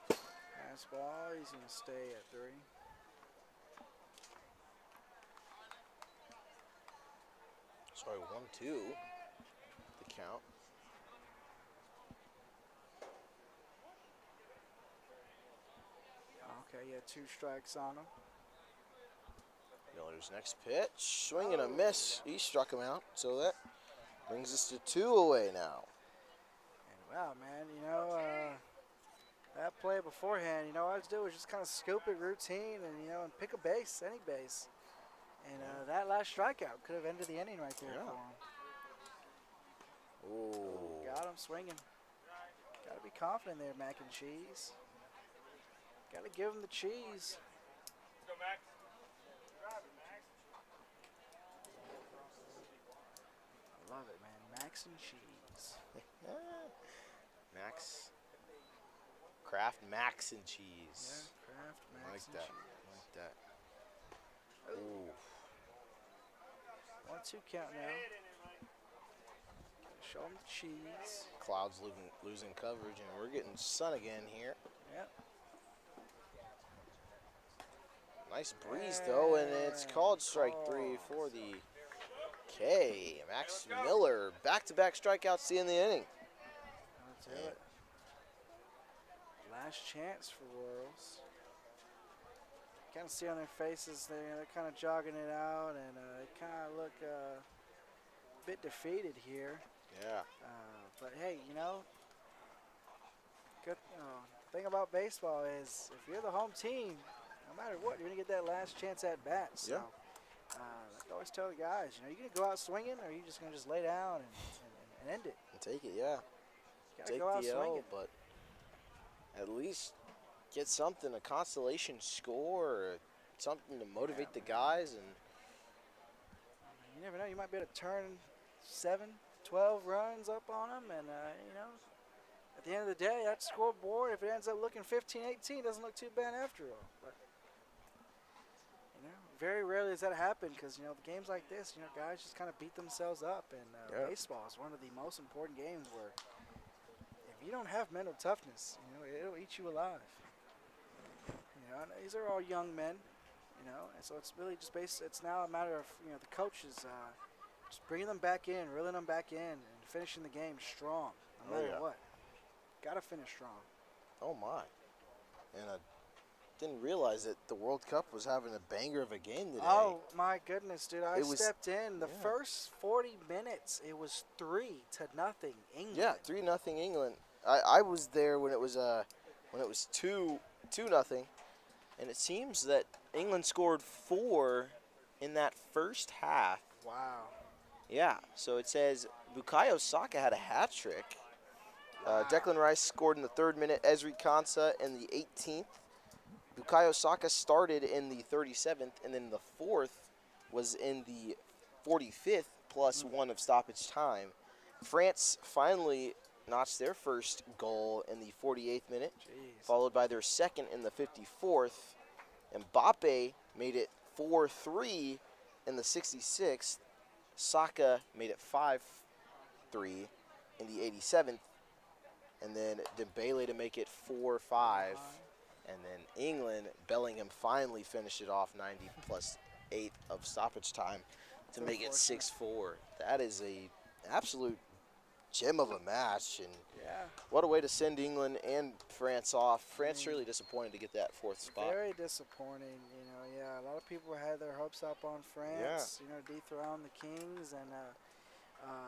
[SPEAKER 10] Fastball, he's going to stay at 3.
[SPEAKER 3] Sorry, 1-2. The count.
[SPEAKER 10] Okay, yeah, 2 strikes on him.
[SPEAKER 3] Miller's next pitch. Swing and a miss. He struck him out. So that brings us to 2 away now.
[SPEAKER 10] And wow, man, you know, that play beforehand, you know, all I had to do was just kind of scoop it routine and, you know, and pick a base, any base. And that last strikeout could have ended the inning right there for him.
[SPEAKER 3] Ooh.
[SPEAKER 10] Got him swinging. Got to be confident there, Mac and Cheese. Got to give him the cheese.
[SPEAKER 5] Let's go, Max. Drive it, Max.
[SPEAKER 10] I love it, man. Max and cheese.
[SPEAKER 3] Max. Kraft Max and cheese.
[SPEAKER 10] Yeah, Kraft Max and
[SPEAKER 3] that.
[SPEAKER 10] cheese.
[SPEAKER 3] Like that. Ooh.
[SPEAKER 10] 1-2 count now. Show him the cheese.
[SPEAKER 3] Clouds losing coverage, and we're getting sun again here.
[SPEAKER 10] Yep.
[SPEAKER 3] Nice breeze, though, and it's called strike 3 for the K. Max Miller, back-to-back strikeouts to end the inning.
[SPEAKER 10] That's it. Last chance for Royals. Kind of see on their faces, they're kind of jogging it out, and they kind of look a bit defeated here.
[SPEAKER 3] Yeah.
[SPEAKER 10] But hey, you know, good. The thing about baseball is if you're the home team, no matter what, you're gonna get that last chance at bat. So, I always tell the guys, you know, you gonna go out swinging, or are you just gonna just lay down and end it?
[SPEAKER 3] And take it, yeah.
[SPEAKER 10] You gotta
[SPEAKER 3] Take
[SPEAKER 10] go out
[SPEAKER 3] the L,
[SPEAKER 10] swinging.
[SPEAKER 3] but at least get something, a consolation score, or something to motivate the guys. And
[SPEAKER 10] you never know, you might be able to turn 7, 12 runs up on them, and you know, at the end of the day, that scoreboard, if it ends up looking 15-18, doesn't look too bad after all. But you know, very rarely does that happen because, you know, the games like this, you know, guys just kind of beat themselves up, and baseball is one of the most important games where if you don't have mental toughness, you know, it'll eat you alive. You know, and these are all young men, you know, and so it's really just it's now a matter of, you know, the coaches just bringing them back in, reeling them back in, and finishing the game strong, no matter what. Got to finish strong.
[SPEAKER 3] Oh my! And I didn't realize that the World Cup was having a banger of a game today.
[SPEAKER 10] Oh my goodness, dude! I stepped in the first 40 minutes. It was 3-0 England.
[SPEAKER 3] Yeah, 3-0 England. I was there when it was 2-0, and it seems that England scored 4 in that first half.
[SPEAKER 10] Wow.
[SPEAKER 3] Yeah, so it says Bukayo Saka had a hat trick. Declan Rice scored in the 3rd minute, Ezri Konsa in the 18th. Bukayo Saka started in the 37th, and then the 4th was in the 45th, plus 1 of stoppage time. France finally notched their first goal in the 48th minute, followed by their second in the 54th. Mbappe made it 4-3 in the 66th. Saka made it 5-3 in the 87th. And then Dembele to make it 4-5. And then England, Bellingham finally finished it off 90 plus 8 of stoppage time to make it 6-4. That is a absolute gem of a match. And what a way to send England and France off. France really disappointed to get that 4th spot.
[SPEAKER 10] Very disappointing, you know. Yeah, a lot of people had their hopes up on France, you know, dethrone the Kings. And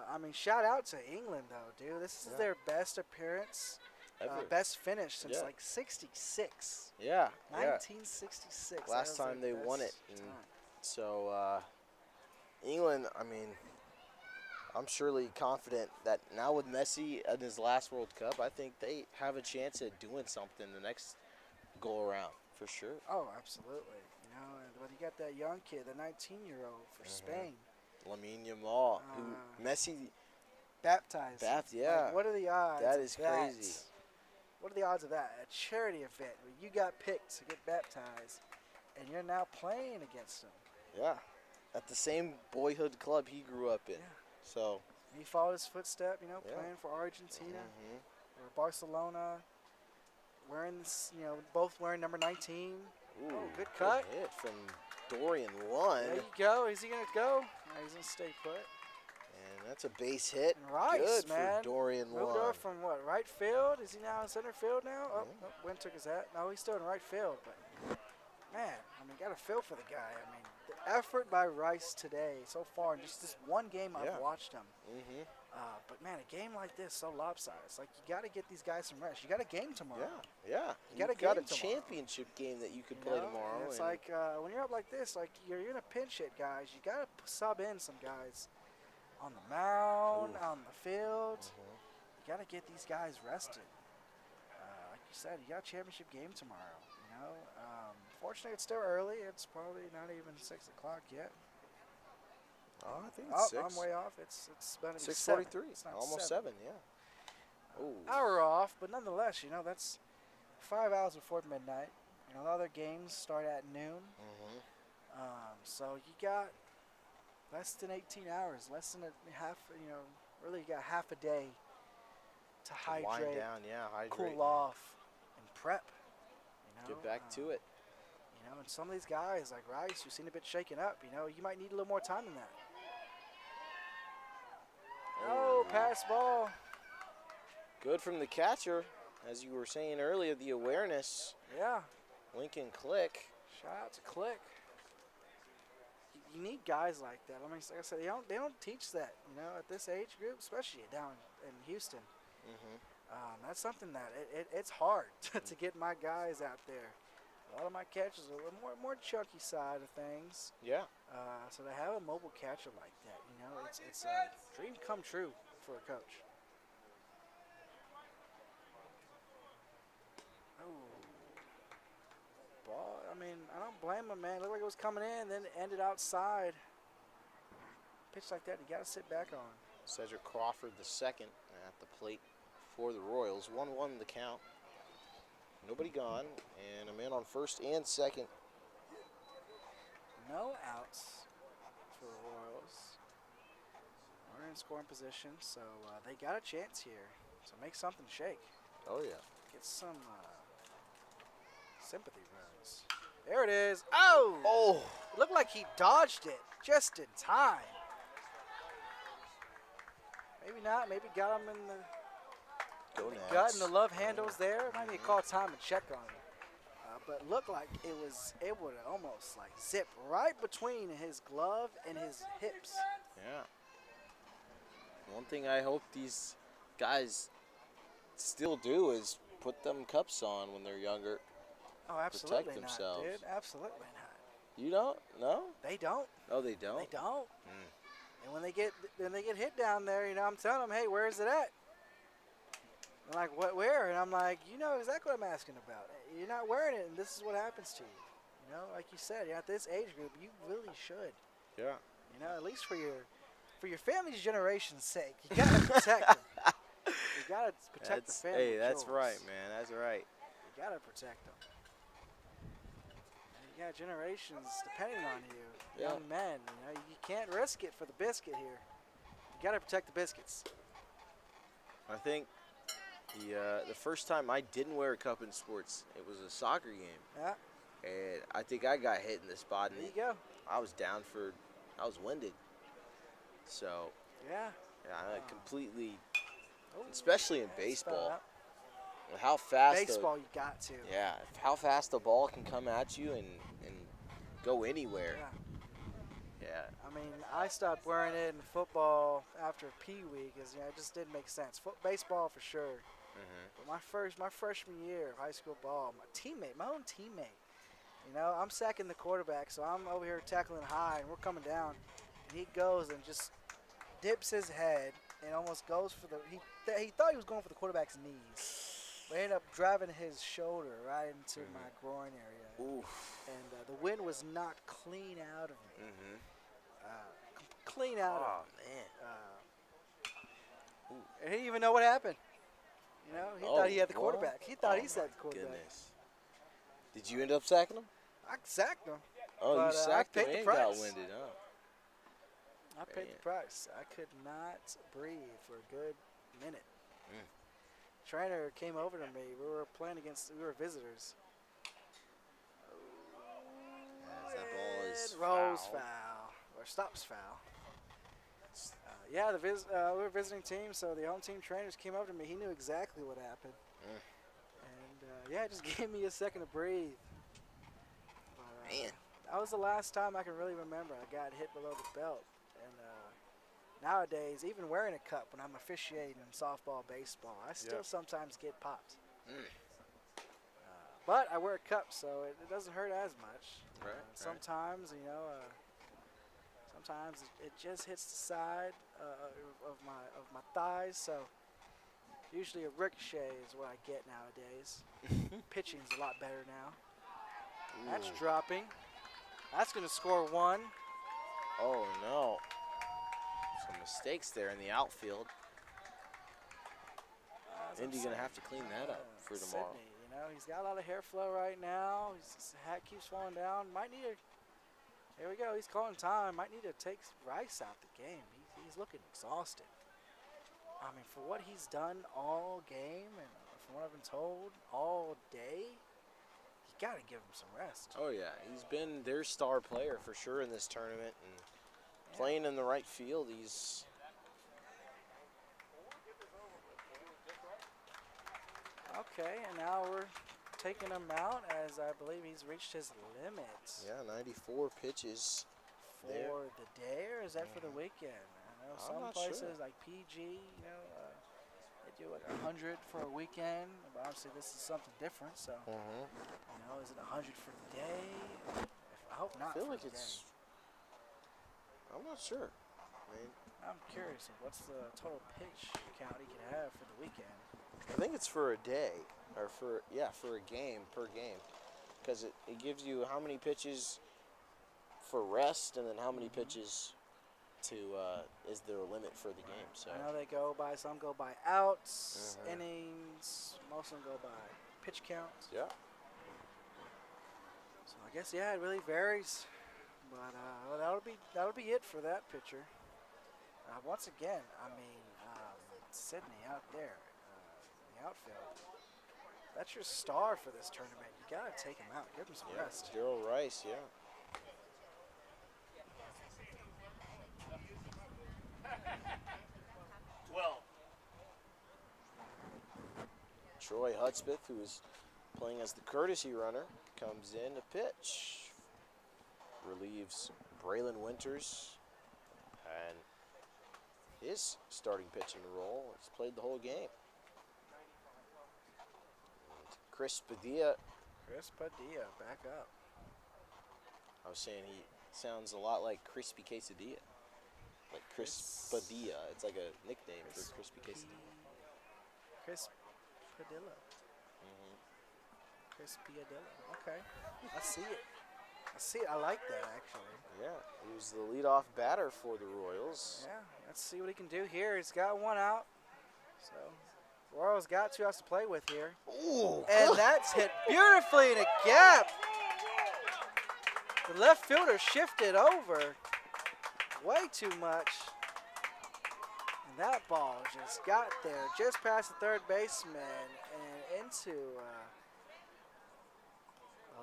[SPEAKER 10] I mean, shout out to England, though, dude. This is their best appearance, best finish since like 66.
[SPEAKER 3] Yeah.
[SPEAKER 10] 1966.
[SPEAKER 3] Last time they won it. And so, England, I mean, I'm surely confident that now with Messi in his last World Cup, I think they have a chance at doing something the next go around, for sure.
[SPEAKER 10] Oh, absolutely. You know, but you got that young kid, the 19-year-old for Spain.
[SPEAKER 3] Lamine Yamal, who Messi
[SPEAKER 10] baptized.
[SPEAKER 3] Yeah.
[SPEAKER 10] Like, what are the odds?
[SPEAKER 3] That is crazy.
[SPEAKER 10] What are the odds of that? A charity event where you got picked to get baptized, and you're now playing against him.
[SPEAKER 3] Yeah, at the same boyhood club he grew up in.
[SPEAKER 10] Yeah.
[SPEAKER 3] So
[SPEAKER 10] he followed his footstep, you know, playing for Argentina or Barcelona, wearing this, you know, both wearing number 19.
[SPEAKER 3] Ooh,
[SPEAKER 10] good cut.
[SPEAKER 3] Good hit from Dorian Lund.
[SPEAKER 10] There you go. Is he gonna go? No, he's gonna stay put.
[SPEAKER 3] And that's a base hit.
[SPEAKER 10] And Rice,
[SPEAKER 3] good
[SPEAKER 10] man.
[SPEAKER 3] for Dorian Lund.
[SPEAKER 10] Moved over from what, right field? Is he now in center field now? Oh, Wynn took his hat. No, he's still in right field. But man, I mean, got to feel for the guy. I mean, the effort by Rice today so far in just this one game I've watched him. But man, a game like this so lopsided. It's like you got to get these guys some rest. You got a game tomorrow.
[SPEAKER 3] Yeah.
[SPEAKER 10] You got
[SPEAKER 3] a championship game that you could play tomorrow.
[SPEAKER 10] And it's like when you're up like this, like you're in a pinch hit, guys. You got to sub in some guys on the mound, on the field. You got to get these guys rested. Like you said, you got a championship game tomorrow. You know, fortunately it's still early. It's probably not even 6 o'clock yet.
[SPEAKER 3] Oh, I think it's 6.
[SPEAKER 10] I'm way off. It's about
[SPEAKER 3] 6:43. It's almost 7. Yeah.
[SPEAKER 10] Hour off, but nonetheless, you know, that's 5 hours before midnight. You know, the other games start at noon. So you got less than 18 hours, less than a half. You know, really you got half a day to hydrate,
[SPEAKER 3] wind down, hydrate,
[SPEAKER 10] cool off, and prep. You know,
[SPEAKER 3] get back to it.
[SPEAKER 10] You know, and some of these guys like Rice, who seem a bit shaken up. You know, you might need a little more time than that. Oh, pass ball.
[SPEAKER 3] Good from the catcher, as you were saying earlier. The awareness.
[SPEAKER 10] Yeah.
[SPEAKER 3] Lincoln Click.
[SPEAKER 10] Shout out to Click. You need guys like that. I mean, like I said, they don't teach that, you know, at this age group, especially down in Houston. That's something that it's hard to get my guys out there. A lot of my catches are a little more chunky side of things.
[SPEAKER 3] Yeah.
[SPEAKER 10] So to have a mobile catcher like that, it's a dream come true for a coach. Oh, ball. I mean, I don't blame him, man. Looked like it was coming in, then it ended outside. Pitch like that, you got to sit back on.
[SPEAKER 3] Cedric Crawford, the second, at the plate for the Royals. 1-1 the count. Nobody gone, and a man on first and second.
[SPEAKER 10] No outs for the Royals. We're in scoring position, so they got a chance here. So make something shake.
[SPEAKER 3] Oh, yeah.
[SPEAKER 10] Get some sympathy runs. There it is. Oh!
[SPEAKER 3] Oh!
[SPEAKER 10] It looked like he dodged it just in time. Maybe not. Maybe got him in the gut and the love handles there. Might need to call time and check on him. But looked like it was able to almost like zip right between his glove and his hips.
[SPEAKER 3] Yeah. One thing I hope these guys still do is put them cups on when they're younger.
[SPEAKER 10] Oh, absolutely
[SPEAKER 3] Protect
[SPEAKER 10] not,
[SPEAKER 3] themselves.
[SPEAKER 10] dude. Absolutely not.
[SPEAKER 3] You don't? No?
[SPEAKER 10] They don't.
[SPEAKER 3] Oh, they don't?
[SPEAKER 10] They don't. And when they get hit down there, I'm telling them, hey, where is it at? They're like, what, where? And I'm like, you know exactly what I'm asking about. You're not wearing it, and this is what happens to you. Like you said, at this age group, you really should.
[SPEAKER 3] Yeah.
[SPEAKER 10] At least for your family's generation's sake, you gotta protect them. You gotta protect the family.
[SPEAKER 3] Hey, that's
[SPEAKER 10] jewels.
[SPEAKER 3] right, man. That's right.
[SPEAKER 10] You gotta protect them. And you got generations depending on you, young men. You can't risk it for the biscuit here. You gotta protect the biscuits.
[SPEAKER 3] I think the first time I didn't wear a cup in sports, it was a soccer game.
[SPEAKER 10] Yeah.
[SPEAKER 3] And I think I got hit in the spot.
[SPEAKER 10] There you go.
[SPEAKER 3] I was I was winded. So.
[SPEAKER 10] Yeah.
[SPEAKER 3] I completely, especially in baseball. With how fast
[SPEAKER 10] baseball, you got to.
[SPEAKER 3] Yeah, how fast the ball can come at you and go anywhere. Yeah.
[SPEAKER 10] I mean, I stopped wearing it in football after Pee Wee because it just didn't make sense. Baseball for sure. But my freshman year of high school ball, my own teammate, I'm sacking the quarterback, so I'm over here tackling high, and we're coming down, and he goes and just dips his head and almost goes for he thought he was going for the quarterback's knees. But ended up driving his shoulder right into my groin area.
[SPEAKER 3] Oof.
[SPEAKER 10] And the wind was knocked clean out of me. Clean out of me.
[SPEAKER 3] Man.
[SPEAKER 10] And he didn't even know what happened. He thought he had the quarterback. He thought he said the quarterback.
[SPEAKER 3] Goodness. Did you end up sacking him?
[SPEAKER 10] I sacked him.
[SPEAKER 3] Oh,
[SPEAKER 10] but,
[SPEAKER 3] you sacked him
[SPEAKER 10] I paid
[SPEAKER 3] and
[SPEAKER 10] the
[SPEAKER 3] got
[SPEAKER 10] price.
[SPEAKER 3] winded, huh?
[SPEAKER 10] I paid the price. I could not breathe for a good minute. Trainer came over to me. We were visitors.
[SPEAKER 3] That ball is
[SPEAKER 10] rolls foul. Or stops foul. We were visiting team, so the home team trainers came over to me. He knew exactly what happened. And, it just gave me a second to breathe. But,
[SPEAKER 3] Man.
[SPEAKER 10] That was the last time I can really remember I got hit below the belt. And nowadays, even wearing a cup when I'm officiating in softball, baseball, I still sometimes get popped. But I wear a cup, so it doesn't hurt as much. Sometimes, sometimes it just hits the side of my thighs. So usually a ricochet is what I get nowadays. Pitching's a lot better now. That's dropping. That's going to score one.
[SPEAKER 3] Oh, no. Some mistakes there in the outfield. Indy's going to have to clean that up for tomorrow.
[SPEAKER 10] Sydney, he's got a lot of hair flow right now. His hat keeps falling down. Might need to. Here we go. He's calling time. Might need to take Rice out the game. He's looking exhausted. I mean, for what he's done all game and from what I've been told all day, you got to give him some rest.
[SPEAKER 3] Oh, yeah. He's been their star player for sure in this tournament. And playing in the right field, he's...
[SPEAKER 10] Okay, and now we're taking him out as I believe he's reached his limit.
[SPEAKER 3] Yeah, 94 pitches
[SPEAKER 10] for the day, or is that for the weekend? I know some places like PG, do like 100 for a weekend, but obviously this is something different. So,
[SPEAKER 3] Mm-hmm.
[SPEAKER 10] you know, is it 100 for the day? I hope not.
[SPEAKER 3] I feel
[SPEAKER 10] for
[SPEAKER 3] like
[SPEAKER 10] the
[SPEAKER 3] it's.
[SPEAKER 10] day.
[SPEAKER 3] I'm not sure. I mean,
[SPEAKER 10] I'm curious of what's the total pitch count he could have for the weekend.
[SPEAKER 3] I think it's for a day, or for a game per game, because it gives you how many pitches for rest, and then how many pitches to is the limit for the game. So
[SPEAKER 10] I know they go by, some go by outs, innings, most of them go by pitch count.
[SPEAKER 3] yeah,
[SPEAKER 10] So I guess it really varies, but that'll be it for that pitcher. Once again, I mean Sydney out there in the outfield. That's your star for this tournament. You gotta take him out, give him some rest.
[SPEAKER 3] Daryl Rice, yeah.
[SPEAKER 5] Well,
[SPEAKER 3] Troy Hudspeth, who is playing as the courtesy runner, comes in to pitch. Relieves Braylon Winters, and his starting pitching role. He's played the whole game. And Chris Padilla.
[SPEAKER 10] Chris Padilla, back up.
[SPEAKER 3] I was saying he sounds a lot like Crispy Quesadilla. Like Chris Padilla. It's like a nickname for Crispy Quesadilla.
[SPEAKER 10] Chris Padilla. Chris Padilla. Okay. I see it. I like that, actually.
[SPEAKER 3] Yeah, he was the leadoff batter for the Royals.
[SPEAKER 10] Yeah, let's see what he can do here. He's got one out. So, Royals got 2 outs to play with here.
[SPEAKER 3] Ooh,
[SPEAKER 10] and that's hit beautifully in a gap. The left fielder shifted over way too much. And that ball just got there, just past the third baseman and into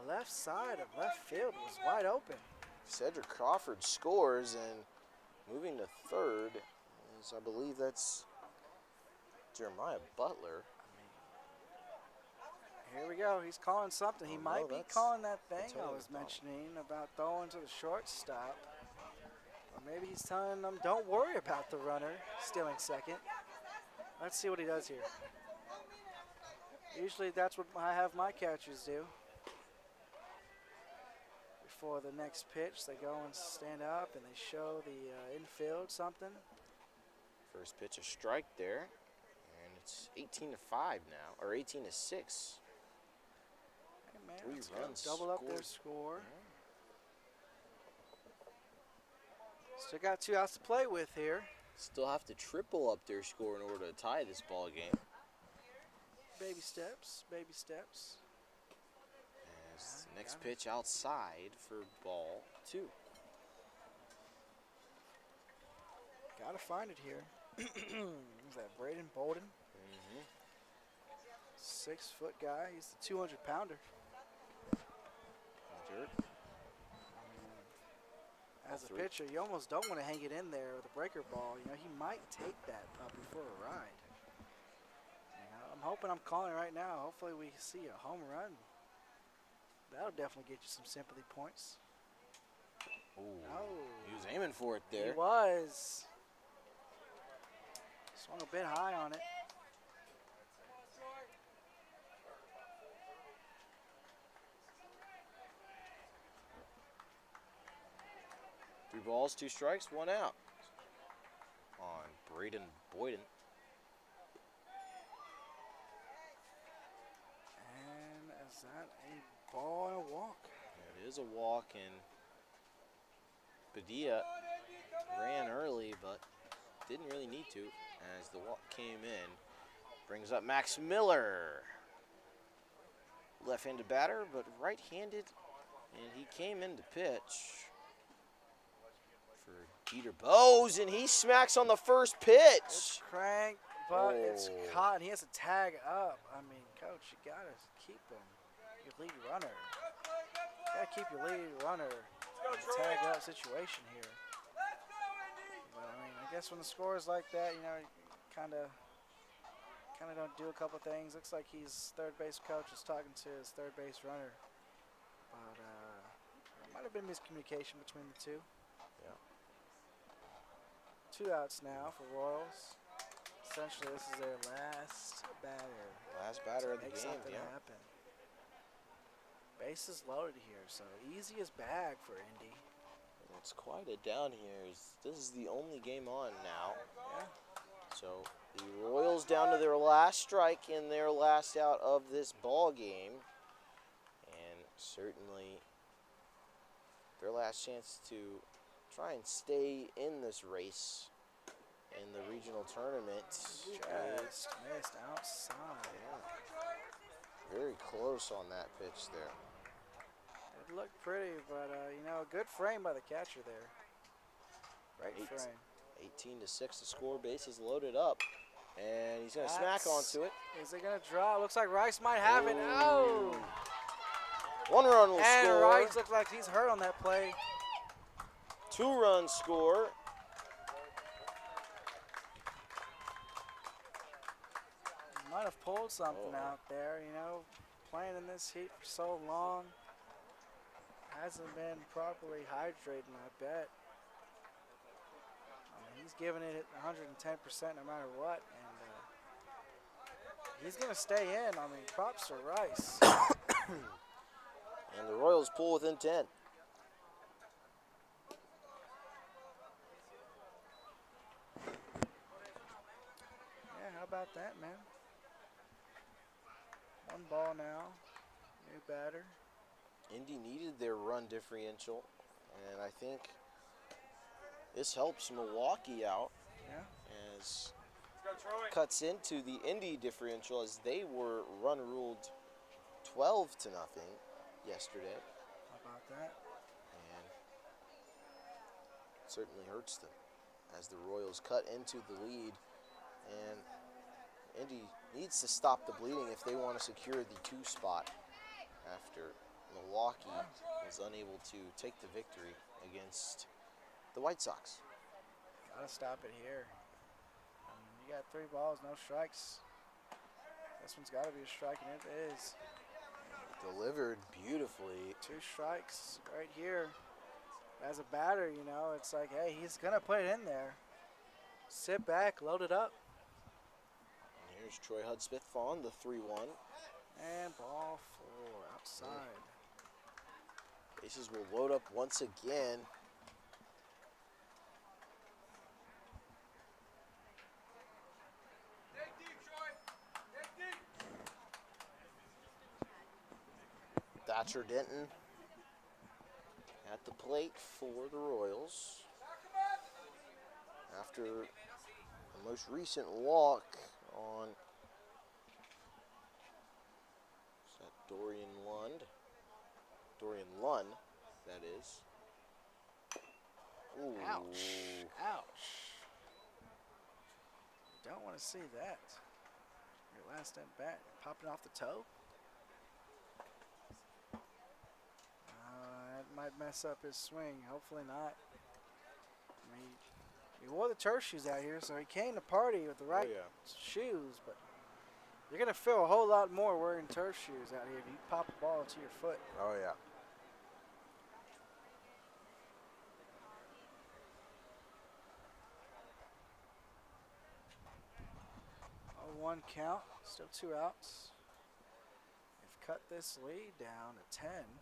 [SPEAKER 10] the left side of left field. Was wide open.
[SPEAKER 3] Cedric Crawford scores, and moving to third is, I believe that's Jeremiah Butler.
[SPEAKER 10] Here we go. He's calling something. He might be calling that thing I was mentioning about throwing to the shortstop. Or maybe he's telling them, don't worry about the runner stealing second. Let's see what he does here. Usually that's what I have my catchers do. Before the next pitch, they go and stand up and they show the infield something.
[SPEAKER 3] First pitch, a strike there. And it's 18-5 now, or 18-6.
[SPEAKER 10] Hey man,
[SPEAKER 3] 3
[SPEAKER 10] let's
[SPEAKER 3] runs.
[SPEAKER 10] double up their score. Still got 2 outs to play with here.
[SPEAKER 3] Still have to triple up their score in order to tie this ball game.
[SPEAKER 10] Baby steps, baby steps.
[SPEAKER 3] As the next pitch outside for ball 2.
[SPEAKER 10] Gotta find it here. Is that Braden Bolden? 6-foot guy. He's the 200-pounder. As a pitcher, you almost don't want to hang it in there with a breaker ball. You know, he might take that puppy for a ride. You know, I'm hoping I'm calling right now. Hopefully we see a home run. That'll definitely get you some sympathy points.
[SPEAKER 3] Ooh,
[SPEAKER 10] Oh.
[SPEAKER 3] He was aiming for it there.
[SPEAKER 10] He was. Swung a bit high on it.
[SPEAKER 3] Three balls, 2 strikes, 1 out. On Braden Boyden.
[SPEAKER 10] And is that a ball and a walk?
[SPEAKER 3] It is a walk, and Padilla ran early, but didn't really need to as the walk came in. Brings up Max Miller. Left-handed batter, but right-handed, and he came in to pitch for Dieter Bose, and he smacks on the first pitch.
[SPEAKER 10] It's cranked, but it's caught, and he has to tag up. I mean, Coach, you got to keep him, your lead runner. You got to keep your lead runner in a tag-up situation here. But, I mean, I guess when the score is like that, you know, you kind of don't do a couple things. Looks like he's third base coach is talking to his third base runner. But there might have been miscommunication between the two.
[SPEAKER 3] Yeah.
[SPEAKER 10] 2 outs now for Royals. Essentially, this is their last batter.
[SPEAKER 3] Last batter of the
[SPEAKER 10] Make
[SPEAKER 3] game,
[SPEAKER 10] something
[SPEAKER 3] yeah.
[SPEAKER 10] happen. Bases loaded here, so easiest bag for Indy.
[SPEAKER 3] It's quieted down here. This is the only game on now.
[SPEAKER 10] Yeah.
[SPEAKER 3] So the Royals down to their last strike and their last out of this ball game. And certainly their last chance to try and stay in this race in the regional tournament.
[SPEAKER 10] Just missed outside.
[SPEAKER 3] Yeah. Very close on that pitch there.
[SPEAKER 10] It looked pretty, but you know, a good frame by the catcher there. Great frame.
[SPEAKER 3] 18-6 to score. Bases loaded up, and he's going to smack onto it.
[SPEAKER 10] Is it going to draw? Looks like Rice might have it. Oh!
[SPEAKER 3] 1 run will
[SPEAKER 10] and
[SPEAKER 3] score.
[SPEAKER 10] Rice looks like he's hurt on that play.
[SPEAKER 3] 2 run score.
[SPEAKER 10] Might have pulled something out there, you know, playing in this heat for so long. Hasn't been properly hydrating, I bet. I mean, he's giving it 110% no matter what, and he's going to stay in. I mean, props to Rice.
[SPEAKER 3] And the Royals pull within 10.
[SPEAKER 10] Yeah, how about that, man? 1 ball now, new batter.
[SPEAKER 3] Indy needed their run differential, and I think this helps Milwaukee out.
[SPEAKER 10] Yeah.
[SPEAKER 3] As cuts into the Indy differential, as they were run ruled 12-0 yesterday.
[SPEAKER 10] How about that?
[SPEAKER 3] And it certainly hurts them as the Royals cut into the lead, and Indy needs to stop the bleeding if they want to secure the 2 spot after Milwaukee was unable to take the victory against the White Sox.
[SPEAKER 10] Gotta stop it here. I mean, you got 3 balls, no strikes. This one's gotta be a strike, and it is.
[SPEAKER 3] Delivered beautifully.
[SPEAKER 10] 2 strikes right here. As a batter, you know, it's like, hey, he's gonna put it in there. Sit back, load it up.
[SPEAKER 3] And here's Troy Hudspeth on the 3-1.
[SPEAKER 10] And ball 4 outside.
[SPEAKER 3] Bases will load up once again. Thatcher Denton at the plate for the Royals. After the most recent walk on Dorian Lund, that is. Ooh.
[SPEAKER 10] Ouch. Ouch. You don't want to see that. Your last at bat, popping off the toe. That might mess up his swing. Hopefully not. I mean, he wore the turf shoes out here, so he came to party with the right shoes, but you're going to feel a whole lot more wearing turf shoes out here if you pop a ball to your foot.
[SPEAKER 3] Oh, yeah.
[SPEAKER 10] Oh, 1 count, still 2 outs. They've cut this lead down to 10.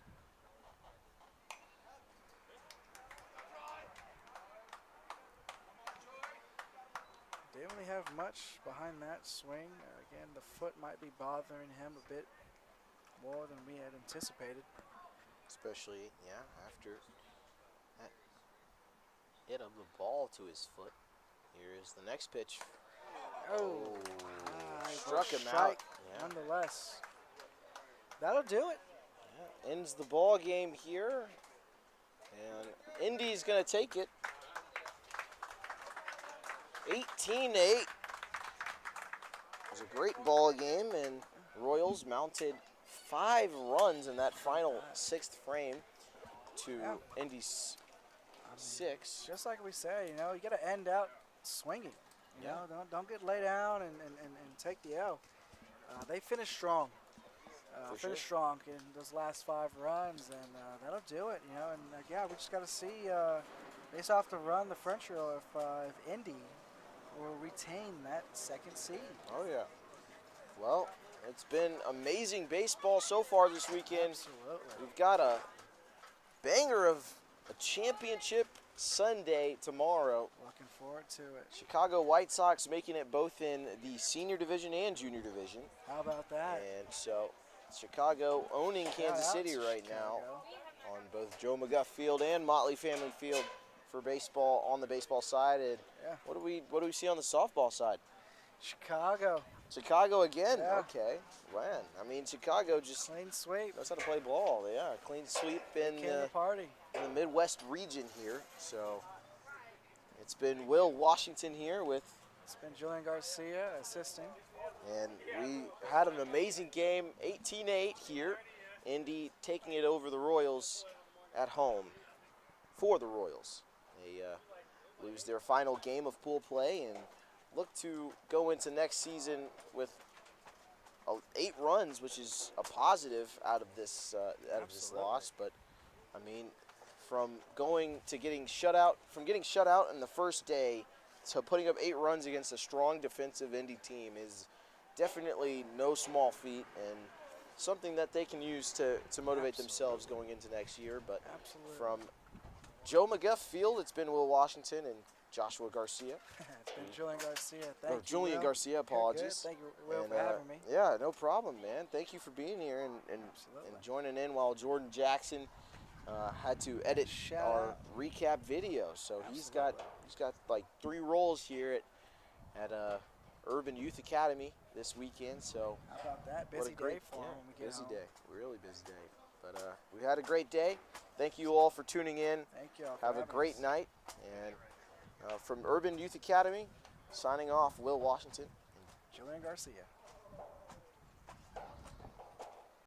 [SPEAKER 10] Didn't really have much behind that swing. Again, the foot might be bothering him a bit more than we had anticipated.
[SPEAKER 3] Especially, yeah, after that hit of the ball to his foot. Here is the next pitch.
[SPEAKER 10] Oh,
[SPEAKER 3] struck him out. Yeah.
[SPEAKER 10] Nonetheless, that'll do it.
[SPEAKER 3] Yeah, ends the ball game here. And Indy's going to take it. 18-8. It was a great ball game, and Royals mounted 5 runs in that final 6th frame to Indy's 6.
[SPEAKER 10] Just like we say, you know, you got to end out swinging. You know, don't get laid down and take the L. They finished strong. Finished strong in those last 5 runs, and that'll do it. You know, and yeah, we just got to see based off the run, the French reel, if Indy will retain that second seed.
[SPEAKER 3] Oh, yeah. Well, it's been amazing baseball so far this weekend.
[SPEAKER 10] Absolutely.
[SPEAKER 3] We've got a banger of a championship Sunday tomorrow.
[SPEAKER 10] Looking forward to it.
[SPEAKER 3] Chicago White Sox making it both in the senior division and junior division.
[SPEAKER 10] How about that?
[SPEAKER 3] And so Chicago owning Kansas
[SPEAKER 10] Shout out
[SPEAKER 3] City
[SPEAKER 10] to
[SPEAKER 3] right now
[SPEAKER 10] Chicago.
[SPEAKER 3] on both Joe McGuff Field and Motley Family Field for baseball on the baseball side. And
[SPEAKER 10] Yeah.
[SPEAKER 3] what do we see on the softball side?
[SPEAKER 10] Chicago.
[SPEAKER 3] Chicago again.
[SPEAKER 10] Yeah.
[SPEAKER 3] Okay. Man, I mean Chicago just
[SPEAKER 10] Clean sweep.
[SPEAKER 3] knows how to play ball. Yeah, clean sweep in
[SPEAKER 10] Came to party.
[SPEAKER 3] the Midwest region here. So it's been Will Washington here with,
[SPEAKER 10] It's been Julian Garcia assisting.
[SPEAKER 3] and we had an amazing game, 18-8 here. Indy taking it over the Royals at home for the Royals. They lose their final game of pool play and look to go into next season with 8 runs, which is a positive out of this loss. But I mean, from getting shut out in the first day to putting up 8 runs against a strong defensive Indy team is definitely no small feat, and something that they can use to motivate themselves going into next year. But from Joe McGuff Field, it's been Will Washington and Joshua Garcia.
[SPEAKER 10] It's been Julian Garcia. Thank you,
[SPEAKER 3] Julian
[SPEAKER 10] Will.
[SPEAKER 3] Garcia,
[SPEAKER 10] You're good.
[SPEAKER 3] apologies.
[SPEAKER 10] Thank you, Will,
[SPEAKER 3] And,
[SPEAKER 10] for having me.
[SPEAKER 3] Yeah, no problem, man. Thank you for being here and joining in while Jordan Jackson had to edit
[SPEAKER 10] Shout
[SPEAKER 3] our
[SPEAKER 10] out.
[SPEAKER 3] recap video. So he's got like 3 roles here at Urban Youth Academy this weekend. So
[SPEAKER 10] How about that?
[SPEAKER 3] what a
[SPEAKER 10] Busy
[SPEAKER 3] great
[SPEAKER 10] day for him when we get
[SPEAKER 3] busy
[SPEAKER 10] home.
[SPEAKER 3] day, really busy day. But we had a great day. Thank you all for tuning in.
[SPEAKER 10] Thank you all for
[SPEAKER 3] Have a
[SPEAKER 10] having
[SPEAKER 3] great
[SPEAKER 10] us.
[SPEAKER 3] night. And from Urban Youth Academy, signing off, Will Washington.
[SPEAKER 10] Julian Garcia.